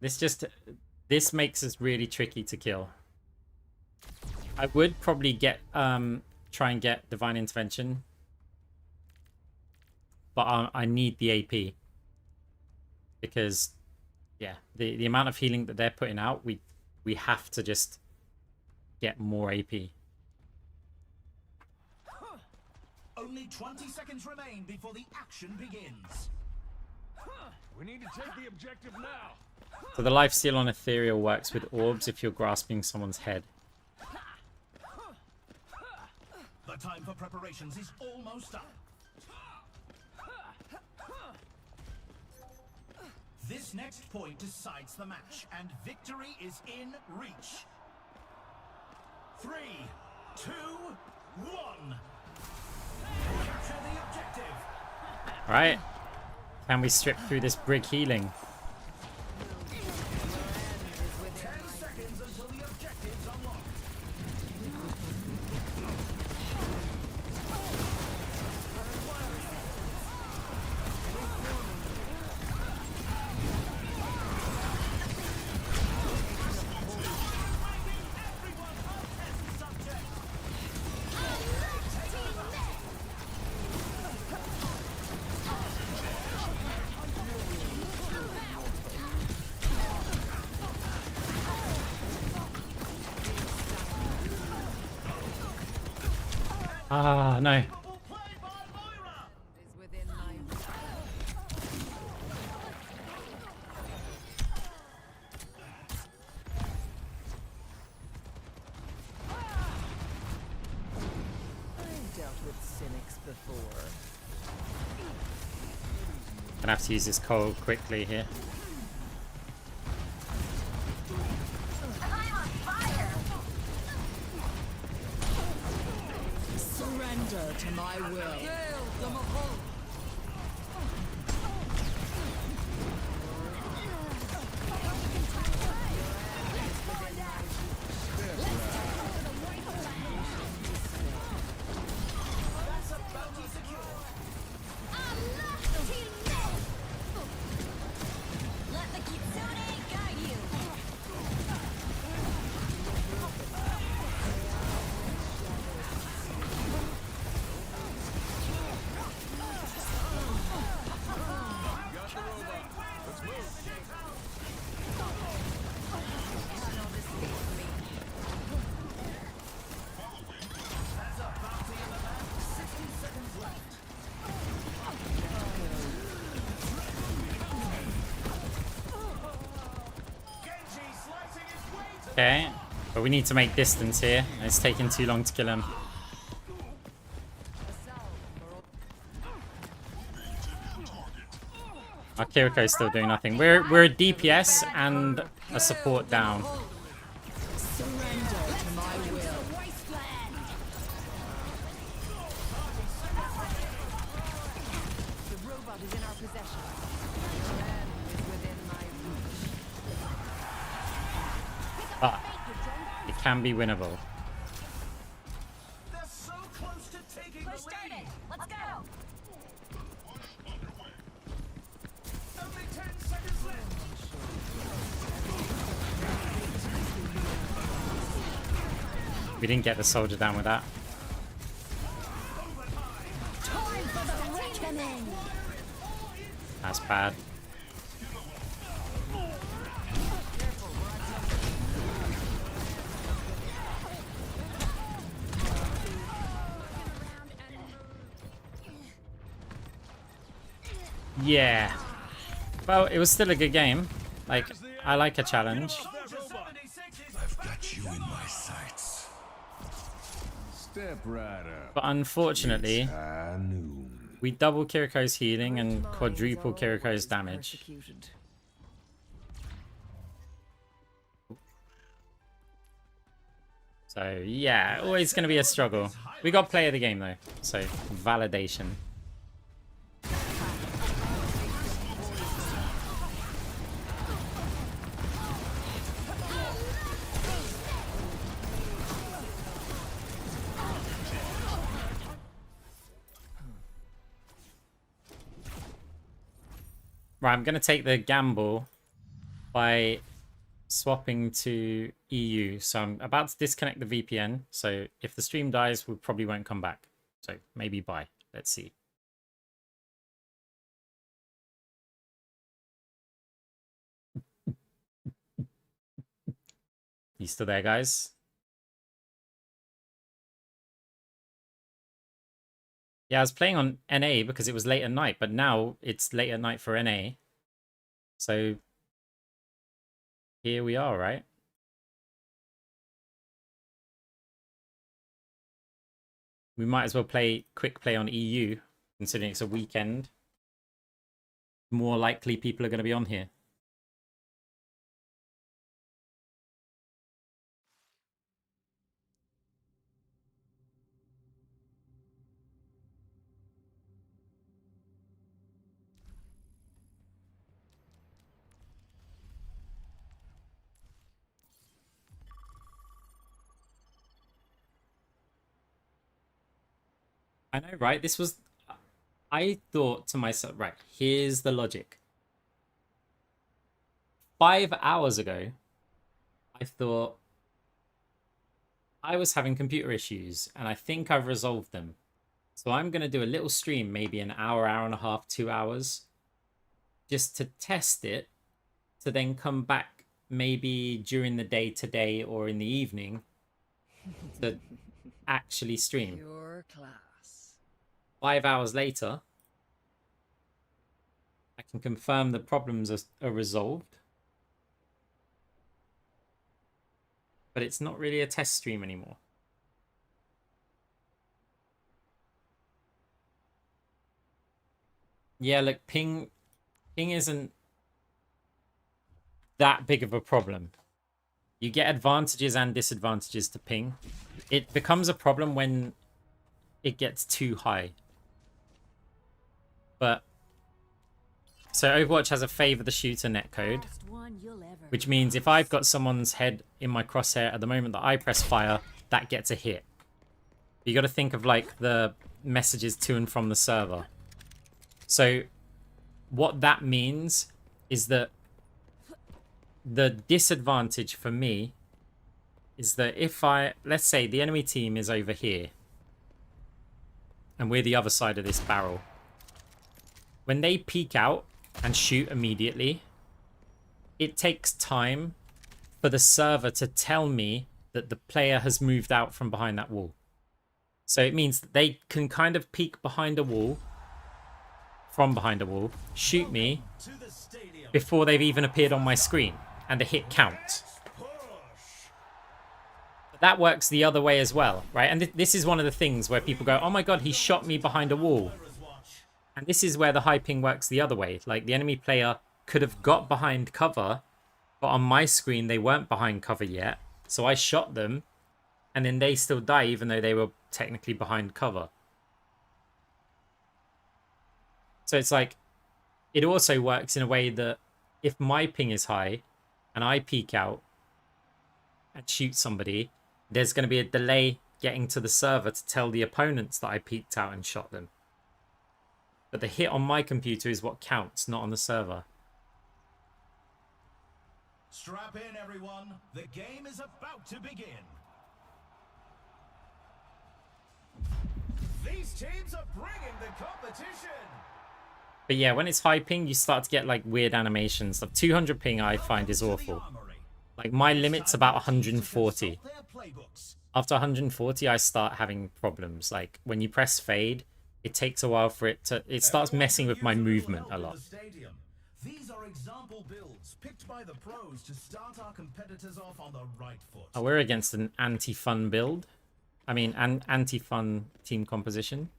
This makes us really tricky to kill. I would probably get try and get Divine Intervention, but I need the AP because yeah, the amount of healing that they're putting out, we have to just get more AP. Only 20 seconds remain before the action begins. We need to take the objective now. So the lifesteal on Ethereal works with orbs if you're grasping someone's head. The time for preparations is almost up. This next point decides the match, and victory is in reach. 3, 2, 1. Capture the objective. Alright. Can we strip through this brig healing? 10 seconds until the objective's unlocked. Ah, no. Is within my I've dealt with cynics before. Gonna have to use this coal quickly here. I'm on fire! Surrender to my will. Let the Kitsune guide you. Okay. But we need to make distance here. It's taking too long to kill him. Our Kiriko's still doing nothing. We're a DPS and a support down. Surrender to my will. The robot is in our possession. Your end is within my reach. But it can be winnable. They're so close to taking the Push started! lead. Let's go! Only 10 seconds left. We didn't get the soldier down with that. Time for the reckoning. That's bad. Yeah. Well, it was still a good game. Like, I like a challenge. I've got you in my sights. Step right up. But unfortunately, I knew. we double Kiriko's healing and quadruple Kiriko's damage. Persecuted. So, yeah, always going to be a struggle. We got play of the game, though. So, validation. Right, I'm going to take the gamble by swapping to EU. So I'm about to disconnect the VPN. So if the stream dies, we probably won't come back. So maybe bye. Let's see. You still there, guys? Yeah, I was playing on NA because it was late at night, but now it's late at night for NA. So here we are, right? We might as well play quick play on EU, considering it's a weekend. More likely people are going to be on here. I know, right? This was... I thought to myself, right, here's the logic. 5 hours ago, I thought I was having computer issues, and I think I've resolved them. So I'm going to do a little stream, maybe an hour, hour and a half, 2 hours, just to test it, to then come back maybe during the day today or in the evening to actually stream. Pure class. 5 hours later, I can confirm the problems are resolved. But it's not really a test stream anymore. Yeah, look, ping isn't that big of a problem. You get advantages and disadvantages to ping. It becomes a problem when it gets too high. But so Overwatch has a favor the shooter netcode, which means if I've got someone's head in my crosshair at the moment that I press fire, that gets a hit. You got to think of like the messages to and from the server. So what that means is that the disadvantage for me is that if let's say the enemy team is over here and we're the other side of this barrel. When they peek out and shoot immediately, it takes time for the server to tell me that the player has moved out from behind that wall. So it means that they can kind of peek behind a wall, from behind a wall, shoot me before they've even appeared on my screen, and the hit counts. But that works the other way as well, right? And this is one of the things where people go, oh my god, he shot me behind a wall. And this is where the high ping works the other way. Like, the enemy player could have got behind cover, but on my screen, they weren't behind cover yet. So I shot them, and then they still die, even though they were technically behind cover. So it's like, it also works in a way that if my ping is high, and I peek out and shoot somebody, there's going to be a delay getting to the server to tell the opponents that I peeked out and shot them. But the hit on my computer is what counts, not on the server. Strap in, everyone. The game is about to begin. These teams are bringing the competition. But yeah, when it's high ping, you start to get like weird animations. Like 200 ping I find is awful. Like my limit's about 140. After 140, I start having problems. Like when you press fade, it takes a while for it to... It starts messing with my movement a lot. These are example builds picked by the pros to start our competitors off on the right foot. Oh, we're against an anti-fun build. I mean, an anti-fun team composition.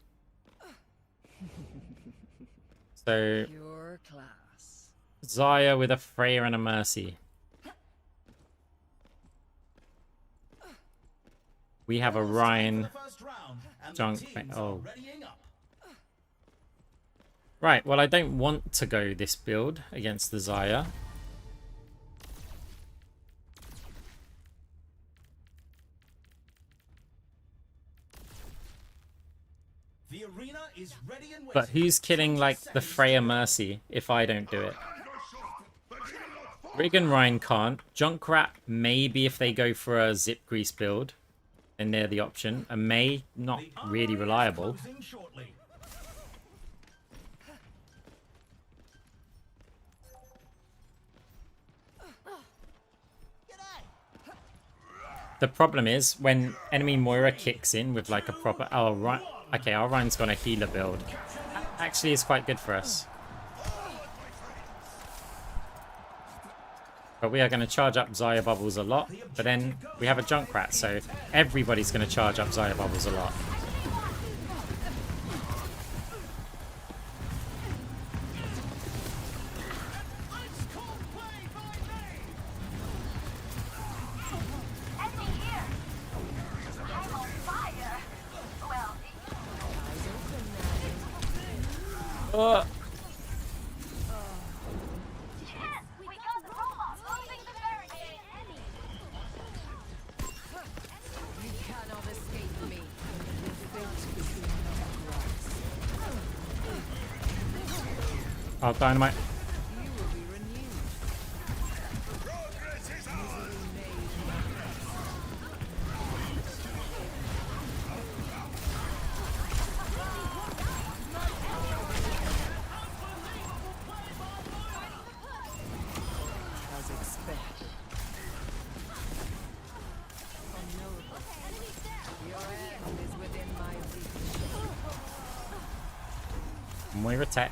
So, Pure class. Xayah with a Freya and a Mercy. We have a Ryan junk. Oh. Right, well, I don't want to go this build against the Xayah. The arena is ready and waiting. But who's killing, like, the Freya Mercy if I don't do it? Rig and Ryan can't. Junkrat, maybe if they go for a Zip Grease build, then they're the option. And May, not really reliable. The problem is when enemy Moira kicks in with like a proper... Oh, right. Okay, our Ryan's got a healer build. Actually, is quite good for us. But we are going to charge up Xayah Bubbles a lot. But then we have a Junkrat, so everybody's going to charge up Xayah Bubbles a lot. Oh, dynamite. As expected. Your end is within my reach. Moira tech.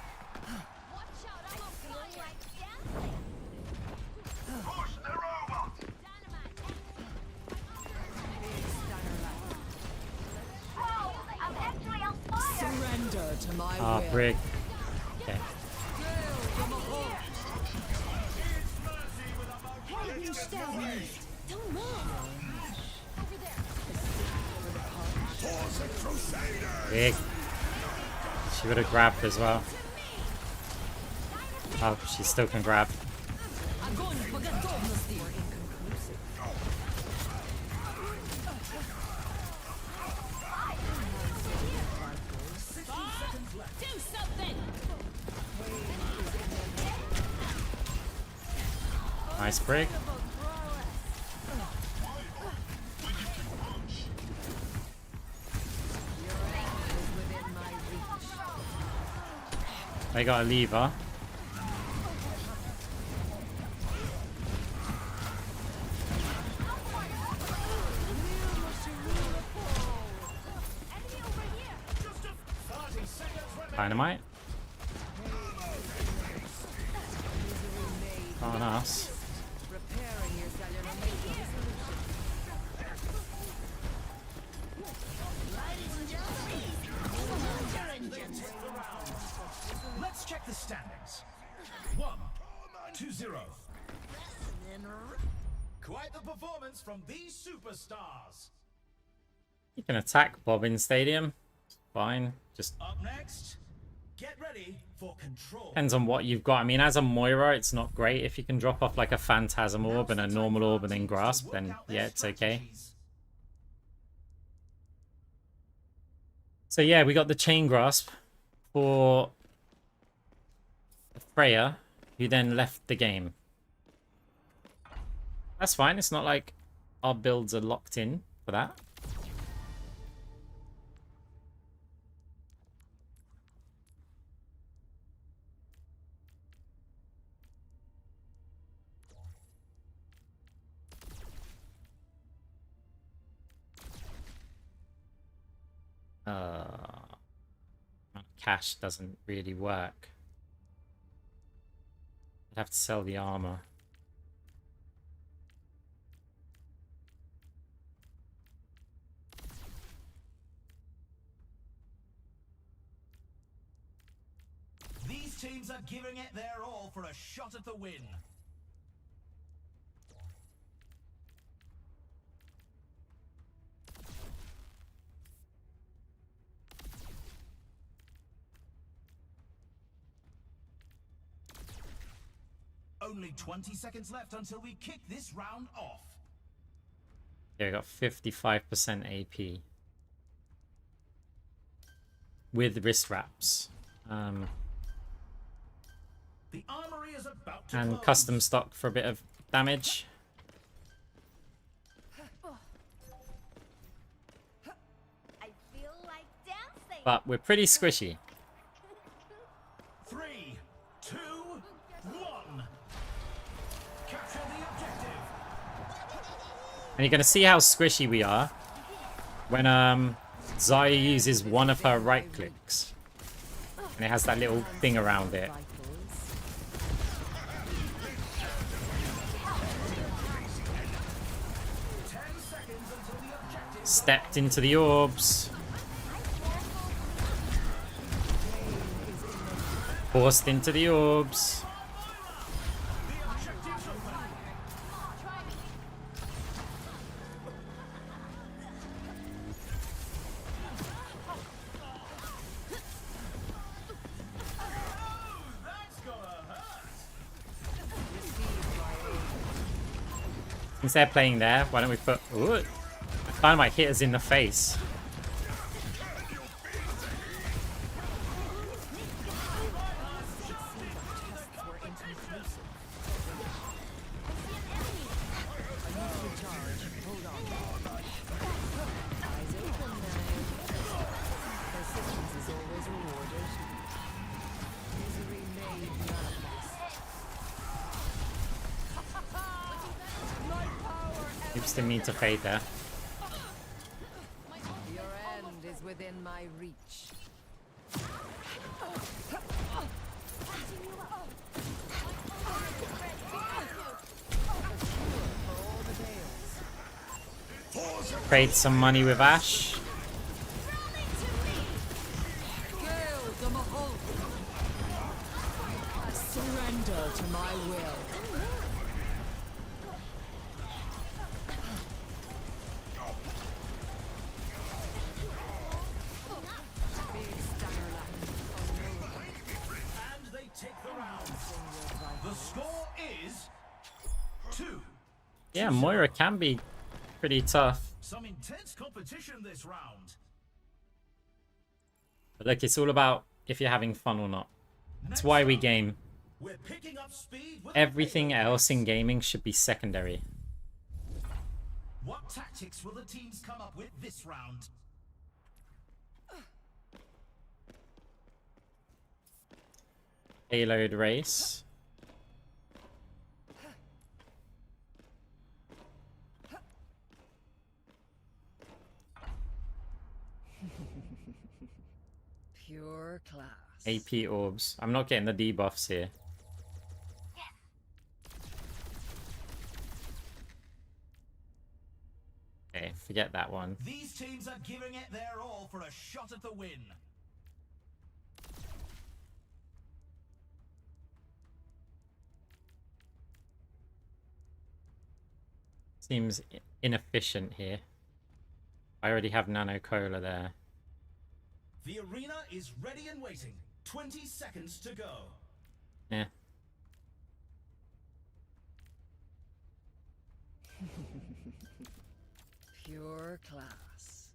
Surrender to my Ah, will. brig. Okay. Big. She would have grabbed as well. Oh, she still can grab. Nice break. They got a lever. Dynamite. On us. Let's check the standings. 1-0. Quite the performance from these superstars. You can attack Bobbin Stadium. Fine. Just Up next, get ready for control. depends on what you've got. I mean, as a Moira, it's not great. If you can drop off like a Phantasm Orb and a normal orb and then Grasp, then yeah, it's okay. So yeah, we got the Chain Grasp for Freya, who then left the game. That's fine. It's not like our builds are locked in for that. cash doesn't really work. I'd have to sell the armor. These teams are giving it their all for a shot at the win. Only 20 seconds left until we kick this round off. Yeah, we got 55% AP. With wrist wraps. The armory is about to And close. custom stock for a bit of damage. I feel like dancing. But we're pretty squishy. 3, 2, 1. Capture the objective. And you're going to see how squishy we are when Zaya uses one of her right clicks. And it has that little thing around it. Vitals. 10 seconds until the objective. Stepped into the orbs. Forced into the orbs. The objective's open. That's gonna hurt. Since they're playing there, why don't we put... Ooh, Dynamite hit us in the face. Were inconclusive. I need to recharge. Hold on. Eyes open now. Persistence is always rewarded. Misery made manifest. Oops, didn't mean to fade there. Your end is within my reach. Trade some money with Ash. Gale the Mahal. Surrender to my will. And they take the round. The score is 2. Yeah, Moira can be pretty tough. Some intense competition this round. But look, it's all about if you're having fun or not. That's why we game. We're picking up speed with Everything Payload. else in gaming should be secondary. What tactics will the teams come up with this round? Payload race. Pure class. AP orbs. I'm not getting the debuffs here. Okay, forget that one. These teams are giving it their all for a shot at the win. Seems inefficient here. I already have Nano Cola there. The arena is ready and waiting. 20 seconds to go. Yeah. Pure class.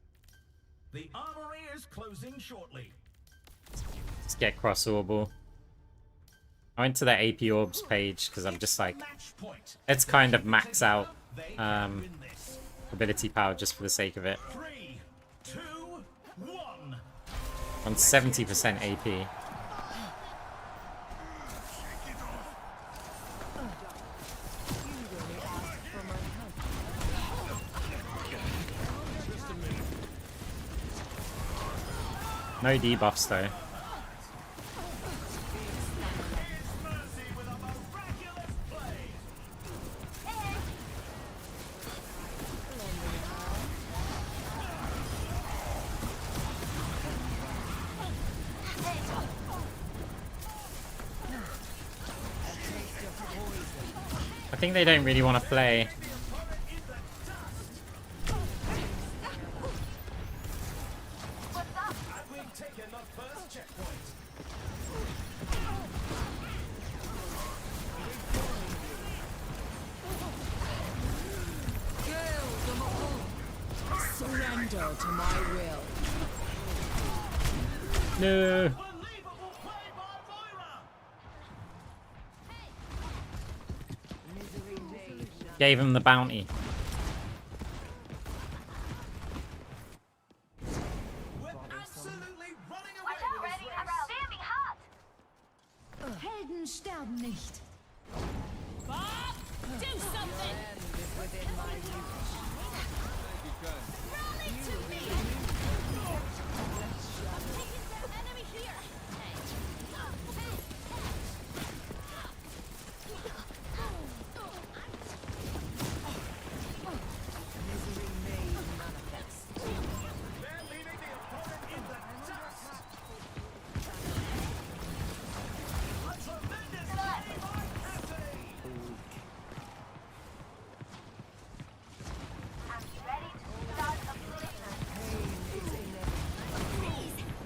The armory is closing shortly. Let's get cross orbal. I went to the AP orbs page because I'm just like, Match point. let's kind of max out They can win this. ability power just for the sake of it. 3, 2, 1. On 70% AP. No debuffs though. think they don't really want to play. And we've taken the first checkpoint. Surrender to my will. No. Unbelievable play by Moira. Gave him the bounty. We're absolutely running away Watch out, with ready? this I'm race. standing hot. Helden sterben nicht. Bob, do something! End is within my reach. Rally to me! I'm taking down enemy here! Misery made manifest. They're leaving the opponent in the dust. A tremendous play by Cassidy. I'm ready to start a blizzard.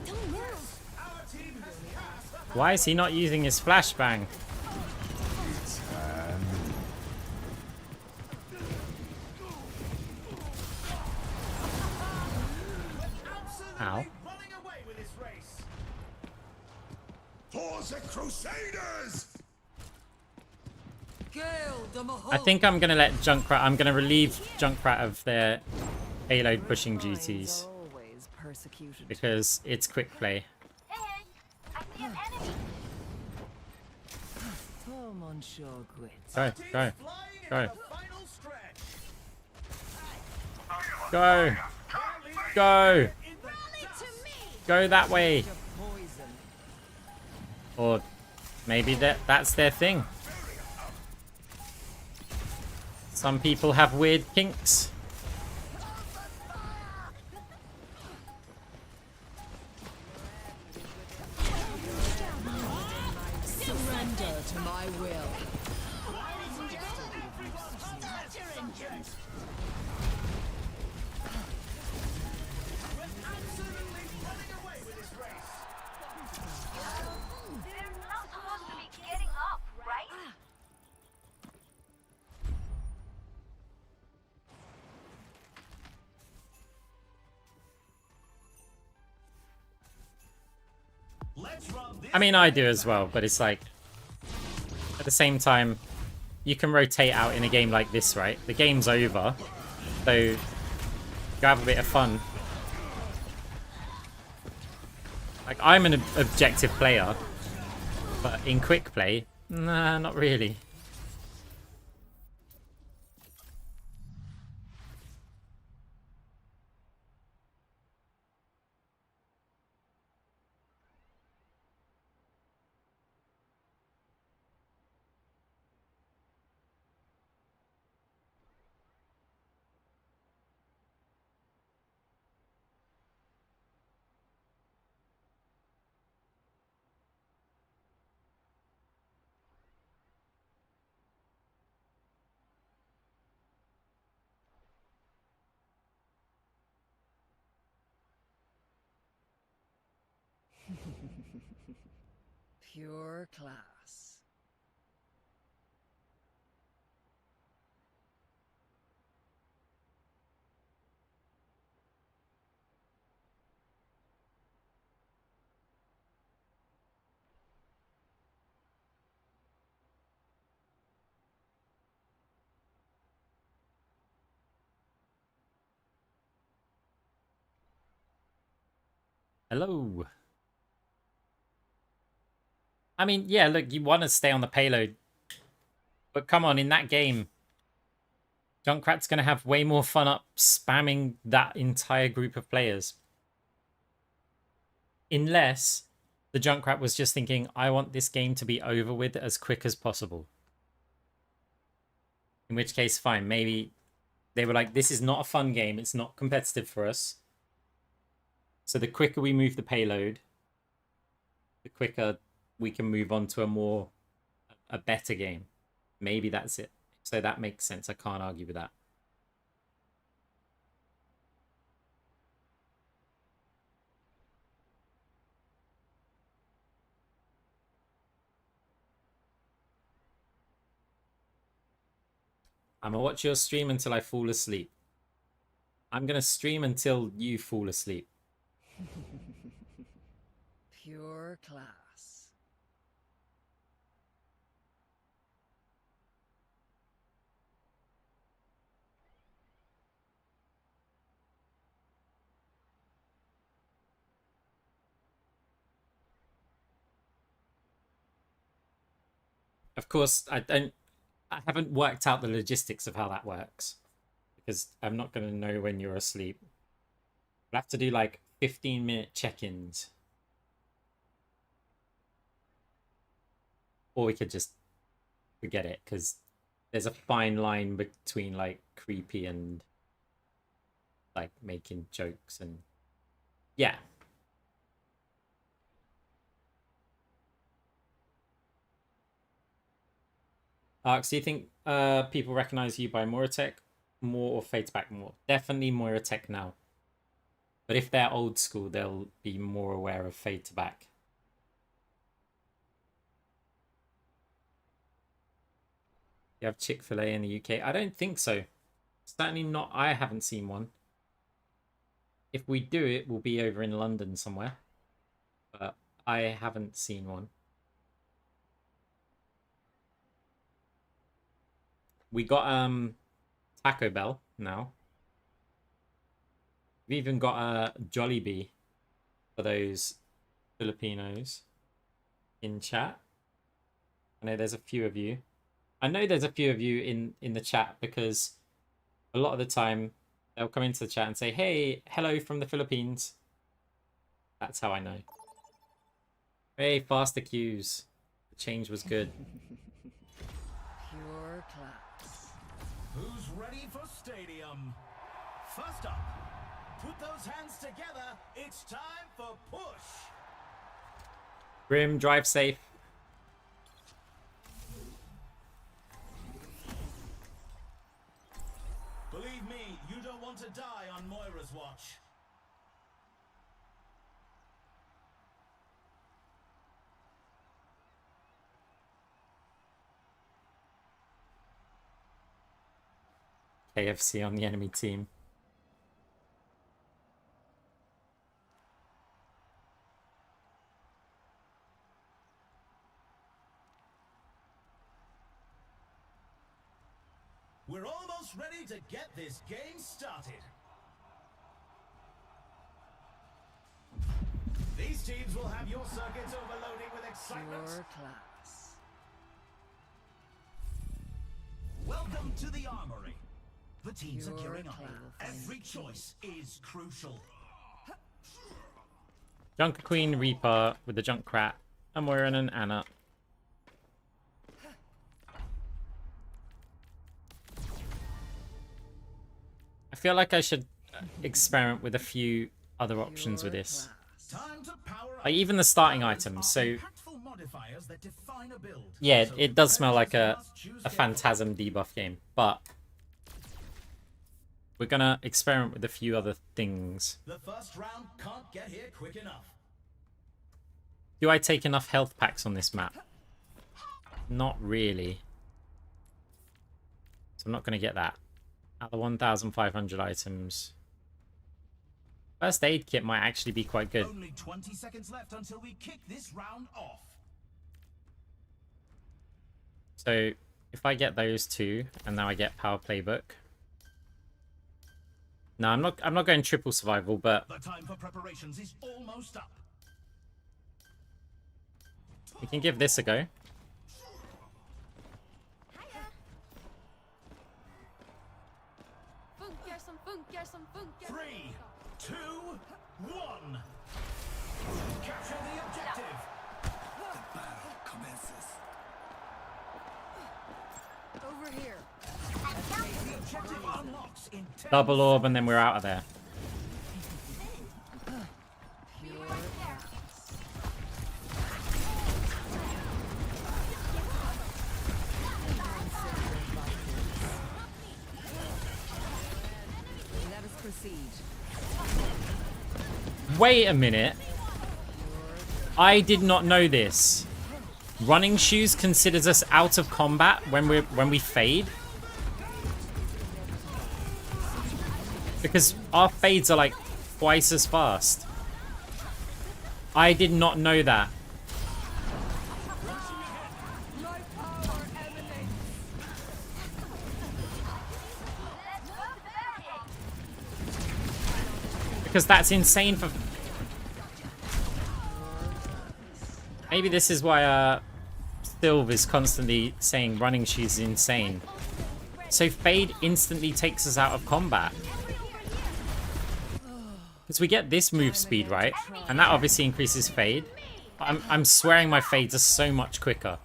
Don't move. Our team has cast a Why is he not using his flashbang? Ow. running away with this race. For the Crusaders! Gale the Mahal! I think I'm gonna let Junkrat. I'm gonna relieve Junkrat of their payload pushing duties Always persecuted. because it's quick play. Hey, I see an enemy. Oh, Monsieur Quit. Go, Team's go, flying go, into the final stretch. go, go, Rally to me! go that way. Poison. Or maybe that's their thing. Some people have weird kinks. Surrender to my will. Absolutely running away with this race. They're not supposed to be getting up, right? Let's run this. I mean, I do as well, but it's like at the same time, you can rotate out in a game like this, right? The game's over, so go have a bit of fun. Like, I'm an objective player, but in quick play, nah, not really. Pure class. Hello. I mean, yeah, look, you want to stay on the payload. But come on, in that game, Junkrat's going to have way more fun up spamming that entire group of players. Unless the Junkrat was just thinking, I want this game to be over with as quick as possible. In which case, fine. Maybe they were like, this is not a fun game. It's not competitive for us. So the quicker we move the payload, the quicker we can move on to a better game. Maybe that's it. So that makes sense. I can't argue with that. I'm gonna watch your stream until I fall asleep. I'm gonna stream until you fall asleep. Pure class. Of course, I haven't worked out the logistics of how that works because I'm not gonna know when you're asleep. We'll have to do like 15-minute check-ins. Or we could just forget it, because there's a fine line between like creepy and like making jokes and yeah. Arx, do you think people recognize you by Moira Tech more or Fades Back more? Definitely Moira Tech now. But if they're old school, they'll be more aware of Fade to Back. You have Chick-fil-A in the UK? I don't think so. Certainly not. I haven't seen one. If we do, it will be over in London somewhere. But I haven't seen one. We got Taco Bell now. We've even got a Jollibee for those Filipinos in chat. I know there's a few of you. I know there's a few of you in the chat because a lot of the time they'll come into the chat and say, hey, hello from the Philippines. That's how I know. Hey, faster queues. The change was good. Pure class. Who's ready for stadium? First up, put those hands together. It's time for push. Grim, drive safe. Believe me, you don't want to die on Moira's watch. KFC on the enemy team. We're almost ready to get this game started. These teams will have your circuits overloading with excitement. Pure class. Welcome to the armory. The teams are Pure gearing up. class. Every choice is crucial. Junker Queen, Reaper with the Junkrat, and Moira and Anna. I feel like I should experiment with a few other options with this. Time to power up. Like even the starting items. So Impactful modifiers that define a build. yeah, So it does smell like competitors a must choose carefully. Phantasm debuff game, but we're gonna experiment with a few other things. The first round can't get here quick enough. Do I take enough health packs on this map? Not really. So I'm not gonna get that. Out of the 1,500 items. First aid kit might actually be quite good. Only 20 seconds left until we kick this round off. So if I get those two, and now I get Power Playbook. No, I'm not going triple survival, but The time for preparations is almost up. we can give this a go. Three, two, one. Capture the objective. The battle commences. Over here. The objective unlocks in 10 Double orb, and then we're out of there. Pure class. Wait a minute. I did not know this. Running shoes considers us out of combat when we fade. Because our fades are like twice as fast. I did not know that. Because that's insane for... Maybe this is why Sylv is constantly saying running shoes is insane. So fade instantly takes us out of combat. Because we get this move speed, right? And that obviously increases fade. I'm swearing my fades are so much quicker.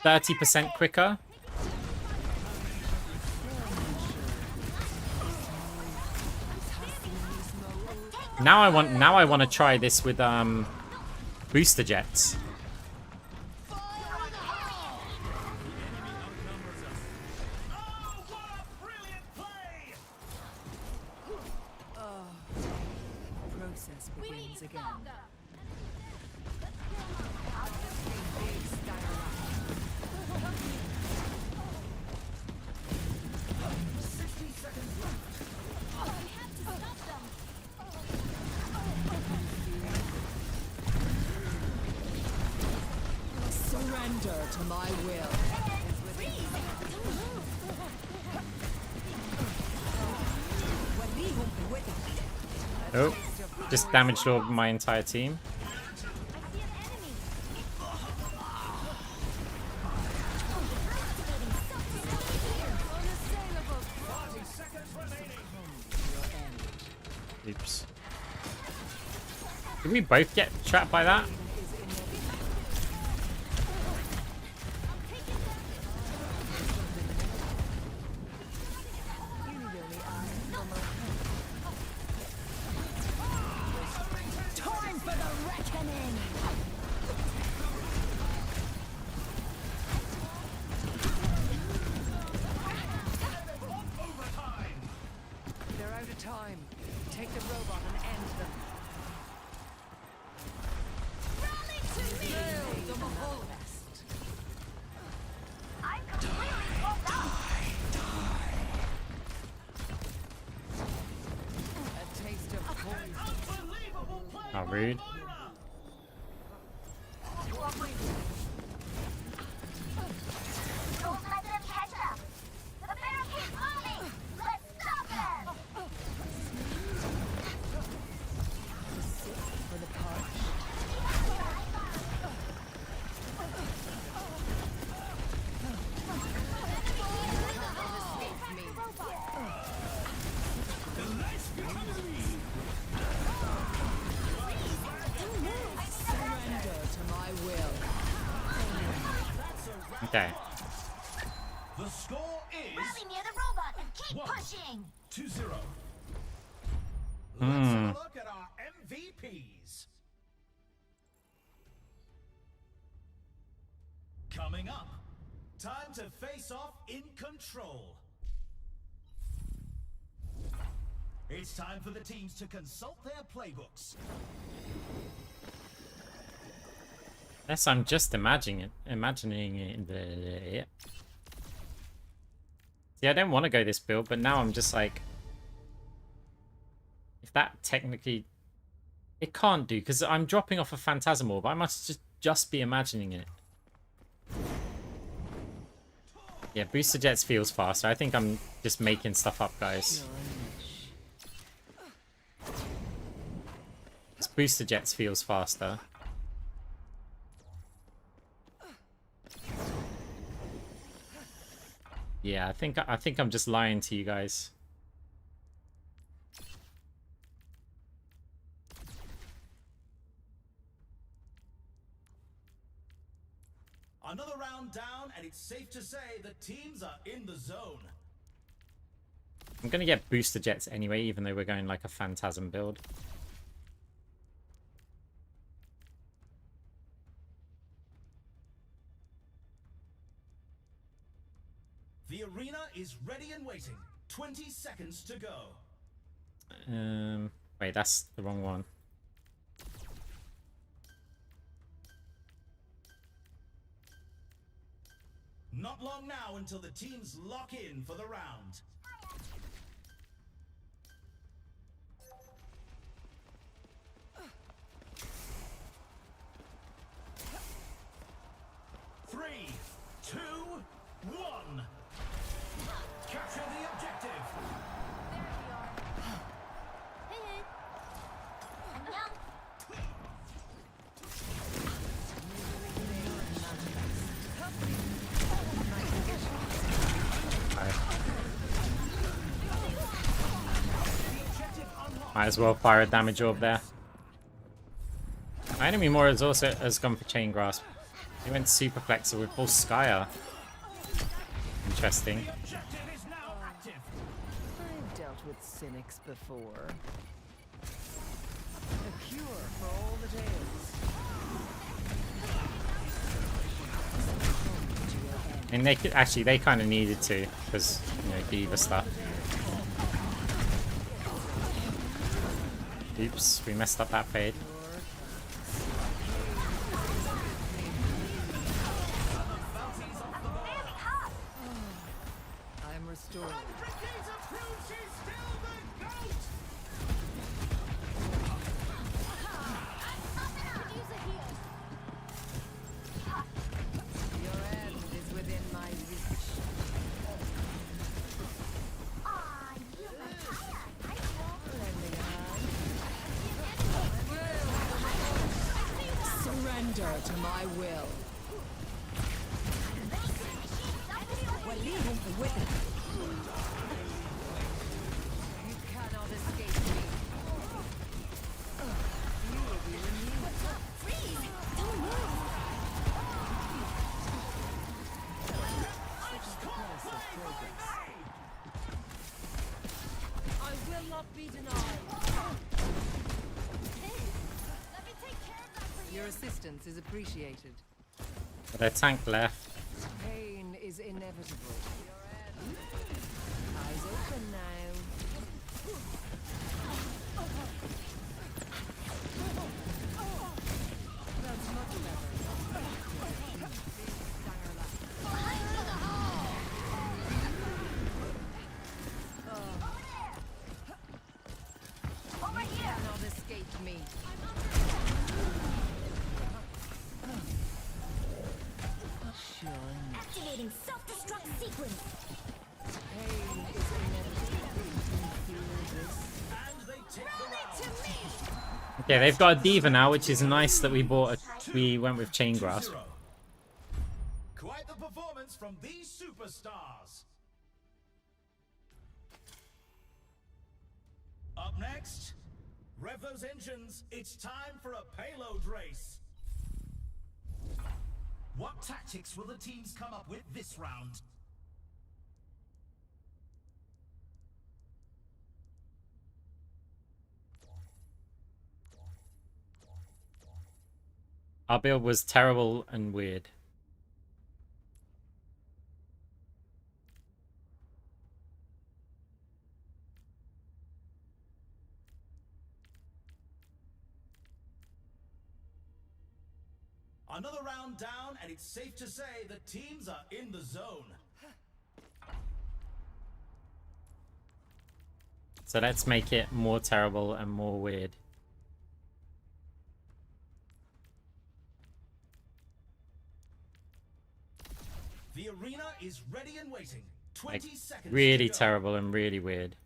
Stop 30% quicker. Now I want to try this with booster jets. Process begins again. Surrender to my will. Oh, just damaged all of my entire team. Oops. Did we both get trapped by that? Time for the reckoning! They're out of time. Take the robot and end them. I'm completely fucked up. A taste of poison. Unbelievable play Oh, by rude. Moira. Don't let them catch up. The bear keeps moving. Let's stop them. For the punch. Surrender to my will. Okay. The score is Rally near the robot and keep One. pushing. 2-0. Let's have a look at our MVPs. Coming up, time to face off in control. It's time for the teams to consult their playbooks. Unless I'm just imagining it. See, I don't want to go this build, but now I'm just like, if that technically, it can't do because I'm dropping off a Phantasm Orb. I must just be imagining it. Yeah, Booster Jets feels faster. I think I'm just making stuff up, guys. This Booster Jets feels faster. Yeah, I think I'm just lying to you guys. Another round down, and it's safe to say the teams are in the zone. I'm gonna get Booster Jets anyway, even though we're going like a Phantasm build. The arena is ready and waiting. 20 seconds to go. Wait, that's the wrong one. Not long now until the teams lock in for the round. Three, two, one. Capture the objective. There we are. Hey, hey. 안녕. Might as well fire a damage orb there. My enemy Moira has gone for chain grasp. He went super flexor with full Skyer. Interesting. The objective is now active. I've dealt with cynics before. A cure for all the tales. And they could, actually, they kind of needed to, because, you know, Diva stuff. Oops, we messed up that fade. I'm restored. Brigitte proves she's still the GOAT. Your end is within my reach. Lending a hand. Surrender to my will. وليهم قوتك. You cannot escape me. You will be renewed. I will not be denied. Let me take care of that for you. Your assistance is appreciated. But their tank left. Pain is inevitable. Your end. Eyes open now. That's much better. Over You here. cannot escape me. Sure. Activating self-destruct sequence. Pain is inevitable. You feel this? And they take the round. Okay, they've got a Diva now, which is nice that we went with chain grasp. 2-0. Quite the performance from these superstars. Up next, rev those engines. It's time for a payload race. What tactics will the teams come up with this round? Our build was terrible and weird. Another round down, and it's safe to say the teams are in the zone. So let's make it more terrible and more weird. The arena is ready and waiting. 20 Like, seconds. really to go. terrible and really weird.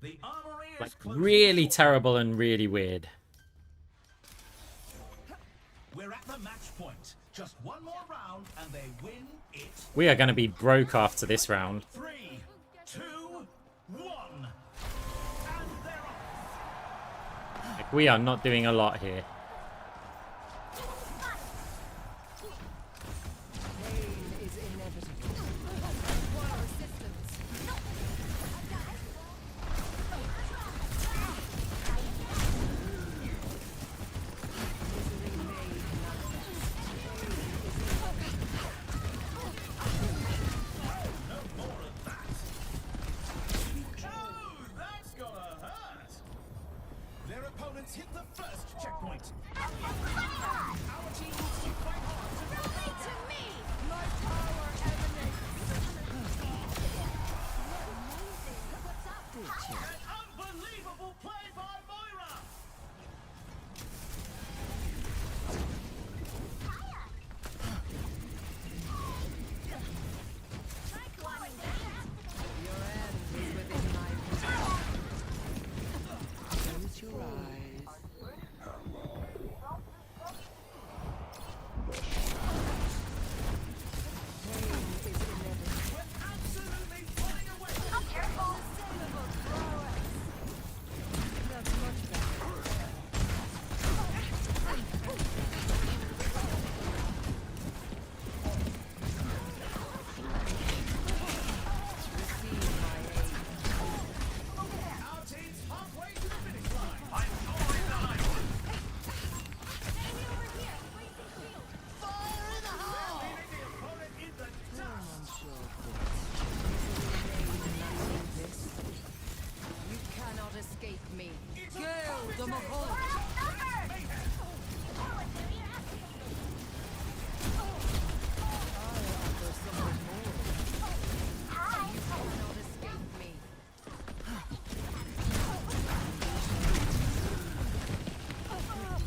The armory is Like, closing really in. terrible and really weird. We're at the match point. Just one more round, and they win it. We are going to be broke after this round. 3, 2, 1. And they're off. Like, we are not doing a lot here. Pain is inevitable. Require assistance.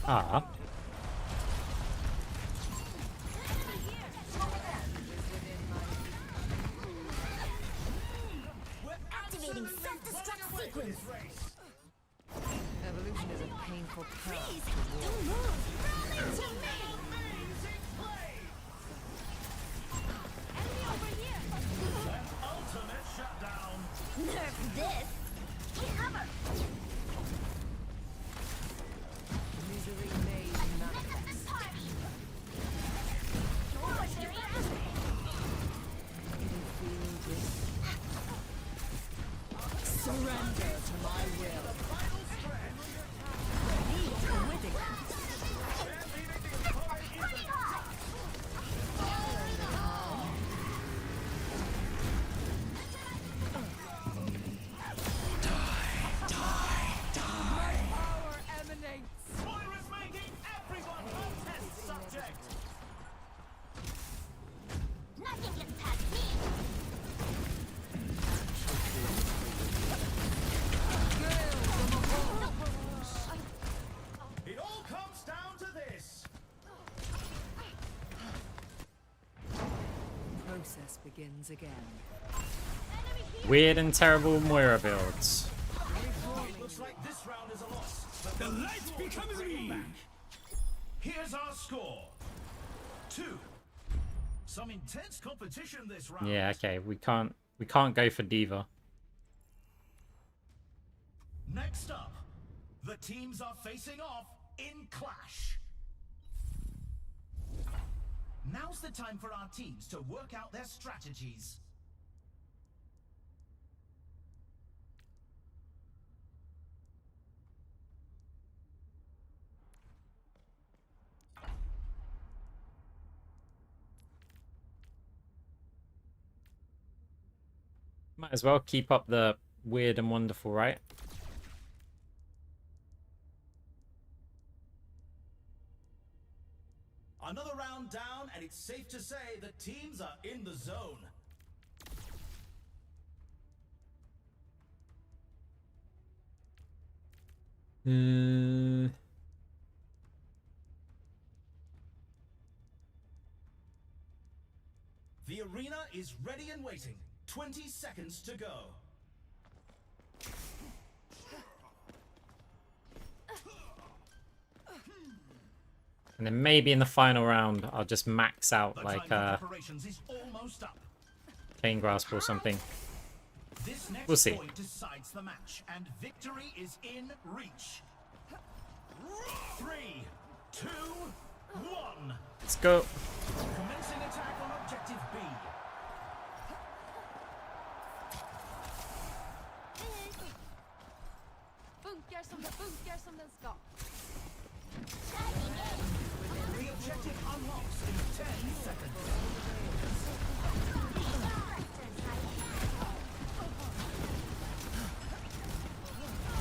Ah. Activating self-destruct sequence. Evolution is a painful path. Please, don't move. Run into me. Enemy over here. Ultimate shutdown. Nerf this. Get cover. Misery made manifest. This time. Feel this. Surrender to my will. With it. Pretty hot. Power emanates. Moira's making everyone a test subject. Nothing gets past me. It all comes down to this. Process begins again. Weird and terrible Moira builds. Looks like this round is a loss. But The light becomes me! here's our score. 2. Some intense competition this round. Yeah, okay. We can't go for Diva. Next up, the teams are facing off in Clash. Now's the time for our teams to work out their strategies. Might as well keep up the weird and wonderful, right? Another round down, and it's safe to say the teams are in the zone. The arena is ready and waiting. 20 seconds to go. And then maybe in the final round, I'll just max out The like time for preparations is almost up. Cane Grasp or something. This next We'll see. point decides the match, and victory is in reach. 3, 2, 1. Let's go. Commencing attack on objective B. Funkar som den ska. The objective unlocks in 10 seconds.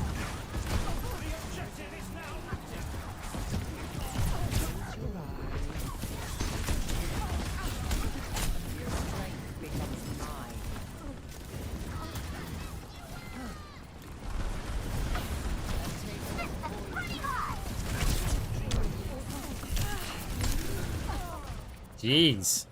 The objective is now active. Your strength becomes mine. Jeez.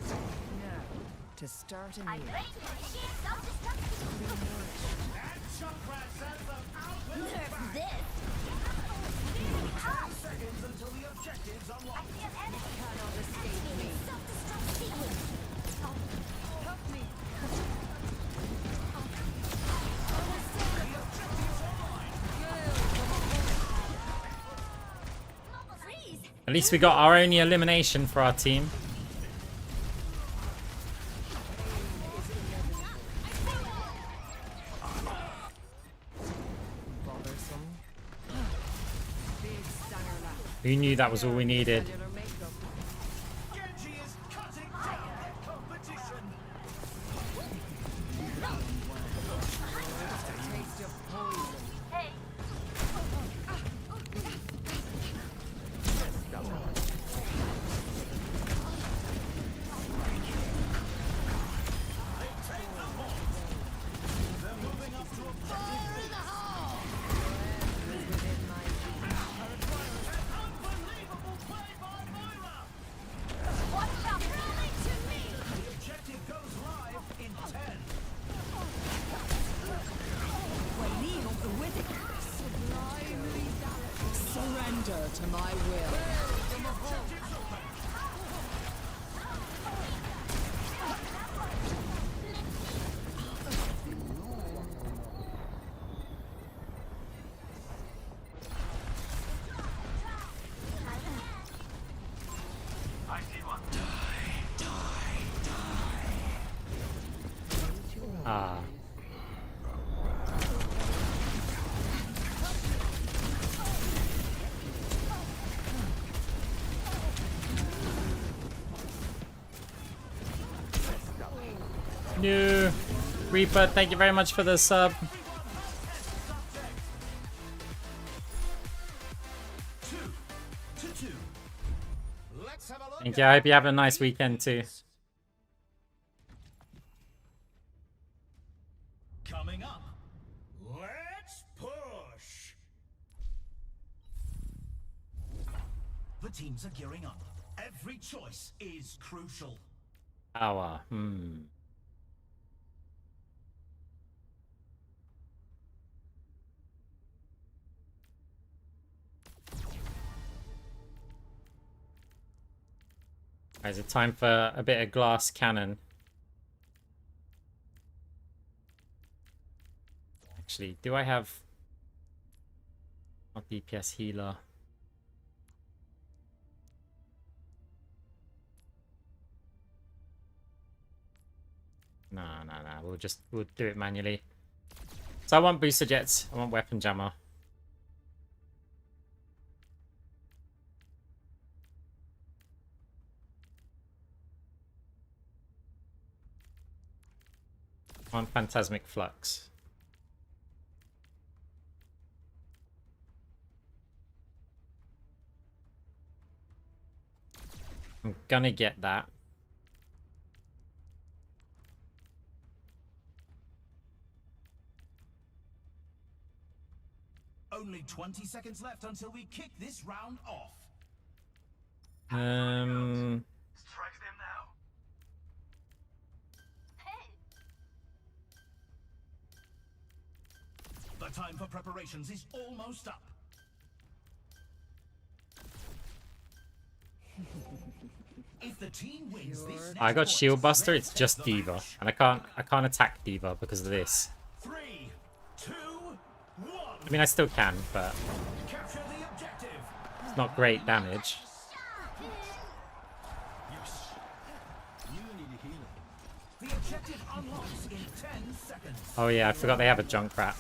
Now, to start anew. I'm ready to initiate self-destruct sequence. And Junkrat says the outward Nerf this. 10 seconds until the objectives I unlock. see an enemy. Cannot escape me. Self-destruct sequence. Help me. Freeze. At least we got our only elimination for our team. Bothersome. Big Sangerlap. Who knew that was all we needed? Cellular makeup. Genji is cutting down the competition. Taste of poison. Hey. Surrender to my will. Ah. No. Reaper, thank you very much for the sub. 2-2. Let's have a look. Thank you. I hope you have a nice weekend too. Coming up, let's push. The teams are gearing up. Every choice is crucial. Power. Is it time for a bit of glass cannon? Actually, do I have a DPS healer? No. We'll do it manually. So I want booster jets. I want weapon jammer. I want phantasmic flux. I'm gonna get that. Only 20 seconds left until we kick this round off. Strike them now. The time for preparations is almost up. If the team wins this I got next shield point, buster. let's It's take just the D.Va, match. and I can't attack D.Va because of this. 3, 2, 1. I mean, I still can, but Capture the objective. it's not great damage. The objective unlocks in 10 seconds. Oh yeah, I forgot they have a Junkrat.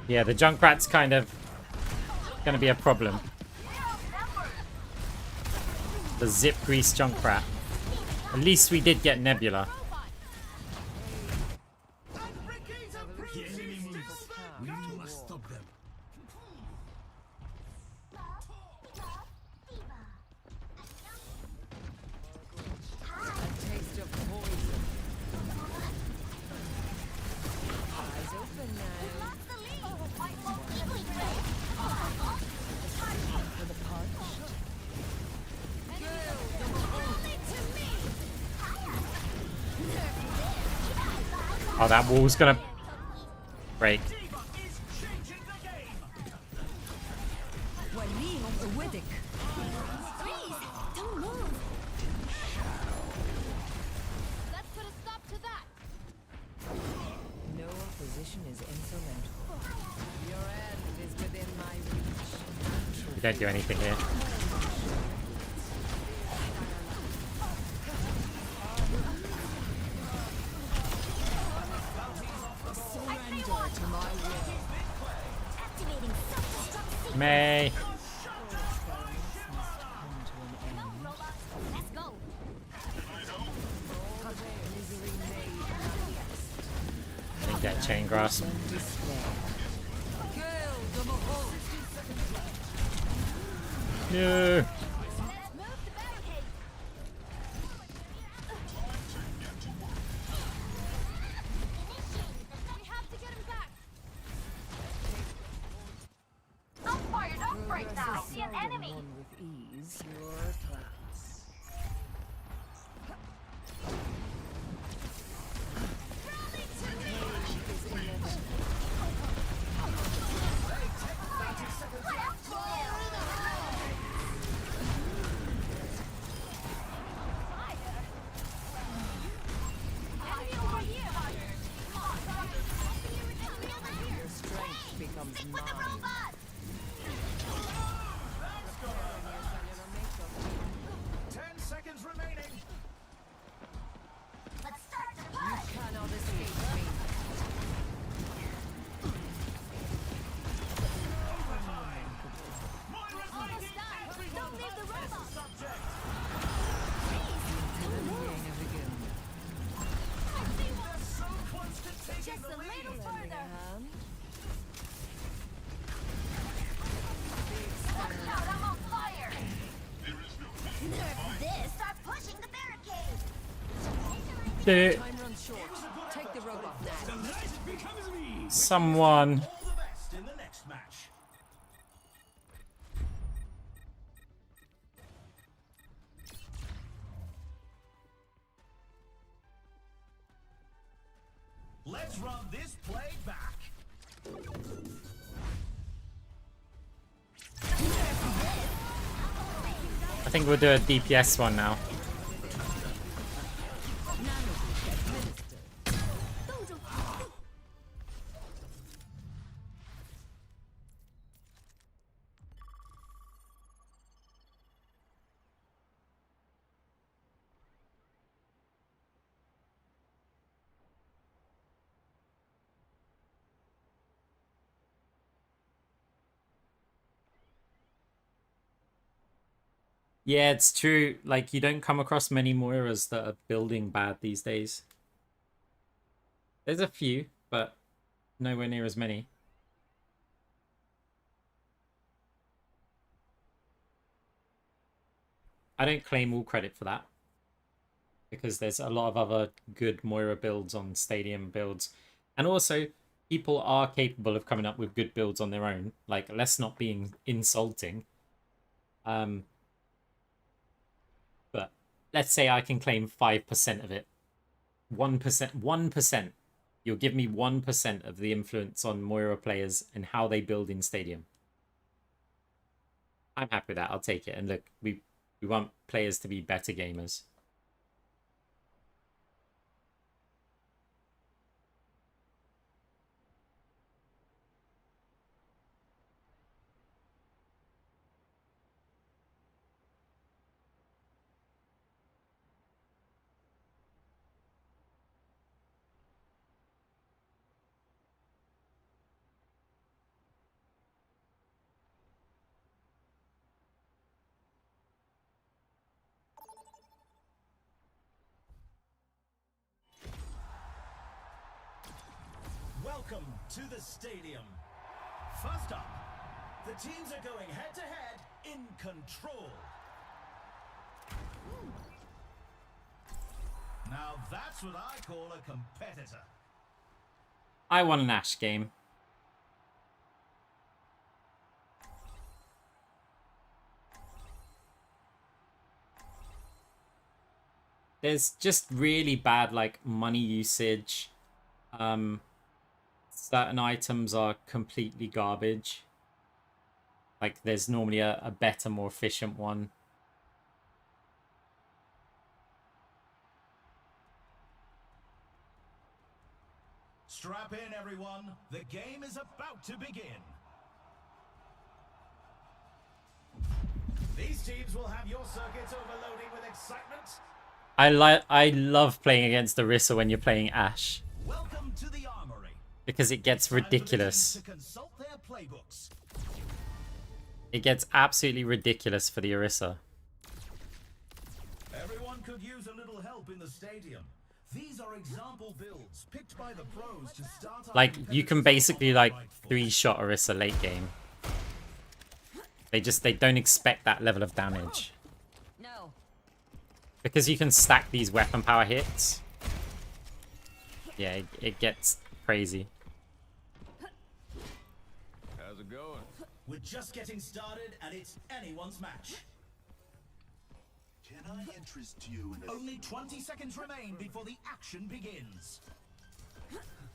Yeah, the Junkrat's kind of gonna be a problem. The zip grease Junkrat. At least we did get Nebula. We must stop them. A taste of poison. Eyes open now. For the punch. Oh, that wall's gonna break. Let's put a stop to that. No opposition is insurmountable. Your end is within my reach. We don't do anything here. Surrender to my will. Activating self-destruct May. Let's go. Didn't get chain grasp. No. Let's move the barricade. We have to get him back. Not fired, not break. now. See an enemy. Won with ease, your class. Your strength becomes mine. 10 seconds remaining. Let's start the You push. cannot escape me. Moira's Almost making done. everyone Don't leave the as a robot. subject. They're so close to taking Just the a lead. little further. Watch out, I'm on fire. Nerf this. Start pushing the barricade. Time runs short. Take the robot now. Someone. All the best in the next match. Let's run this play back. I think we'll do a DPS one now. Yeah, it's true. Like, you don't come across many Moiras that are building bad these days. There's a few, but nowhere near as many. I don't claim all credit for that, because there's a lot of other good Moira builds on Stadium builds. And also, people are capable of coming up with good builds on their own. Like, let's not be insulting. But let's say I can claim 5% of it. 1%. You'll give me 1% of the influence on Moira players and how they build in Stadium. I'm happy with that. I'll take it. And look, we want players to be better gamers. Welcome to the stadium. First up, the teams are going head to head in control. Now that's what I call a competitor. I want an Ashe game. There's just really bad, like, money usage. Certain items are completely garbage. Like, there's normally a better, more efficient one. Strap in, everyone. The game is about to begin. These teams will have your circuits overloading with excitement. I love playing against Orisa when you're playing Ashe, Welcome to the armory. because it gets Time for the teams ridiculous. to consult their playbooks. It gets absolutely ridiculous for the Orisa. Everyone could use a little help in the stadium. These are example builds picked by the pros to start our Like, you can competitive basically, on like, the right foot. 3-shot Orisa late game. They don't expect that level of damage. No. Because you can stack these weapon power hits. Yeah, it gets crazy. How's it it going? We're just getting started, and it's anyone's match. Can I interest you in a... Only 20 seconds remain before the action begins.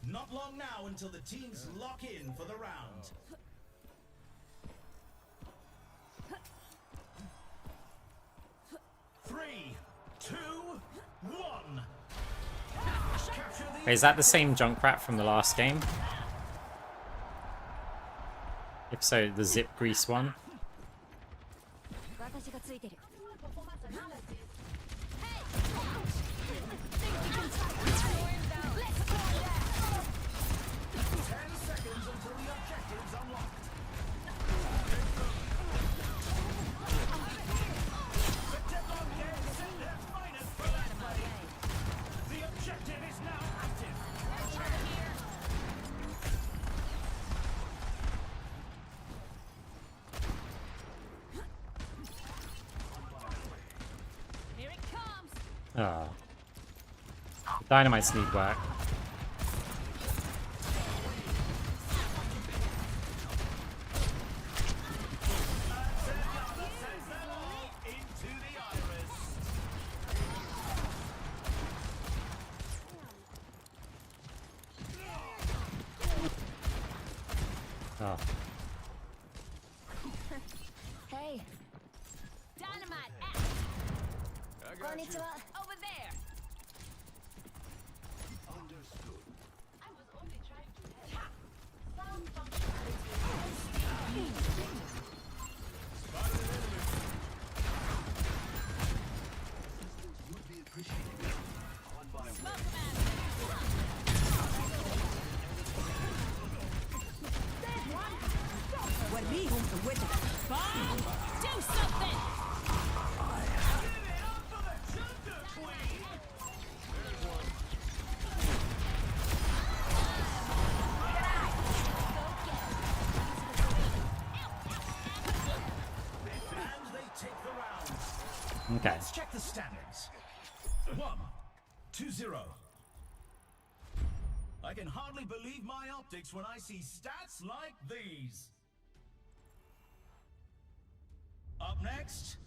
Not long now until the teams lock in for the round. Three, two, one. Wait, is that the same Junkrat from the last game? If so, the zip grease one. 私がついてる Here it comes. Oh. Dynamites need work. Oh. Hey. Dynamite out. I got you. Over there. Understood. I was only trying to help. Would be appreciated. On my way. Do something. And they take the round. Okay. Let's check the standings. 1-0. I can hardly believe my optics when I see stats like these. Up next,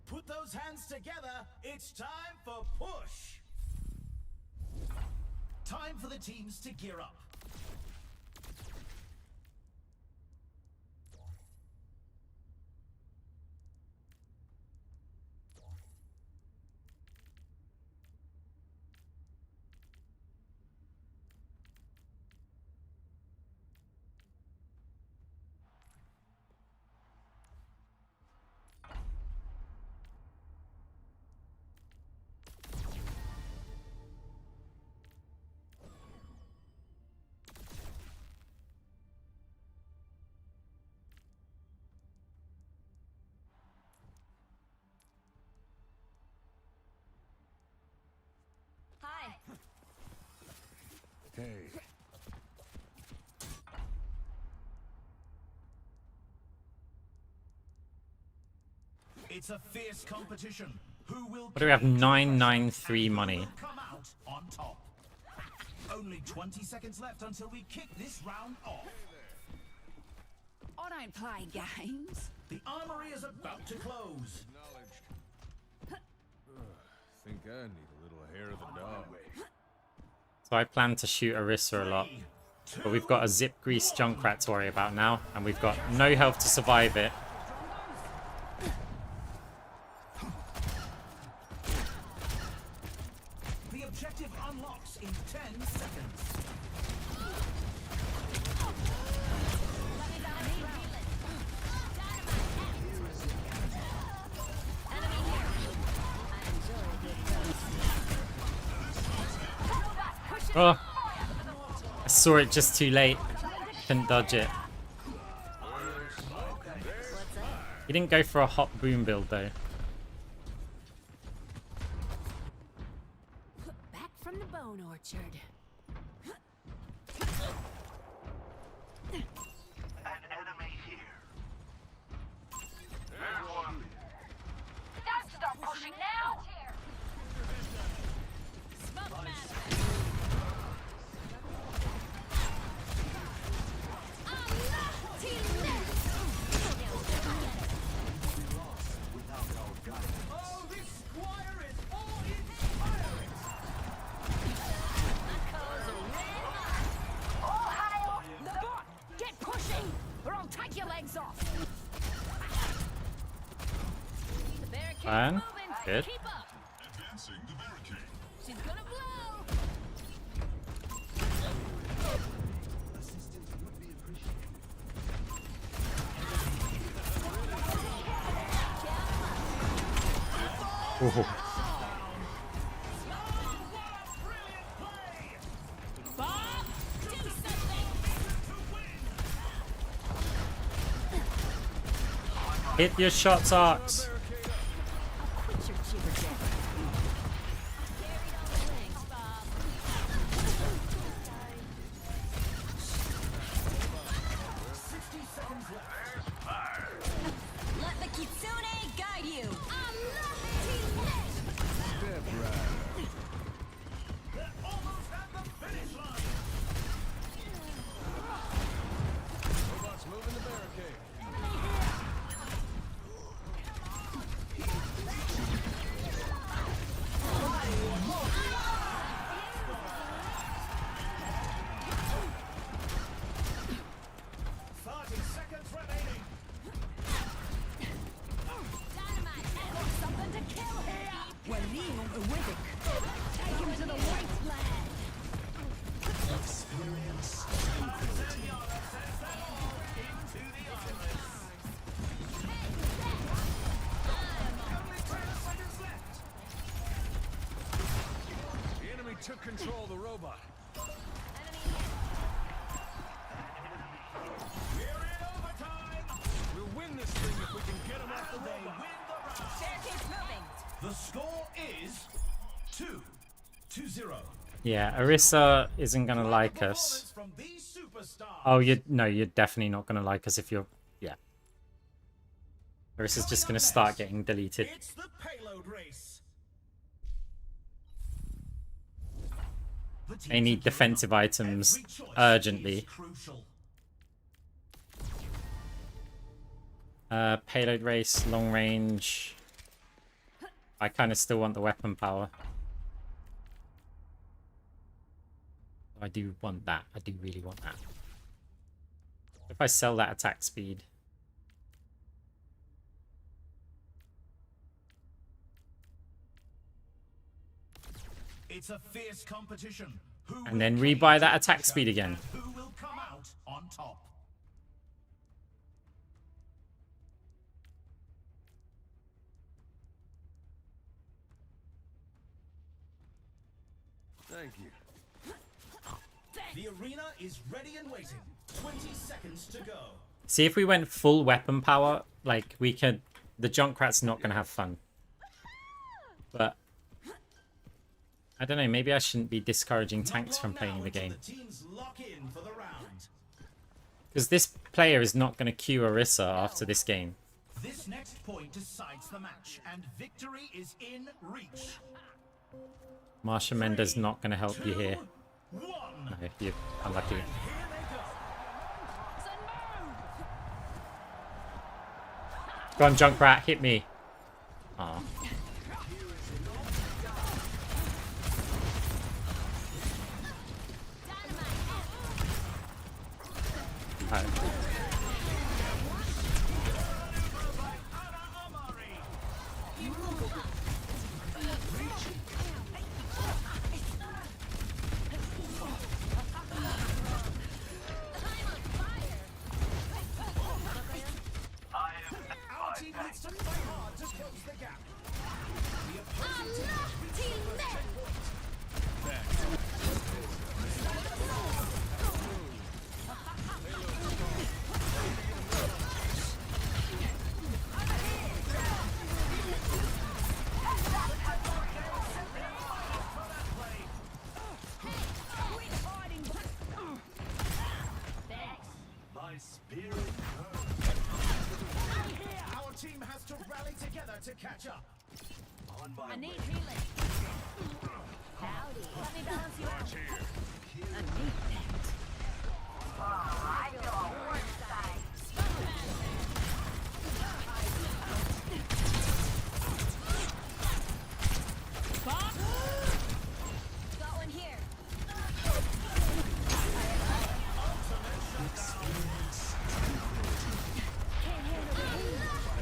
put those hands together. It's time for push. Time for the teams to gear up. Hi. Hey. It's a fierce competition. Who will What do we have? 993 who money. will come out on top? Only 20 seconds left until we kick this round off. I don't play games. The armory is about to close. Acknowledged. Think I need a little hair of the dog. So I plan to shoot Orisa a lot. But we've got a zip grease Junkrat to worry about now. And we've got no health to survive it. The objective unlocks in 10 seconds. Oh, I saw it just too late. Couldn't dodge it. He didn't go for a hot boom build though. Back from the bone orchard. An enemy here. Don't stop pushing now! Smoke matter. Fine. Good. Keep up. Advancing the barricade. She's gonna blow. Assistance would be appreciated. Ooh. Bob, do something. Hit your shots, Arcs. Quit your jibber jabber. Carried all the wings, Bob. 60 seconds left. Let the kitsune guide you. I'm not teammates. Step right. They're almost at the finish line. Robots moving the barricade. 30 seconds remaining. Dynamite. Something to kill here. Waliyum Uwidik. Take him to the wasteland. Only 10 seconds left. The enemy took control of the robot. We're in overtime. We'll win this thing if we can get them off the They robot. win the round. Staircase moving. The score is 2-0. Yeah, Orisa isn't gonna like us. From these superstars. Oh, you're definitely not gonna like us if you're. Yeah. Orisa's just gonna start getting deleted. It's the payload race. The They teams need are defensive gearing up. items Every choice urgently. is crucial. Payload race, long range. I kind of still want the weapon power. I do want that. I do really want that. If I sell that attack speed. It's a fierce competition. Who And will then cling rebuy to that the attack pressure speed again. and who will come out on top? Thank you. The arena is ready and waiting. 20 seconds to go. See, if we went full weapon power, like, we could... The Junkrat's not going to have fun. But... I don't know, maybe I shouldn't be discouraging tanks from playing the game. The teams lock in for the round. Because this player is not going to queue Orisa after this game. This next point decides the match, and victory is in reach. Marsha Mender's not going to help you here. 2, 1. No, you're unlucky. Here they go. Go on, Junkrat, hit me. Aw. Alright. Our team needs to fight hard to close the gap. The opposing team My spirit Our team has to rally together to catch up. on my I need way. healing. Howdy. Let me balance you out. I need that. Bob? Got one here.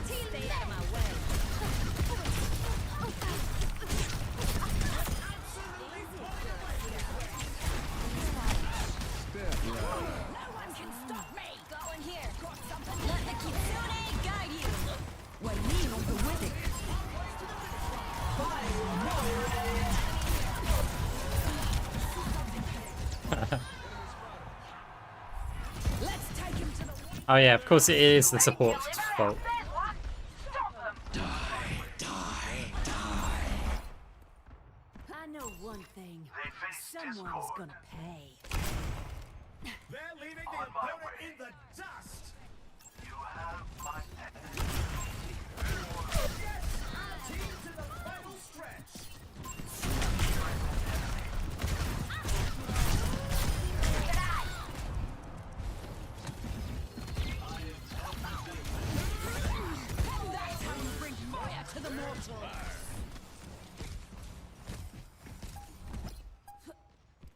Stay out of my way. Oh yeah, of course it is the support's fault. I know one thing. Someone's gonna pay. They're leaving the opponent in the dust. You have my Yes! Team to the final stretch. That's how you bring fire to the mortal.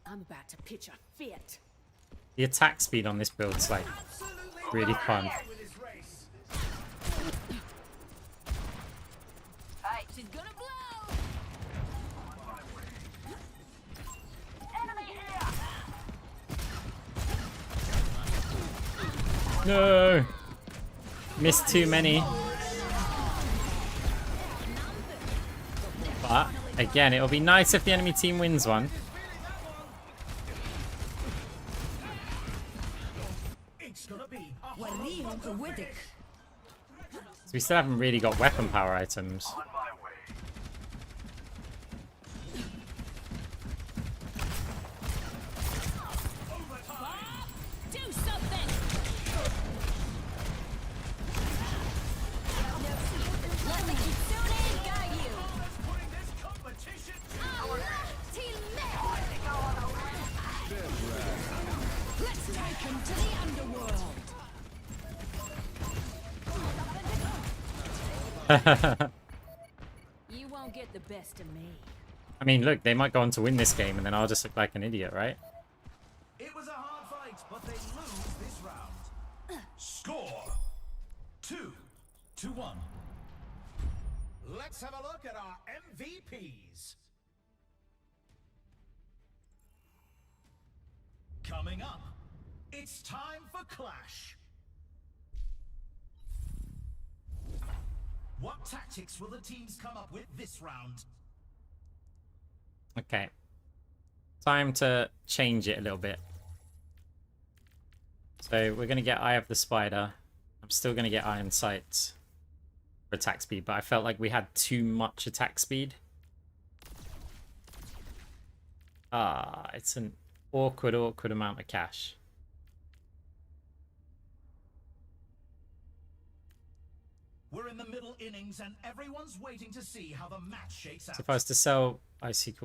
I'm about to pitch a fit. The attack speed on this build's like really fun. With his race. Hey, she's gonna blow. Enemy here! No! Missed too many. But again, it'll be nice if the enemy team wins one. It's gonna be a So we still haven't really got weapon power items. on my way. Do something. Let me soon guide you. putting this competition to Let's take him to the underworld. You won't get the best of me. I mean, look, they might go on to win this game and then I'll just look like an idiot, right? It was a hard fight, but they lose this round. Score 2-1. Let's have a look at our MVPs. Coming up, it's time for Clash. What tactics will the teams come up with this round? Okay. Time to change it a little bit. So we're going to get Eye of the Spider. I'm still going to get Iron Sight for attack speed, but I felt like we had too much attack speed. It's an awkward amount of cash. We're in the middle innings and everyone's waiting to see how the match shakes out. So if I was to sell Icy...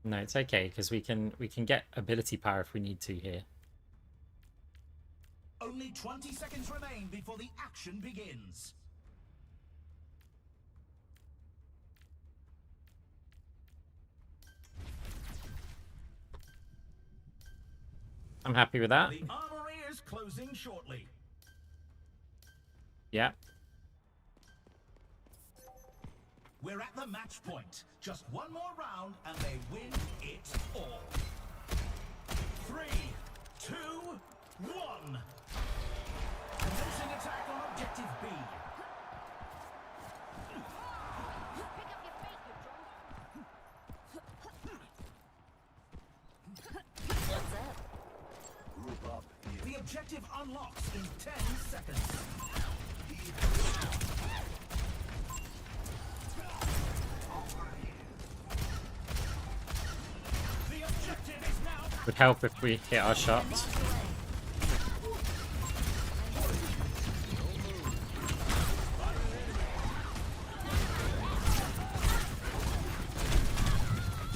No, it's okay, because we can get ability power if we need to here. Only 20 seconds remain before the action begins. I'm happy with that. The armory is closing shortly. Yeah. We're at the match point. Just one more round and they win it all. 3, 2, 1. Commencing attack on objective B. Group up here. The objective unlocks in 10 seconds. The objective is now. Would help if we hit our shots.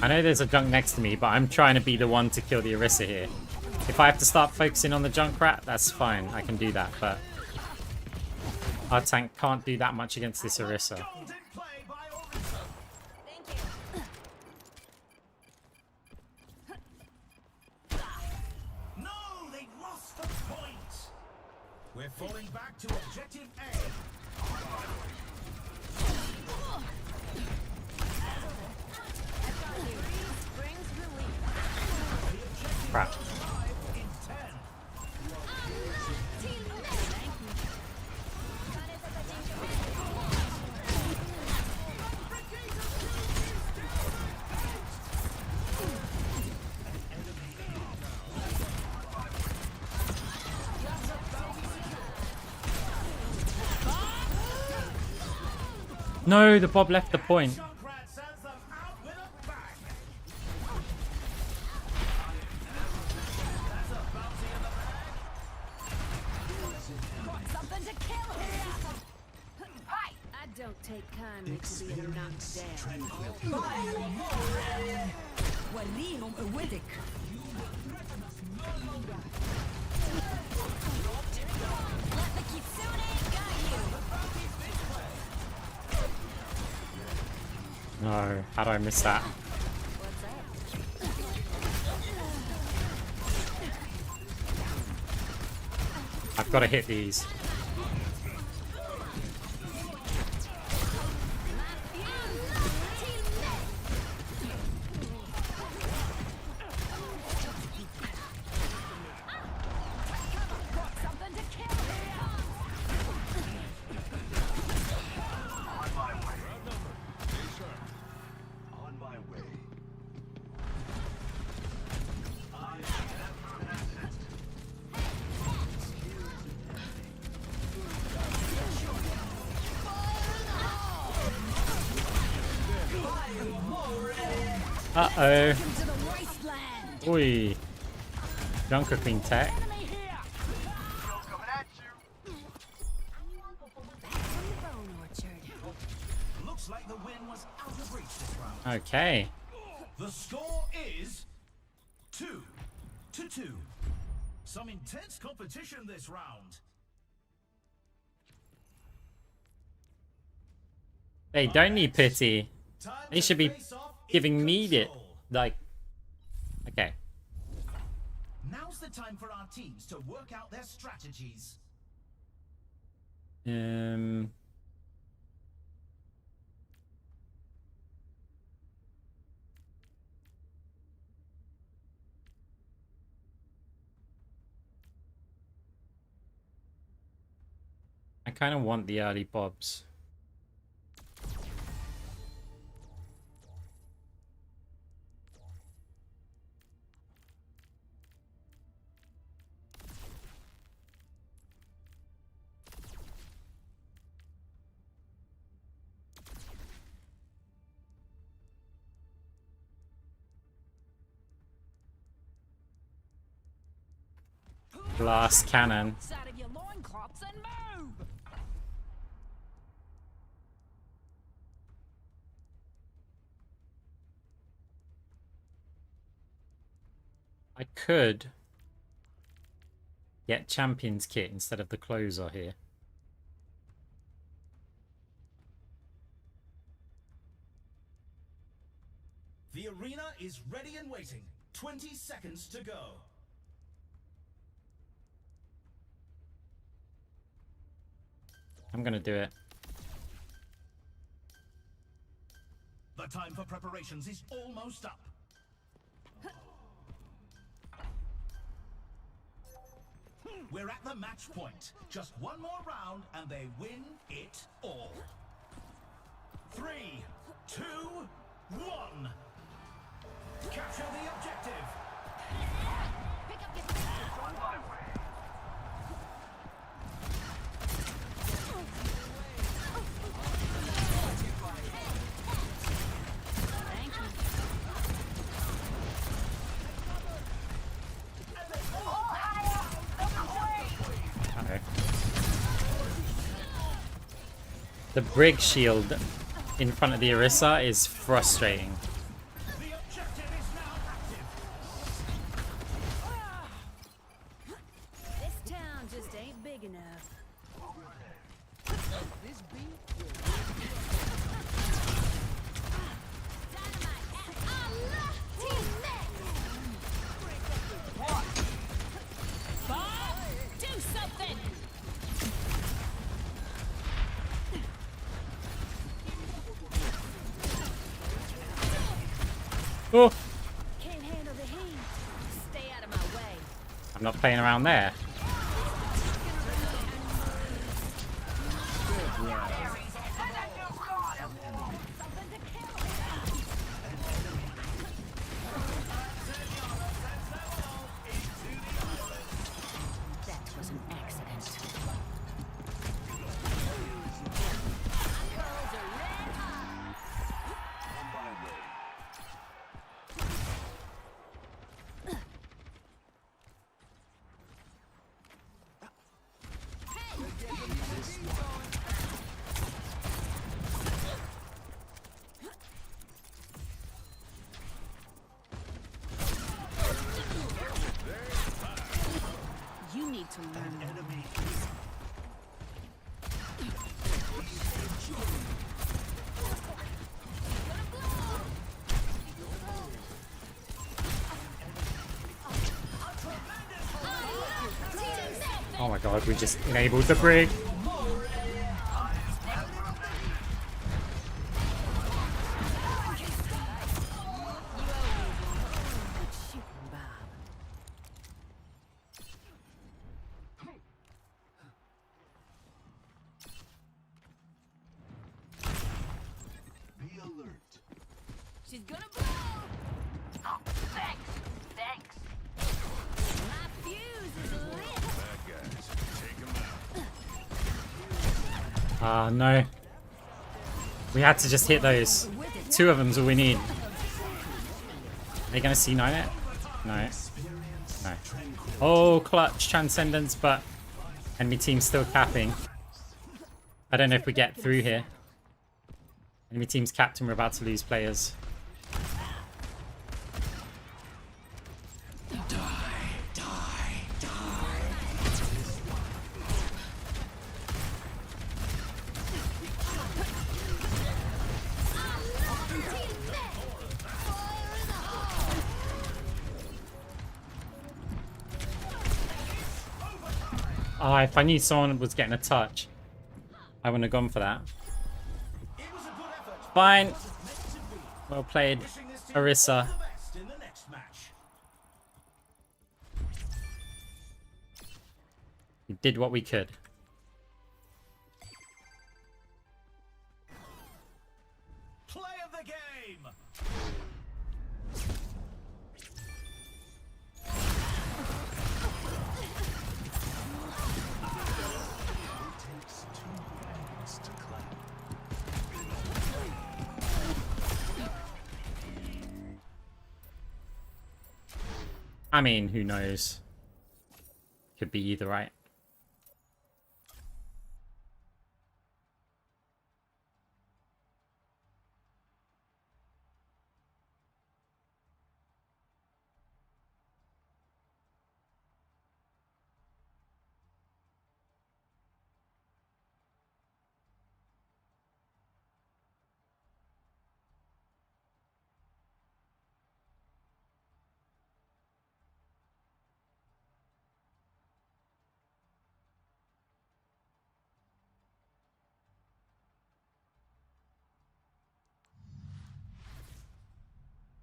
I know there's a junk next to me, but I'm trying to be the one to kill the Orisa here. If I have to start focusing on the Junkrat, that's fine. I can do that, but our tank can't do that much against this Orisa. Golden play by Orisa. No, they lost the point. We're falling back to objective A. Crap. In 10. No, the Bob left the point. Junkrat sends them out with a bang. That's a bounty in the bag. Got something to kill here! I don't take kindly to being knocked down. وليهم قوتك. Let the kitsune guide you. No, how do I miss that? What's up? I've got to hit these. Got something to kill here! On my way. Uh-oh. To the wasteland! Oi. Junker Queen tech. Enemy here! Coming at you. Back from the bone orchard. Looks like the win was out of reach this round. Okay. The score is 2-2. Some intense competition this round. They don't need pity. Time They to should be face off in giving me it. control. Like, okay. Now's the time for our teams to work out their strategies. I kind of want the early bobs. Glass cannon. Out of your loincloths and move! I could get Champion's kit instead of the closer here. The arena is ready and waiting. 20 seconds to go. I'm gonna do it. The time for preparations is almost up. We're at the match point. Just one more round and they win it all. 3, 2, 1. Capture the objective. Pick up your speed. On my way. Thank you. Okay. The brig shield in front of the Orisa is frustrating. The objective is now active. This town just ain't big enough. Bob! Do something! Oh, Can't handle the heat. Stay out of my way. I'm not playing around there. That was an accident. Curls are red to learn. Enemy. Oh my god, we just enabled the brig. Be alert. She's gonna blow. Oh, thanks. Thanks. My fuse is lit. Bad guys. Take them out. Ah, no. We had to just hit those. 2 of them's all we need. Are they gonna C9 it? No. No. Oh, clutch transcendence, but enemy team's still capping. I don't know if we get through here. Enemy team's capped and we're about to lose players. Oh, if I knew someone was getting a touch, I wouldn't have gone for that. It was a good effort. Fine. It was meant to be. Well played, Wishing this team Orisa. all the best in the next match. We did what we could. Play of the game. Takes 2 hands to clap. I mean, who knows? Could be either, right?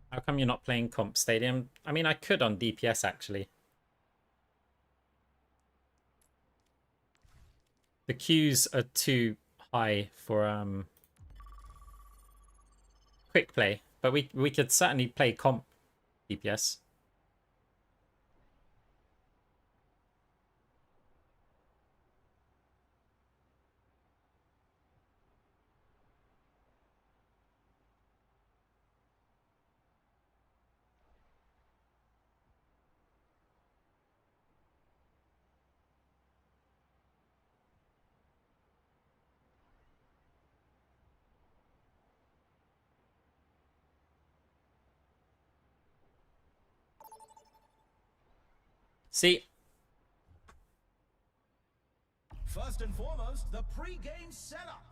How come you're not playing Comp Stadium? I mean, I could on DPS, actually. The queues are too high for quick play, but we could certainly play Comp DPS. See, First and foremost, the pre-game setup.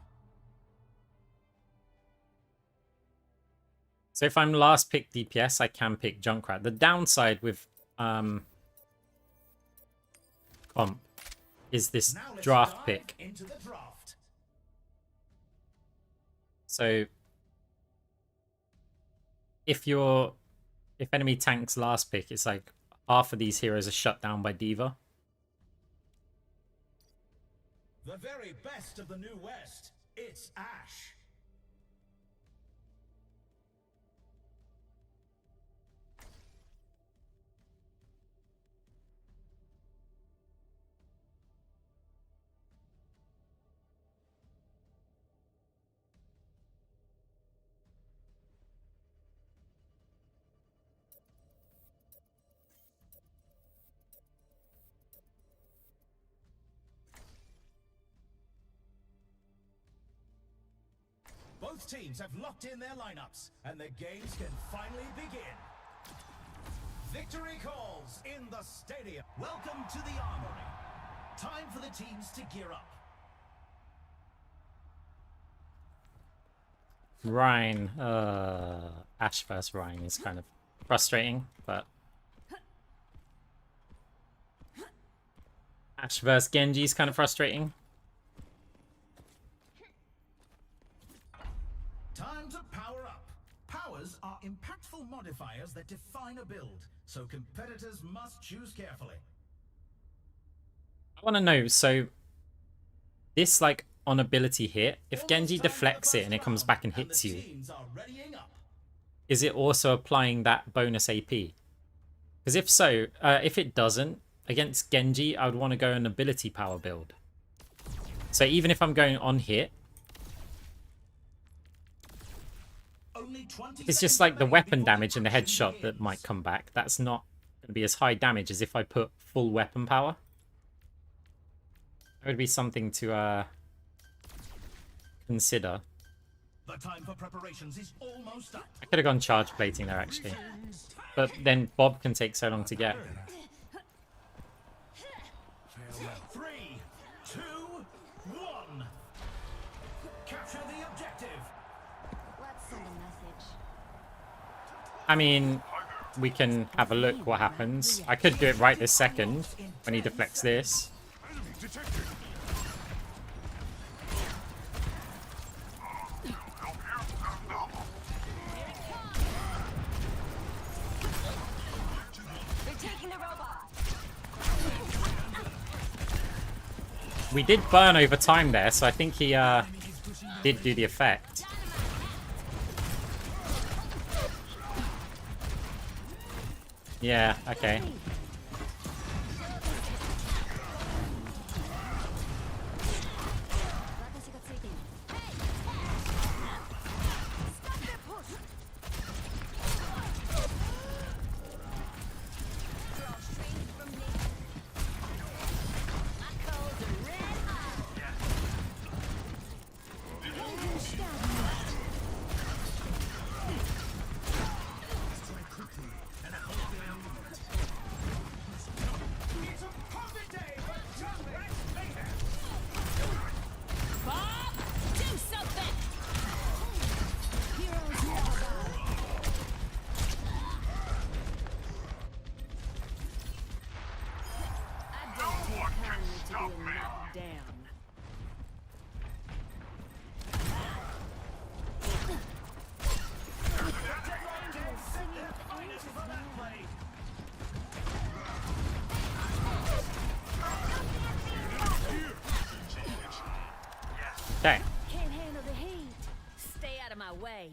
so if I'm last pick DPS, I can pick Junkrat. The downside with Comp is this Now let's draft dive pick. into the draft. So if enemy tanks last pick, it's like half of these heroes are shut down by Diva. The very best of the New West. It's Ash. Both teams have locked in their lineups, and the games can finally begin. Victory calls in the stadium. Welcome to the Armory. Time for the teams to gear up. Rhine, Ash vs Rhine is kind of frustrating, but Ash vs Genji is kind of frustrating. Time to power up. Powers are impactful modifiers that define a build, so competitors must choose carefully. I want to know, so this like on ability hit, if Genji deflects it and it comes back and hits you, is it also applying that bonus AP? Because if so, if it doesn't, against Genji, I would want to go an ability power build. So even if I'm going on hit, it's just like the weapon damage and the headshot that might come back. That's not going to be as high damage as if I put full weapon power. That would be something to consider. The time for preparations is almost up. I could have gone charge plating there actually, but then Bob can take so long to get. 3, 2, 1. Capture the objective. Let's send a message. I mean, we can have a look what happens. I could do it right this second when he deflects this. Enemy detected. They're taking the robot. We did burn over time there, so I think he did do the effect. Yeah, okay. Okay. Can't handle the heat. Stay out of my way.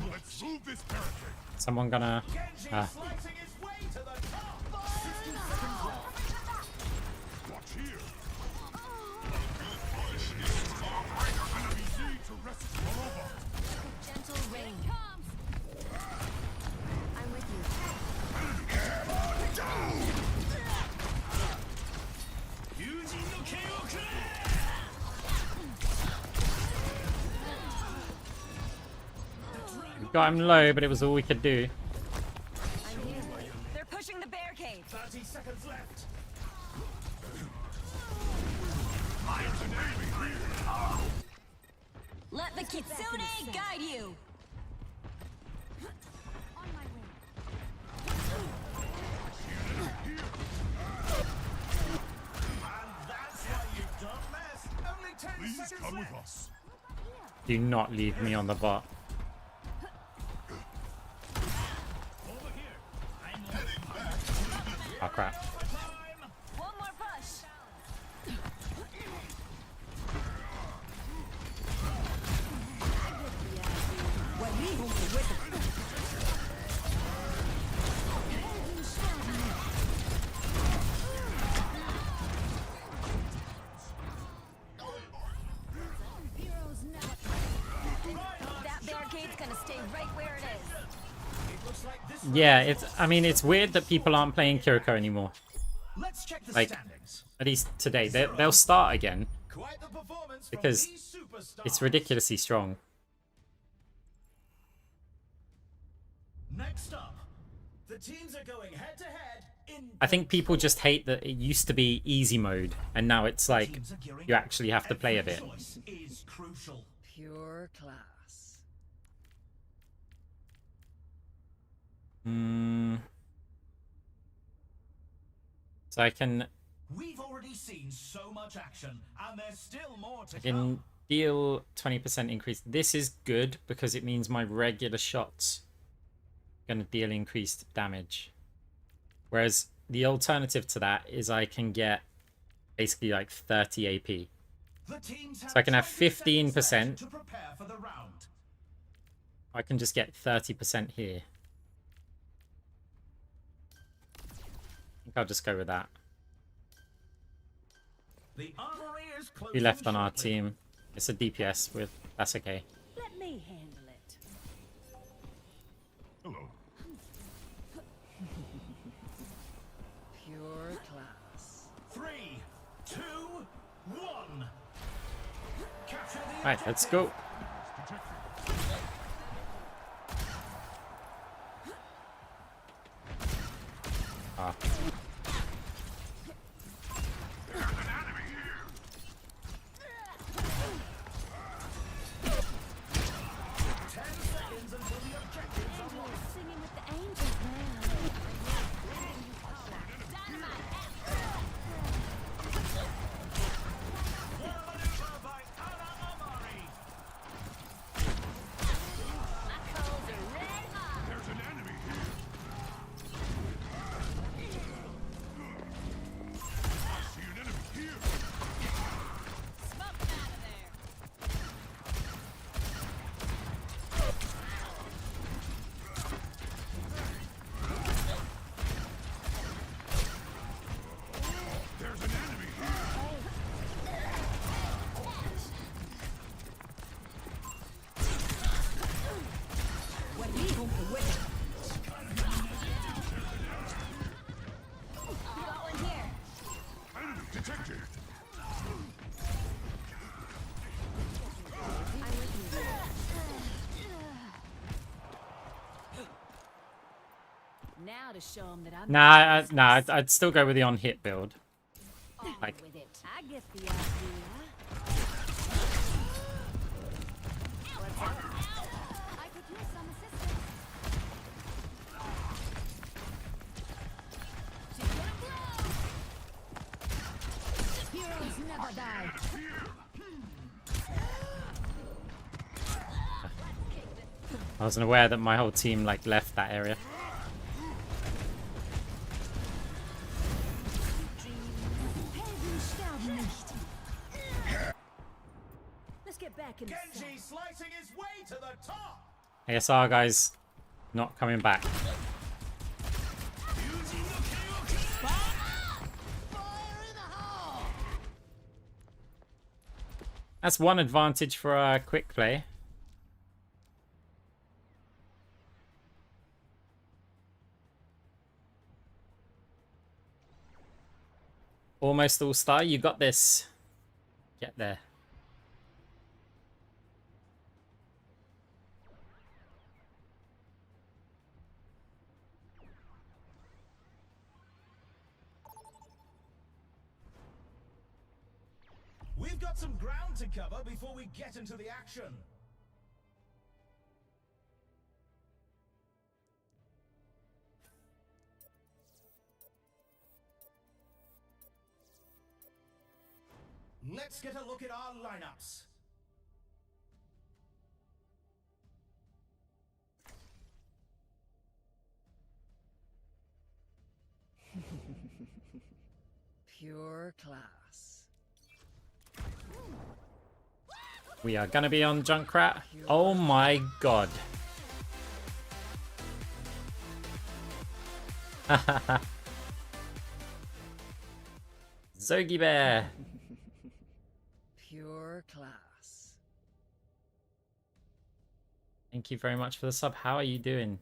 Let's move this barricade. Someone gonna... Slicing his way to the top. Watch here. Easy to rescue the robot. Gentle rain. I'm with you. We got him low, but it was all we could do. I'm here. They're pushing the barricade. 30 seconds left. Let the Kitsune guide you. On my way. And that's why you don't mess. Only 10 Please seconds come left. with us. Do not leave me on the bot. Oh crap. One more push. That barricade's gonna stay right where it is. Yeah, it's. I mean, it's weird that people aren't playing Kiriko anymore. Let's check the Like, standings. at least today. They'll start again Quite the performance from because these superstars. it's ridiculously strong. Next up, the teams are going head to head in. I think people just hate that it used to be easy mode, and now it's like Teams are gearing you up. actually have to play a Every bit. choice is crucial. Pure class. So I can We've already seen so much action, and there's still more to can come. deal 20% increase. This is good because it means my regular shots are going to deal increased damage. Whereas the alternative to that is I can get basically like 30 AP. The teams So I can have 20 seconds 15%. left to prepare for the round. I can just get 30% here. I think I'll just go with that. The armory is closing We left on our shortly. team. It's a DPS with that's okay. Let me handle it. Hello. Pure class. 3, 2, 1. Capture the Right, let's go. Ah. Singing with the angels now. maneuver by Ana Amari. My coals are red hot. There's an enemy here. I see an enemy here. Smoke them out of there. There's an enemy here. Got one here. Enemy detected. Now to show them that I'm Nah, I'd still go with the on-hit build. on like- with it. I get the idea. What's up? I could use some assistance. Heroes never die. I wasn't aware that my whole team like left that area. Let's get back in the saddle. Genji slicing his way to the top. ASR guys not coming back. That's one advantage for a quick play. Almost all star, you got this. Get there. We've got some ground to cover before we get into the action. Let's get a look at our lineups. Pure class. We are gonna be on Junkrat. Oh my god. Zogi Bear. Pure class. Thank you very much for the sub. How are you doing?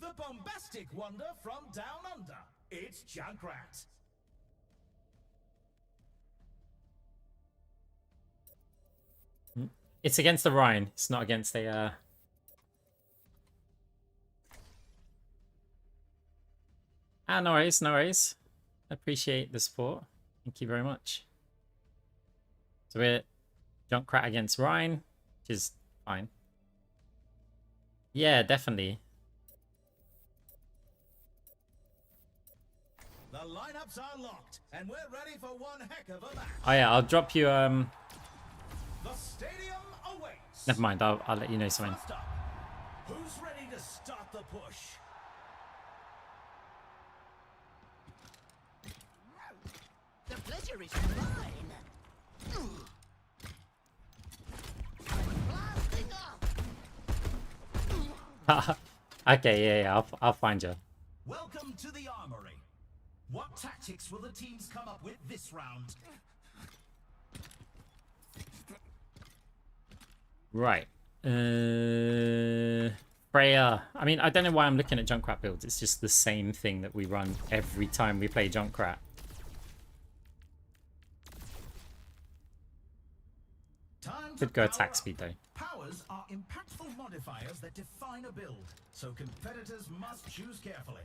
The bombastic wonder from down under. It's Junkrat. It's against the Rhine. It's not against a... no worries, no worries. Appreciate the support. Thank you very much. So we're Junkrat against Rhine, which is fine. Yeah, definitely. The lineups are locked, and we're ready for one heck of a match. Oh yeah, I'll drop you The stadium awaits. Never mind, I'll let you know something. First up, who's ready to start the push? The pleasure is mine. Blasting off. Okay, yeah, I'll find you. Welcome to the armory. What tactics will the teams come up with this round? Right. Freya. I mean, I don't know why I'm looking at Junkrat builds. It's just the same thing that we run every time we play Junkrat. Could go attack speed though. Powers are impactful modifiers that define a build, so competitors must choose carefully.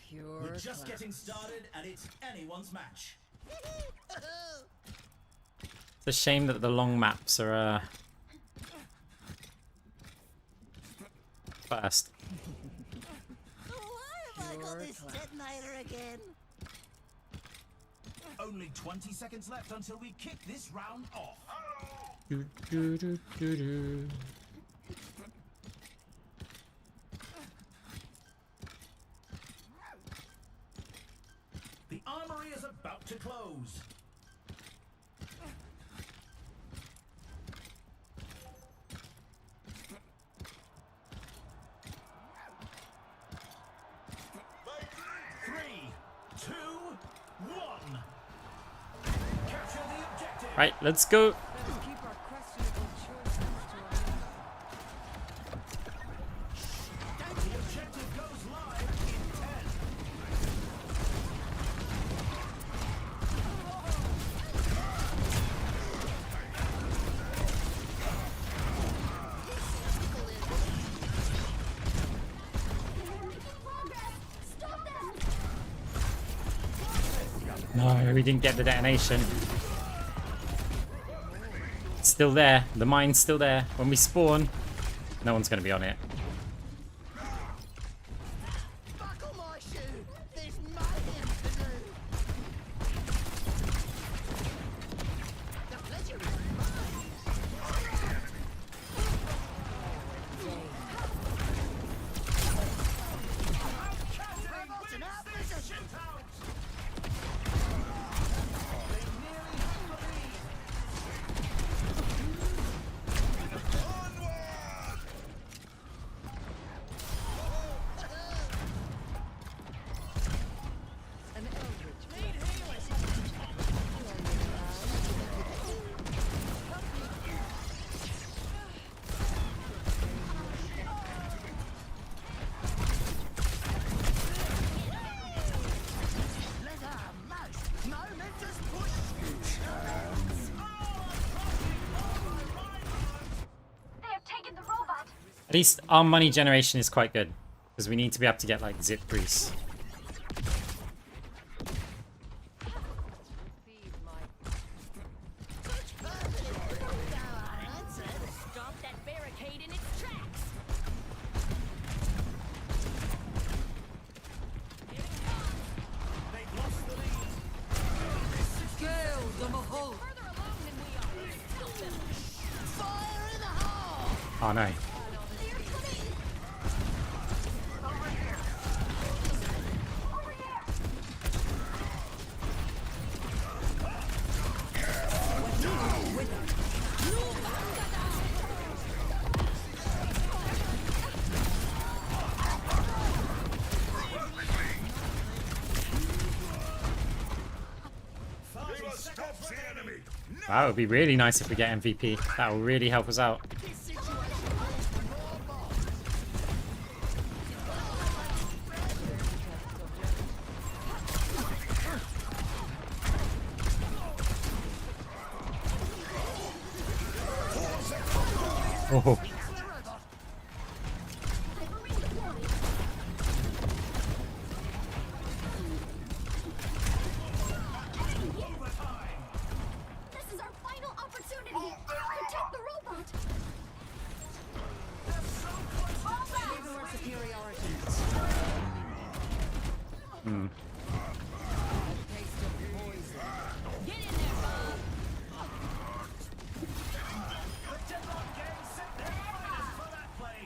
Pure We're just class. getting started, and it's anyone's match. It's a shame that the long maps are first. Why have I got this detonator again? Only 20 seconds left until we kick this round off. Do, do, do, do, do. The armory is about to close. Three, two, one. Capture the objective. Right, let's go. Let's keep our questionable choices to our The objective goes live in 10. No, we didn't get the detonation. It's still there. The mine's still there. When we spawn, no one's going to be on it. buckle my shoe. There's mayhem to do. The pleasure is mine. Robots in our position. An eldritch let our most momentous push. They have taken the robot. At least our money generation is quite good. Because we need to be able to get like zip grease. Stop that barricade in its tracks. They've lost the lead. Scale the Mahal. Further along than we are. Help them. Fire in the hole. Oh no. Wow, it would be really nice if we get MVP. That will really help us out. Oh. This is our final opportunity. Protect the robot. Even more superiority. Hmm. A taste of poison. Get in there, Bob. The Deadlock Gang set their finest for that play.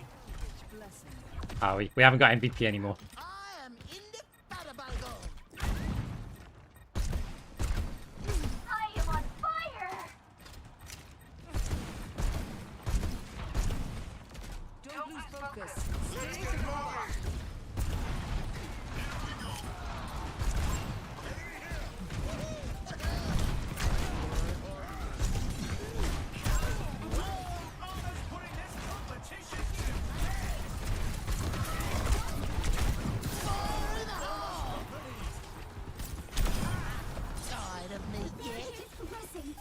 Blessing. Oh, we haven't got MVP anymore. I am indefatigable. I am on fire. Don't lose focus. Stay together. Armor's putting this competition to bed. Tired of me yet? It's progressing.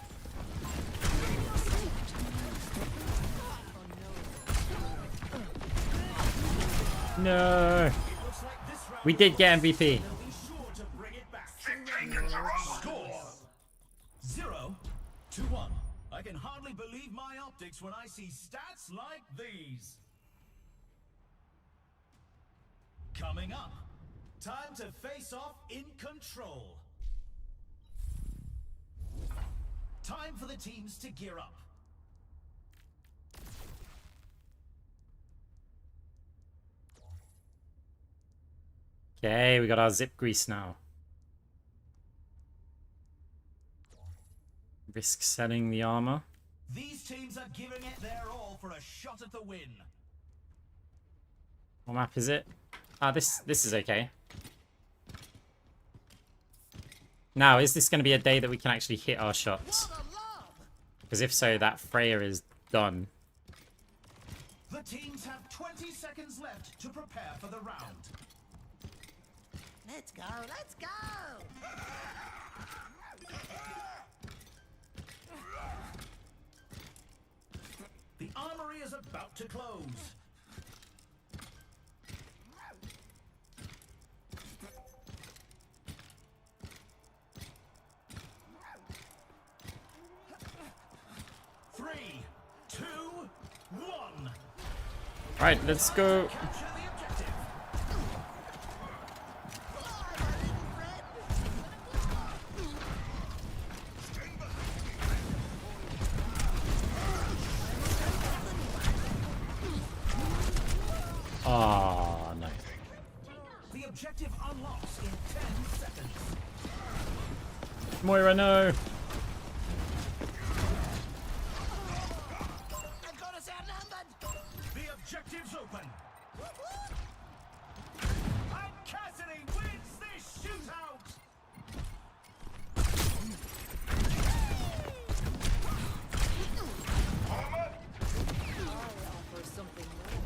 No. Looks like this round We did get MVP. will be sure to bring it back. Score 0-1. I can hardly believe my optics when I see stats like these. Coming up, time to face off in control. Time for the teams to gear up. Okay, we got our zip grease now. Risk setting the armor. These teams are giving it their all for a shot at the win. What map is it? Ah, this is okay. Now, is this going to be a day that we can actually hit our shots? Because if so, that Freya is done. The teams have 20 seconds left to prepare for the round. Let's go, let's go! The armory is about to close. Three, two, one. Right, let's go. Capture the objective. Oh, no. The objective unlocks in 10 seconds. Moira, no. I've got us outnumbered! The objective's open. And Cassidy wins this shootout. For something more.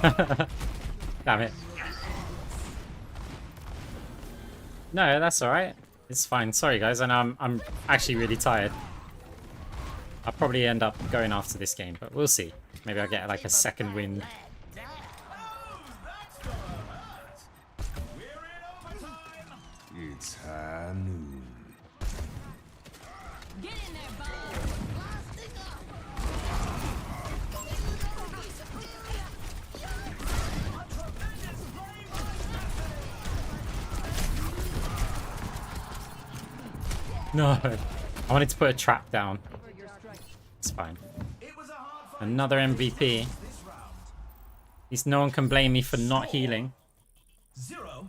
Damn it. No, that's alright. It's fine. Sorry guys, I know I'm actually really tired. I'll probably end up going after this game, but we'll see. Maybe I'll get like a second win. It's high noon. Get in there, bud. No. I wanted to put a trap down. It's fine. Another MVP. At least no one can blame me for not healing. 0-2.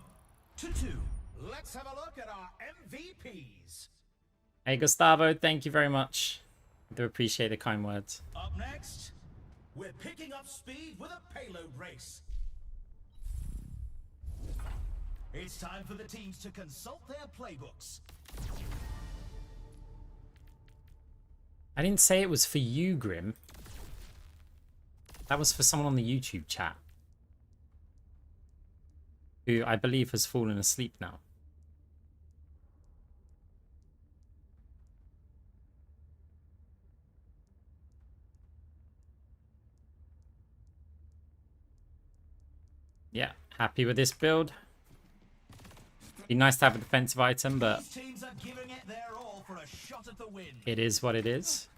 Let's have a look at our MVPs. Hey Gustavo, thank you very much. I do appreciate the kind words. Up next, we're picking up speed with a payload race. It's time for the teams to consult their playbooks. I didn't say it was for you, Grim. That was for someone on the YouTube chat. Who I believe has fallen asleep now. Yeah, happy with this build. Be nice to have a defensive item, but These teams are giving it their all for a shot at the win. it is what it is.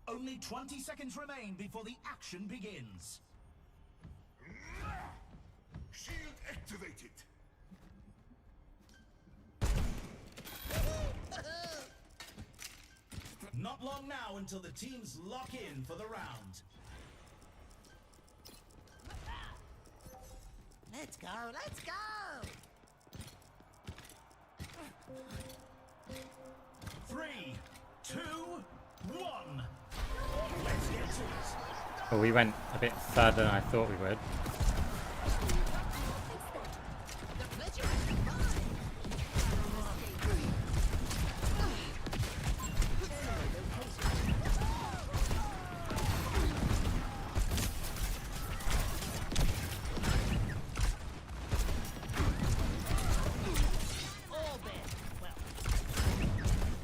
Only 20 seconds remain before the action begins. Shield activated. Not long now until the teams lock in for the round. Let's go, let's go! 3, 2, 1. Let's get to it. Well, we went a bit further than I thought we would.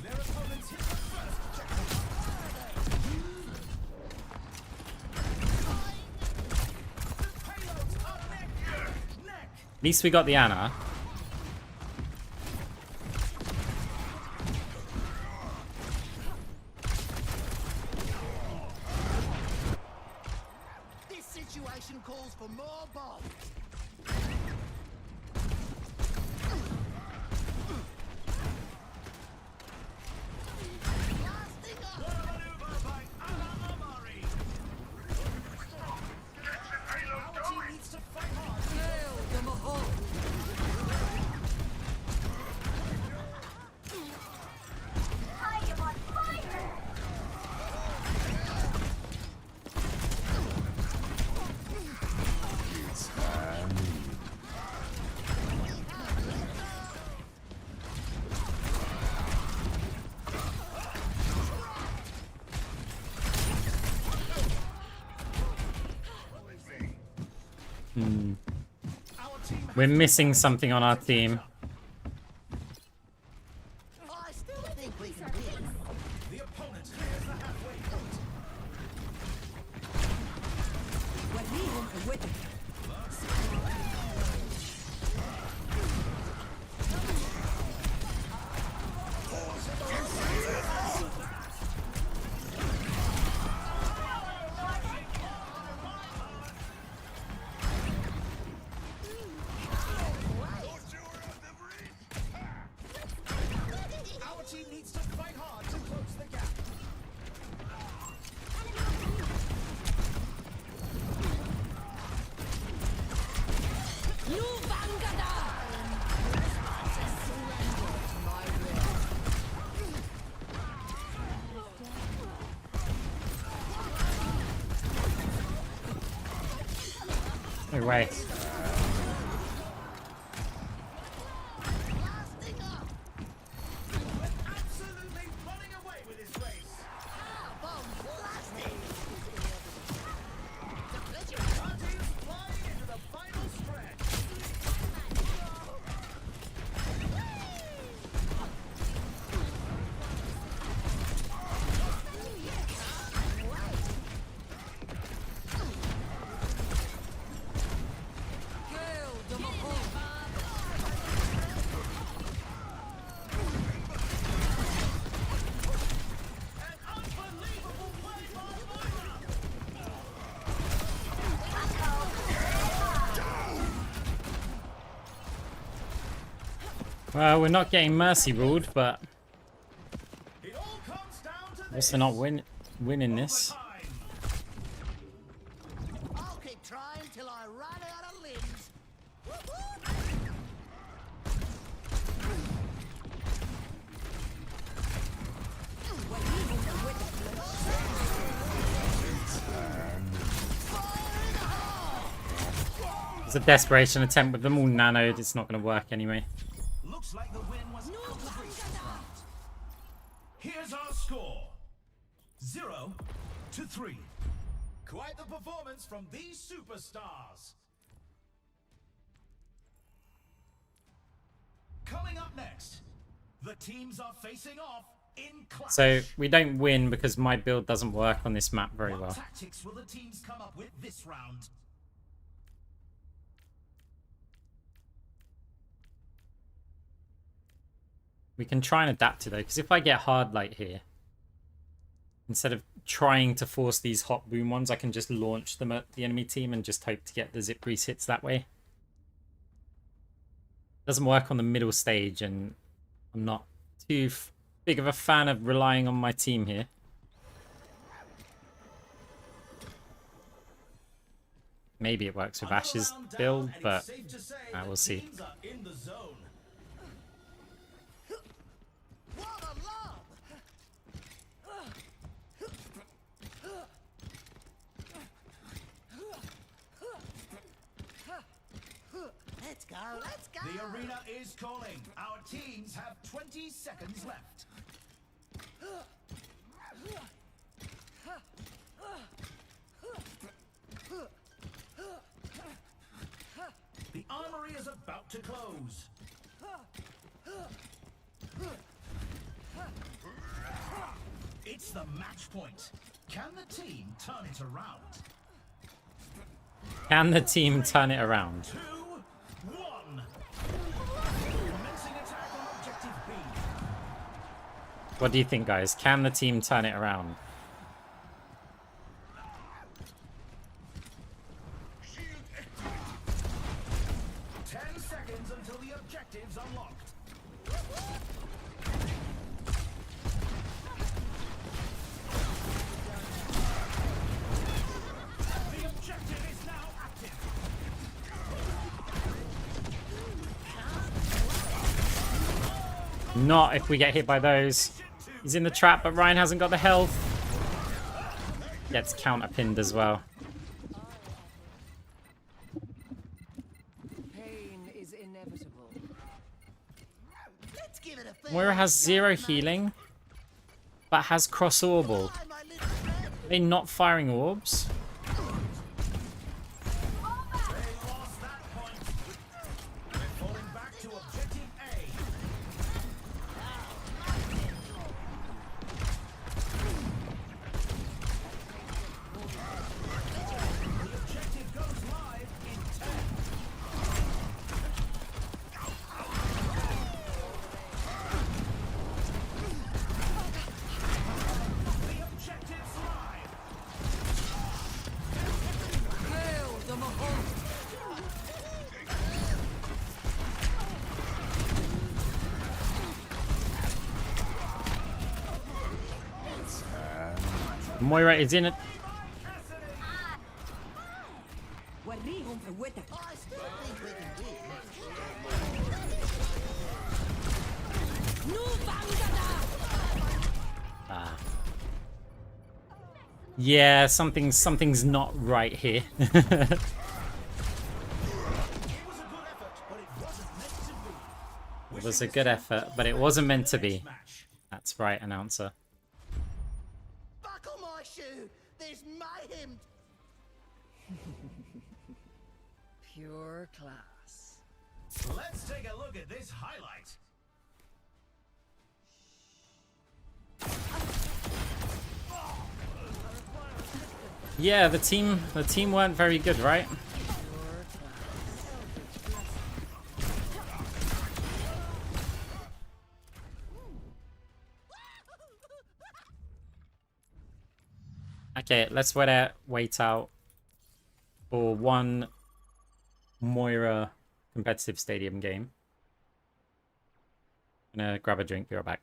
Their opponents hit the first checkpoint. Payloads are neck. At least we got the Ana. This situation calls for more bombs. Our team needs to fight hard. I am on fire! It's high noon. Our team We're missing something on our team. I still think we can win. the opponent clears the halfway point. Our team needs to fight hard to close the gap. You Vangada! Surrender to my will. No way. Well, we're not getting mercy ruled, but It all comes down to I guess they're not winning this. time. I'll keep trying till I run out of limbs. It's a desperation attempt with them all nanoed. It's not going to work anyway. Looks like the win was out of reach this round. Here's our score. 0-3. Quite the performance from these superstars. Coming up next, the teams are facing off in clash. So we don't win because my build doesn't work on this map very What well. tactics will the teams come up with this round? We can try and adapt it though, because if I get hard light here, instead of trying to force these hot boom ones, I can just launch them at the enemy team and just hope to get the zip grease hits that way. Doesn't work on the middle stage, and I'm not too big of a fan of relying on my team here. Maybe it works with Ash's build, but we'll see. What a lob! Let's go, let's go! The arena is calling. Our teams have 20 seconds left. The armory is about to close. It's the match point. Can the team turn it around? Can the team turn it around? 2-1. Commencing attack on objective B. What do you think, guys? Can the team turn it around? Shield activated. 10 seconds until the objective's unlocked. The objective is now active. Not if we get hit by those. He's in the trap, but Ryan hasn't got the health. Gets counter-pinned as well. Pain is inevitable. Let's give it a fair Moira has 0 healing, but has cross-orbal. try, my little friend. Are they not firing orbs? They lost that point. They're falling back to objective A. The objective goes live in 10. The objective's live. Hail the Mahal! Moira is in it. I still think we can win. Yeah, something's not right here. It was a good effort, but it wasn't meant to be. That's right, announcer. Buckle my shoe. There's mayhem. Pure class. Let's take a look at this highlight. Yeah, the team weren't very good, right? Okay, let's wait out for one Moira competitive stadium game. I'm gonna grab a drink, be right back.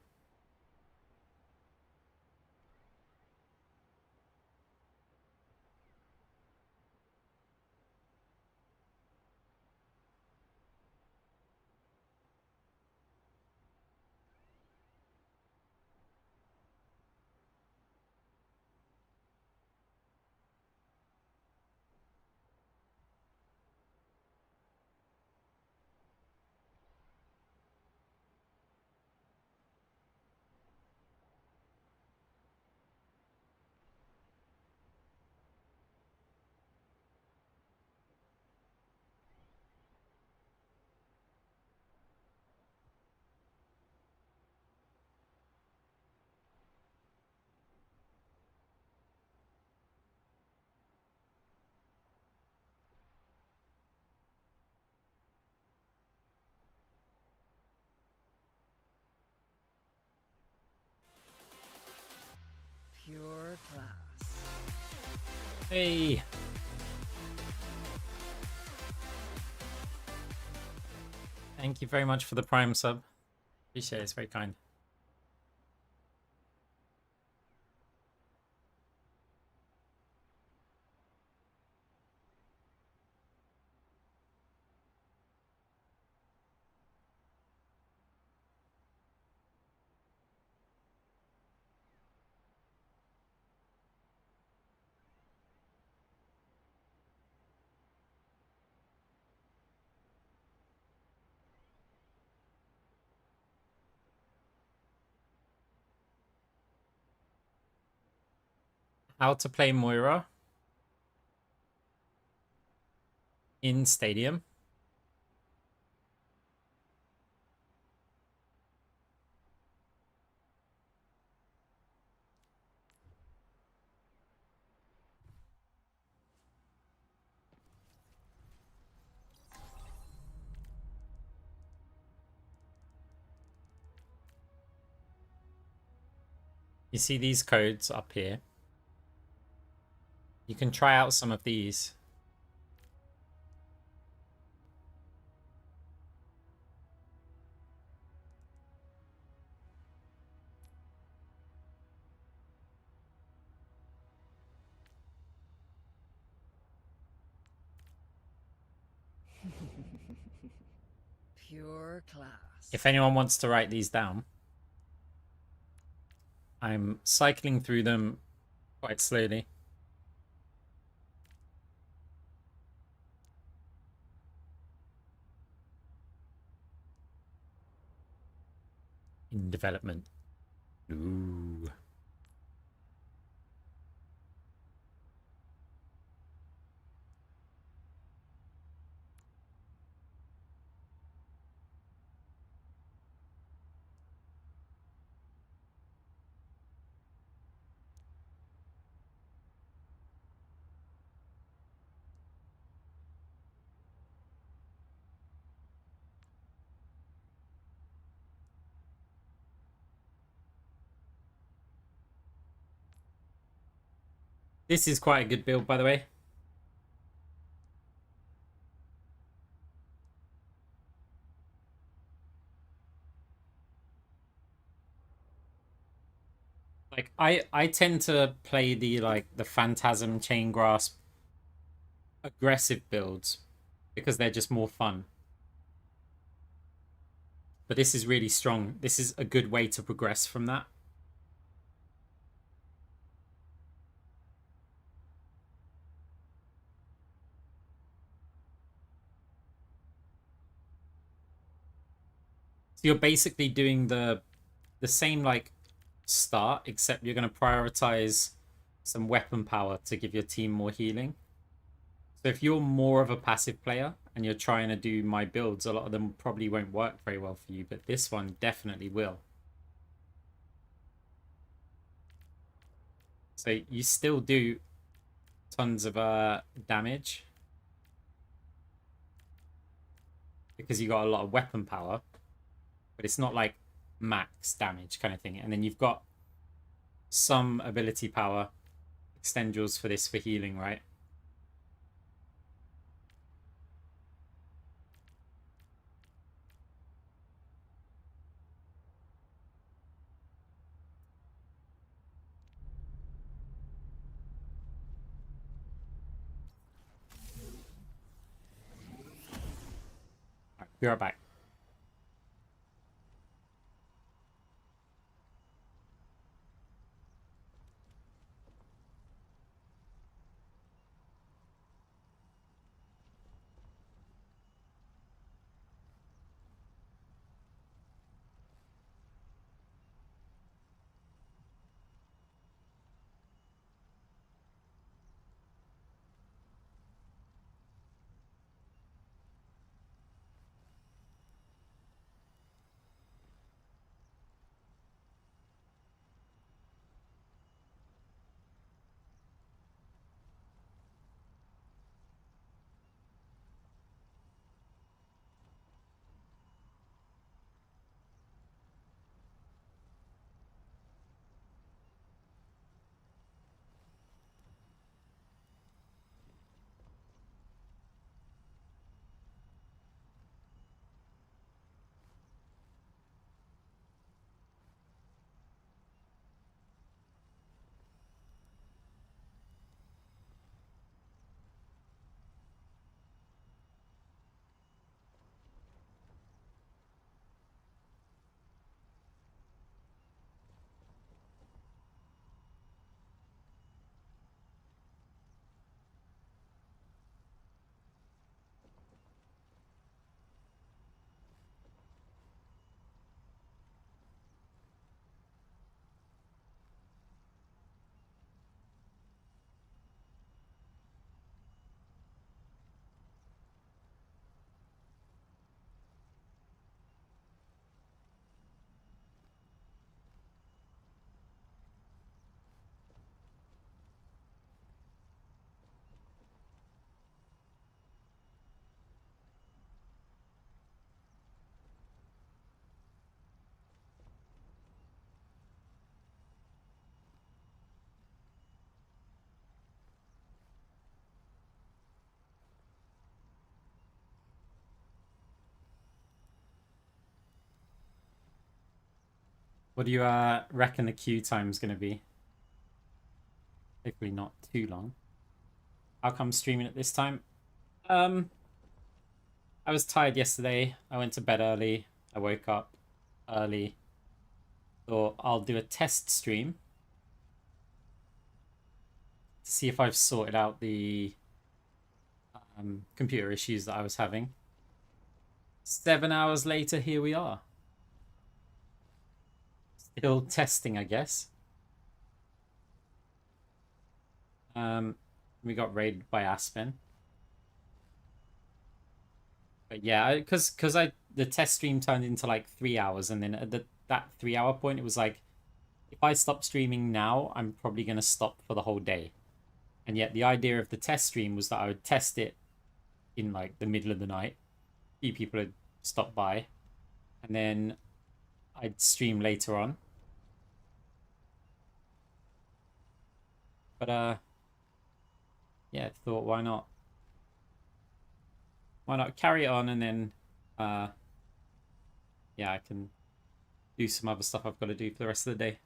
Pure class. Hey. Thank you very much for the Prime sub. Appreciate it. It's very kind. How to play Moira in Stadium. You see these codes up here. You can try out some of these. Pure class. If anyone wants to write these down, I'm cycling through them quite slowly. In development. Ooh. This is quite a good build, by the way. Like I tend to play the Phantasm Chain Grasp aggressive builds because they're just more fun. But this is really strong. This is a good way to progress from that. So you're basically doing the same like start, except you're going to prioritize some weapon power to give your team more healing. So if you're more of a passive player and you're trying to do my builds, a lot of them probably won't work very well for you, but this one definitely will. So you still do tons of damage because you got a lot of weapon power, but it's not like max damage kind of thing. And then you've got some ability power, extend yours for this for healing, right? Be right back. What do you reckon the queue time's gonna be? Hopefully not too long. How come streaming at this time? I was tired yesterday. I went to bed early. I woke up early. So I'll do a test stream to see if I've sorted out the computer issues that I was having. 7 hours later, here we are. Still testing, I guess. We got raided by Aspen. But yeah, because the test stream turned into like 3 hours, and then at that 3 hour point, it was like, if I stop streaming now, I'm probably gonna stop for the whole day. And yet the idea of the test stream was that I would test it in like the middle of the night. A few people had stopped by, and then I'd stream later on. But yeah, thought why not? Why not carry it on, and then yeah, I can do some other stuff I've got to do for the rest of the day.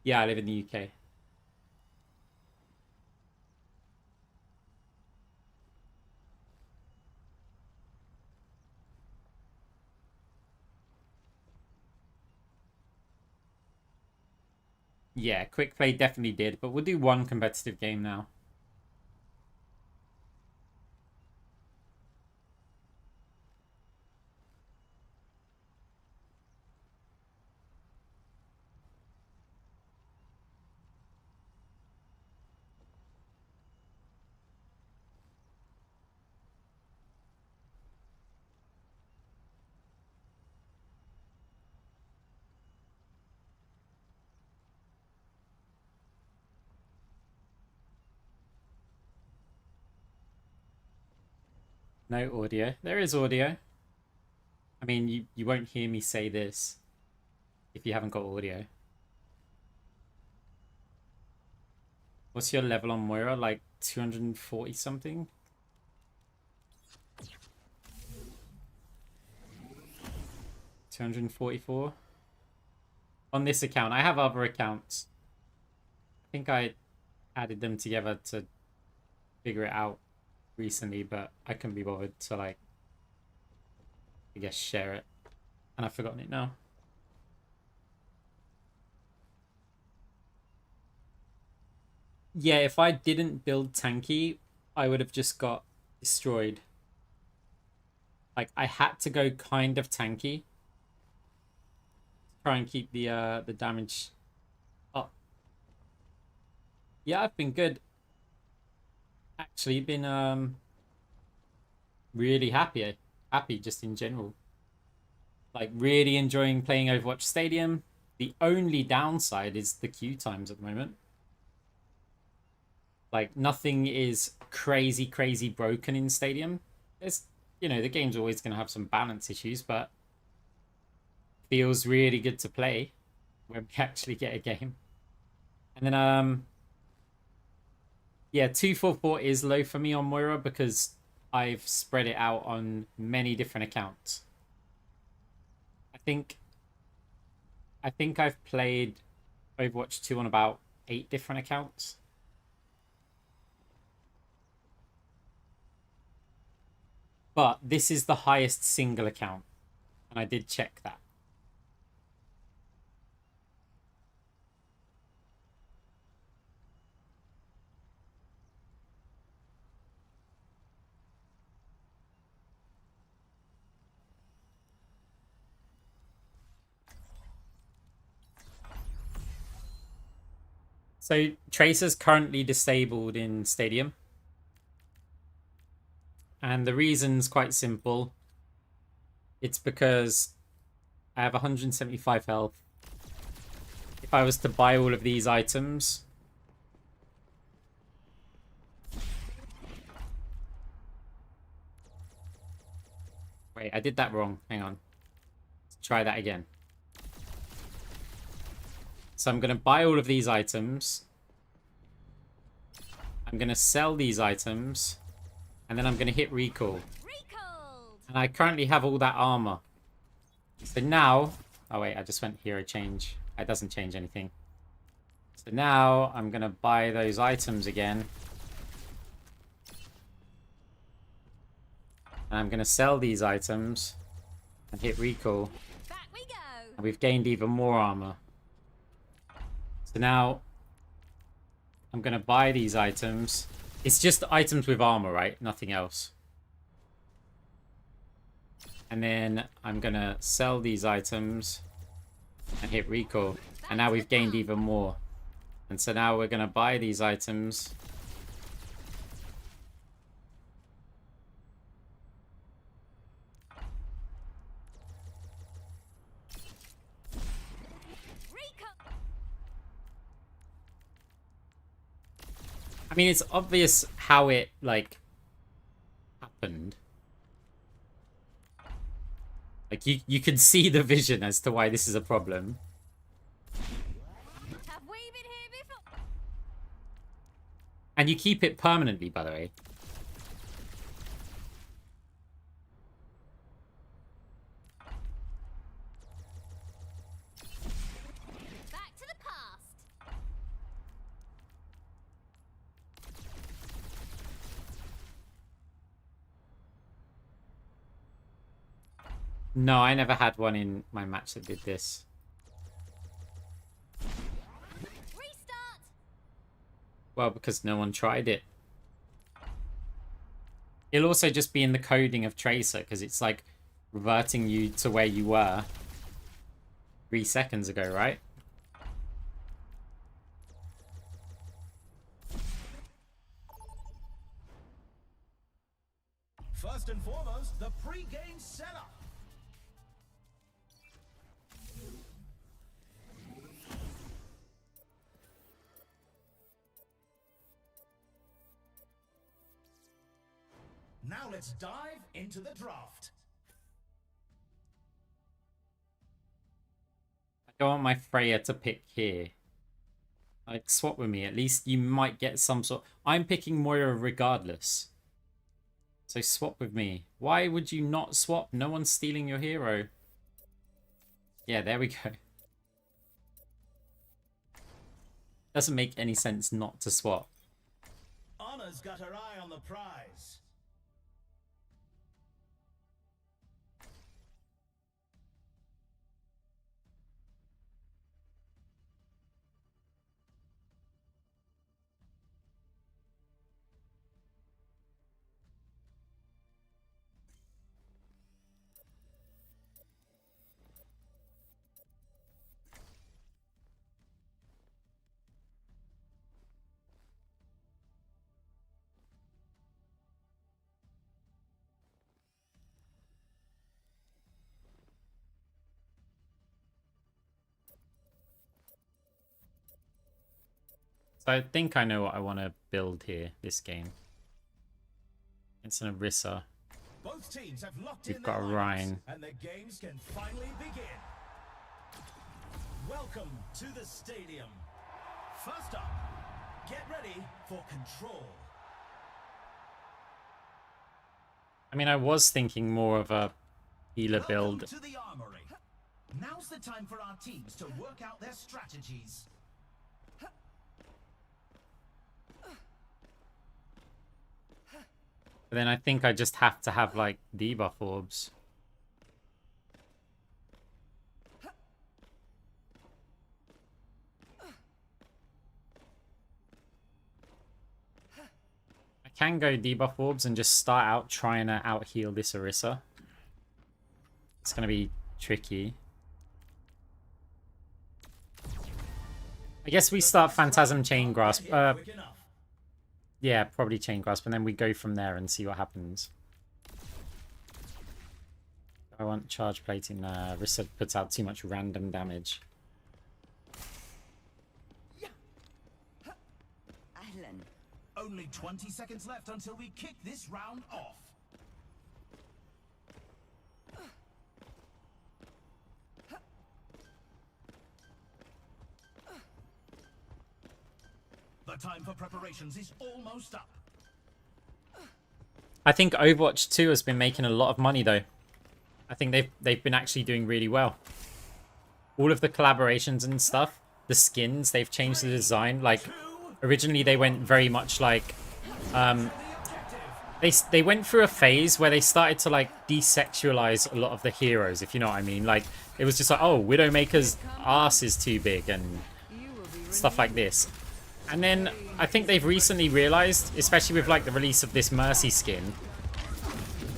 Yeah, I live in the UK. Yeah, quick play definitely did, but we'll do one competitive game now. No audio. There is audio. I mean, you won't hear me say this if you haven't got audio. What's your level on Moira? Like 240 something? 244? On this account. I have other accounts. I think I added them together to figure it out recently, but I couldn't be bothered to, like, I guess, share it. And I've forgotten it now. Yeah, if I didn't build tanky, I would have just got destroyed. Like, I had to go kind of tanky. Try and keep the damage up. Yeah, I've been good. Actually, been really happy just in general. Like, really enjoying playing Overwatch Stadium. The only downside is the queue times at the moment. Like, nothing is crazy broken in Stadium. There's, you know, the game's always going to have some balance issues, but feels really good to play when we actually get a game. And then, yeah, 244 is low for me on Moira because I've spread it out on many different accounts. I think I've played Overwatch 2 on about 8 different accounts. But this is the highest single account, and I did check that. So Tracer's currently disabled in Stadium. And the reason's quite simple. It's because I have 175 health. If I was to buy all of these items... Wait, I did that wrong. Hang on. Let's try that again. So I'm going to buy all of these items. I'm going to sell these items. And then I'm going to hit recall. And I currently have all that armor. So now... Oh wait, I just went hero change. It doesn't change anything. So now I'm going to buy those items again. And I'm going to sell these items. And hit recall. Back we go. And we've gained even more armor. So now, I'm going to buy these items. It's just items with armor, right? Nothing else. And then I'm going to sell these items and hit recall. And now we've gained even more. And so now we're going to buy these items. I mean, it's obvious how it, like, happened. Like, you can see the vision as to why this is a problem. Have we been here before? And you keep it permanently, by the way. Back to the past. No, I never had one in my match that did this. Restart. Well, because no one tried it. It'll also just be in the coding of Tracer, because it's like reverting you to where you were 3 seconds ago, right? First and foremost, the pre-game setup. Now let's dive into the draft. I don't want my Freya to pick here. Like, swap with me. At least you might get some sort... I'm picking Moira regardless. So swap with me. Why would you not swap? No one's stealing your hero. Yeah, there we go. Doesn't make any sense not to swap. Honor's got her eye on the prize. So I think I know what I want to build here, this game. It's an Orisa. Both teams have locked We've in got a their lineups, Rhine. and the games can finally begin. Welcome to the stadium. First up, get ready for control. I mean, I was thinking more of a healer build. Welcome to the armory. Now's the time for our teams to work out their strategies. But then I think I just have to have, like, debuff orbs. I can go debuff orbs and just start out trying to out-heal this Orisa. It's going to be tricky. I guess we start Phantasm Chain Grasp. Yeah, probably Chain Grasp, and then we go from there and see what happens. I want charge plating. Orisa puts out too much random damage. Only 20 seconds left until we kick this round off. The time for preparations is almost up. I think Overwatch 2 has been making a lot of money though. I think they've been actually doing really well. All of the collaborations and stuff, the skins, they've changed the design. Like originally they went very much like they went through a phase where they started to like desexualize a lot of the heroes, if you know what I mean. Like it was just like, oh, Widowmaker's ass is too big and stuff like this. And then I think they've recently realized, especially with like the release of this Mercy skin,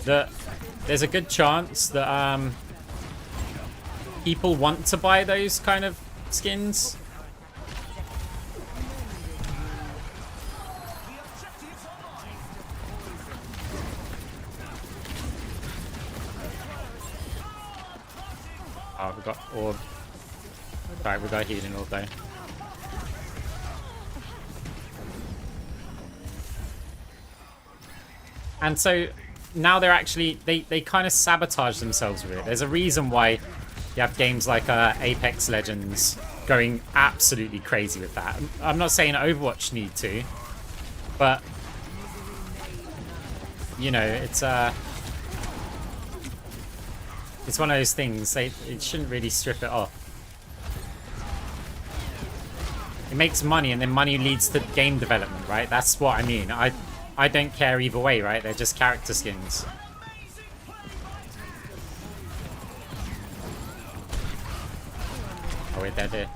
that there's a good chance that people want to buy those kind of skins. Oh, we got orb. Right, we got healing orb though. And so now they're actually, they kind of sabotage themselves with it. There's a reason why you have games like Apex Legends going absolutely crazy with that. I'm not saying Overwatch need to, but you know, it's one of those things. It shouldn't really strip it off. It makes money, and then money leads to game development, right? That's what I mean. I don't care either way, right? They're just character skins. Oh wait, they're there.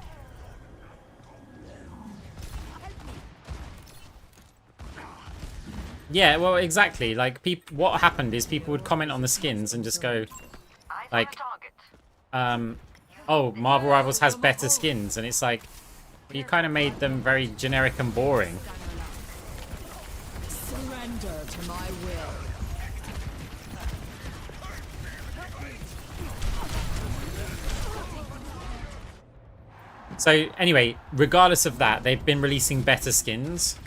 Yeah, well, exactly. Like, what happened is people would comment on the skins and just go, like, oh, Marvel Rivals has better skins, and it's like, you kind of made them very generic and boring. Surrender to my will. So anyway, regardless of that, they've been releasing better skins.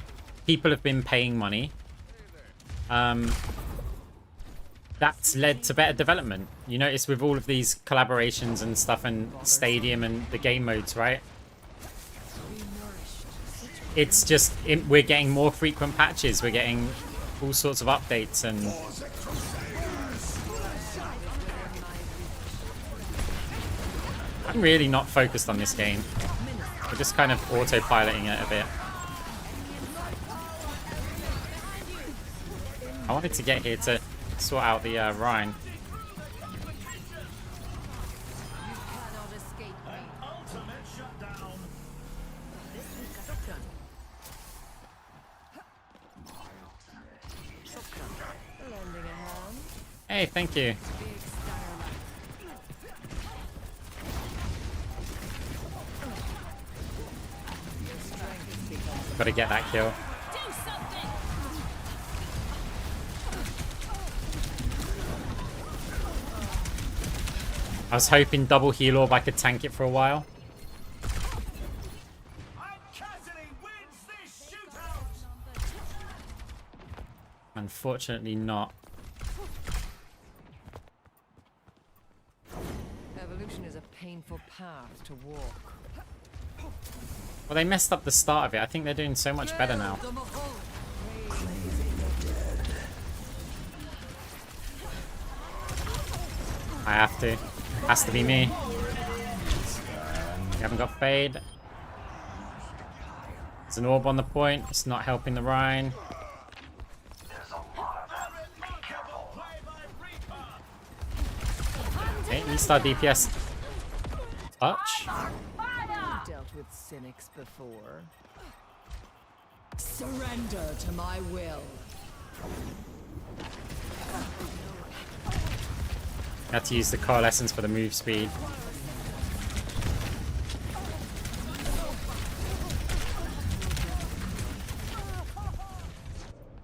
People have been paying money. That's led to better development. You notice with all of these collaborations and stuff and Stadium and the game modes, right? It's just, we're getting more frequent patches. We're getting all sorts of updates and... I'm really not focused on this game. We're just kind of autopiloting it a bit. I wanted to get here to sort out the Rhine. Cannot escape me. Ultimate shutdown. This is shotgun. Shotgun. Lending a hand. Hey, thank you. Big starlight. Your strength becomes Gotta get that kill. Do something! I was hoping double heal orb I could tank it for a while. And Cassidy wins this shootout. Unfortunately not. Evolution is a painful path to walk. Well, they messed up the start of it. I think they're doing so much better now. I have to. Has to be me. We haven't got fade. There's an orb on the point. It's not helping the Rhine. Okay, restart DPS. Touch. I've dealt with cynics before. Surrender to my will. Had to use the coalescence for the move speed.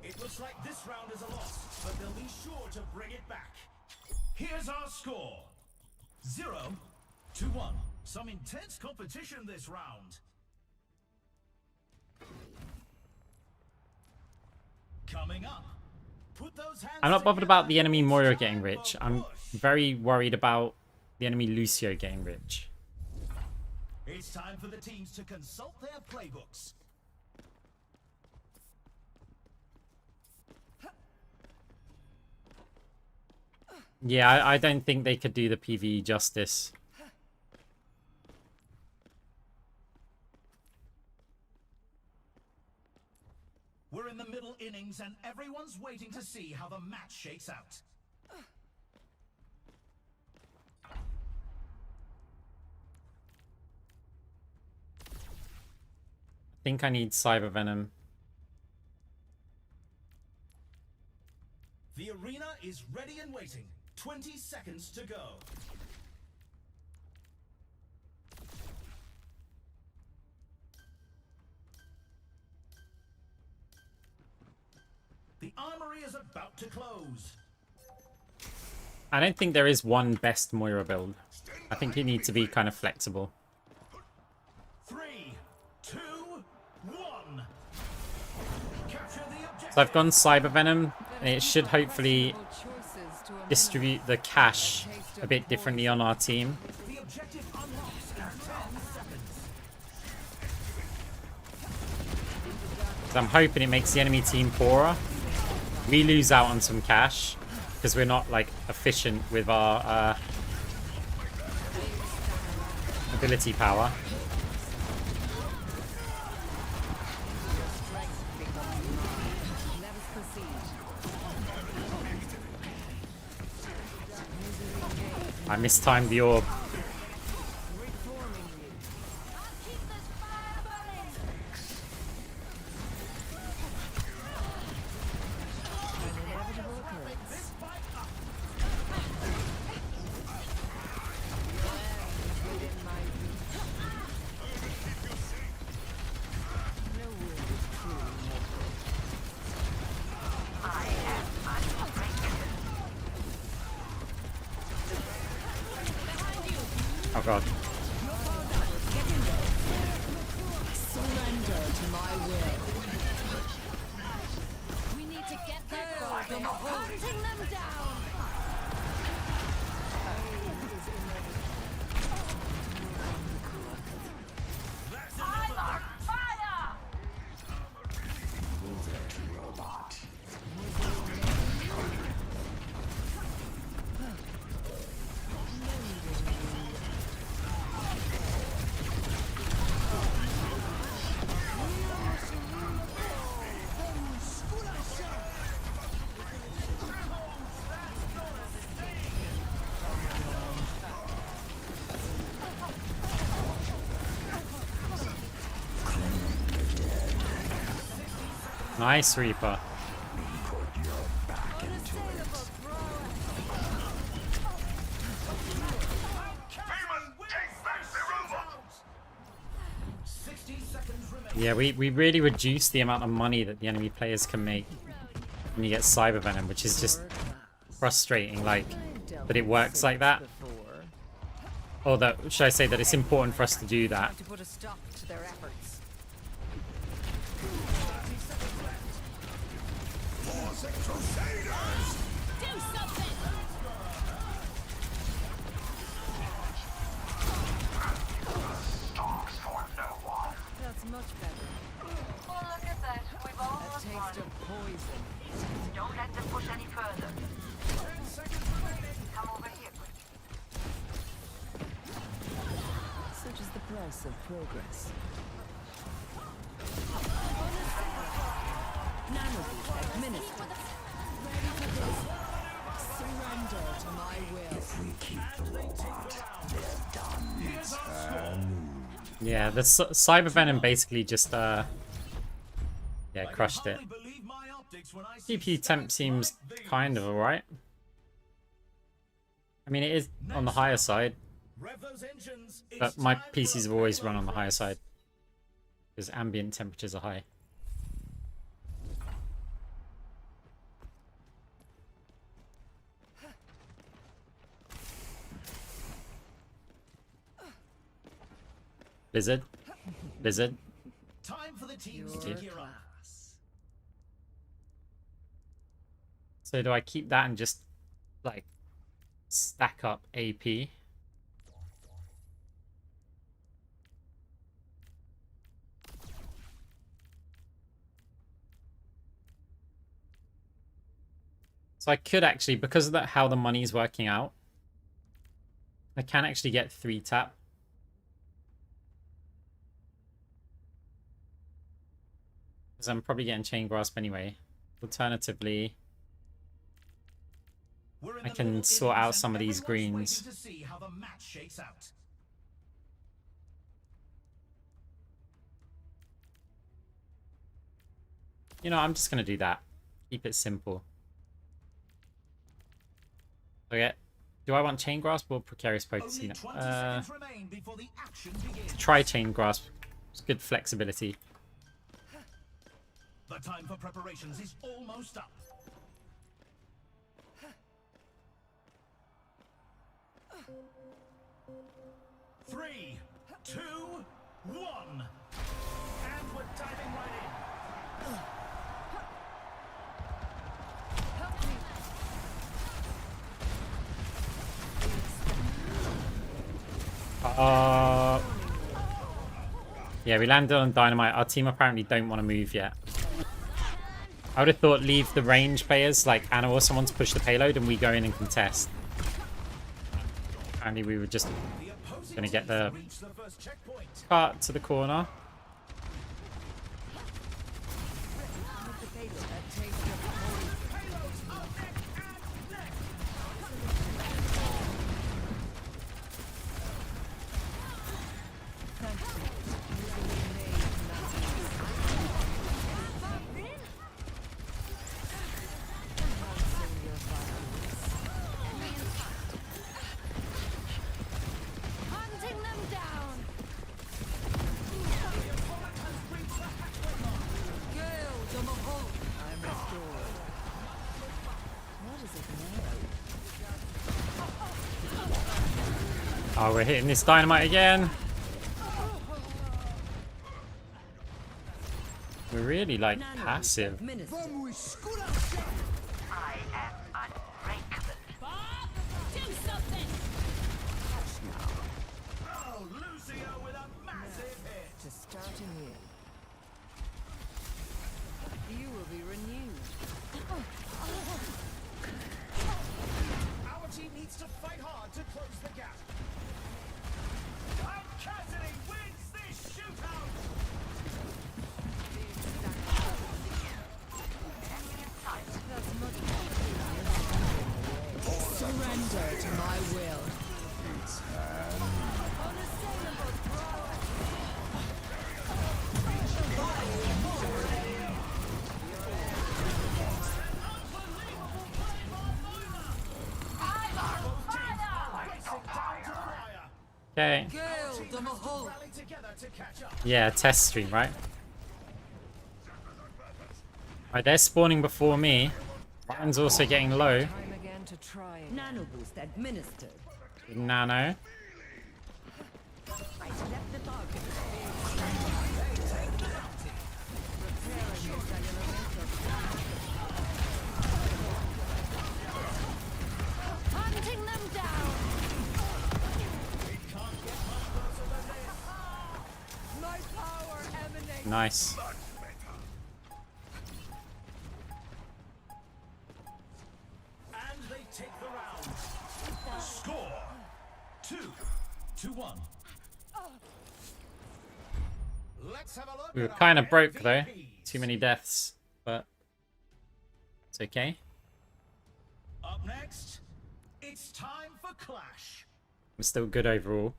It looks like this round is a loss, but they'll be sure to bring it back. Here's our score. 0-1. Some intense competition this round. Coming up. Put those hands I'm not bothered together. about the enemy It's Moira time getting for rich. I'm push. very worried about the enemy Lucio getting rich. It's time for the teams to consult their playbooks. Yeah, I don't think they could do the PvE justice. We're in the middle innings and everyone's waiting to see how the match shakes out. I think I need Cyber Venom. The arena is ready and waiting. 20 seconds to go. The armory is about to close. I don't think there is one best Moira build. I think you need to be kind of flexible. 3, 2, 1. Capture the objective. So I've gone Cyber Venom, and it should hopefully distribute the cash a bit differently on our team. The objective unlocks in 10 seconds. So I'm hoping it makes the enemy team poorer. We lose out on some cash because we're not like efficient with our ability power. I mistimed the orb. Oh god. Surrender to my will. We need to get there. Hunting them down. I'm on fire! Nice, Reaper. Put your back into it. Yeah, we really reduce the amount of money that the enemy players can make when you get Cyber Venom, which is just frustrating, like, that it works like that. Or that, should I say that it's important for us to do that. To put a stop to their efforts. That's much better. Well, look at that. We've A almost taste won. of poison. Don't let them push any further. Come over here, quick. Such is the price of progress. Nanobee administered. Ready for this? Surrender to my will. We keep the robot. They're done. Yeah, the Cyber Venom basically just, yeah, crushed it. GPU temp seems kind of alright. I mean, it is on the higher side, but my PCs have always run on the higher side because ambient temperatures are high. Blizzard. Blizzard. Time for the teams Your to gear up. So do I keep that and just, like, stack up AP? So I could actually, because of that, how the money is working out, I can actually get 3 tap. Because I'm probably getting Chain Grasp anyway. Alternatively, I can sort out some of these greens. To see how the match shakes out. You know, I'm just going to do that. Keep it simple. Okay. Do I want Chain Grasp or Precarious Potency? Try Chain Grasp. It's good flexibility. The time for preparations is almost up. Three, two, one, and we're diving right in. Yeah, we landed on Dynamite. Our team apparently don't want to move yet. I would have thought leave the range players like Anna or someone to push the payload and we go in and contest. Apparently we were just going to get the cart to the corner. Hunting them down. I'm restored. What is it now? Oh, we're hitting this Dynamite again. We're really like passive. I am unbreakable. Bob, do something! Oh, Lucio with a massive hit. To start anew. You will be renewed. Our team needs to fight hard to close the gap. And Cassidy wins this shootout. Surrender to my will. Okay. Gale the Mahal. Rally together to catch up. Yeah, test stream, right? Right, they're spawning before me. Mine's also getting low. Time again to try again. Nano boost administered. Nano. I slept the target. Hunting them down. My power emanates. Nice. And they take the round. Score 2-1. Let's have a look. We were at our kind of broke though. MVPs. Too many deaths, but it's okay. Up next, it's time for Clash. I'm still good overall.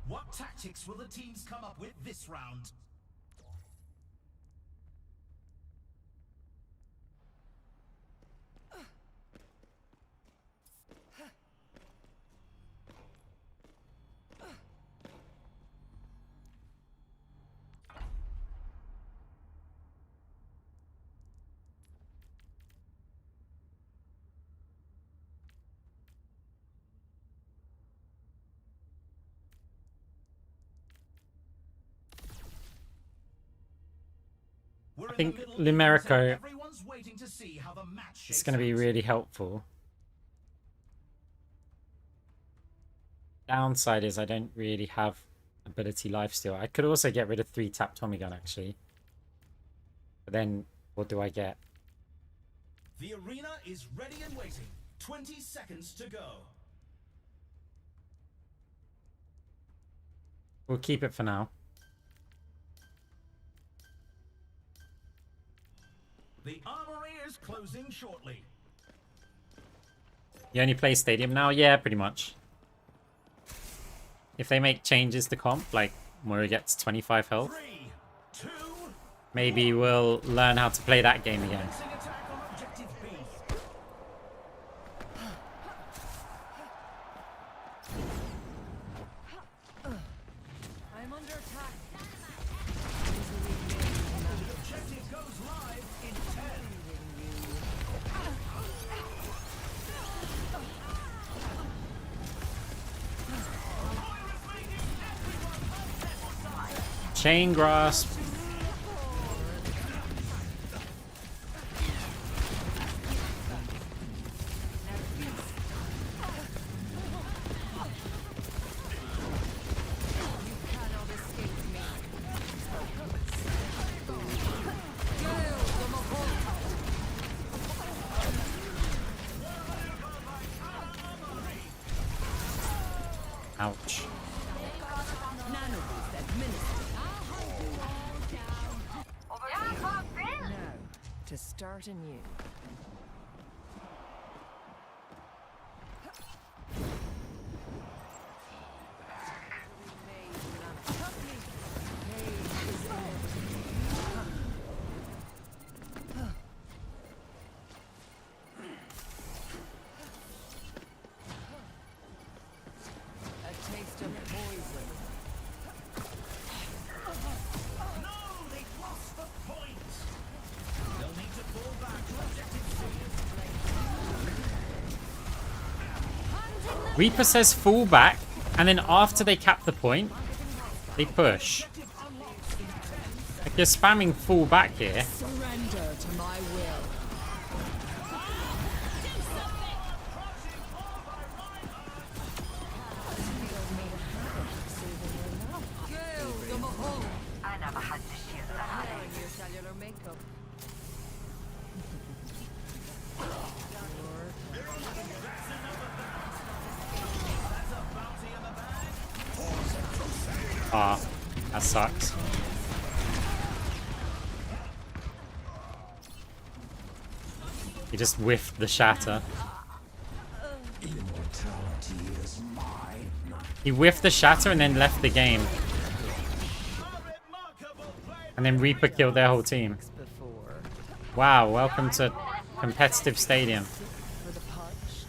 What tactics will the teams come up with this round? We're I in think the middle innings and Lumerico everyone's waiting to see how the match is shakes going to be out. really helpful. Downside is I don't really have ability lifesteal. I could also get rid of 3-tap Tommy gun actually. But then what do I get? The arena is ready and waiting. 20 seconds to go. We'll keep it for now. The armory is closing shortly. You only play stadium now? Yeah, pretty much. If they make changes to comp, like Moira gets 25 health, 3, 2, maybe we'll learn how to play that game again. commencing attack on objective B. I'm under attack. The objective goes live in 10. Chain grasp. Cannot escape me. Gale the Mahal. Ouch. Nano boost administered. Now, to start anew. A taste of poison. No, they lost the point. They'll need to fall back to objective C. Reaper says fall back, and then after they cap the point, they push. Like you're spamming fall back here. Surrender to my will. Gale the Mahal. Repairing your cellular makeup. Ah, that sucks. He just whiffed the shatter. He whiffed the shatter and then left the game. And then Reaper killed their whole team. Before. Wow, welcome to competitive stadium. For the parched.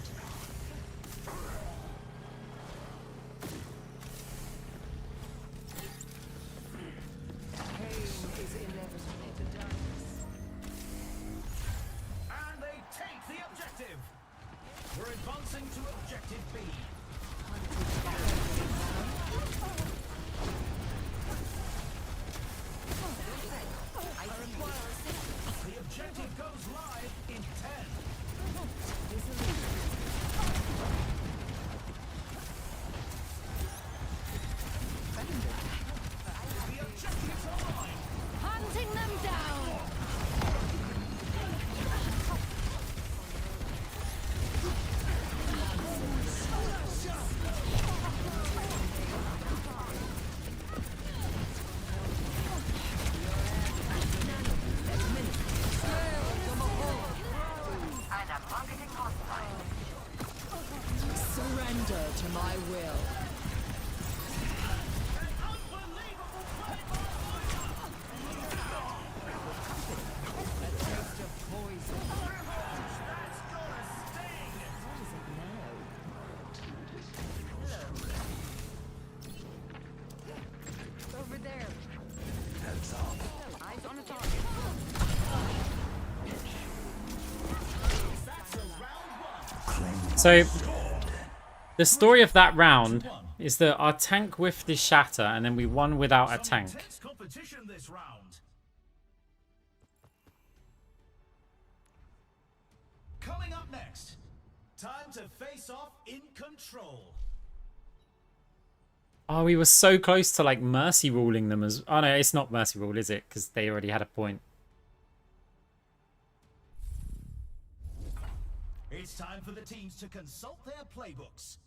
So, the story of that round is that our tank whiffed his shatter, and then we won without a tank. Intense competition this round. Coming up next, time to face off in control. Oh, we were so close to like mercy ruling them as... Oh no, it's not mercy rule, is it? Because they already had a point. It's time for the teams to consult their playbooks.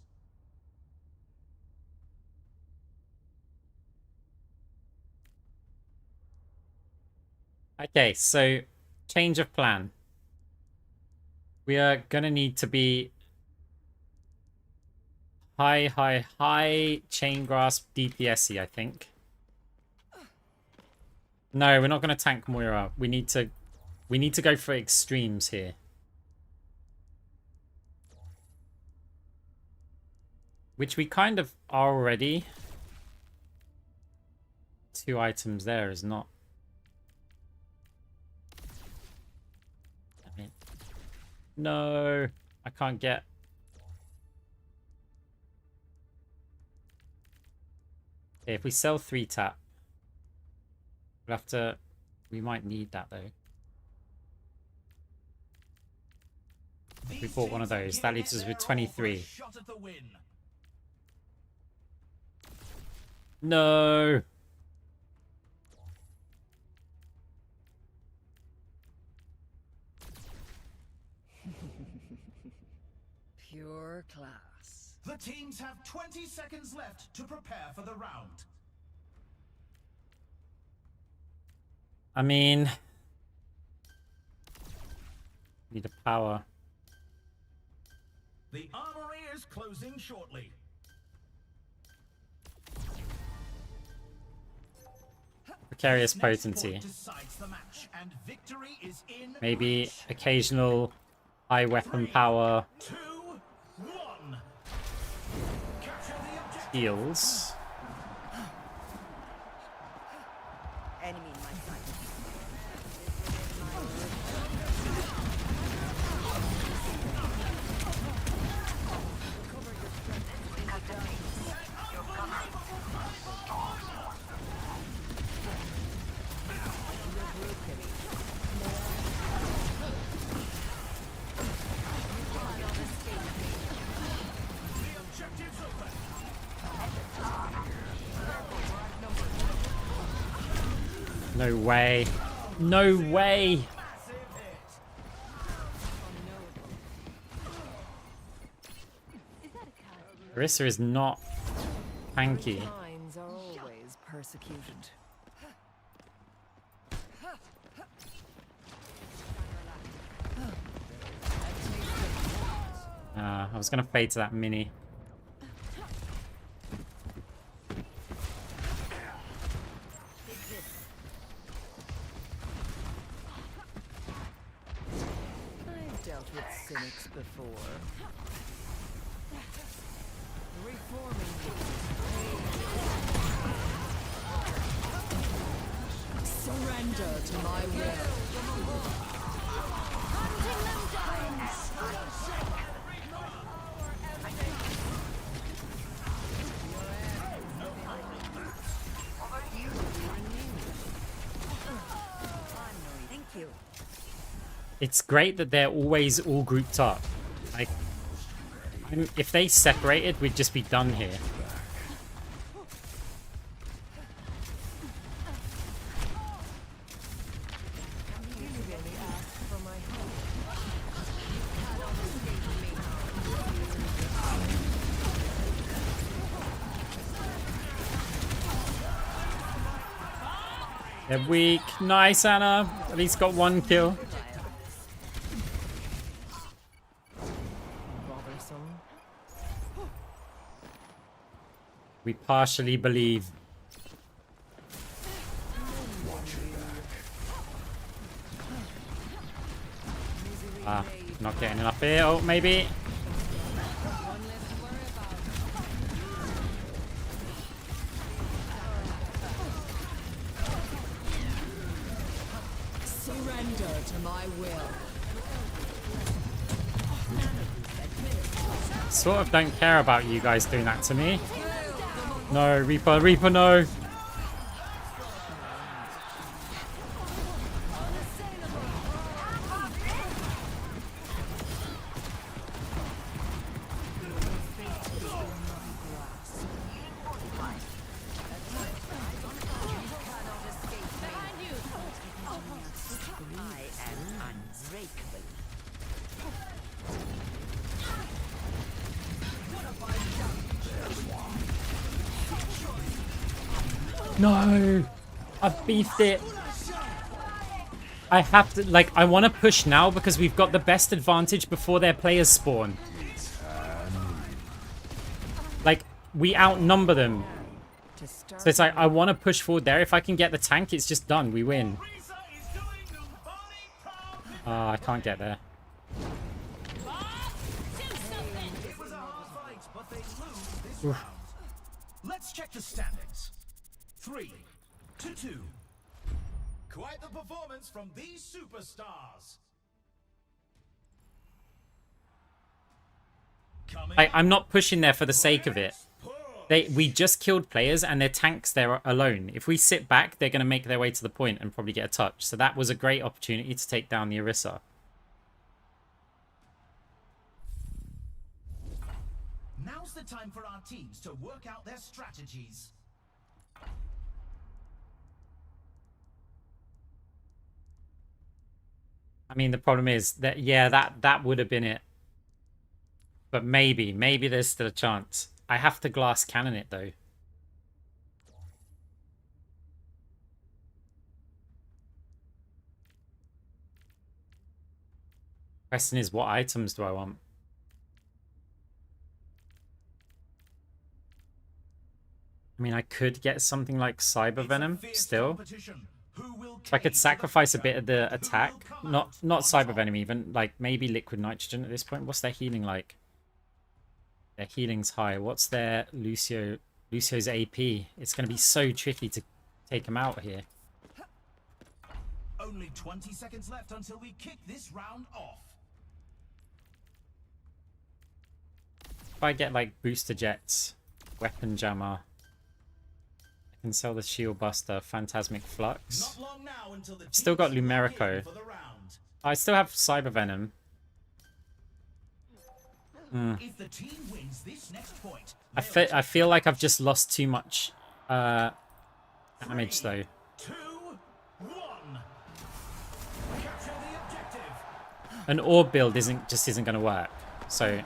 Okay, so change of plan. We are gonna need to be high chain grasp DPS-y, I think. No, we're not gonna tank Moira. We need to go for extremes here. Which we kind of are already. 2 items there is not. Damn it. No, I can't get. Okay, if we sell 3 tap, we'll have to. We might need that though. If we bought one of those, that leaves us with 23. No. Pure class. The teams have 20 seconds left to prepare for the round. I mean, need a power. The armory is closing shortly. Precarious potency. Maybe occasional high weapon power. 2, 1. Heals. Enemy in my sight. No way. No way. Orisa is not tanky. Minds are always persecuted. I was gonna fade to that mini. I've dealt with cynics before. Reforming surrender to my will. Hunting them down. Thank you. It's great that they're always all grouped up. Like, if they separated, we'd just be done here. They're weak. Nice, Anna. At least got 1 kill. We partially believe. Not getting enough here. Oh, maybe. Surrender to my will. Sort of don't care about you guys doing that to me. No, Reaper, Reaper, no. No, I've beefed it. I have to, like, I want to push now because we've got the best advantage before their players spawn. Like, we outnumber them. So it's like, I want to push forward there. If I can get the tank, it's just done. We win. I can't get there. Let's check the standings. 3-2. Quite the performance from these superstars. I'm not pushing there for the sake of it. We just killed players and their tanks there alone. If we sit back, they're going to make their way to the point and probably get a touch. So that was a great opportunity to take down the Orisa. Now's the time for our teams to work out their strategies. I mean, the problem is that, yeah, that would have been it. But maybe there's still a chance. I have to glass cannon it, though. Question is, what items do I want? I mean, I could get something like Cyber Venom still. So I could sacrifice a bit of the attack. Not Cyber Venom even. Like, maybe Liquid Nitrogen at this point. What's their healing like? Their healing's high. What's their Lucio's AP? It's going to be so tricky to take him out here. Only 20 seconds left until we kick this round off. If I get, like, booster jets, weapon jammer, I can sell the shield buster, phantasmic flux. I've still got Lumerico. I still have Cyber Venom. If the team wins this next point, I feel like I've just lost too much damage though. 2, 1. Capture the objective. An orb build isn't going to work. So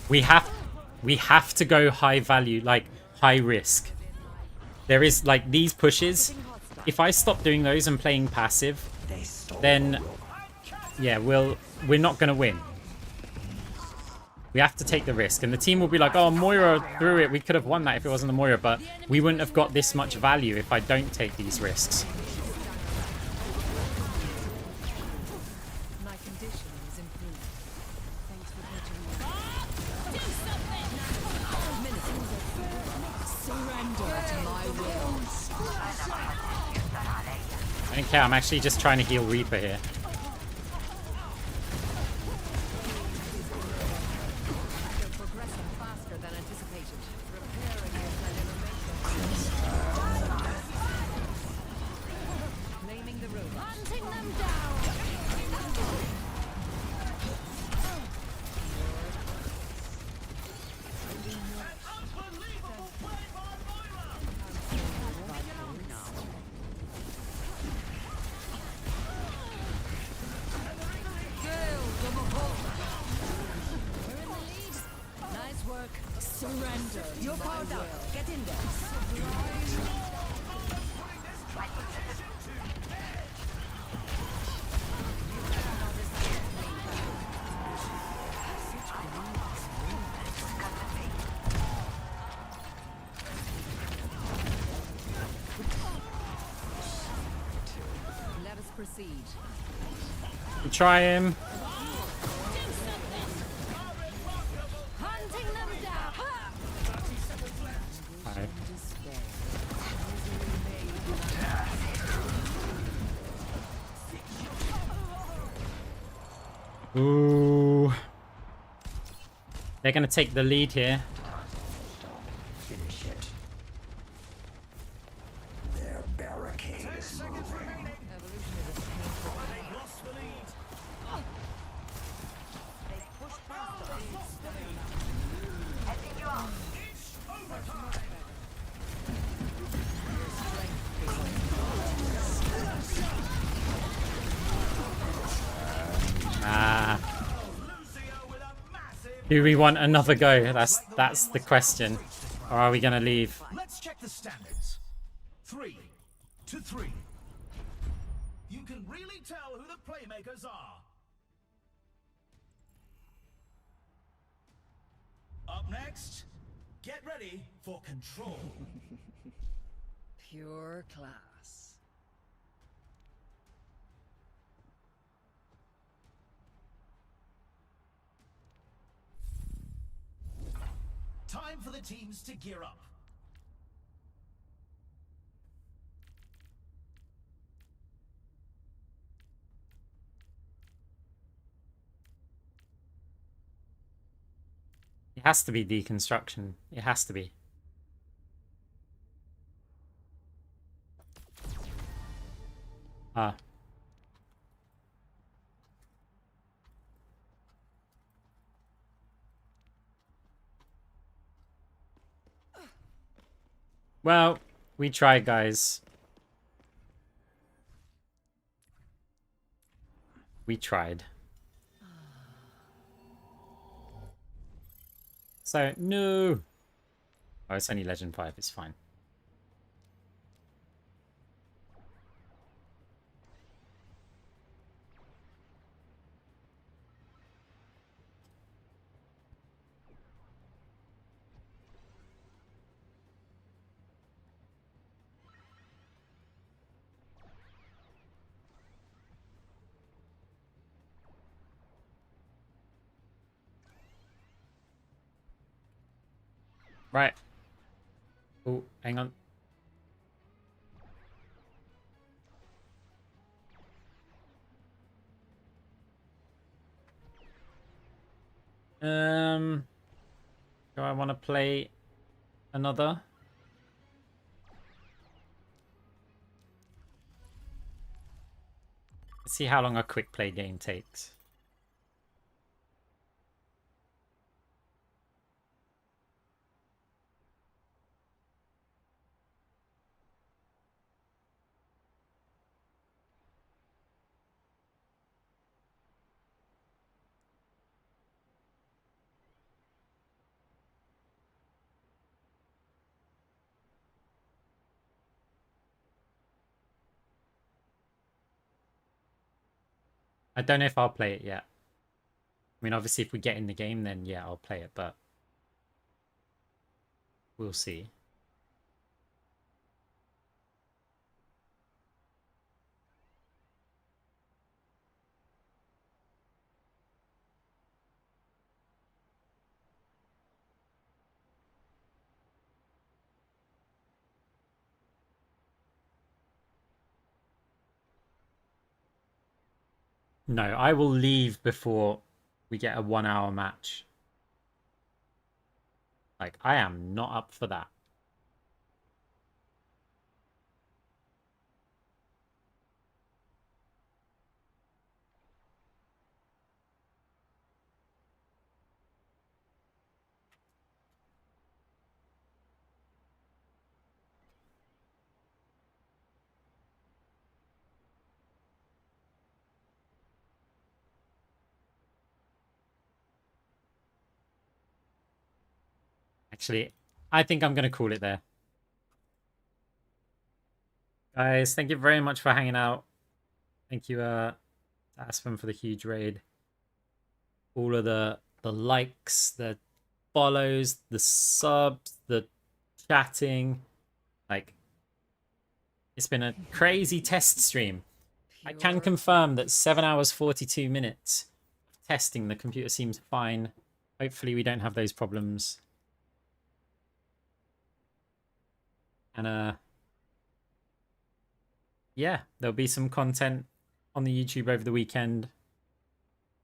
we have to go high value, like high risk. There is like these pushes. If I stop doing those and playing passive, then yeah, we're not going to win. We have to take the risk, and the team will be like, "Oh, Moira threw it. We could have won that if it wasn't the Moira, but we wouldn't have got this much value if I don't take these risks." I don't care, I'm actually just trying to heal Reaper here. speed. Try him. Hunting them down. Alright. Ooh. They're gonna take the lead here. Finish it. Their barricade is moving. They've lost the lead. It's overtime. Ah. Lucio with a massive. Do we want another go? That's the question. Or are we gonna leave? Let's check the standings. 3 to 3. You can really tell who the playmakers are. Up next, get ready for control. Pure class. Time for the teams to gear up. It has to be deconstruction. It has to be. Ah. Well, we tried, guys. We tried. So, no. Oh, it's only Legend 5. It's fine. Right. Oh, hang on. Do I want to play another? Let's see how long a quick play game takes. I don't know if I'll play it yet. I mean, obviously, if we get in the game, then yeah, I'll play it, but we'll see. No, I will leave before we get a 1 hour match. Like, I am not up for that. Actually, I think I'm going to call it there. Guys, thank you very much for hanging out. Thank you, Aspen, for the huge raid. All of the likes, the follows, the subs, the chatting. Like, it's been a crazy test stream. I can confirm that 7 hours 42 minutes of testing. The computer seems fine. Hopefully we don't have those problems. And yeah, there'll be some content on the YouTube over the weekend.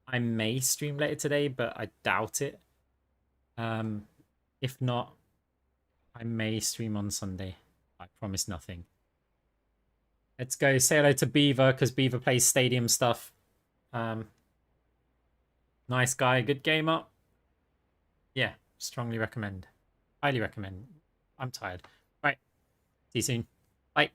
I may stream later today, but I doubt it. If not, I may stream on Sunday. I promise nothing. Let's go say hello to Beaver, because Beaver plays stadium stuff. Nice guy, good gamer. Yeah, strongly recommend. Highly recommend. I'm tired. Right, see you soon. Bye.